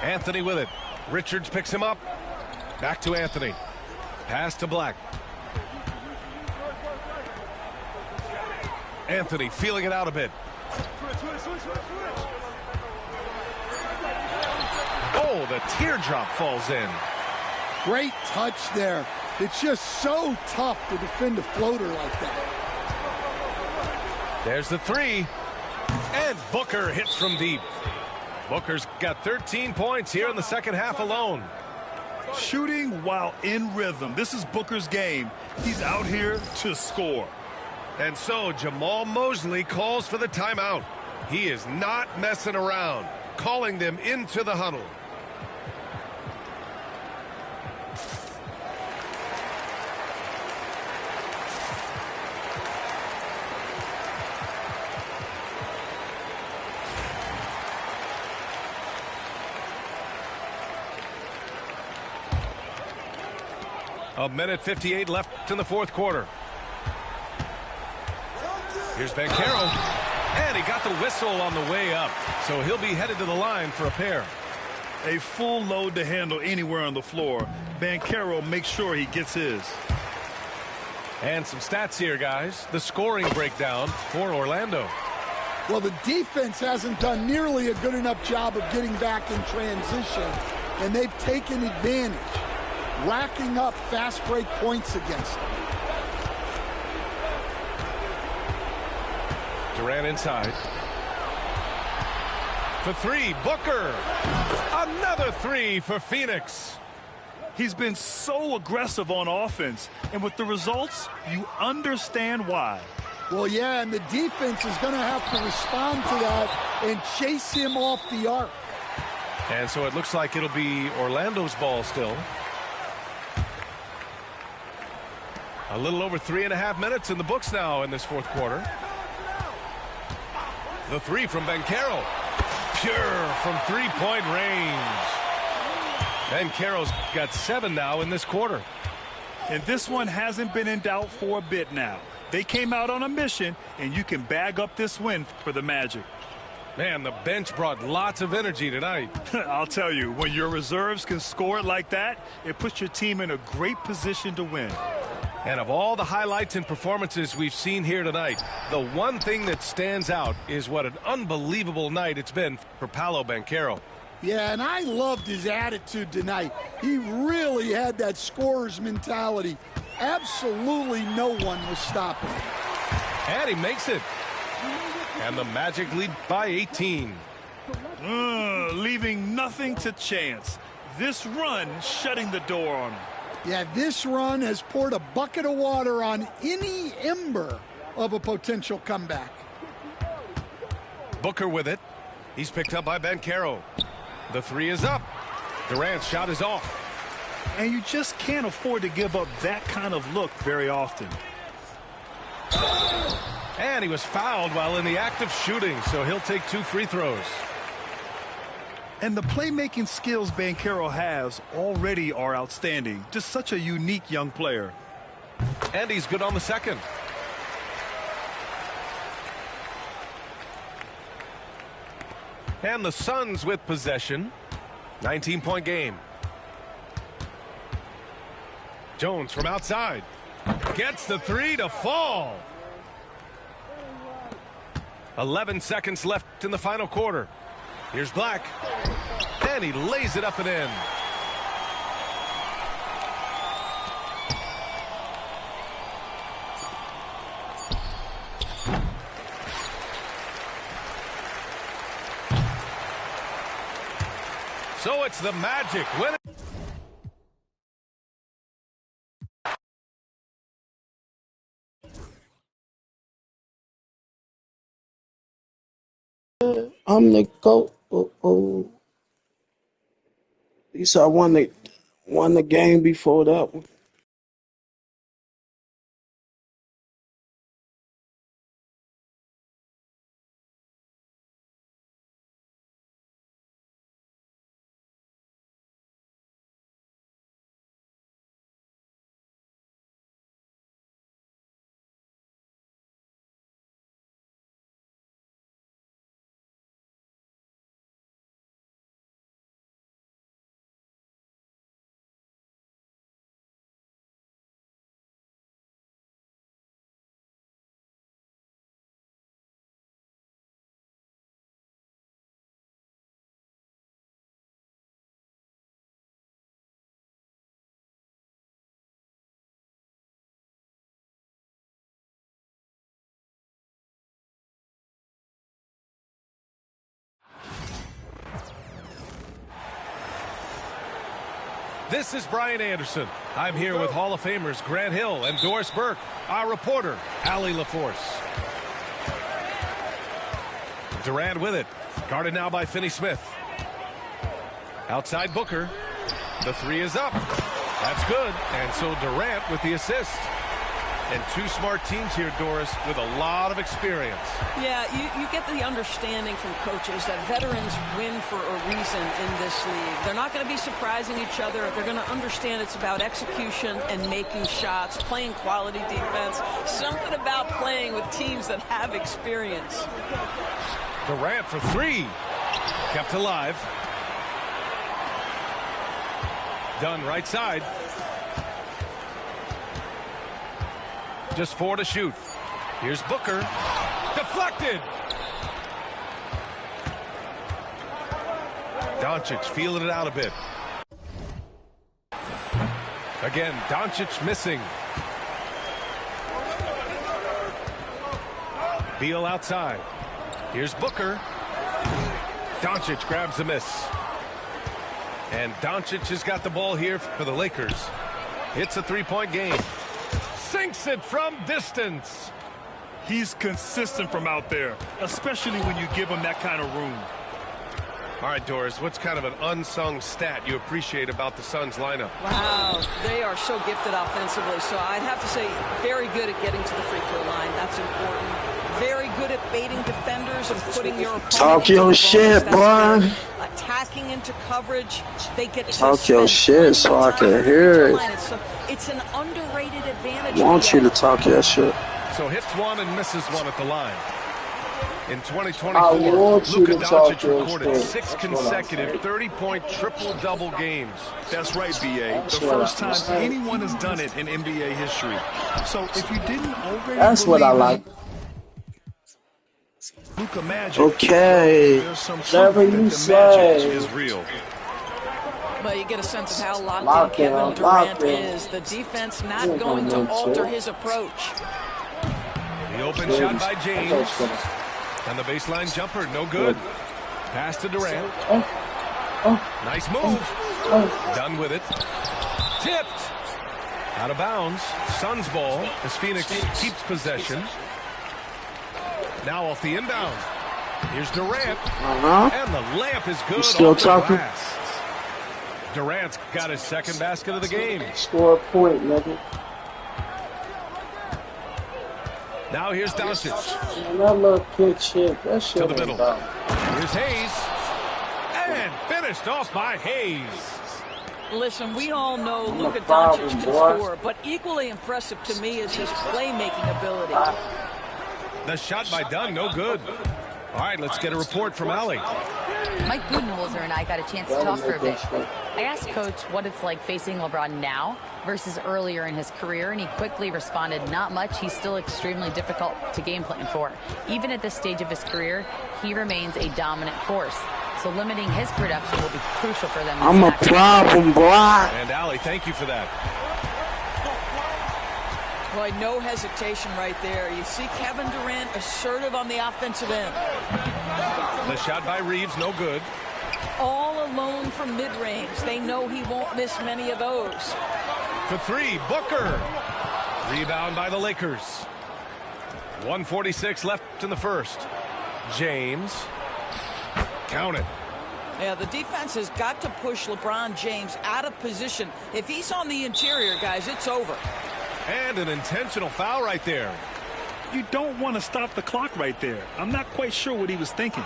Anthony with it. Richards picks him up. Back to Anthony. Pass to Black. Anthony feeling it out a bit. Oh, the teardrop falls in. Great touch there. It's just so tough to defend a floater like that. There's the three. And Booker hits from deep. Booker's got 13 points here in the second half alone. Shooting while in rhythm. This is Booker's game. He's out here to score. And so Jamal Mosley calls for the timeout. He is not messing around, calling them into the huddle. A minute 58 left in the fourth quarter. Here's Banchero. And he got the whistle on the way up. So he'll be headed to the line for a pair. A full load to handle anywhere on the floor. Banchero makes sure he gets his. And some stats here, guys. The scoring breakdown for Orlando. Well, the defense hasn't done nearly a good enough job of getting back in transition, and they've taken advantage, racking up fast break points against them. Durant inside. For three, Booker. Another three for Phoenix. He's been so aggressive on offense, and with the results, you understand why. Well, yeah, and the defense is going to have to respond to that and chase him off the arc. And so it looks like it'll be Orlando's ball still. A little over 3.5 minutes in the books now in this fourth quarter. The three from Banchero. Pure from three-point range. Banchero's got 7 now in this quarter. And this one hasn't been in doubt for a bit now. They came out on a mission, and you can bag up this win for the Magic. Man, the bench brought lots of energy tonight. I'll tell you, when your reserves can score it like that, it puts your team in a great position to win. And of all the highlights and performances we've seen here tonight, the one thing that stands out is what an unbelievable night it's been for Paolo Banchero. Yeah, and I loved his attitude tonight. He really had that scorer's mentality. Absolutely no one was stopping him. And he makes it. And the Magic lead by 18. Leaving nothing to chance. This run shutting the door on him. Yeah, this run has poured a bucket of water on any ember of a potential comeback. Booker with it. He's picked up by Banchero. The three is up. Durant's shot is off. And you just can't afford to give up that kind of look very often. And he was fouled while in the act of shooting, so he'll take 2 free throws. And the playmaking skills Banchero has already are outstanding. Just such a unique young player. And he's good on the second. And the Suns with possession. 19-point game. Jones from outside. Gets the three to fall. 11 seconds left in the final quarter. Here's Black. And he lays it up and in. So it's the Magic winning. I'm the GOAT. At least I won the game before that one. This is Brian Anderson. I'm here with Hall of Famers Grant Hill and Doris Burke, our reporter, Allie LaForce. Durant with it. Guarded now by Finney-Smith. Outside Booker. The three is up. That's good. And so Durant with the assist. And two smart teams here, Doris, with a lot of experience. Yeah, you get the understanding from coaches that veterans win for a reason in this league. They're not going to be surprising each other. They're going to understand it's about execution and making shots, playing quality defense. Something about playing with teams that have experience. Durant for three. Kept alive. Dunn right side. Just 4 to shoot. Here's Booker. Deflected. Doncic feeling it out a bit. Again, Doncic missing. Beal outside. Here's Booker. Doncic grabs the miss. And Doncic has got the ball here for the Lakers. It's a three-point game. Sinks it from distance. He's consistent from out there, especially when you give him that kind of room. All right, Doris, what's kind of an unsung stat you appreciate about the Suns lineup? Wow, they are so gifted offensively. So I'd have to say very good at getting to the free throw line. That's important. Very good at baiting defenders and putting your opponent Talk your shit, boy. Attacking into coverage. They get to talk your shit so I can hear it. It's an underrated advantage. I want you to talk your shit. So hits one and misses one at the line. In 2024, Luka Doncic recorded 6 consecutive 30-point triple-double games. That's right, B.A. The first time anyone has done it in NBA history. So if you didn't already That's what I like. Luka Magic, okay, whatever you say. Is real. Well, you get a sense of how locked in Kevin Durant is. The defense not going to alter his approach. The open shot by James. And the baseline jumper, no good. Pass to Durant. Nice move. Done with it. Tipped. Out of bounds. Suns ball as Phoenix keeps possession. Now off the inbound. Here's Durant. And the layup is good. Still talking. Durant's got his second basket of the game. Score a point, nigga. Now here's Doncic. That little kid shit. That shit to the middle. Here's Hayes. And finished off by Hayes. Listen, we all know Luka Doncic can score, but equally impressive to me is his playmaking ability. The shot by Dunn, no good. All right, let's get a report from Allie. Mike Budenholzer and I got a chance to talk for a bit. I asked Coach what it's like facing LeBron now versus earlier in his career, and he quickly responded, not much. He's still extremely difficult to game plan for. Even at this stage of his career, he remains a dominant force. So limiting his production will be crucial for them. I'm a problem, boy. And Allie, thank you for that. Boy, no hesitation right there. You see Kevin Durant assertive on the offensive end. The shot by Reeves, no good. All alone from mid-range. They know he won't miss many of those. For three, Booker. Rebound by the Lakers. 1:46 left in the first. James. Count it. Yeah, the defense has got to push LeBron James out of position. If he's on the interior, guys, it's over. And an intentional foul right there. You don't want to stop the clock right there. I'm not quite sure what he was thinking.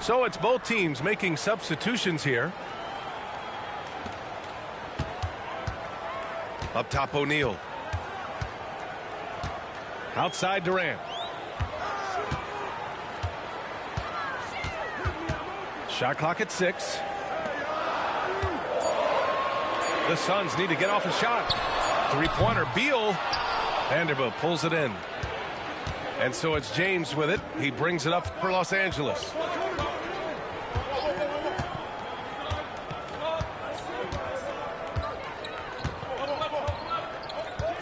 So it's both teams making substitutions here. Up top, O'Neal. Outside, Durant. Shot clock at 6. The Suns need to get off a shot. Three-pointer, Beal. Vanderbilt pulls it in. And so it's James with it. He brings it up for Los Angeles.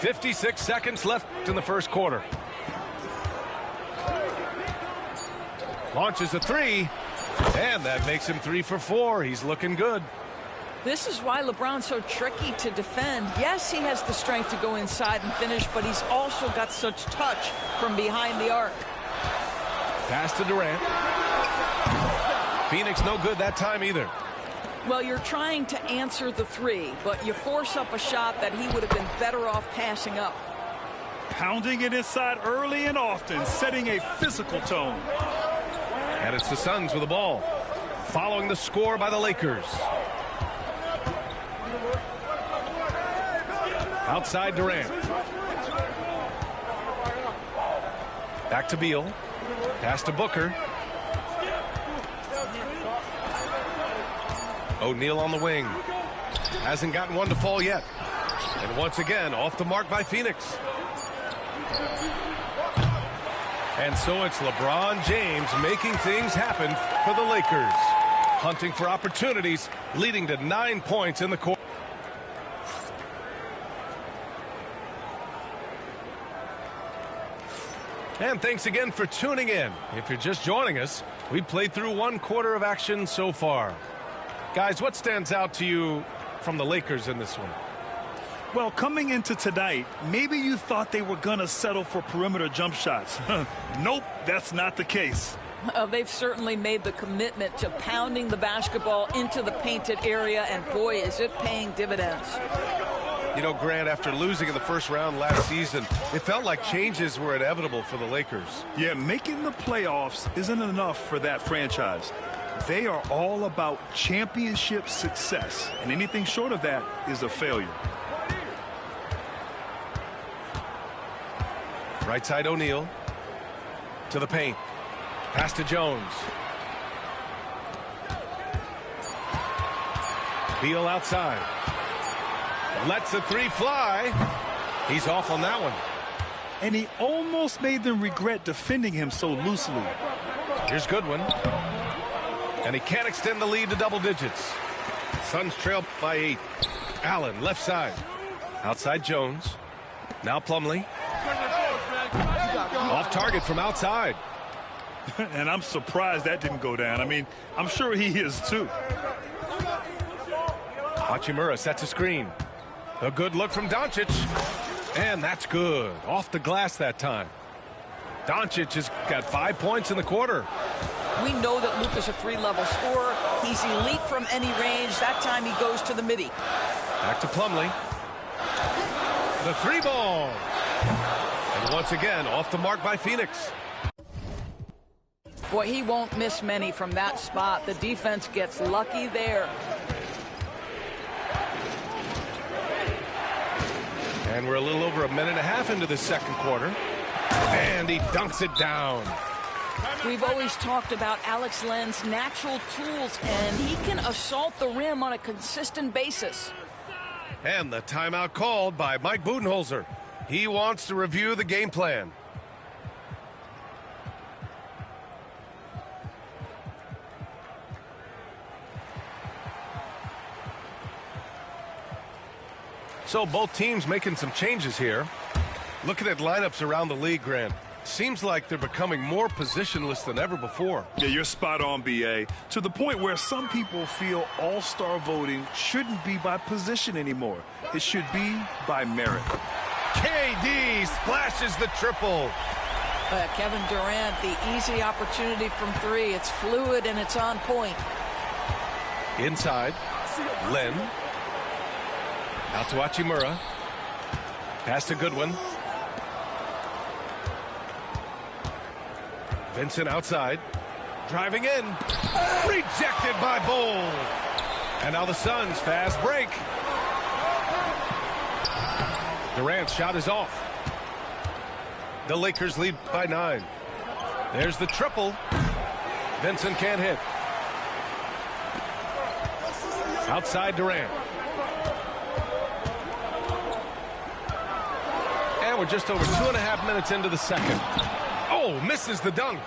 .56 seconds left in the first quarter. Launches a three. And that makes him 3 for 4. He's looking good. This is why LeBron's so tricky to defend. Yes, he has the strength to go inside and finish, but he's also got such touch from behind the arc. Pass to Durant. Phoenix no good that time either. Well, you're trying to answer the three, but you force up a shot that he would have been better off passing up. Pounding it inside early and often, setting a physical tone. And it's the Suns with the ball, following the score by the Lakers. Outside Durant. Back to Beal. Pass to Booker. O'Neal on the wing. Hasn't gotten one to fall yet. And once again, off the mark by Phoenix. And so it's LeBron James making things happen for the Lakers. hunting for opportunities, leading to 9 points in the quarter. And thanks again for tuning in. If you're just joining us, we played through 1 quarter of action so far. Guys, what stands out to you from the Lakers in this one? Well, coming into tonight, maybe you thought they were going to settle for perimeter jump shots. Nope, that's not the case. They've certainly made the commitment to pounding the basketball into the painted area, and boy, is it paying dividends. You know, Grant, after losing in the first round last season, it felt like changes were inevitable for the Lakers. Yeah, making the playoffs isn't enough for that franchise. They are all about championship success, and anything short of that is a failure. Right side O'Neal to the paint. Pass to Jones. Beal outside. Lets the 3 fly. He's off on that one. And he almost made them regret defending him so loosely. Here's Goodwin. And he can't extend the lead to double digits. Suns trail by 8. Allen left side. Outside Jones. Now Plumlee. Off target from outside. And I'm surprised that didn't go down. I mean, I'm sure he is too. Hachimura sets a screen. A good look from Doncic. And that's good. Off the glass that time. Doncic has got 5 points in the quarter. We know that Luke is a 3-level scorer. He's elite from any range. That time he goes to the midi. Back to Plumlee. The 3 ball. And once again, off the mark by Phoenix. Boy, he won't miss many from that spot. The defense gets lucky there. And we're a little over a minute and a half into the second quarter. And he dunks it down. We've always talked about Alex Len's natural tools, and he can assault the rim on a consistent basis. And the timeout called by Mike Budenholzer. He wants to review the game plan. So both teams making some changes here. Looking at lineups around the league, Grant, seems like they're becoming more positionless than ever before. Yeah, you're spot on, B.A. To the point where some people feel all-star voting shouldn't be by position anymore. It should be by merit. KD splashes the triple. Kevin Durant, the easy opportunity from 3. It's fluid and it's on point. Inside, Len. Out to Hachimura. Pass to Goodwin. Vincent outside. Driving in. Rejected by Bol. And now the Suns fast break. Durant's shot is off. The Lakers lead by 9. There's the triple. Vincent can't hit. Outside Durant. And we're just over 2.5 minutes into the second. Oh, misses the dunk.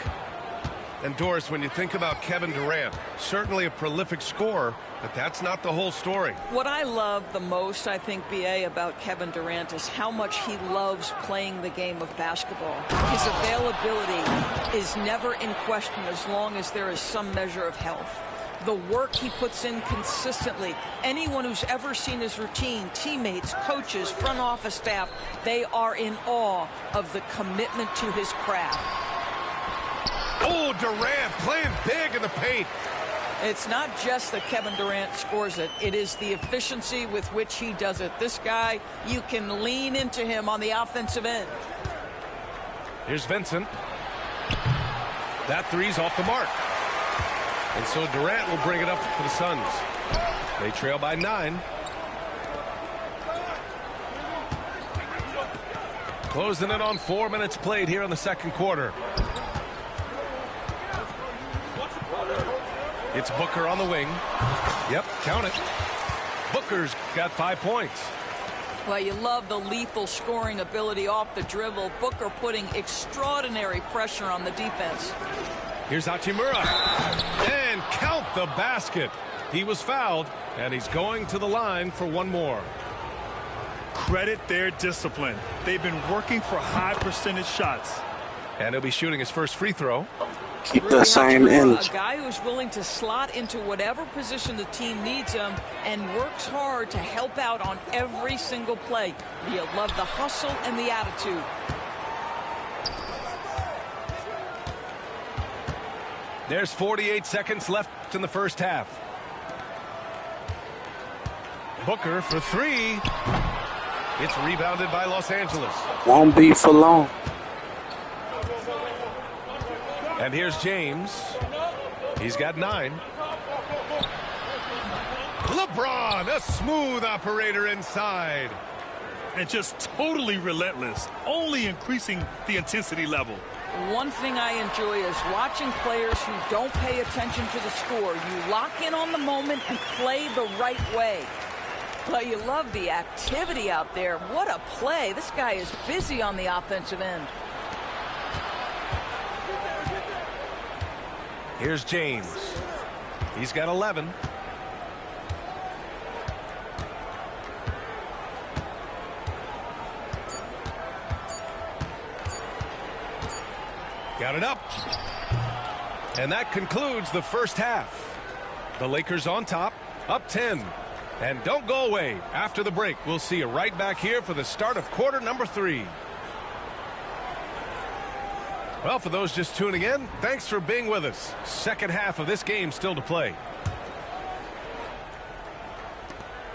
And Doris, when you think about Kevin Durant, certainly a prolific scorer, but that's not the whole story. What I love the most, I think, B.A., about Kevin Durant is how much he loves playing the game of basketball. His availability is never in question as long as there is some measure of health. The work he puts in consistently. Anyone who's ever seen his routine, teammates, coaches, front office staff, they are in awe of the commitment to his craft. Oh, Durant playing big in the paint. It's not just that Kevin Durant scores it. It is the efficiency with which he does it. This guy, you can lean into him on the offensive end. Here's Vincent. That 3's off the mark. And so Durant will bring it up for the Suns. They trail by 9. Closing it on 4 minutes played here in the second quarter. It's Booker on the wing. Yep, count it. Booker's got 5 points. Well, you love the lethal scoring ability off the dribble. Booker putting extraordinary pressure on the defense. Here's Hachimura. And count the basket. He was fouled, and he's going to the line for one more. Credit their discipline. They've been working for high percentage shots. And he'll be shooting his first free throw. Keep the same energy. A guy who's willing to slot into whatever position the team needs him and works hard to help out on every single play. You love the hustle and the attitude. There's 48 seconds left in the first half. Booker for three. It's rebounded by Los Angeles. Won't be for long. And here's James. He's got 9. LeBron, a smooth operator inside. And just totally relentless, only increasing the intensity level. One thing I enjoy is watching players who don't pay attention to the score. You lock in on the moment and play the right way. But you love the activity out there. What a play. This guy is busy on the offensive end. Here's James. He's got 11. Got it up. And that concludes the first half. The Lakers on top, up 10. And don't go away. After the break, we'll see you right back here for the start of quarter number 3. Well, for those just tuning in, thanks for being with us. Second half of this game still to play.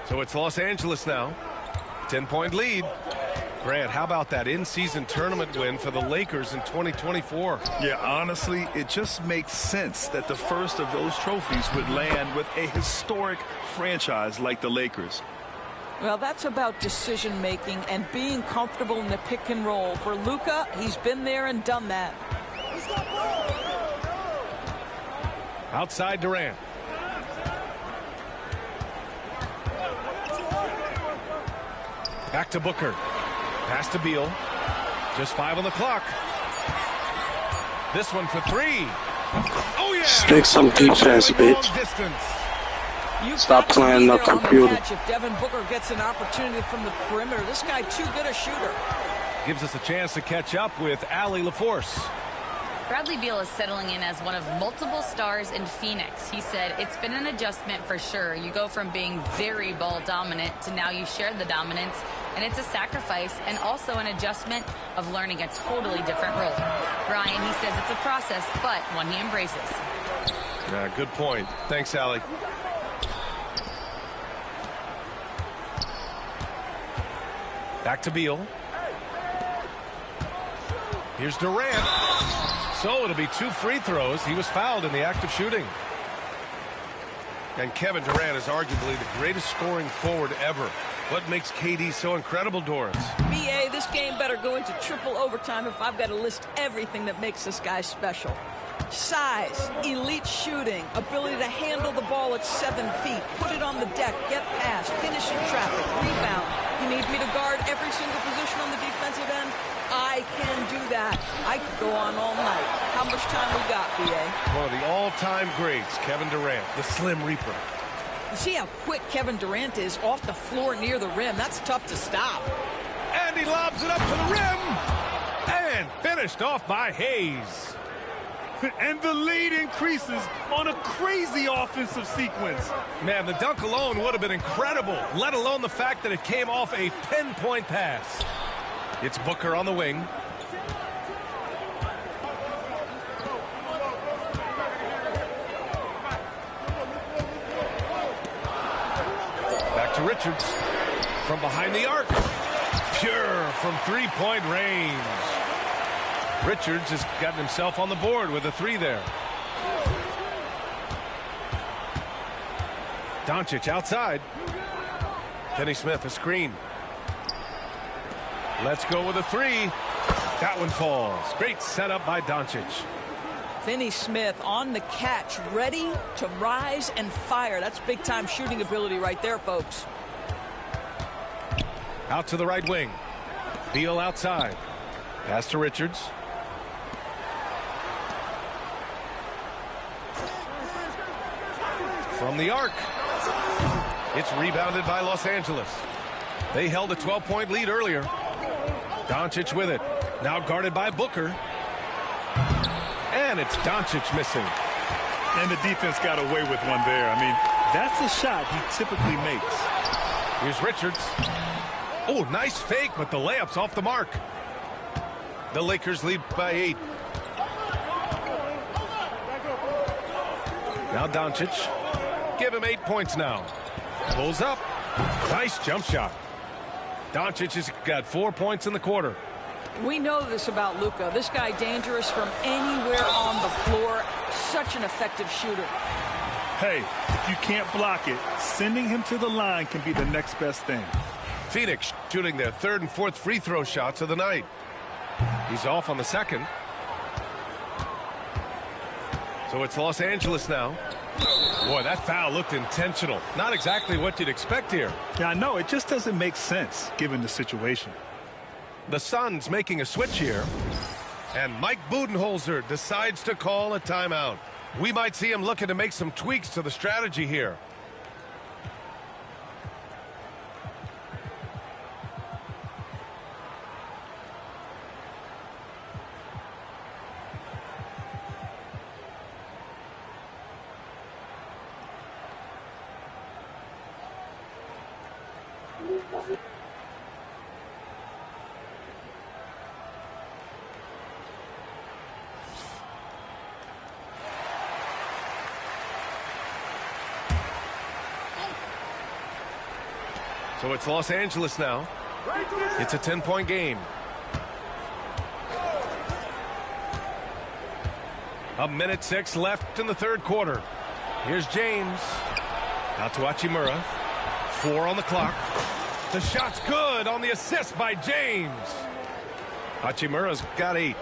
So it's Los Angeles now. 10-point lead. Grant, how about that in-season tournament win for the Lakers in 2024? Yeah, honestly, it just makes sense that the first of those trophies would land with a historic franchise like the Lakers. Well, that's about decision-making and being comfortable in the pick and roll. For Luka, he's been there and done that. Outside Durant. Back to Booker. Pass to Beal. Just 5 on the clock. This one for 3. Oh, yeah! Stick some defense, bitch. Stop playing the computer. If Devin Booker gets an opportunity from the perimeter, this guy too good a shooter. Gives us a chance to catch up with Allie LaForce. Bradley Beal is settling in as one of multiple stars in Phoenix. He said it's been an adjustment for sure. You go from being very ball dominant to now you share the dominance, and it's a sacrifice and also an adjustment of learning a totally different role. Brian, he says it's a process, but one he embraces. Yeah, good point. Thanks, Allie. Back to Beal. Here's Durant. So it'll be 2 free throws. He was fouled in the act of shooting. And Kevin Durant is arguably the greatest scoring forward ever. What makes KD so incredible, Doris? BA, this game better go into triple overtime if I've got to list everything that makes this guy special. Size, elite shooting, ability to handle the ball at 7 feet, put it on the deck, get past, finish in traffic, rebound. You need me to guard every single position on the defensive end? I can do that. I could go on all night. How much time we got, BA? One of the all-time greats, Kevin Durant, the Slim Reaper. You see how quick Kevin Durant is off the floor near the rim. That's tough to stop. And he lobs it up to the rim. And finished off by Hayes. And the lead increases on a crazy offensive sequence. Man, the dunk alone would have been incredible, let alone the fact that it came off a pinpoint pass. It's Booker on the wing. Back to Richards. From behind the arc. Pure from 3-point range. Richards has gotten himself on the board with a 3 there. Doncic outside. Kenny Smith, a screen. Let's go with a 3. That one falls. Great setup by Doncic. Finney Smith on the catch, ready to rise and fire. That's big-time shooting ability right there, folks. Out to the right wing. Beal outside. Pass to Richards. from the arc. It's rebounded by Los Angeles. They held a 12-point lead earlier. Doncic with it. Now guarded by Booker. And it's Doncic missing. And the defense got away with one there. I mean, that's a shot he typically makes. Here's Richards. Oh, nice fake, but the layup's off the mark. The Lakers lead by 8. Now Doncic. Give him 8 points now. Pulls up. Nice jump shot. Doncic has got 4 points in the quarter. We know this about Luka. This guy dangerous from anywhere on the floor. Such an effective shooter. Hey, if you can't block it, sending him to the line can be the next best thing. Phoenix shooting their 3rd and 4th free throw shots of the night. He's off on the 2nd. So it's Los Angeles now. Boy, that foul looked intentional. Not exactly what you'd expect here. Yeah, I know. It just doesn't make sense given the situation. The Suns making a switch here. And Mike Budenholzer decides to call a timeout. We might see him looking to make some tweaks to the strategy here. So it's Los Angeles now. It's a 10-point game. A minute 6 left in the 3rd quarter. Here's James. Out to Hachimura. 4 on the clock. The shot's good on the assist by James. Hachimura's got 8.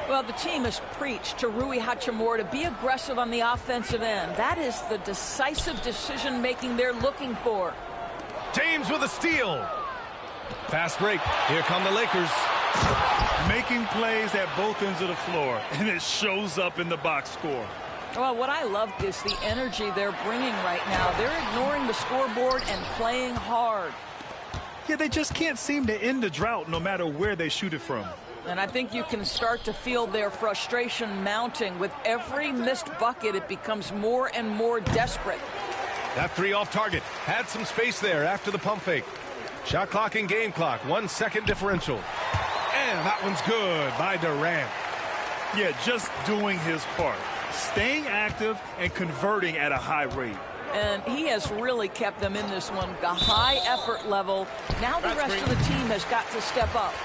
Well, the team has preached to Rui Hachimura to be aggressive on the offensive end. That is the decisive decision-making they're looking for. James with a steal. Fast break. Here come the Lakers. Making plays at both ends of the floor, and it shows up in the box score. Well, what I love is the energy they're bringing right now. They're ignoring the scoreboard and playing hard. Yeah, they just can't seem to end the drought no matter where they shoot it from. And I think you can start to feel their frustration mounting. With every missed bucket, it becomes more and more desperate. That 3 off target. Had some space there after the pump fake. Shot clock and game clock. 1 second differential. And that one's good by Durant. Yeah, just doing his part. Staying active and converting at a high rate. And he has really kept them in this one. The high effort level. Now the rest of the team has got to step up.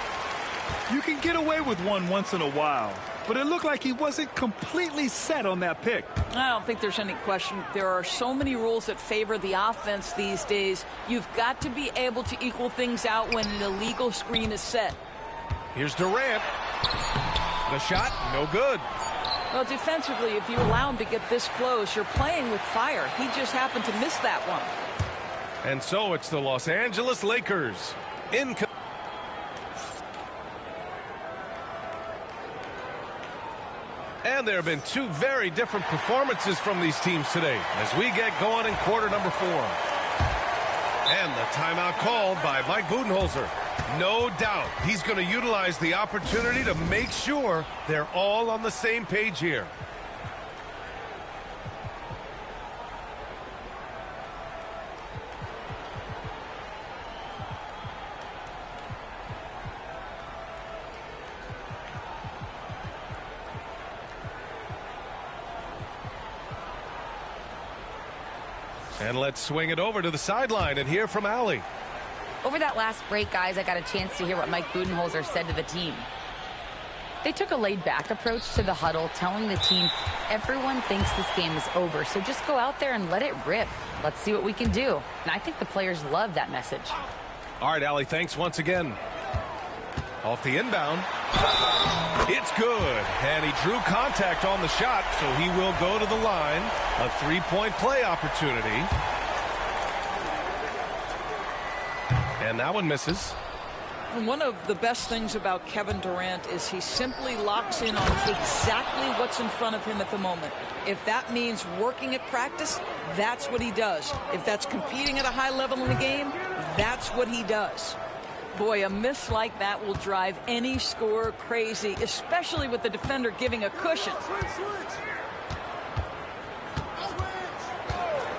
You can get away with one once in a while, but it looked like he wasn't completely set on that pick. I don't think there's any question. There are so many rules that favor the offense these days. You've got to be able to equal things out when an illegal screen is set. Here's Durant. The shot, no good. Well, defensively, if you allow him to get this close, you're playing with fire. He just happened to miss that one. And so it's the Los Angeles Lakers in. And there have been 2 very different performances from these teams today as we get going in quarter number 4. And the timeout called by Mike Budenholzer. No doubt he's going to utilize the opportunity to make sure they're all on the same page here. And let's swing it over to the sideline and hear from Allie. Over that last break, guys, I got a chance to hear what Mike Budenholzer said to the team. They took a laid-back approach to the huddle, telling the team everyone thinks this game is over, so just go out there and let it rip. Let's see what we can do. And I think the players love that message. All right, Allie, thanks once again. Off the inbound. It's good. And he drew contact on the shot, so he will go to the line. A 3-point play opportunity. And that one misses. And one of the best things about Kevin Durant is he simply locks in on exactly what's in front of him at the moment. If that means working at practice, that's what he does. If that's competing at a high level in the game, that's what he does. Boy, a miss like that will drive any scorer crazy, especially with the defender giving a cushion.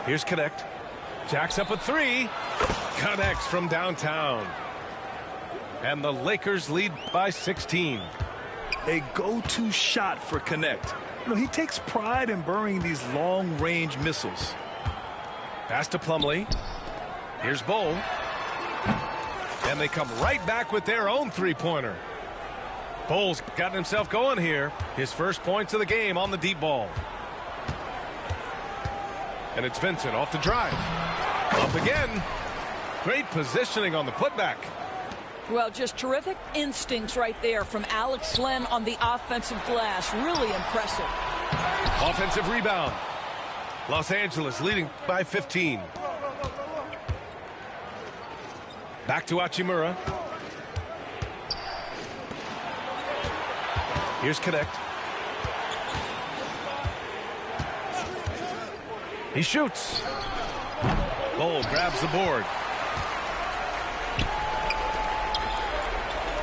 Here's Connect. Jacks up a three. Connects from downtown. And the Lakers lead by 16. A go-to shot for Connect. You know, he takes pride in burying these long-range missiles. Pass to Plumlee. Here's Bol. And they come right back with their own three-pointer. Bol's gotten himself going here. His first points of the game on the deep ball. And it's Vincent off the drive. Up again. Great positioning on the putback. Well, just terrific instincts right there from Alex Len on the offensive glass. Really impressive. Offensive rebound. Los Angeles leading by 15. Back to Hachimura. Here's Connect. He shoots. Bol grabs the board.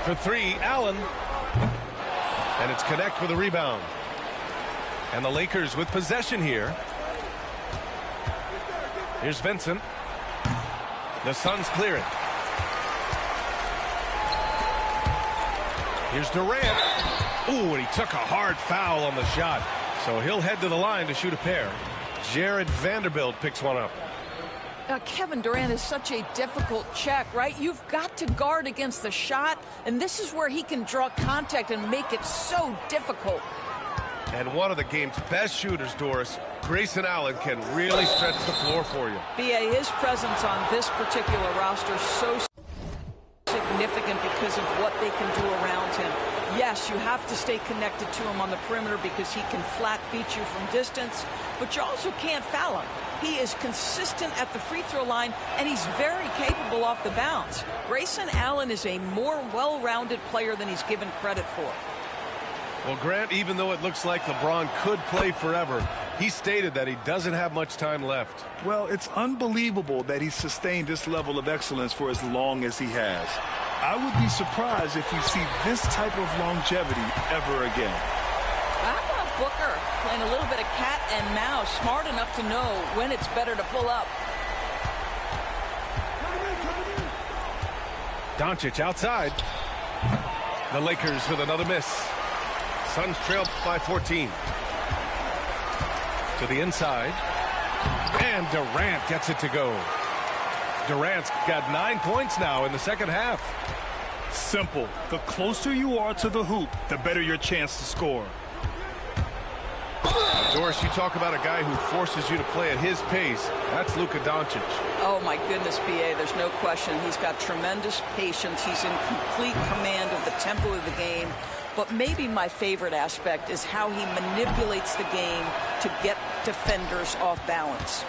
For three, Allen. And it's Connect with a rebound. And the Lakers with possession here. Here's Vincent. The Suns clear it. Here's Durant. Ooh, and he took a hard foul on the shot. So he'll head to the line to shoot a pair. Jared Vanderbilt picks one up. Kevin Durant is such a difficult check, right? You've got to guard against the shot, and this is where he can draw contact and make it so difficult. And one of the game's best shooters, Doris, Grayson Allen, can really stretch the floor for you. B.A., his presence on this particular roster is so significant because of what they can do around him. Yes, you have to stay connected to him on the perimeter because he can flat beat you from distance, but you also can't foul him. He is consistent at the free throw line, and he's very capable off the bounce. Grayson Allen is a more well-rounded player than he's given credit for. Well, Grant, even though it looks like LeBron could play forever, he stated that he doesn't have much time left. Well, it's unbelievable that he's sustained this level of excellence for as long as he has. I would be surprised if we see this type of longevity ever again. How about Booker playing a little bit of cat and mouse, smart enough to know when it's better to pull up. Doncic outside. The Lakers with another miss. Suns trail by 14. To the inside. And Durant gets it to go. Durant's got 9 points now in the second half. Simple. The closer you are to the hoop, the better your chance to score. Doris, you talk about a guy who forces you to play at his pace. That's Luka Doncic. Oh, my goodness, B.A., there's no question. He's got tremendous patience. He's in complete command of the tempo of the game. But maybe my favorite aspect is how he manipulates the game to get defenders off balance.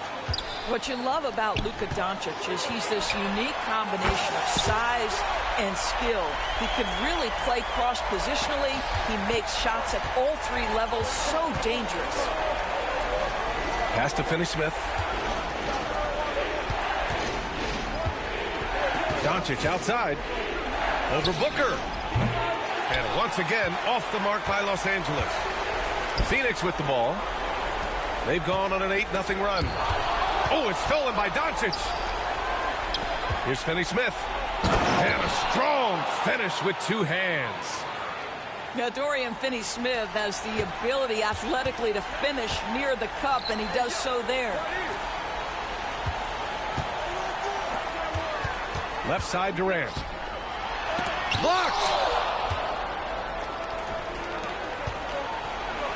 What you love about Luka Doncic is he's this unique combination of size and skill. He can really play cross-positionally. He makes shots at all three levels. So dangerous. Pass to Finney-Smith. Doncic outside. Over Booker. And once again, off the mark by Los Angeles. Phoenix with the ball. They've gone on an 8-0 run. Oh, it's stolen by Doncic. Here's Finney-Smith. And a strong finish with two hands. Now, Dorian Finney-Smith has the ability athletically to finish near the cup, and he does so there. Left side, Durant. Blocked!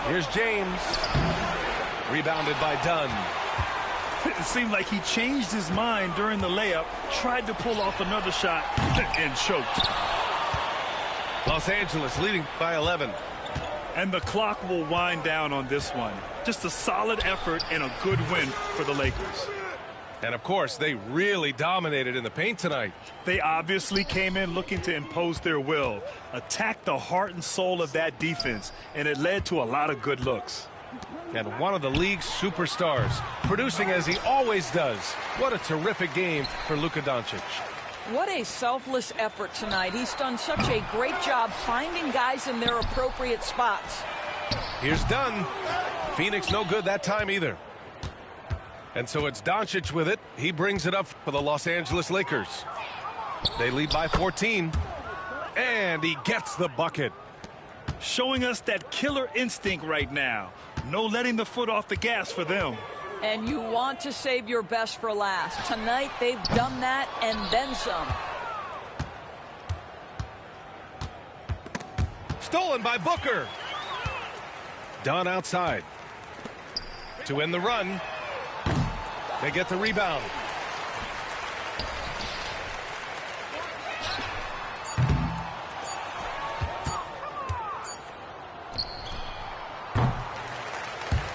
Here's James. Rebounded by Dunn. It seemed like he changed his mind during the layup, tried to pull off another shot, and choked. Los Angeles leading by 11. And the clock will wind down on this one. Just a solid effort and a good win for the Lakers. And, of course, they really dominated in the paint tonight. They obviously came in looking to impose their will, attack the heart and soul of that defense, and it led to a lot of good looks. And one of the league's superstars, producing as he always does. What a terrific game for Luka Doncic. What a selfless effort tonight. He's done such a great job finding guys in their appropriate spots. Here's Dunn. Phoenix no good that time either. And so it's Doncic with it. He brings it up for the Los Angeles Lakers. They lead by 14. And he gets the bucket. Showing us that killer instinct right now. No letting the foot off the gas for them. And you want to save your best for last. Tonight they've done that and then some. Stolen by Booker. Dunn outside. To end the run. They get the rebound.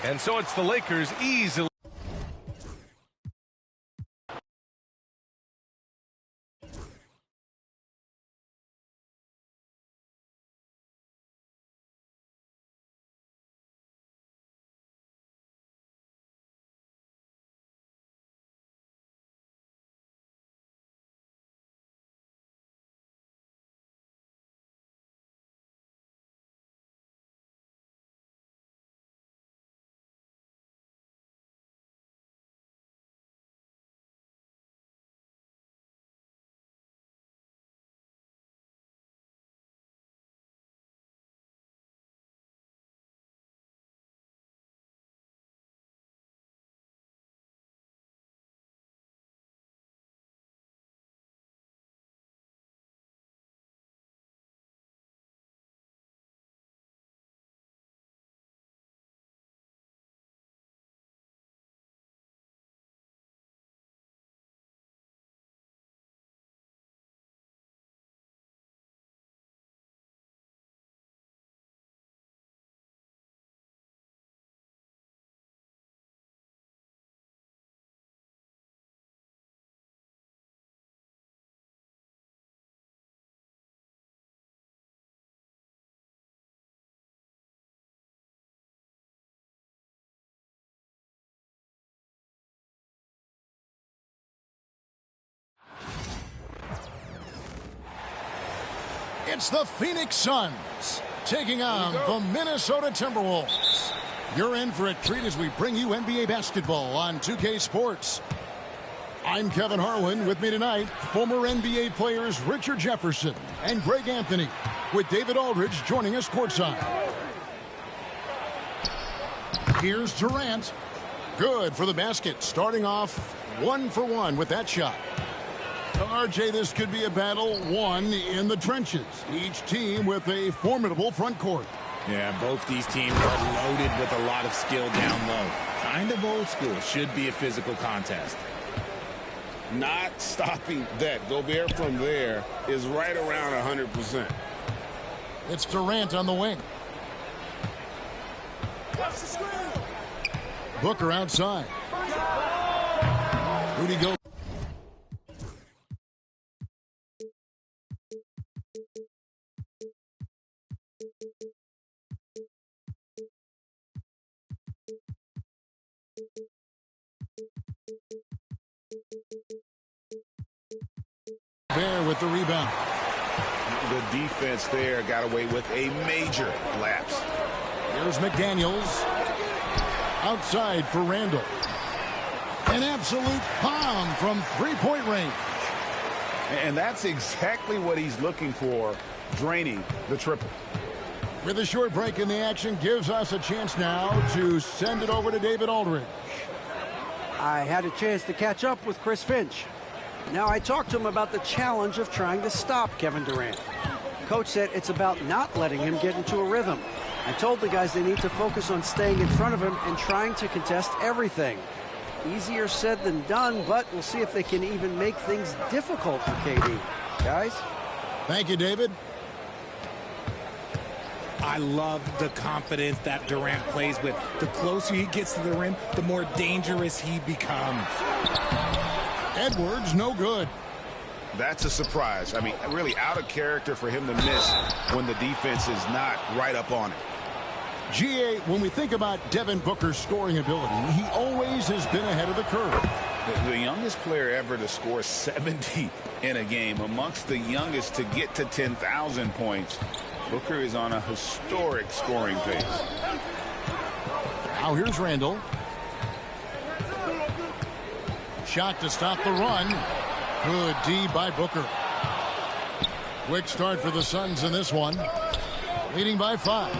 And so it's the Lakers easily. It's the Phoenix Suns taking on the Minnesota Timberwolves. You're in for a treat as we bring you NBA basketball on 2K Sports. I'm Kevin Harlan. With me tonight, former NBA players Richard Jefferson and Greg Anthony, with David Aldridge joining us courtside. Here's Durant. Good for the basket, starting off 1-for-1 with that shot. RJ, this could be a battle won in the trenches. Each team with a formidable front court. Yeah, both these teams are loaded with a lot of skill down low. Kind of old school. Should be a physical contest. Not stopping that. Gobert from there is right around 100%. It's Durant on the wing. Booker outside. Rudy Gobert. There with the rebound. The defense there got away with a major lapse. Here's McDaniels. Outside for Randall. An absolute bomb from three-point range. And that's exactly what he's looking for, draining the triple. With a short break in the action, gives us a chance now to send it over to David Aldridge. I had a chance to catch up with Chris Finch. Now, I talked to him about the challenge of trying to stop Kevin Durant. Coach said it's about not letting him get into a rhythm. I told the guys they need to focus on staying in front of him and trying to contest everything. Easier said than done, but we'll see if they can even make things difficult for KD. Guys? Thank you, David. I love the confidence that Durant plays with. The closer he gets to the rim, the more dangerous he becomes. Edwards, no good. That's a surprise. I mean, really out of character for him to miss when the defense is not right up on it. GA, when we think about Devin Booker's scoring ability, he always has been ahead of the curve. The youngest player ever to score 70 in a game, amongst the youngest to get to 10,000 points. Booker is on a historic scoring pace. Now here's Randall. Shot to stop the run. Good D by Booker. Quick start for the Suns in this one. Leading by 5.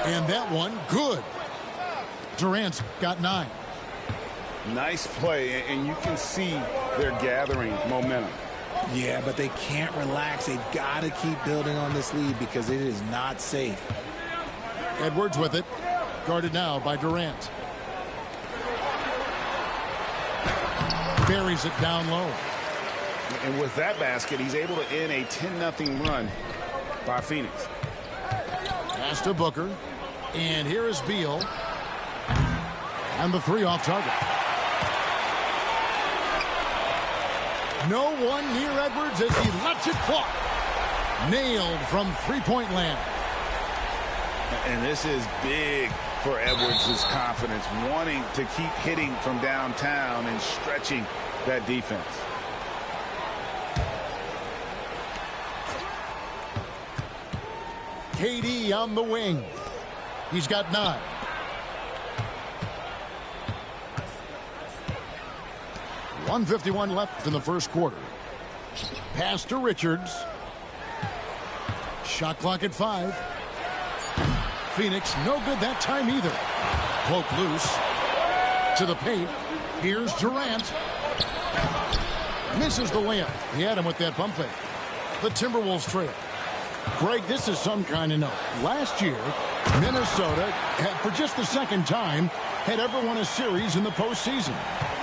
And that one, good. Durant's got 9. Nice play, and you can see they're gathering momentum. Yeah, but they can't relax. They've got to keep building on this lead because it is not safe. Edwards with it. Guarded now by Durant. Buries it down low. And with that basket, he's able to end a 10-0 run by Phoenix. Pass to Booker. And here is Beal. And the 3 off target. No one near Edwards as he lets it fly. Nailed from three-point land. And this is big for Edwards' confidence, wanting to keep hitting from downtown and stretching that defense. KD on the wing. He's got 9. .151 left in the first quarter. Pass to Richards. Shot clock at 5. Phoenix no good that time either. Poke loose. To the paint. Here's Durant. Misses the layup. He had him with that pump fake. The Timberwolves trail. Greg, this is some kind of note. Last year, Minnesota, for just the second time, had ever won a series in the postseason.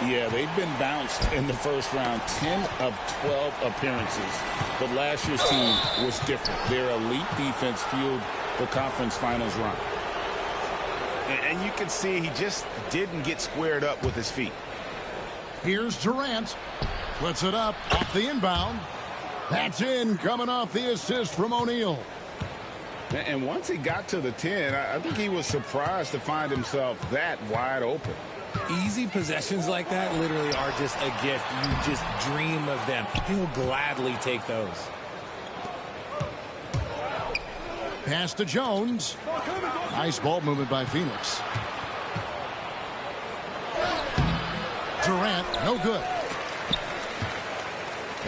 Yeah, they've been bounced in the first round, 10 of 12 appearances. But last year's team was different. Their elite defense fueled the conference finals run. And you can see he just didn't get squared up with his feet. Here's Durant. Puts it up off the inbound. That's in, coming off the assist from O'Neal. And once he got to the 10, I think he was surprised to find himself that wide open. Easy possessions like that literally are just a gift. You just dream of them. He'll gladly take those. Pass to Jones. Nice ball movement by Phoenix. Durant, no good.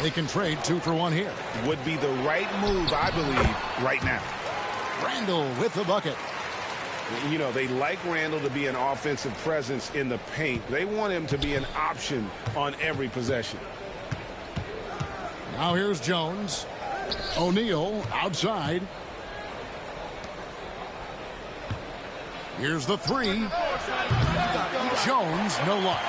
They can trade 2 for 1 here. Would be the right move, I believe, right now. Randall with the bucket. You know, they like Randall to be an offensive presence in the paint. They want him to be an option on every possession. Now here's Jones. O'Neal outside. Here's the 3. Jones, no luck.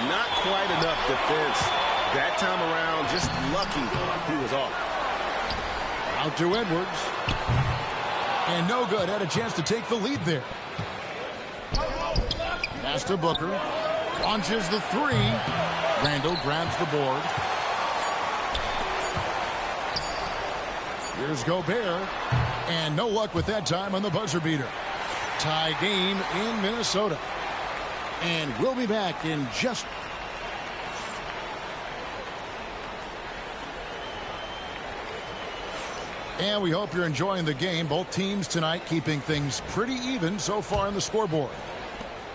Not quite enough defense. That time around, just lucky he was off. Out to Edwards. And no good. Had a chance to take the lead there. Pass to Booker. Launches the 3. Randall grabs the board. Here's Gobert. And no luck with that time on the buzzer beater. Tie game in Minnesota. And we'll be back in just... And we hope you're enjoying the game. Both teams tonight keeping things pretty even so far on the scoreboard.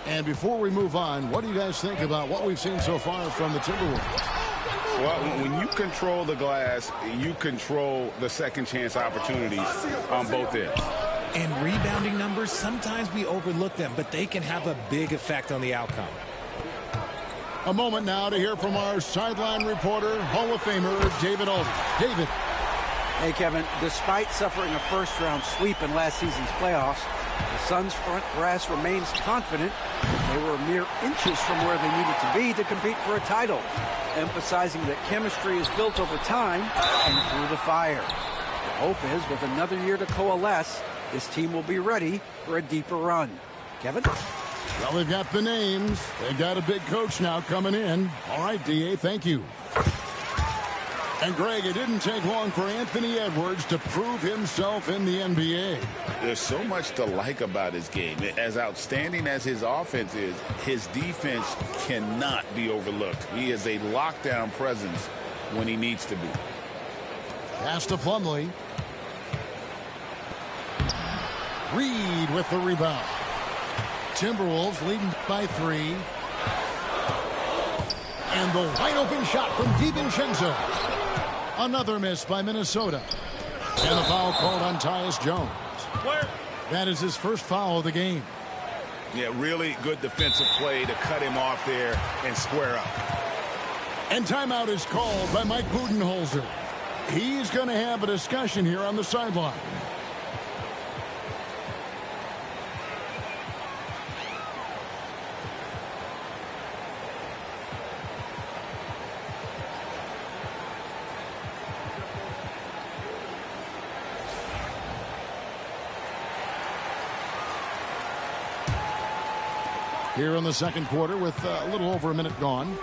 And before we move on, what do you guys think about what we've seen so far from the Timberwolves? Well, when you control the glass, you control the second chance opportunities on both ends. And rebounding numbers, sometimes we overlook them, but they can have a big effect on the outcome. A moment now to hear from our sideline reporter, Hall of Famer David Aldridge. David. Hey, Kevin, despite suffering a first-round sweep in last season's playoffs, the Suns' front brass remains confident they were mere inches from where they needed to be to compete for a title, emphasizing that chemistry is built over time and through the fire. The hope is, with another year to coalesce, this team will be ready for a deeper run. Kevin? Well, they've got the names. They've got a big coach now coming in. All right, D.A., thank you. And, Greg, it didn't take long for Anthony Edwards to prove himself in the NBA. There's so much to like about his game. As outstanding as his offense is, his defense cannot be overlooked. He is a lockdown presence when he needs to be. Pass to Plumlee. Reed with the rebound. Timberwolves leading by 3. And the wide open shot from DiVincenzo. Another miss by Minnesota. And a foul called on Tyus Jones. That is his first foul of the game. Yeah, really good defensive play to cut him off there and square up. And timeout is called by Mike Budenholzer. He's going to have a discussion here on the sideline. Here in the second quarter with a little over a minute gone.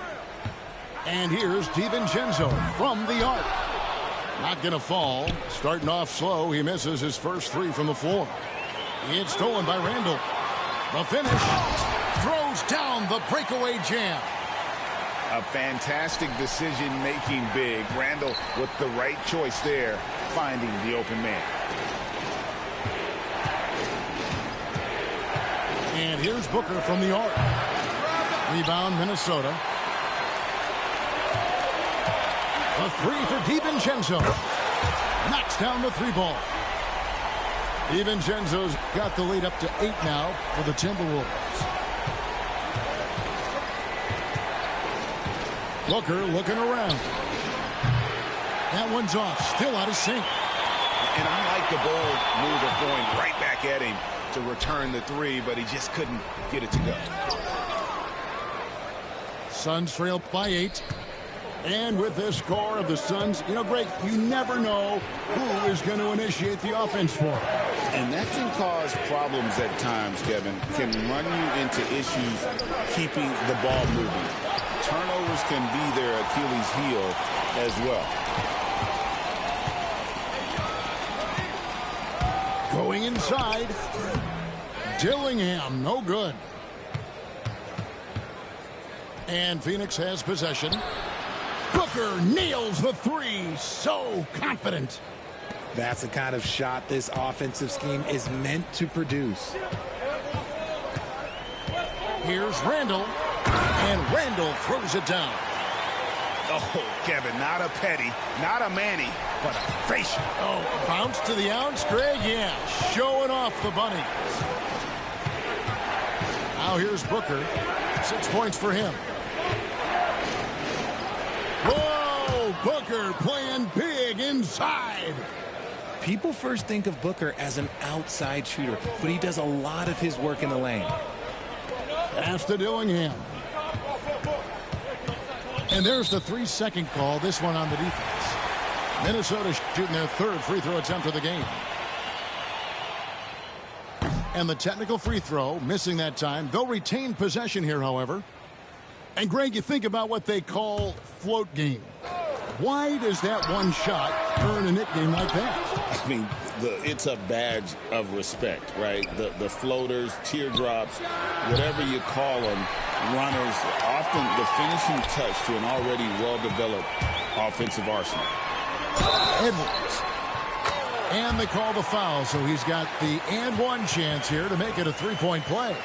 And here's DiVincenzo from the arc. Not going to fall. Starting off slow. He misses his first 3 from the floor. It's stolen by Randall. The finish. Throws down the breakaway jam. A fantastic decision-making big. Randall with the right choice there, finding the open man. And here's Booker from the arc. Rebound, Minnesota. A 3 for DiVincenzo. Knocks down the 3 ball. DiVincenzo's got the lead up to 8 now for the Timberwolves. Booker looking around. That one's off. Still out of sync. And I like the bold move of going right back at him to return the 3, but he just couldn't get it to go. Suns trail by 8. And with this score of the Suns, you know, Greg, you never know who is going to initiate the offense for them. And that can cause problems at times, Kevin. Can run you into issues keeping the ball moving. Turnovers can be their Achilles heel as well. Going inside. Dillingham, no good. And Phoenix has possession. Booker nails the 3. So confident. That's the kind of shot this offensive scheme is meant to produce. Here's Randall. And Randall throws it down. Oh, Kevin, not a Petty, not a Manny, but a facial. Oh, bounce to the ounce, Greg? Yeah, showing off the bunnies. Now here's Booker. 6 points for him. Whoa, Booker playing big inside. People first think of Booker as an outside shooter, but he does a lot of his work in the lane. Pass to Dillingham. And there's the 3-second call, this one on the defense. Minnesota shooting their 3rd free throw attempt of the game. And the technical free throw, missing that time. They'll retain possession here, however. And, Greg, you think about what they call float game. Why does that one shot earn a nickname like that? I mean, it's a badge of respect, right? The floaters, teardrops, whatever you call them, runners, often the finishing touch to an already well-developed offensive arsenal. Edwards. And they call the foul, so he's got the and one chance here to make it a 3-point play.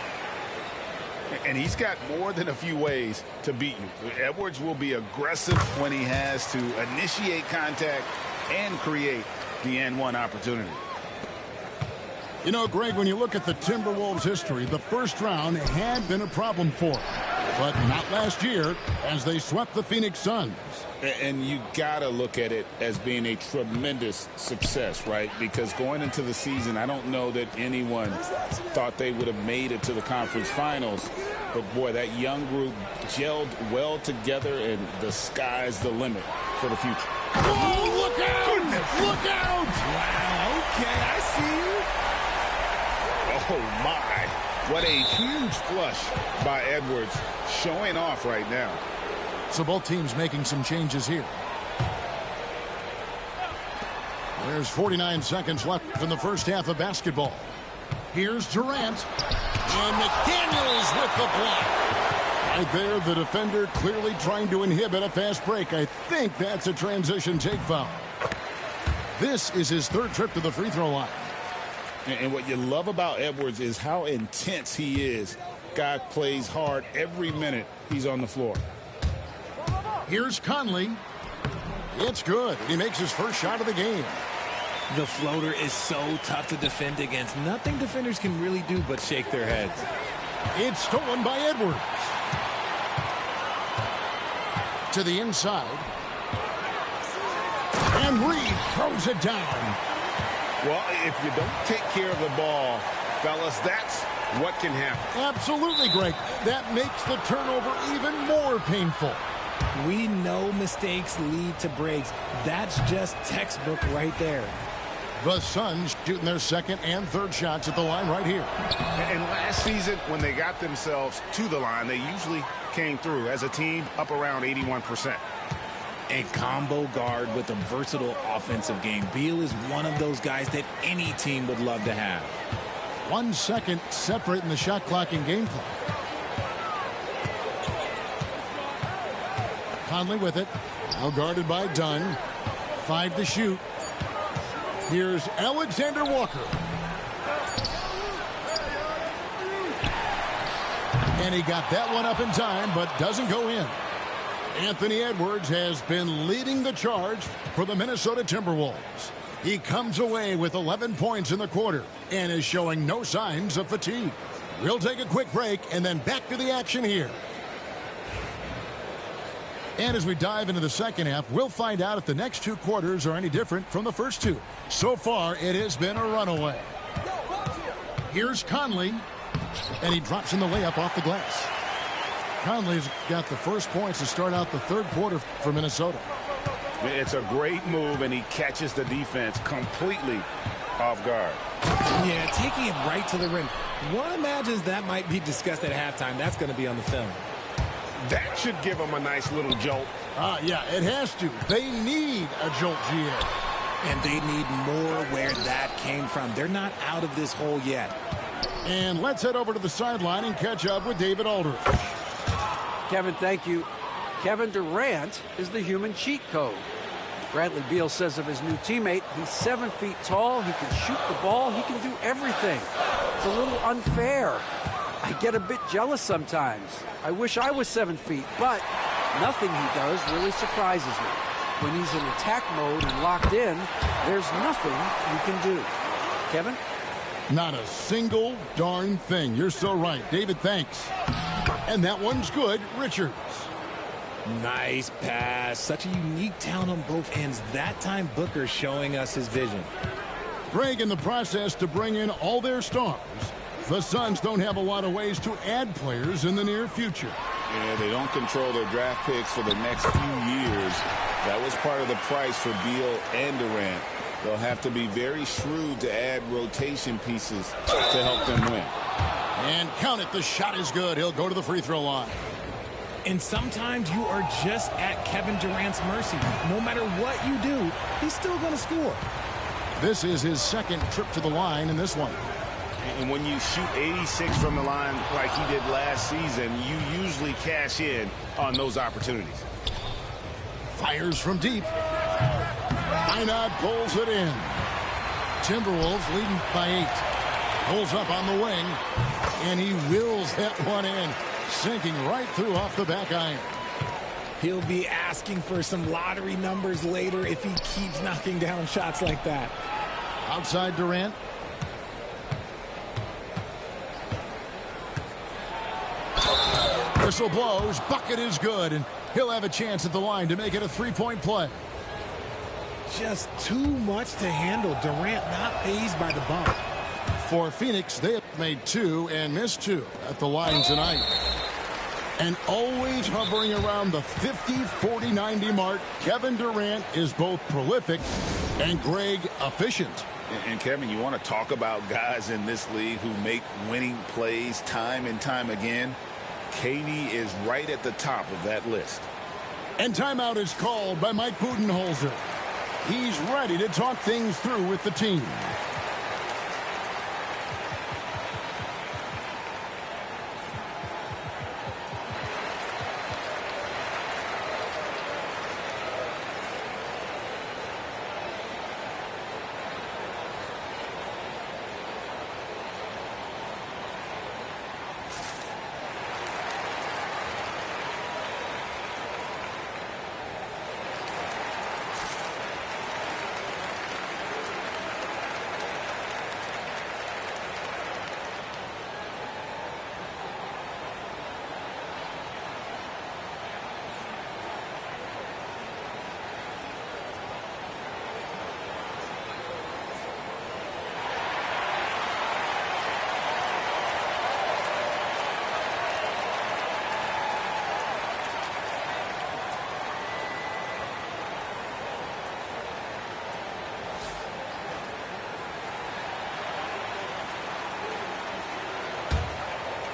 And he's got more than a few ways to beat you. Edwards will be aggressive when he has to initiate contact and create the and one opportunity. You know, Greg, when you look at the Timberwolves' history, the first round had been a problem for them. But not last year, as they swept the Phoenix Suns. And you got to look at it as being a tremendous success, right? Because going into the season, I don't know that anyone thought they would have made it to the conference finals. But, boy, that young group gelled well together, and the sky's the limit for the future. Oh, look out! Look out! Wow, okay, I see you. Oh, my. What a huge flush by Edwards, showing off right now. So both teams making some changes here. There's 49 seconds left in the first half of basketball. Here's Durant. And McDaniels with the block. Right there, the defender clearly trying to inhibit a fast break. I think that's a transition take foul. This is his third trip to the free throw line. And what you love about Edwards is how intense he is. Guy plays hard every minute he's on the floor. Here's Conley. It's good. He makes his first shot of the game. The floater is so tough to defend against. Nothing defenders can really do but shake their heads. It's stolen by Edwards. To the inside. And Reed throws it down. Well, if you don't take care of the ball, fellas, that's what can happen. Absolutely, Greg. That makes the turnover even more painful. We know mistakes lead to breaks. That's just textbook right there. The Suns shooting their second and third shots at the line right here. And last season, when they got themselves to the line, they usually came through as a team up around 81%. A combo guard with a versatile offensive game. Beal is one of those guys that any team would love to have. 1 second separating the shot clock and game clock. Conley with it. Now guarded by Dunn. 5 to shoot. Here's Alexander Walker. And he got that one up in time, but doesn't go in. Anthony Edwards has been leading the charge for the Minnesota Timberwolves. He comes away with 11 points in the quarter and is showing no signs of fatigue. We'll take a quick break and then back to the action here. And as we dive into the second half, we'll find out if the next 2 quarters are any different from the first 2. So far, it has been a runaway. Here's Conley, and he drops in the layup off the glass. Conley's got the first points to start out the third quarter for Minnesota. It's a great move, and he catches the defense completely off guard. Yeah, taking it right to the rim. One imagines that might be discussed at halftime. That's going to be on the film. That should give them a nice little jolt. Yeah, it has to. They need a jolt, GA. And they need more where that came from. They're not out of this hole yet. And let's head over to the sideline and catch up with David Aldridge. Kevin, thank you. Kevin Durant is the human cheat code. Bradley Beal says of his new teammate, he's 7 feet tall, he can shoot the ball, he can do everything. It's a little unfair. I get a bit jealous sometimes. I wish I was 7 feet, but nothing he does really surprises me. When he's in attack mode and locked in, there's nothing you can do. Kevin? Not a single darn thing. You're so right. David, thanks. And that one's good. Richards. Nice pass. Such a unique talent on both ends. That time, Booker showing us his vision. Greg, in the process to bring in all their stars, the Suns don't have a lot of ways to add players in the near future. Yeah, they don't control their draft picks for the next few years. That was part of the price for Beal and Durant. They'll have to be very shrewd to add rotation pieces to help them win. And count it, the shot is good. He'll go to the free throw line. And sometimes you are just at Kevin Durant's mercy. No matter what you do, he's still going to score. This is his second trip to the line in this one. And when you shoot 86 from the line like he did last season, you usually cash in on those opportunities. Fires from deep. Einard pulls it in. Timberwolves leading by 8. Pulls up on the wing, and he wills that one in, sinking right through off the back iron. He'll be asking for some lottery numbers later if he keeps knocking down shots like that. Outside Durant. Whistle blows, bucket is good, and he'll have a chance at the line to make it a three-point play. Just too much to handle. Durant not fazed by the bump. For Phoenix, they have made 2 and missed 2 at the line tonight. And always hovering around the 50, 40, 90 mark, Kevin Durant is both prolific and, Greg, efficient. And Kevin, you want to talk about guys in this league who make winning plays time and time again? KD is right at the top of that list. And timeout is called by Mike Budenholzer. He's ready to talk things through with the team.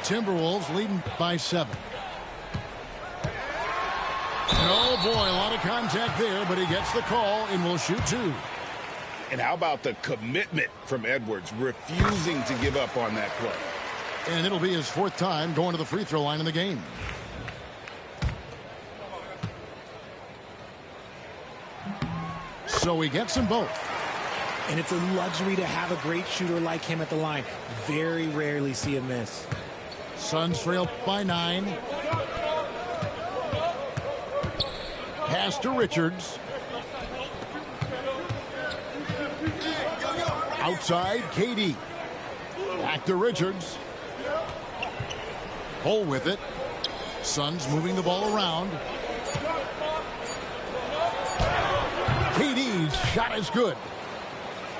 Timberwolves leading by 7. Oh, boy, a lot of contact there, but he gets the call and will shoot 2. And how about the commitment from Edwards, refusing to give up on that play? And it'll be his 4th time going to the free throw line in the game. So he gets them both. And it's a luxury to have a great shooter like him at the line. Very rarely see him miss. Suns trail by 9. Pass to Richards. Outside, KD. Back to Richards. Hole with it. Suns moving the ball around. KD's shot is good.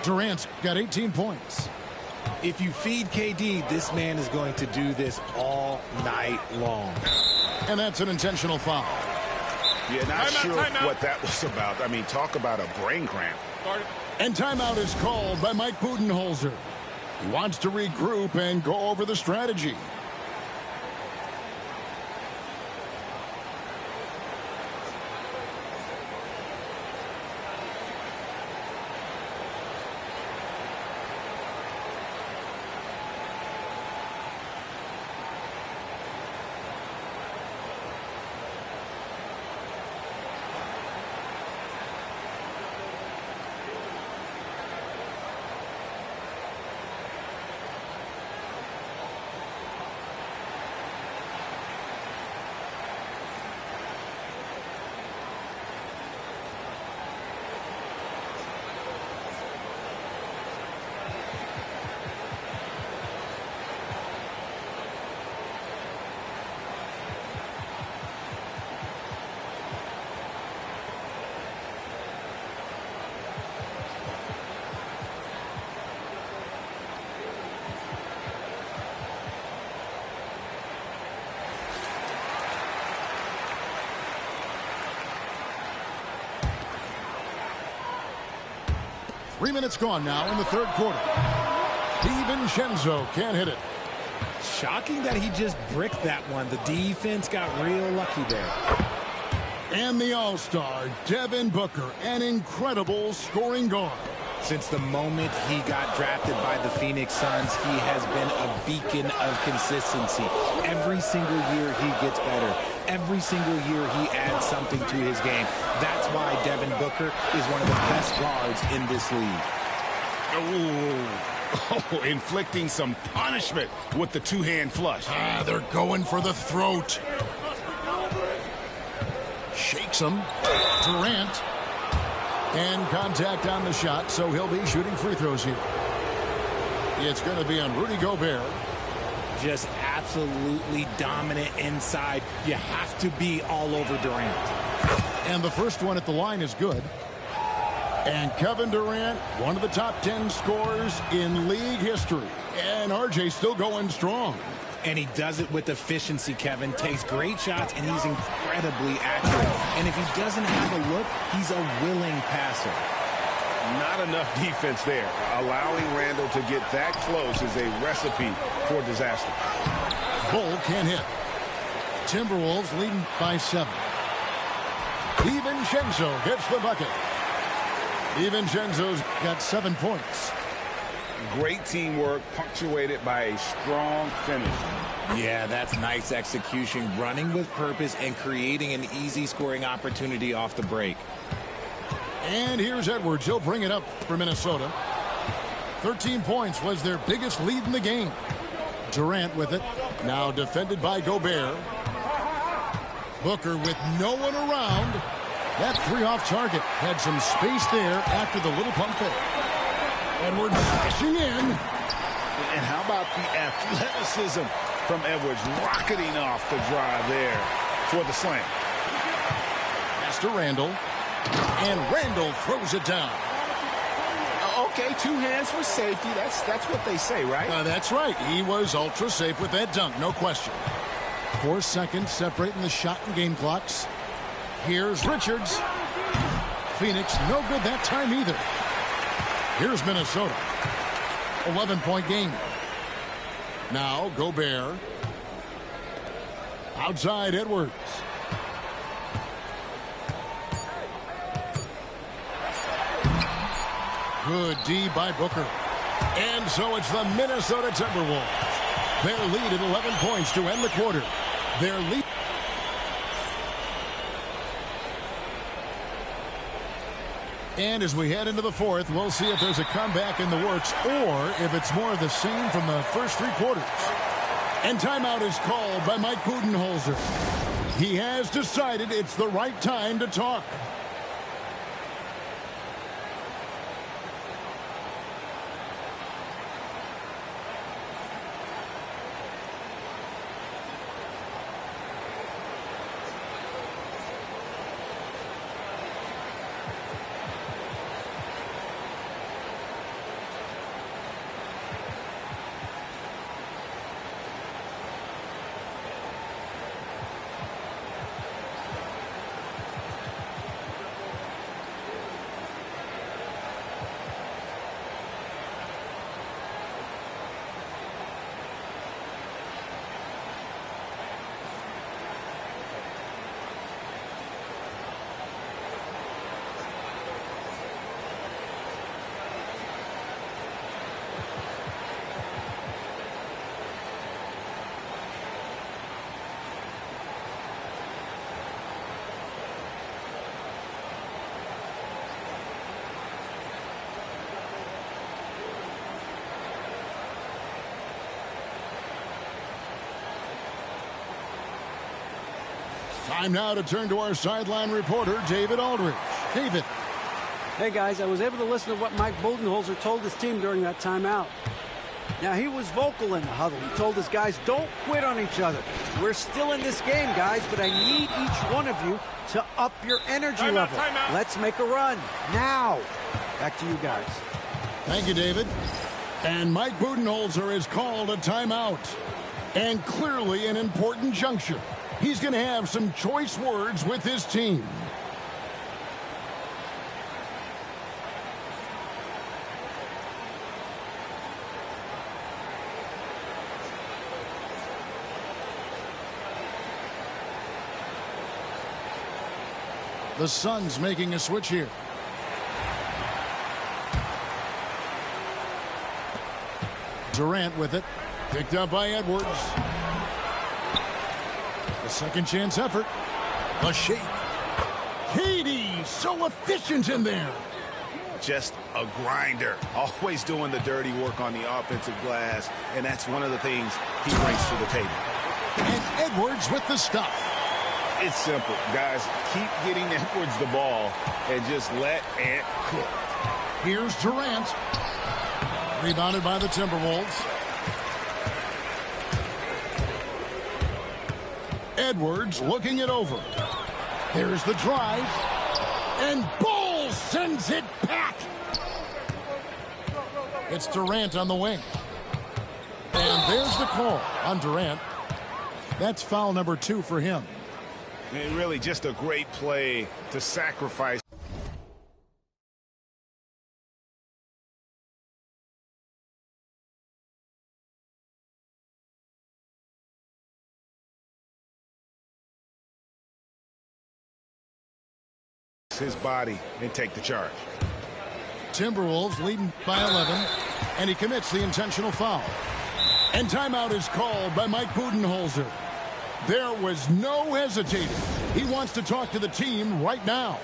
Durant's got 18 points. If you feed KD, this man is going to do this all night long. And that's an intentional foul. Yeah, not sure what that was about. I mean, talk about a brain cramp. And timeout is called by Mike Budenholzer. He wants to regroup and go over the strategy. Three minutes gone now in the third quarter. DiVincenzo can't hit it. Shocking that he just bricked that one. The defense got real lucky there. And the all-star, Devin Booker, an incredible scoring guard. Since the moment he got drafted by the Phoenix Suns, he has been a beacon of consistency. Every single year he gets better. Every single year he adds something to his game. That's why Devin Booker is one of the best guards in this league. Oh, inflicting some punishment with the two-hand flush. They're going for the throat. Shakes him. Durant. And contact on the shot, so he'll be shooting free throws here. It's going to be on Rudy Gobert. Just absolutely dominant inside. You have to be all over Durant. And the first one at the line is good. And Kevin Durant, one of the top 10 scorers in league history. And RJ still going strong. And he does it with efficiency, Kevin. Takes great shots, and he's incredibly accurate. And if he doesn't have a look, he's a willing passer. Not enough defense there. Allowing Randall to get that close is a recipe for disaster. Bull can't hit. Timberwolves leading by 7. DiVincenzo gets the bucket. DiVincenzo's got 7 points. Great teamwork punctuated by a strong finish. Yeah, that's nice execution, running with purpose and creating an easy scoring opportunity off the break. And here's Edwards. He'll bring it up for Minnesota. 13 points was their biggest lead in the game. Durant with it. Now defended by Gobert. Booker with no one around. That 3 off target. Had some space there after the little pump fake. Edwards dashing in. And how about the athleticism from Edwards, rocketing off the drive there for the slam. Pass to Randall. And Randall throws it down. Okay, 2 hands for safety. That's what they say, right? That's right. He was ultra safe with that dunk, no question. 4 seconds separating the shot and game clocks. Here's Richards. Phoenix, no good that time either. Here's Minnesota. 11-point game. Now Gobert. Outside Edwards. Good D by Booker. And so it's the Minnesota Timberwolves. Their lead at 11 points to end the quarter. Their lead. And as we head into the 4th, we'll see if there's a comeback in the works or if it's more of the same from the first 3 quarters. And timeout is called by Mike Budenholzer. He has decided it's the right time to talk. Time now to turn to our sideline reporter, David Aldridge. David. Hey, guys, I was able to listen to what Mike Budenholzer told his team during that timeout. Now, he was vocal in the huddle. He told his guys, don't quit on each other. We're still in this game, guys, but I need each one of you to up your energy level. Let's make a run now. Back to you guys. Thank you, David. And Mike Budenholzer has called a timeout. And clearly an important juncture. He's going to have some choice words with his team. The Suns making a switch here. Durant with it. Picked up by Edwards. The second chance effort. A shake. Katie, so efficient in there. Just a grinder. Always doing the dirty work on the offensive glass. And that's one of the things he brings to the table. And Edwards with the stuff. It's simple, guys. Keep getting Edwards the ball and just let it cook. Here's Durant. Rebounded by the Timberwolves. Edwards looking it over. There's the drive. And Bull sends it back. It's Durant on the wing. And there's the call on Durant. That's foul number 2 for him. And really just a great play to sacrifice his body and take the charge. Timberwolves leading by 11, and he commits the intentional foul. And timeout is called by Mike Budenholzer. There was no hesitating. He wants to talk to the team right now.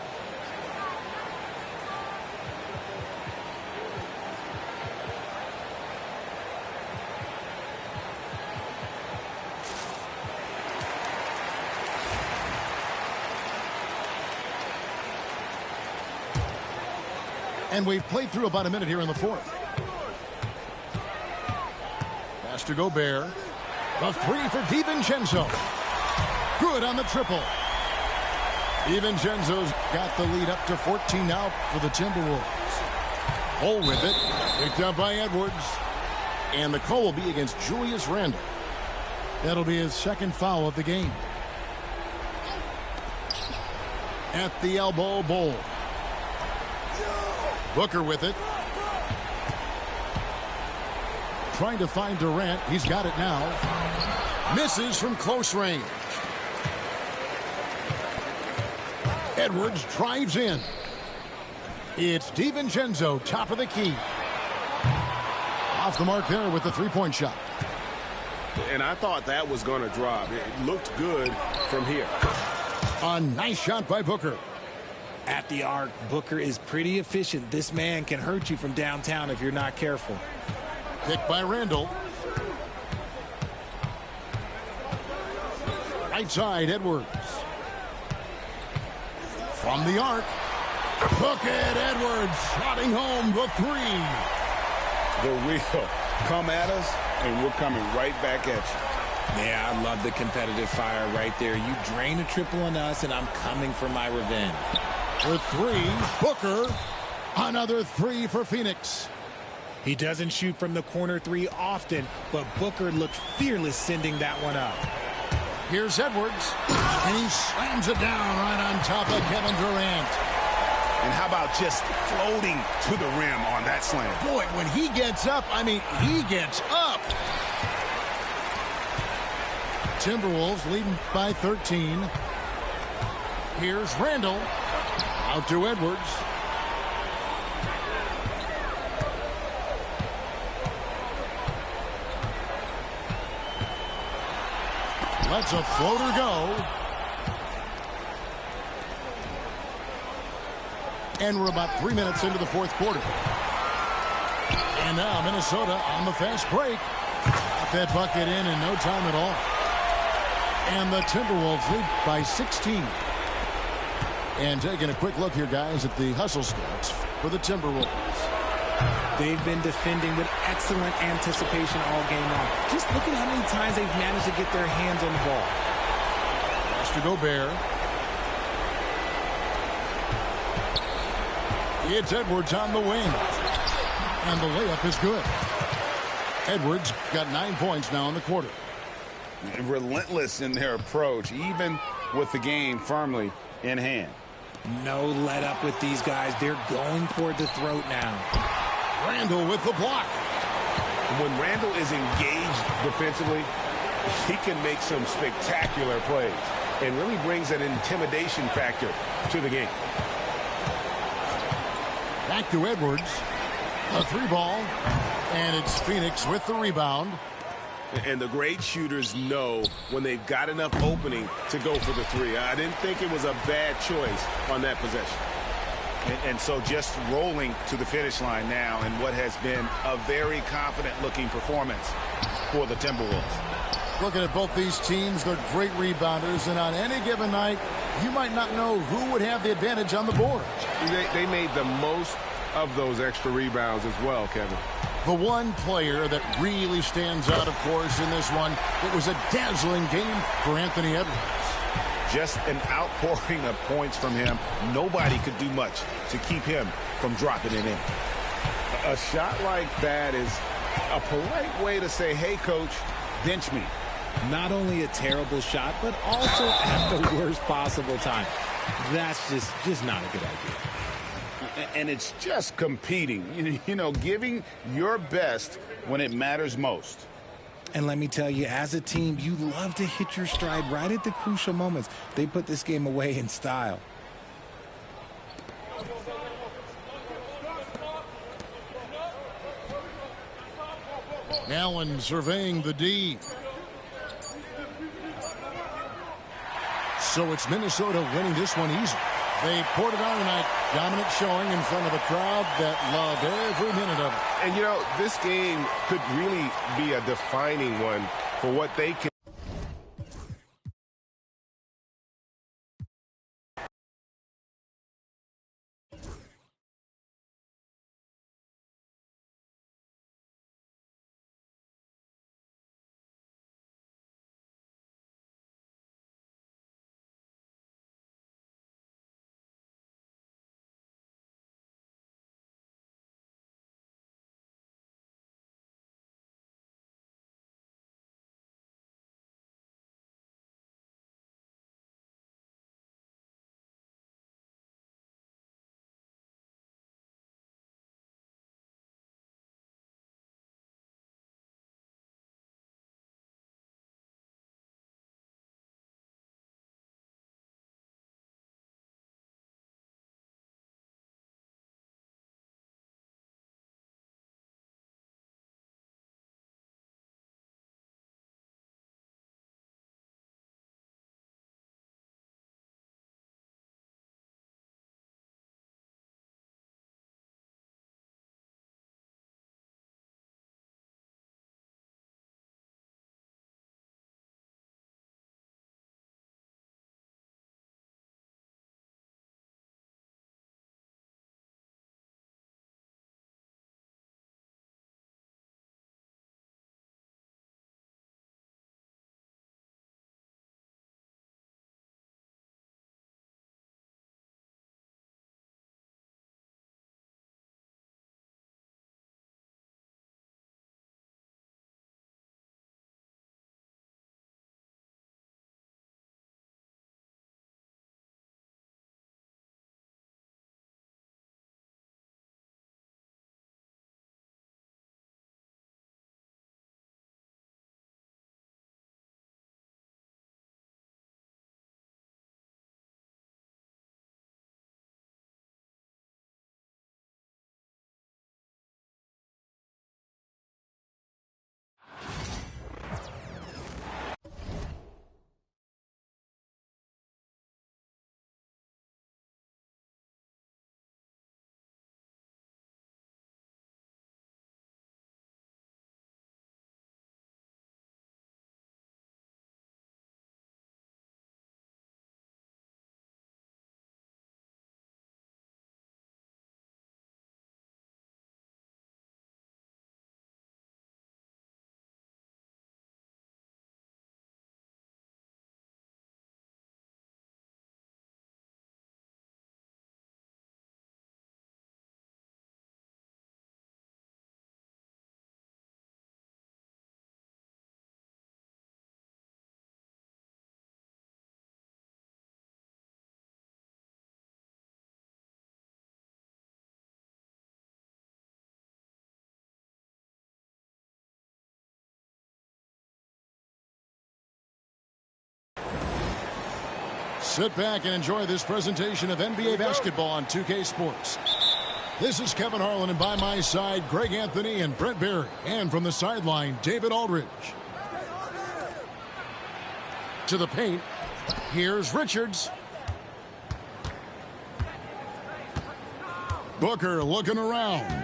And we've played through about a minute here in the fourth. Pass to Gobert. The three for DiVincenzo. Good on the triple. DiVincenzo's got the lead up to 14 now for the Timberwolves. Hole with it. Picked up by Edwards. And the call will be against Julius Randle. That'll be his second foul of the game. At the elbow, Bol. Booker with it. Trying to find Durant. He's got it now. Misses from close range. Edwards drives in. It's DiVincenzo, top of the key. Off the mark there with the three-point shot. And I thought that was going to drop. It looked good from here. A nice shot by Booker. At the arc, Booker is pretty efficient. This man can hurt you from downtown if you're not careful. Picked by Randle. Right side, Edwards. From the arc. Look at Edwards shotting home the three. The real come at us, and we're coming right back at you. Yeah, I love the competitive fire right there. You drain a triple on us, and I'm coming for my revenge. With three, Booker. Another three for Phoenix. He doesn't shoot from the corner three often, but Booker looked fearless sending that one up. Here's Edwards, and he slams it down right on top of Kevin Durant. And how about just floating to the rim on that slam? Boy, when he gets up, I mean, he gets up. Timberwolves leading by 13. Here's Randle. Out to Edwards. Lets a floater go. And we're about 3 minutes into the fourth quarter. And now Minnesota on the fast break. Got that bucket in no time at all. And the Timberwolves lead by 16. And taking a quick look here, guys, at the hustle stats for the Timberwolves. They've been defending with excellent anticipation all game long. Just look at how many times they've managed to get their hands on the ball. Pass to Gobert. It's Edwards on the wing. And the layup is good. Edwards got 9 points now in the quarter. Relentless in their approach, even with the game firmly in hand. No let up with these guys. They're going for the throat now. Randle with the block. When Randle is engaged defensively, he can make some spectacular plays and really brings an intimidation factor to the game. Back to Edwards. A three ball. And it's Phoenix with the rebound. And the great shooters know when they've got enough opening to go for the three. I didn't think it was a bad choice on that possession. And so just rolling to the finish line now in what has been a very confident-looking performance for the Timberwolves. Looking at both these teams, they're great rebounders, and on any given night, you might not know who would have the advantage on the board. They made the most of those extra rebounds as well, Kevin. The one player that really stands out, of course, in this one, it was a dazzling game for Anthony Edwards. Just an outpouring of points from him. Nobody could do much to keep him from dropping it in. A shot like that is a polite way to say, hey, coach, bench me. Not only a terrible shot, but also at the worst possible time. That's just not a good idea. And it's just competing, you know, giving your best when it matters most. And let me tell you, as a team, you love to hit your stride right at the crucial moments. They put this game away in style. Allen surveying the D. So it's Minnesota winning this one easy. They poured it on tonight. Dominant showing in front of a crowd that loved every minute of it. And, you know, this game could really be a defining one for what they can. Sit back and enjoy this presentation of NBA basketball on 2K Sports. This is Kevin Harlan, and by my side, Greg Anthony and Brent Barry. And from the sideline, David Aldridge. To the paint, here's Richards. Booker looking around.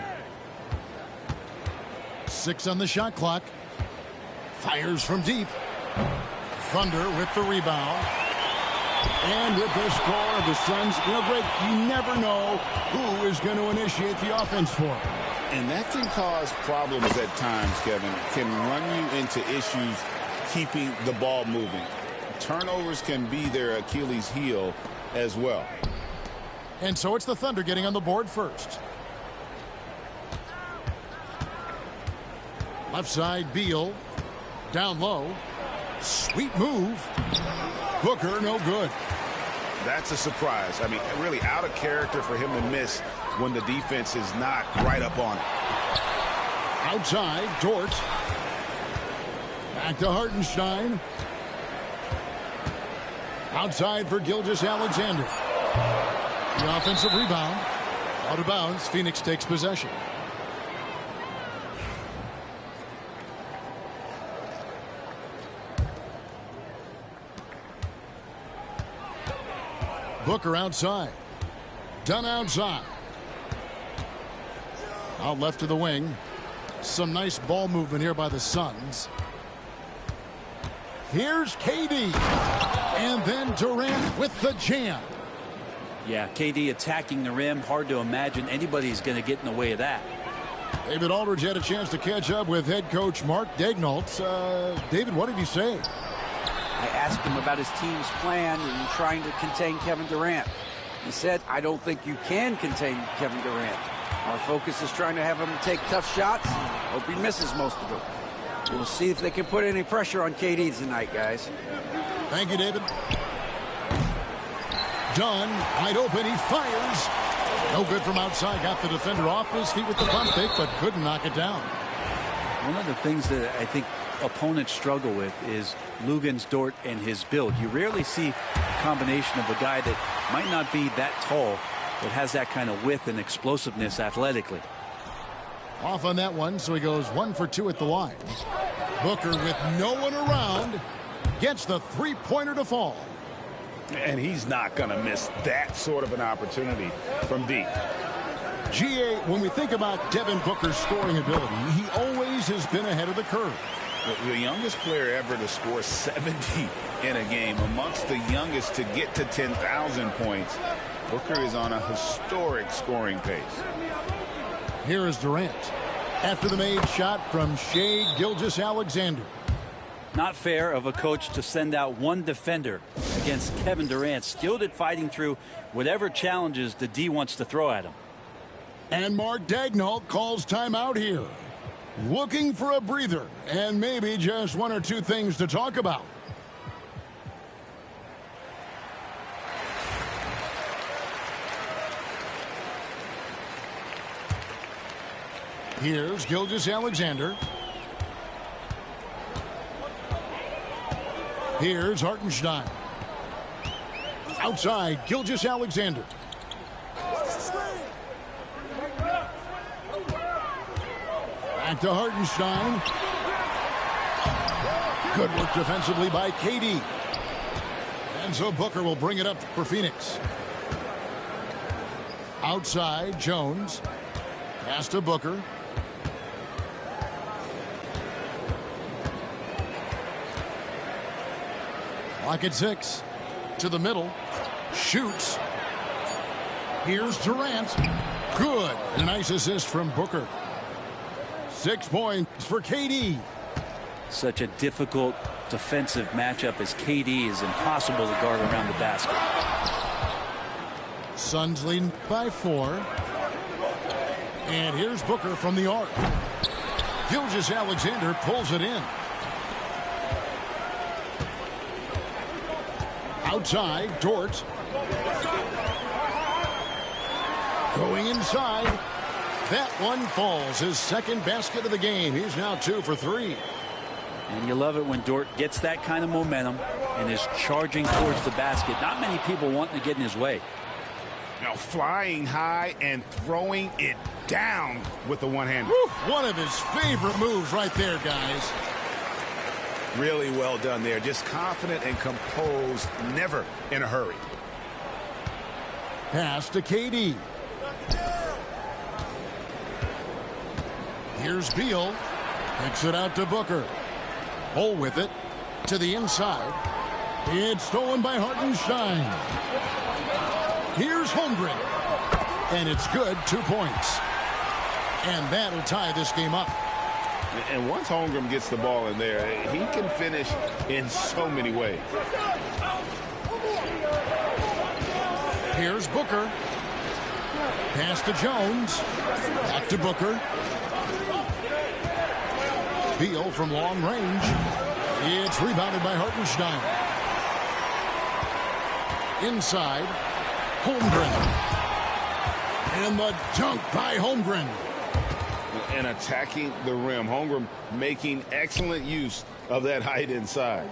6 on the shot clock. Fires from deep. Thunder with the rebound. And with the score of the Suns, you know, Greg, you never know who is going to initiate the offense for them. And that can cause problems at times, Kevin. Can run you into issues keeping the ball moving. Turnovers can be their Achilles heel as well. And so it's the Thunder getting on the board first. Left side, Beal. Down low. Sweet move. Booker, no good. That's a surprise. I mean, really out of character for him to miss when the defense is not right up on it. Outside, Dort. Back to Hartenstein. Outside for Gilgeous-Alexander. The offensive rebound. Out of bounds. Phoenix takes possession. Booker outside. Dunn outside. Out left to the wing. Some nice ball movement here by the Suns. Here's KD. And then Durant with the jam. Yeah, KD attacking the rim. Hard to imagine anybody's going to get in the way of that. David Aldridge had a chance to catch up with head coach Mark Daigneault. David, what did he say? I asked him about his team's plan and trying to contain Kevin Durant. He said, I don't think you can contain Kevin Durant. Our focus is trying to have him take tough shots. Hope he misses most of them. We'll see if they can put any pressure on KD tonight, guys. Thank you, David. Dunn, wide open, he fires. No good from outside. Got the defender off his feet with the pump fake, but couldn't knock it down. One of the things that I think opponents struggle with is Luguentz Dort and his build. You rarely see a combination of a guy that might not be that tall, but has that kind of width and explosiveness athletically. Off on that one, so he goes 1 for 2 at the line. Booker with no one around gets the three-pointer to fall. And he's not going to miss that sort of an opportunity from deep. GA, when we think about Devin Booker's scoring ability, he always has been ahead of the curve. The youngest player ever to score 70 in a game, amongst the youngest to get to 10,000 points. Booker is on a historic scoring pace. Here is Durant. After the made shot from Shai Gilgeous-Alexander. Not fair of a coach to send out one defender against Kevin Durant, skilled at fighting through whatever challenges the D wants to throw at him. And Mark Daigneault calls timeout here. Looking for a breather and maybe just one or two things to talk about. Here's Gilgeous-Alexander. Here's Hartenstein. Outside, Gilgeous-Alexander. Back to Hartenstein. Good work defensively by KD. And so Booker will bring it up for Phoenix. Outside, Jones. Pass to Booker. Clock at 6. To the middle. Shoots. Here's Durant. Good. A nice assist from Booker. 6 points for KD. Such a difficult defensive matchup as KD is impossible to guard around the basket. Suns lead by 4. And here's Booker from the arc. Gilgeous-Alexander pulls it in. Outside, Dort. Going inside. That one falls. His second basket of the game. He's now 2 for 3. And you love it when Dort gets that kind of momentum and is charging towards the basket. Not many people wanting to get in his way. Now flying high and throwing it down with the one-hander. One of his favorite moves right there, guys. Really well done there. Just confident and composed. Never in a hurry. Pass to KD. Here's Beal. Kicks it out to Booker. Hole with it. To the inside. It's stolen by Hartenstein. Here's Holmgren. And it's good. 2 points. And that'll tie this game up. And once Holmgren gets the ball in there, he can finish in so many ways. Here's Booker. Pass to Jones. Back to Booker. Beal from long range. It's rebounded by Hartenstein. Inside. Holmgren. And the dunk by Holmgren. And attacking the rim. Holmgren making excellent use of that height inside.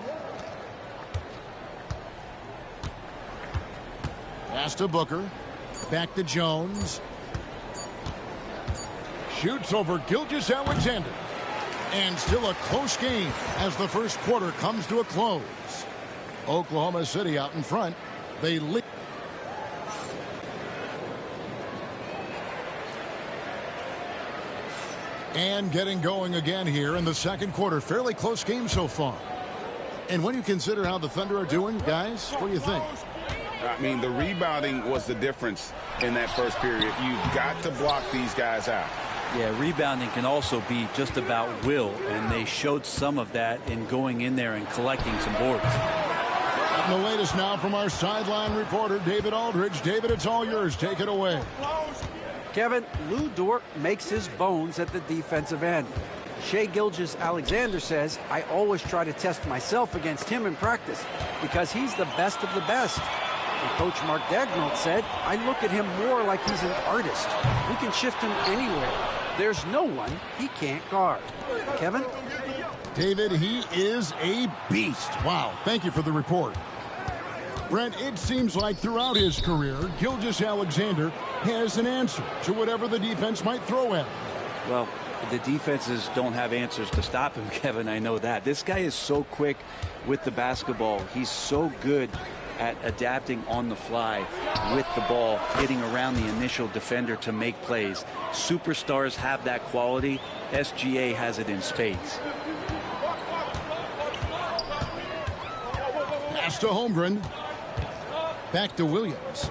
Pass to Booker. Back to Jones. Shoots over Gilgeous-Alexander. And still a close game as the first quarter comes to a close. Oklahoma City out in front. They lead. And getting going again here in the second quarter. Fairly close game so far. And when you consider how the Thunder are doing, guys, what do you think? I mean, the rebounding was the difference in that first period. You've got to block these guys out. Yeah, rebounding can also be just about will, and they showed some of that in going in there and collecting some boards. And the latest now from our sideline reporter, David Aldridge. David, it's all yours. Take it away. Kevin, Lou Dort makes his bones at the defensive end. Shai Gilgeous-Alexander says, I always try to test myself against him in practice because he's the best of the best. And Coach Mark Daigneault said, I look at him more like he's an artist. We can shift him anywhere. There's no one he can't guard. Kevin? David, he is a beast. Wow. Thank you for the report. Brent, it seems like throughout his career, Gilgeous-Alexander has an answer to whatever the defense might throw at him. Well, the defenses don't have answers to stop him, Kevin. I know that. This guy is so quick with the basketball. He's so good at adapting on the fly with the ball, getting around the initial defender to make plays. Superstars have that quality. SGA has it in spades. Pass to Holmgren. Back to Williams.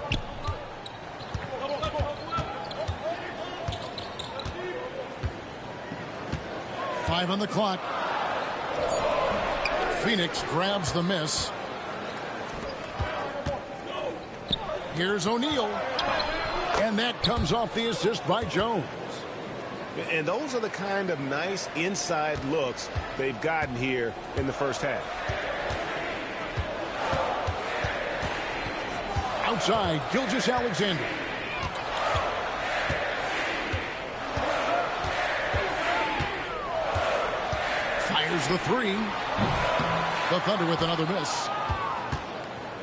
Five on the clock. Phoenix grabs the miss. Here's O'Neal. And that comes off the assist by Jones. And those are the kind of nice inside looks they've gotten here in the first half. Outside, Gilgeous-Alexander. Fires the three. The Thunder with another miss.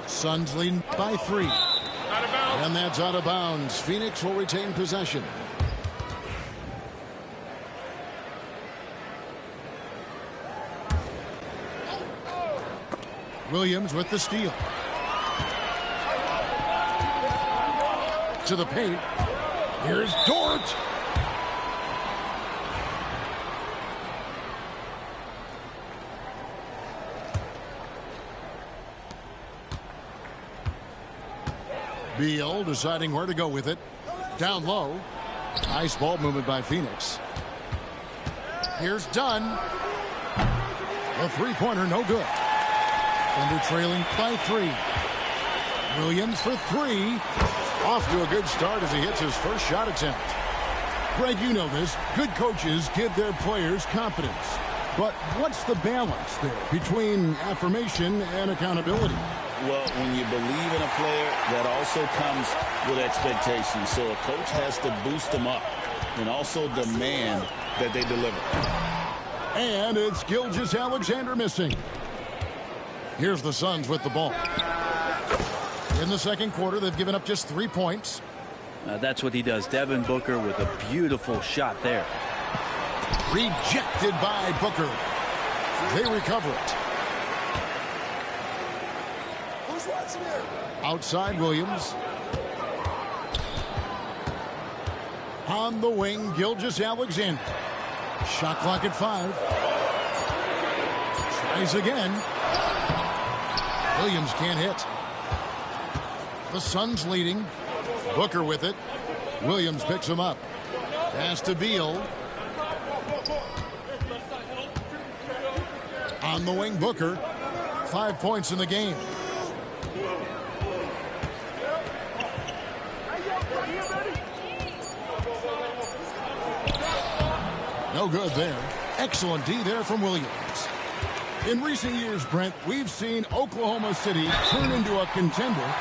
Suns lead by 3. Out of bounds. And that's out of bounds. Phoenix will retain possession. Williams with the steal. To the paint. Here's Dort. Beal deciding where to go with it. Down low. Nice ball movement by Phoenix. Here's Dunn. A three-pointer, no good. Thunder trailing by 3. Williams for 3. Off to a good start as he hits his first shot attempt. Greg, you know this. Good coaches give their players confidence. But what's the balance there between affirmation and accountability? Well, when you believe in a player, that also comes with expectations. So a coach has to boost them up and also demand that they deliver. And it's Gilgeous-Alexander missing. Here's the Suns with the ball. In the second quarter, they've given up just 3 points. That's what he does. Devin Booker with a beautiful shot there. Rejected by Booker. They recover it. Who's watching here? Outside Williams. On the wing, Gilgeous-Alexander. Shot clock at 5. Tries again. Williams can't hit. The Suns leading. Booker with it. Williams picks him up. Pass to Beal. On the wing, Booker. 5 points in the game. No good there. Excellent D there from Williams. In recent years, Brent, we've seen Oklahoma City turn into a contender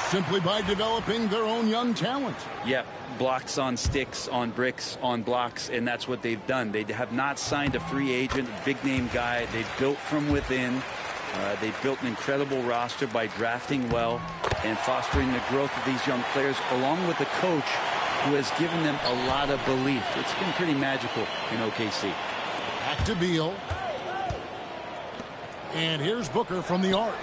simply by developing their own young talent. Yep, blocks on sticks, on bricks, on blocks, and that's what they've done. They have not signed a free agent, big-name guy. They've built from within. They've built an incredible roster by drafting well and fostering the growth of these young players, along with a coach who has given them a lot of belief. It's been pretty magical in OKC. Back to Beal. And here's Booker from the arc.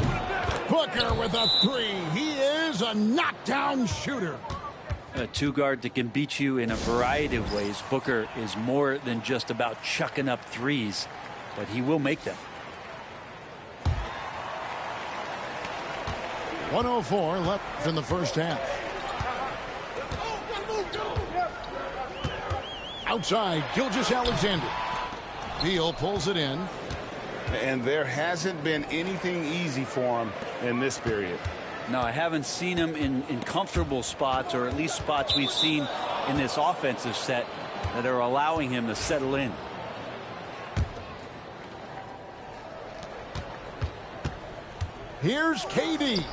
Booker with a 3. He is a knockdown shooter. a two-guard that can beat you in a variety of ways. Booker is more than just about chucking up threes, but he will make them. 1:04 left in the first half. Outside, Gilgeous-Alexander. Beal pulls it in. And there hasn't been anything easy for him in this period. No, I haven't seen him in comfortable spots, or at least spots we've seen in this offensive set that are allowing him to settle in. Here's KD.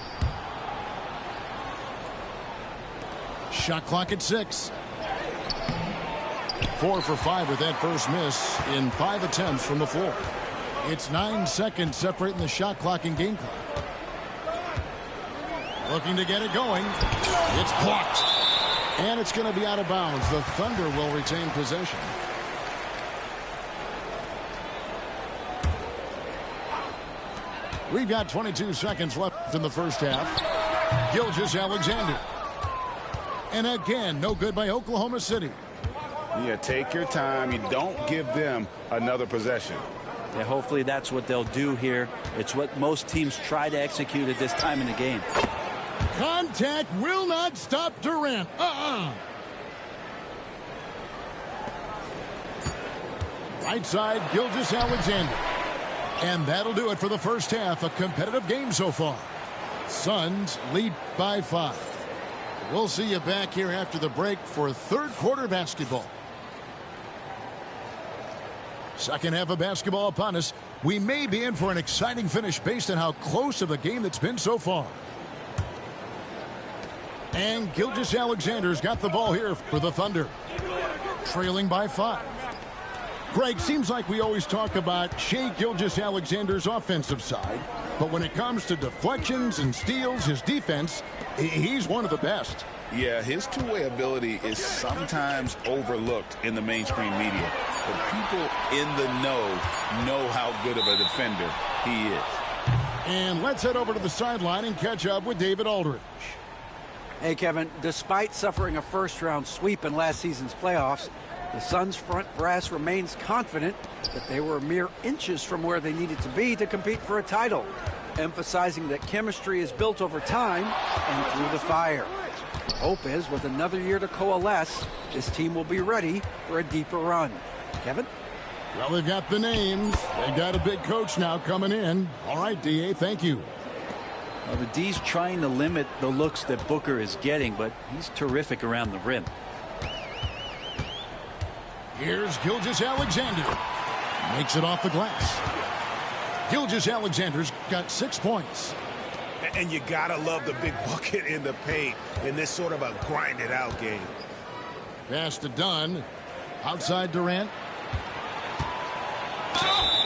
Shot clock at 6. 4 for 5 with that first miss in 5 attempts from the floor. It's 9 seconds separating the shot clock and game clock. Looking to get it going. It's blocked. And it's going to be out of bounds. The Thunder will retain possession. We've got 22 seconds left in the first half. Gilgeous-Alexander. And again, no good by Oklahoma City. Yeah, take your time. You don't give them another possession. Yeah, hopefully that's what they'll do here. It's what most teams try to execute at this time in the game. Contact will not stop Durant. Right side, Gilgeous-Alexander. And that'll do it for the first half. A competitive game so far. Suns lead by 5. We'll see you back here after the break for third quarter basketball. Second half of basketball upon us. We may be in for an exciting finish based on how close of a game that's been so far. And Gilgeous-Alexander's got the ball here for the Thunder. Trailing by 5. Greg, seems like we always talk about Shai Gilgeous-Alexander's offensive side, but when it comes to deflections and steals, his defense, he's one of the best. Yeah, his two-way ability is sometimes overlooked in the mainstream media, but people in the know how good of a defender he is. And let's head over to the sideline and catch up with David Aldridge. Hey, Kevin, despite suffering a first-round sweep in last season's playoffs, the Suns' front brass remains confident that they were mere inches from where they needed to be to compete for a title, emphasizing that chemistry is built over time and through the fire. The hope is, with another year to coalesce, this team will be ready for a deeper run. Kevin? Well, they've got the names. They've got a big coach now coming in. All right, D.A., thank you. Well, the D's trying to limit the looks that Booker is getting, but he's terrific around the rim. Here's Gilgeous-Alexander. Makes it off the glass. Gilgeous-Alexander's got 6 points. And you gotta love the big bucket in the paint in this sort of a grinded-out game. Pass to Dunn. Outside Durant.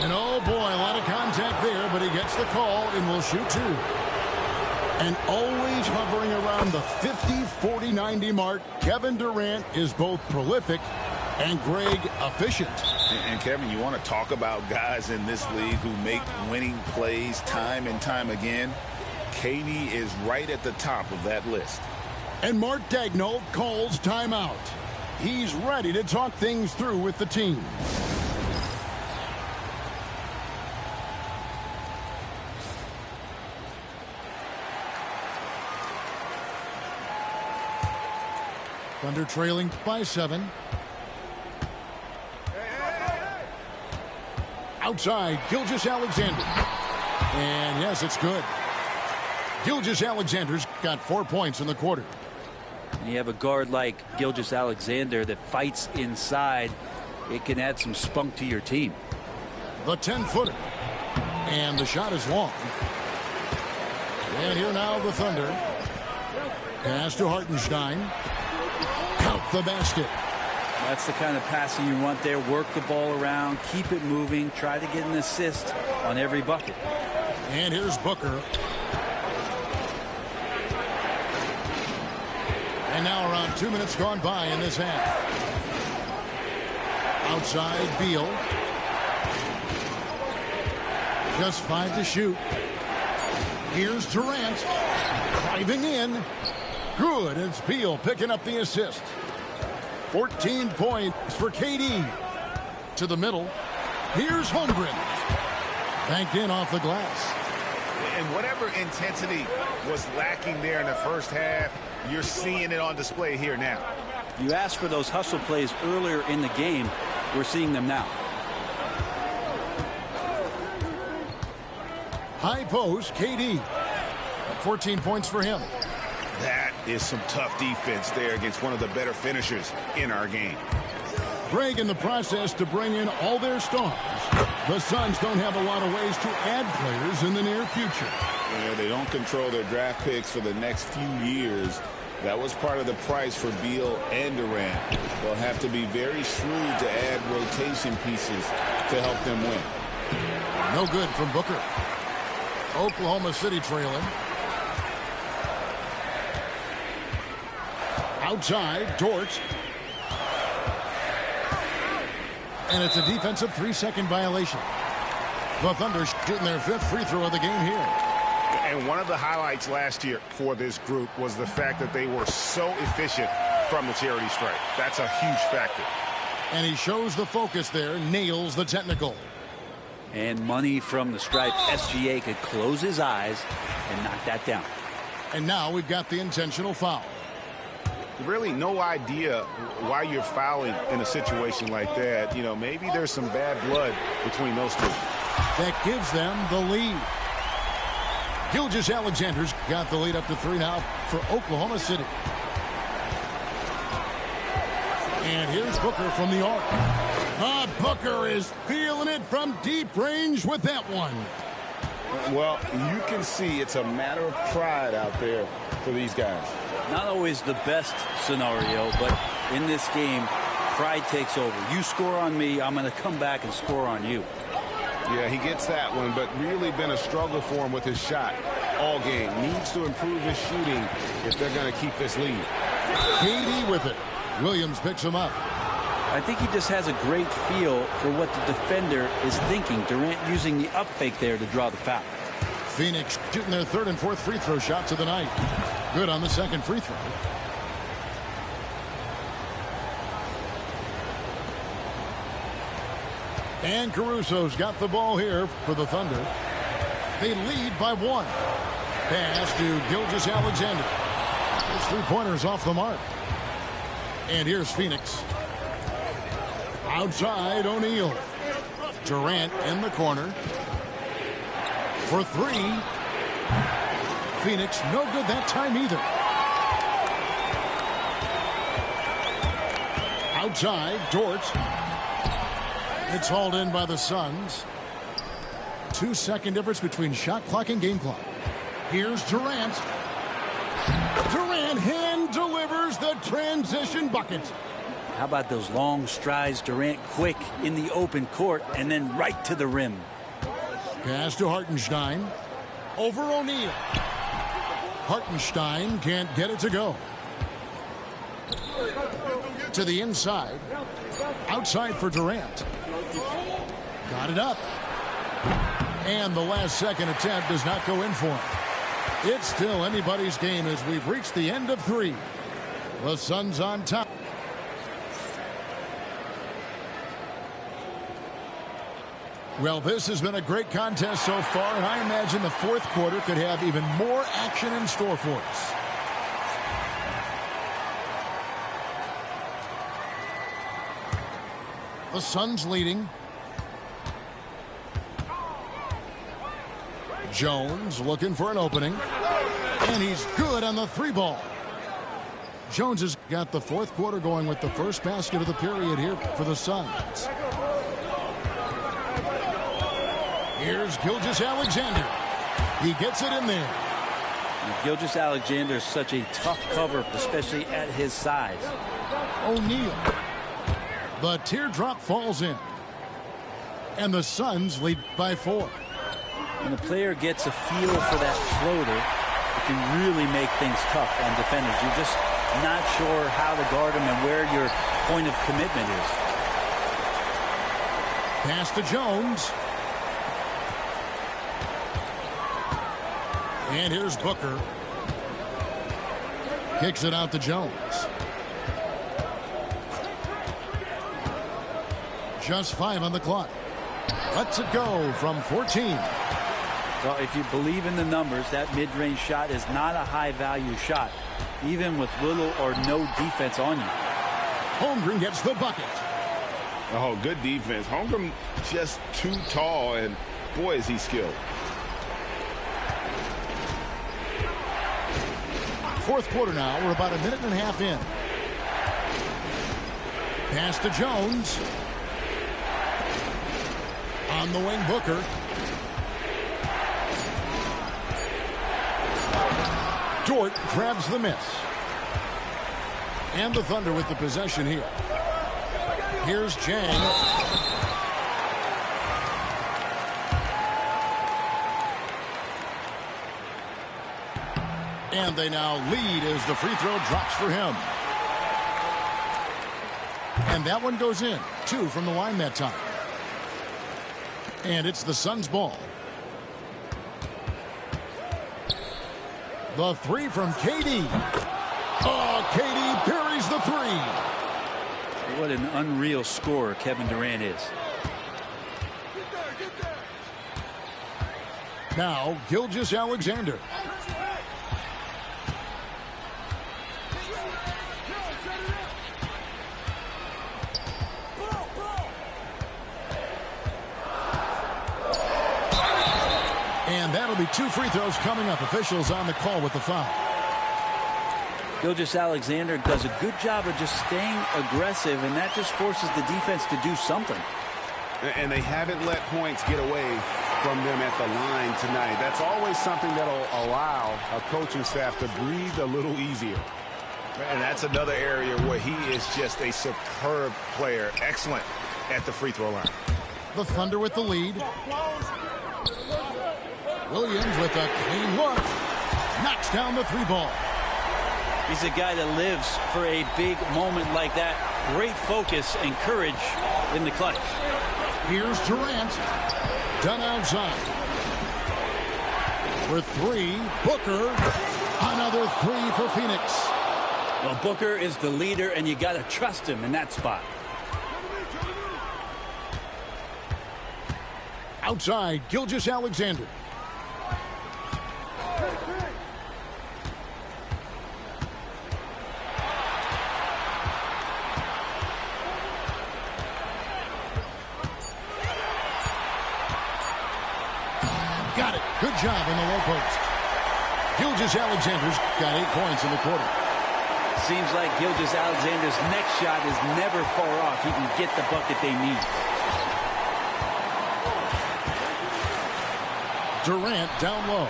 And oh boy, a lot of contact there, but he gets the call and will shoot 2. And always hovering around the 50, 40, 90 mark, Kevin Durant is both prolific and, Greg, efficient. And Kevin, you want to talk about guys in this league who make winning plays time and time again? KD is right at the top of that list. And Mark Daigneault calls timeout. He's ready to talk things through with the team. Thunder trailing by 7. Outside, Gilgeous-Alexander. And yes, it's good. Gilgeous-Alexander's got 4 points in the quarter. You have a guard like Gilgeous-Alexander that fights inside. It can add some spunk to your team. The 10-footer. And the shot is long. And here now the Thunder. Pass to Hartenstein. Count the basket. That's the kind of passing you want there. Work the ball around, keep it moving, try to get an assist on every bucket. And here's Booker. And now around 2 minutes gone by in this half. Outside, Beal. Just 5 to shoot. Here's Durant. Driving in. Good, and it's Beal picking up the assist. 14 points for KD. To the middle. Here's Holmgren. Banked in off the glass. And whatever intensity was lacking there in the first half, you're seeing it on display here now. You asked for those hustle plays earlier in the game. We're seeing them now. High post, KD. 14 points for him. That is some tough defense there against one of the better finishers in our game. Greg in the process to bring in all their stars. The Suns don't have a lot of ways to add players in the near future. Yeah, they don't control their draft picks for the next few years. That was part of the price for Beal and Durant. They'll have to be very shrewd to add rotation pieces to help them win. No good from Booker. Oklahoma City trailing. Outside, Dort. And it's a defensive 3-second violation. The Thunder shooting their 5th free throw of the game here. And one of the highlights last year for this group was the fact that they were so efficient from the charity stripe. That's a huge factor. And he shows the focus there, nails the technical. And money from the stripe. SGA could close his eyes and knock that down. And now we've got the intentional foul. Really no idea why you're fouling in a situation like that. You know, maybe there's some bad blood between those two. That gives them the lead. Gilgeous-Alexander's got the lead up to 3 now for Oklahoma City. And here's Booker from the arc. Booker is feeling it from deep range with that one. Well, you can see it's a matter of pride out there for these guys. Not always the best scenario, but in this game, pride takes over. You score on me, I'm going to come back and score on you. Yeah, he gets that one, but really been a struggle for him with his shot all game. Needs to improve his shooting if they're going to keep this lead. KD with it. Williams picks him up. I think he just has a great feel for what the defender is thinking. Durant using the up fake there to draw the foul. Phoenix shooting their 3rd and 4th free throw shots of the night. Good on the 2nd free throw. And Caruso's got the ball here for the Thunder. They lead by 1. Pass to Gilgeous-Alexander. His 3-pointers off the mark. And here's Phoenix. Outside, O'Neal. Durant in the corner. For 3. Phoenix no good that time either. Outside, Dort. It's hauled in by the Suns. 2-second difference between shot clock and game clock. Here's Durant. Durant hand delivers the transition bucket. How about those long strides, Durant quick in the open court and then right to the rim. Pass to Hartenstein. Over O'Neal. Hartenstein can't get it to go. To the inside. Outside for Durant. Got it up. And the last second attempt does not go in for him. It's still anybody's game as we've reached the end of 3. The Suns on top. Well, this has been a great contest so far, and I imagine the 4th quarter could have even more action in store for us. The Suns leading. Jones looking for an opening. And he's good on the 3-ball. Jones has got the 4th quarter going with the first basket of the period here for the Suns. Here's Gilgeous-Alexander. He gets it in there. Gilgeous-Alexander is such a tough cover, especially at his size. O'Neal. The teardrop falls in. And the Suns lead by 4. When a player gets a feel for that floater, it can really make things tough on defenders. You're just not sure how to guard him and where your point of commitment is. Pass to Jones. And here's Booker. Kicks it out to Jones. Just 5 on the clock. Lets it go from 14. Well, if you believe in the numbers, that mid-range shot is not a high-value shot, even with little or no defense on you. Holmgren gets the bucket. Oh, good defense. Holmgren just too tall, and boy, is he skilled. Fourth quarter now. We're about a minute and a half in. Pass to Jones. On the wing, Booker. Dort grabs the miss. And the Thunder with the possession here. Here's Jang. And they now lead as the free throw drops for him. And that one goes in. 2 from the line that time. And it's the Suns' ball. The 3 from KD. Oh, KD buries the 3. What an unreal scorer Kevin Durant is. Now, Gilgeous-Alexander. And that'll be 2 free throws coming up. Officials on the call with the foul. Gilgeous-Alexander does a good job of just staying aggressive, and that just forces the defense to do something. And they haven't let points get away from them at the line tonight. That's always something that'll allow a coaching staff to breathe a little easier. And that's another area where he is just a superb player. Excellent at the free throw line. The Thunder with the lead. Williams with a clean look. Knocks down the 3 ball. He's a guy that lives for a big moment like that. Great focus and courage in the clutch. Here's Durant. Done outside. For 3, Booker. Another 3 for Phoenix. Well, Booker is the leader, and you got to trust him in that spot. Outside, Gilgeous-Alexander. Got it. Good job in the low post. Gilgeous-Alexander's got 8 points in the quarter. Seems like Gilgeous-Alexander's next shot is never far off. He can get the bucket they need. Durant down low.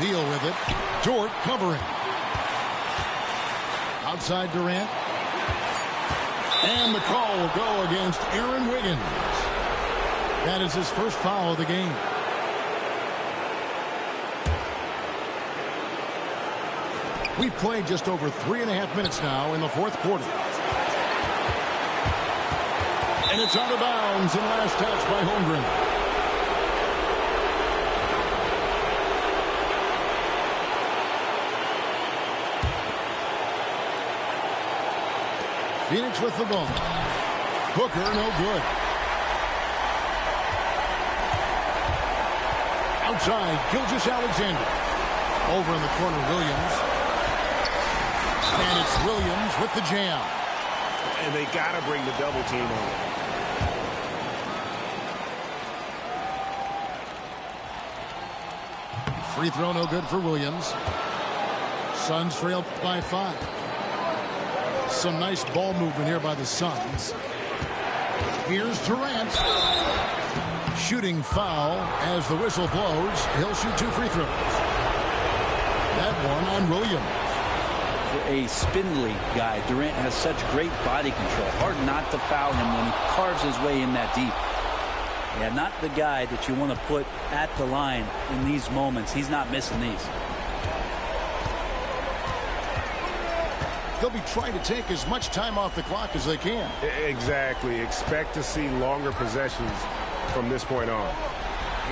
Deal with it. Dort covering. Outside Durant. And the call will go against Aaron Wiggins. That is his first foul of the game. We've played just over 3.5 minutes now in the fourth quarter. And it's out of bounds and last touch by Holmgren. Phoenix with the ball. Booker, no good. Outside, Gilgeous-Alexander. Over in the corner, Williams. And it's Williams with the jam. And they got to bring the double team on. Free throw no good for Williams. Suns trail by 5. Some nice ball movement here by the Suns. Here's Durant. Shooting foul as the whistle blows. He'll shoot 2 free throws. That one on Williams. For a spindly guy, Durant has such great body control. Hard not to foul him when he carves his way in that deep. Yeah, not the guy that you want to put at the line in these moments. He's not missing these. They'll be trying to take as much time off the clock as they can. Exactly. Expect to see longer possessions from this point on.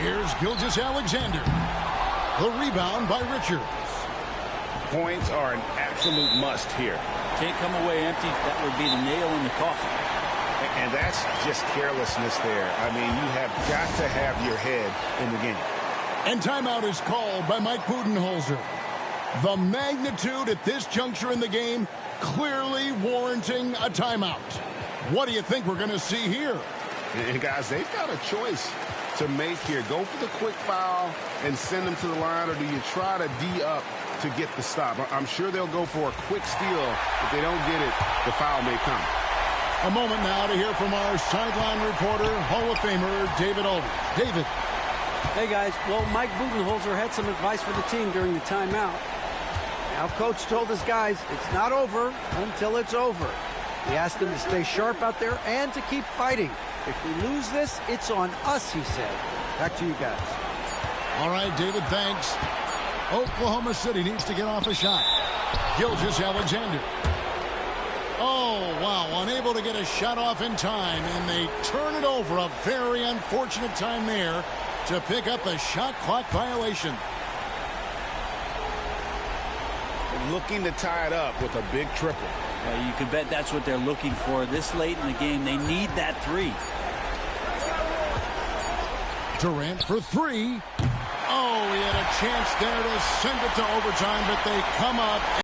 Here's Gilgeous-Alexander. The rebound by Richards. Points are an absolute must here. Can't come away empty. That would be the nail in the coffin. And that's just carelessness there. I mean, you have got to have your head in the game. And timeout is called by Mike Budenholzer. The magnitude at this juncture in the game clearly warranting a timeout. What do you think we're going to see here? And guys, they've got a choice to make here. Go for the quick foul and send them to the line, or do you try to D up to get the stop? I'm sure they'll go for a quick steal. If they don't get it, the foul may come. A moment now to hear from our sideline reporter, Hall of Famer David Aldridge. David. Hey, guys. Well, Mike Budenholzer had some advice for the team during the timeout. Now, Coach told his guys it's not over until it's over. He asked them to stay sharp out there and to keep fighting. If we lose this, it's on us, he said. Back to you guys. All right, David, thanks. Oklahoma City needs to get off a shot. Gilgeous-Alexander. Oh, wow, unable to get a shot off in time, and they turn it over. A very unfortunate time there to pick up the shot clock violation. Looking to tie it up with a big triple. You can bet that's what they're looking for this late in the game. They need that three. Durant for three. Oh, he had a chance there to send it to overtime, but they come up.